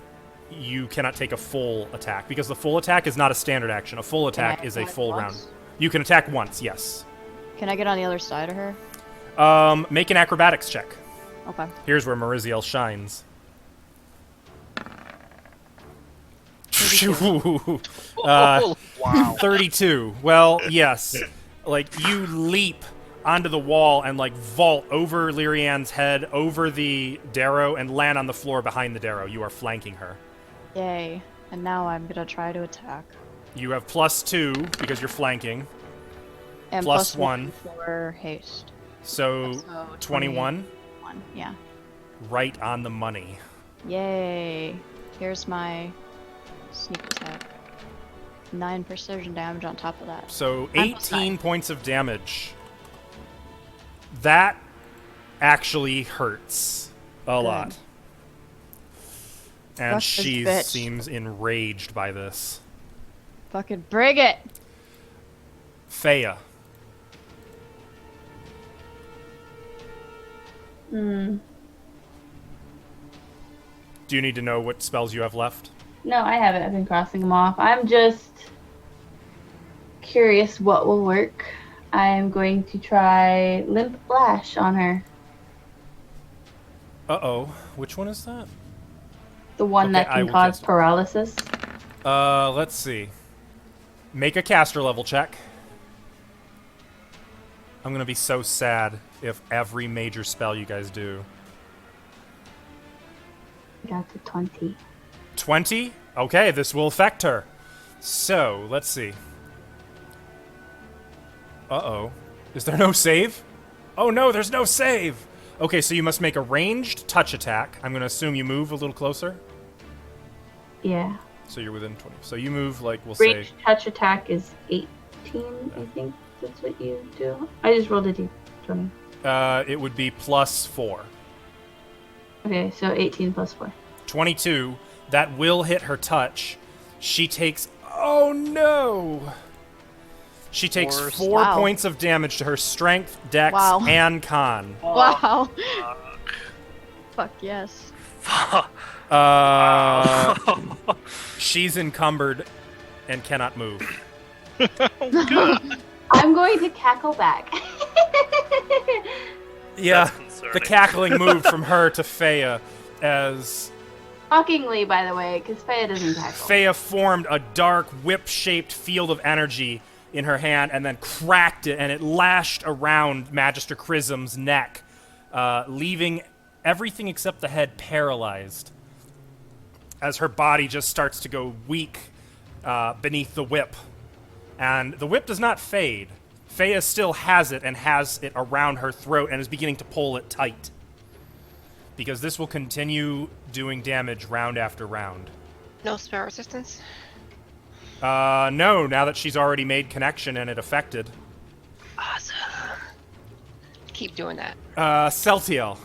you cannot take a full attack because the full attack is not a standard action. A full Can I attack is a attack full once? round. You can attack once, yes. Can I get on the other side of her? Make an acrobatics check. Okay. Here's where Mariziel shines. Oh, Wow. 32. Well, yes. Like, you leap onto the wall and, like, vault over Lyrianne's head, over the Darrow, and land on the floor behind the Darrow. You are flanking her. Yay. And now I'm gonna try to attack. You have +2 because you're flanking. And Plus plus one. for haste. So, So 21. 1. Yeah. Right on the money. Yay. Here's my sneak attack. 9 precision damage on top of that. So, I'm plus 18 9. points of damage. That actually hurts a lot. And Fuck this she bitch. seems enraged by this. Fucking bring it! Faya. Hmm. Do you need to know what spells you have left? No, I haven't. I've been crossing them off. I'm just curious what will work. I'm going to try Limp Flash on her. Uh-oh. Which one is that? The one Okay, that I can will cause cast it. paralysis. Let's see. Make a caster level check. I'm gonna be so sad if every major spell you guys do. I got to 20. 20? Okay, this will affect her. So, let's see. Uh-oh. Is there no save? Oh no, there's no save! Okay, so you must make a ranged touch attack. I'm gonna assume you move a little closer. Yeah. So you're within 20. So you move, like, we'll Range say... touch attack is 18, I think that's what you do. I just rolled a d20. It would be +4. Okay, so 18 plus 4. 22. That will hit her touch. She takes... Oh, no! She takes Worst. 4 Wow. points of damage to her strength, dex, Wow. and con. Wow. Fuck yes. She's encumbered and cannot move. I'm going to cackle back. Yeah. That's the cackling moved from her to Faya as Shockingly, by the way, because Faya doesn't tackle. Faya formed a dark, whip-shaped field of energy in her hand and then cracked it, and it lashed around Magister Chrism's neck, leaving everything except the head paralyzed as her body just starts to go weak beneath the whip. And the whip does not fade. Faya still has it and has it around her throat and is beginning to pull it tight, because this will continue doing damage round after round. No spell resistance? No, now that she's already made connection and it affected. Awesome. Keep doing that. Celtiel.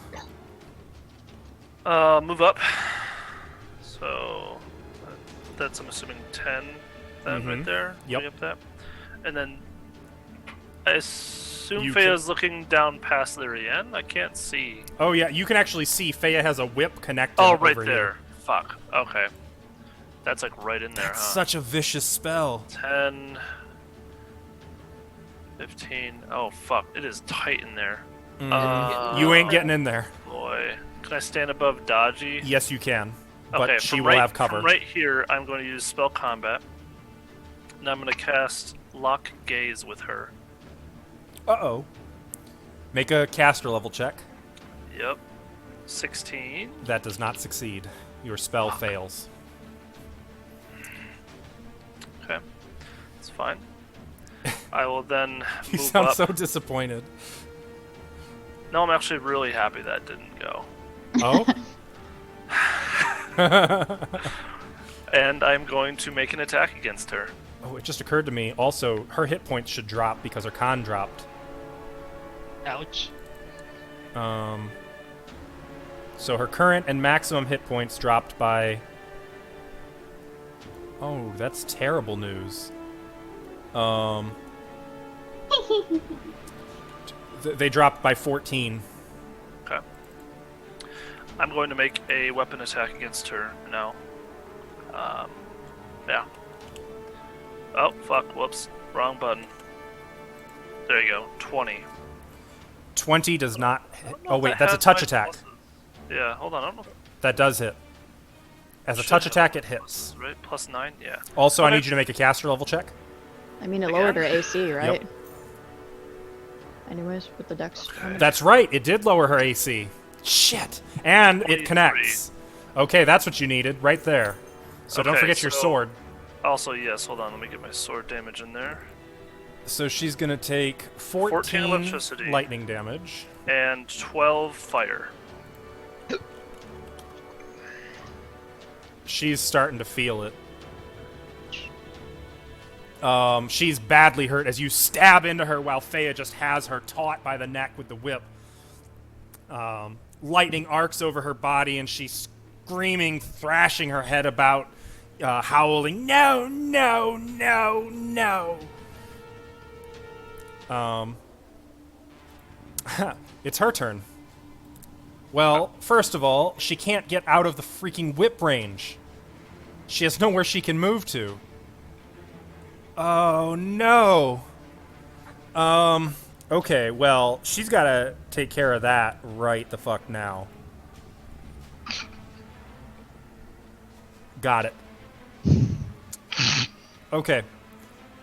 Move up. So that's, I'm assuming, 10 then right there. Yep. Up that. And then I assume You Faya's looking down past Lyrian. I can't see. Oh yeah, you can actually see Faya has a whip connected Oh, right over there. here. Fuck. Okay. That's like right in there, That's huh? such a vicious spell. 10, 15. Oh, fuck. It is tight in there. You ain't getting in there. Boy. Can I stand above Dodgy? Yes, you can. But Okay, she from will right, have cover. From right here, I'm going to use Spell Combat. And I'm going to cast Lock Gaze with her. Uh-oh. Make a caster level check. Yep. 16. That does not succeed. Your spell fails. Okay. It's fine. I will then You move sound up. so disappointed. No, I'm actually really happy that didn't go. Oh? And I'm going to make an attack against her. Oh, it just occurred to me. Also, her hit points should drop because her con dropped. Ouch. So her current and maximum hit points dropped by... Oh, that's terrible news. They dropped by 14. Okay. I'm going to make a weapon attack against her now. Yeah. Oh, fuck. Whoops. Wrong button. There you go. 20. 20 does not hit. know Oh, if wait, that that's a has touch my attack. pluses. Yeah, hold on. I don't know if That does hit. As a Should touch have attack, it hits. right? Plus 9? Yeah. Also, I Okay. need you to make a caster level check. I mean, it Again? lowered her AC, right? Yep. Anyways, with the dex. That's right, it did lower her AC. Shit! And it 23. connects. Okay, that's what you needed, right there. So don't Okay, forget your so- sword. Also, yes, hold on. Let me get my sword damage in there. So she's gonna take 14 electricity. lightning damage. And 12 fire. She's starting to feel it. She's badly hurt as you stab into her while Faya just has her taut by the neck with the whip. Lightning arcs over her body and she's screaming, thrashing her head about, howling, no, no, no, no. It's her turn. Well, first of all, she can't get out of the freaking whip range. She has nowhere she can move to. Oh, no. Okay, well, she's gotta take care of that right the fuck now. Got it. Okay.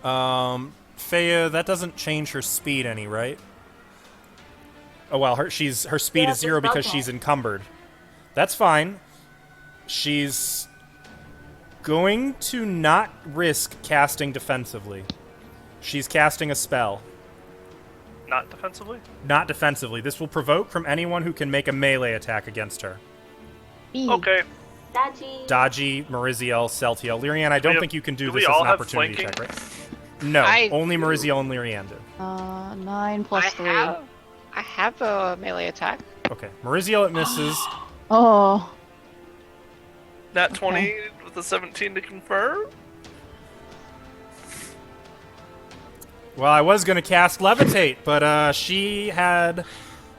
Faya, that doesn't change her speed any, right? Oh well, her speed Yeah, is 0 just because about. she's encumbered. That's fine. She's going to not risk casting defensively. She's casting a spell. Not defensively? Not defensively. This will provoke from anyone who can make a melee attack against her. B. Okay. Dodgy. Dodgy, Mariziel, Celtiel. Lyrian, I don't have- think you can do do this we as all an have opportunity flanking? check, right? No, I only do. Mariziel and Lyrian do. 9 plus 3. I have a melee attack. Okay, Mariziel it misses. Oh. Nat 20 with a 17 to confirm? Well, I was going to cast Levitate, but she had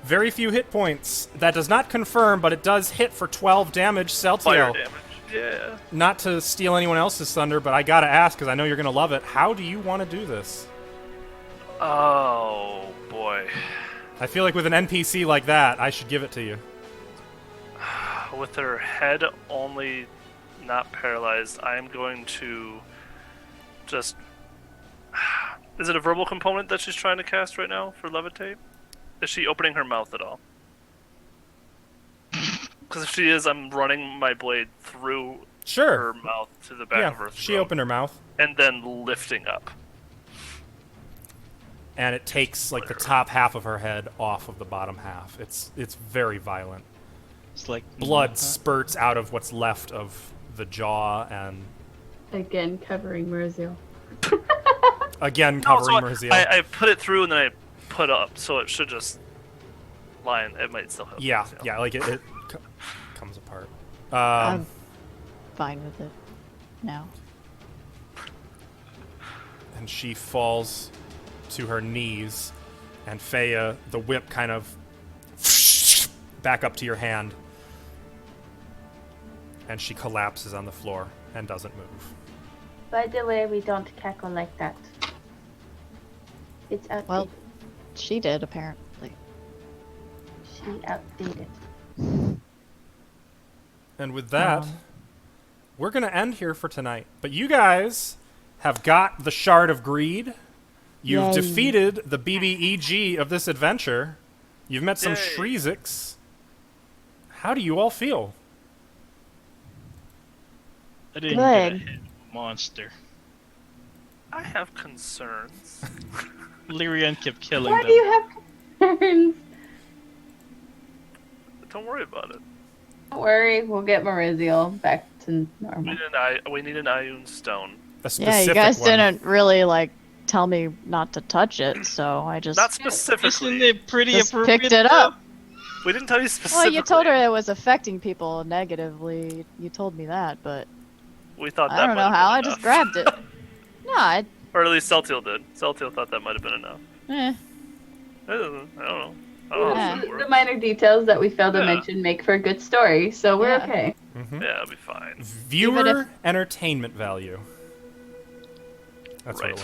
very few hit points. That does not confirm, but it does hit for 12 damage. Fire Celtiel, damage. Yeah. not to steal anyone else's thunder, but I got to ask, because I know you're going to love it. How do you want to do this? Oh, boy. I feel like with an NPC like that, I should give it to you. With her head only not paralyzed, I am going to just... Is it a verbal component that she's trying to cast right now for levitate? Is she opening her mouth at all? Because if she is, I'm running my blade through Sure. her mouth to the back of her Yeah, throat. she opened her mouth. And then lifting up. And it takes like the top half of her head off of the bottom half. It's very violent. It's like Blood spurts out of what's left of the jaw, and Again, covering Murziel. again covering No, Murziel. I put it through and then I put up, so it should just line. It might still help. Yeah, Murziel. yeah, like it comes apart. I'm fine with it now. And she falls to her knees, and Feya, the whip kind of back up to your hand, and she collapses on the floor and doesn't move. By the way, we don't cackle like that. It's outdated. Well, she did apparently. She outdated. And with that, we're going to end here for tonight. But you guys have got the Shard of Greed. You've Yay. defeated the BBEG of this adventure. You've met some Yay. Shreeziks. How do you all feel? I didn't get a Good. hit. Monster. I have concerns. Lyrian kept killing Why them. do you have concerns? Don't worry about it. Don't worry, we'll get Maurizio back to normal. We need an Ioun stone. A specific Yeah, you guys one. didn't really like tell me not to touch it, so I just Not Isn't specifically. it pretty just appropriate? picked it up. We didn't tell you specifically. Well, you told her it was affecting people negatively. You told me that, but We thought that I don't know might have how. been I just enough. grabbed it. No, Or at least Celtiel did. Celtiel thought that might have been enough. eh. I don't know. I don't know Yeah. if it works. The minor details that we failed to Yeah. mention make for a good story, so we're Yeah. okay. Mhm. Yeah, it'll be fine. Viewer Even if- entertainment value. That's Right. what it was.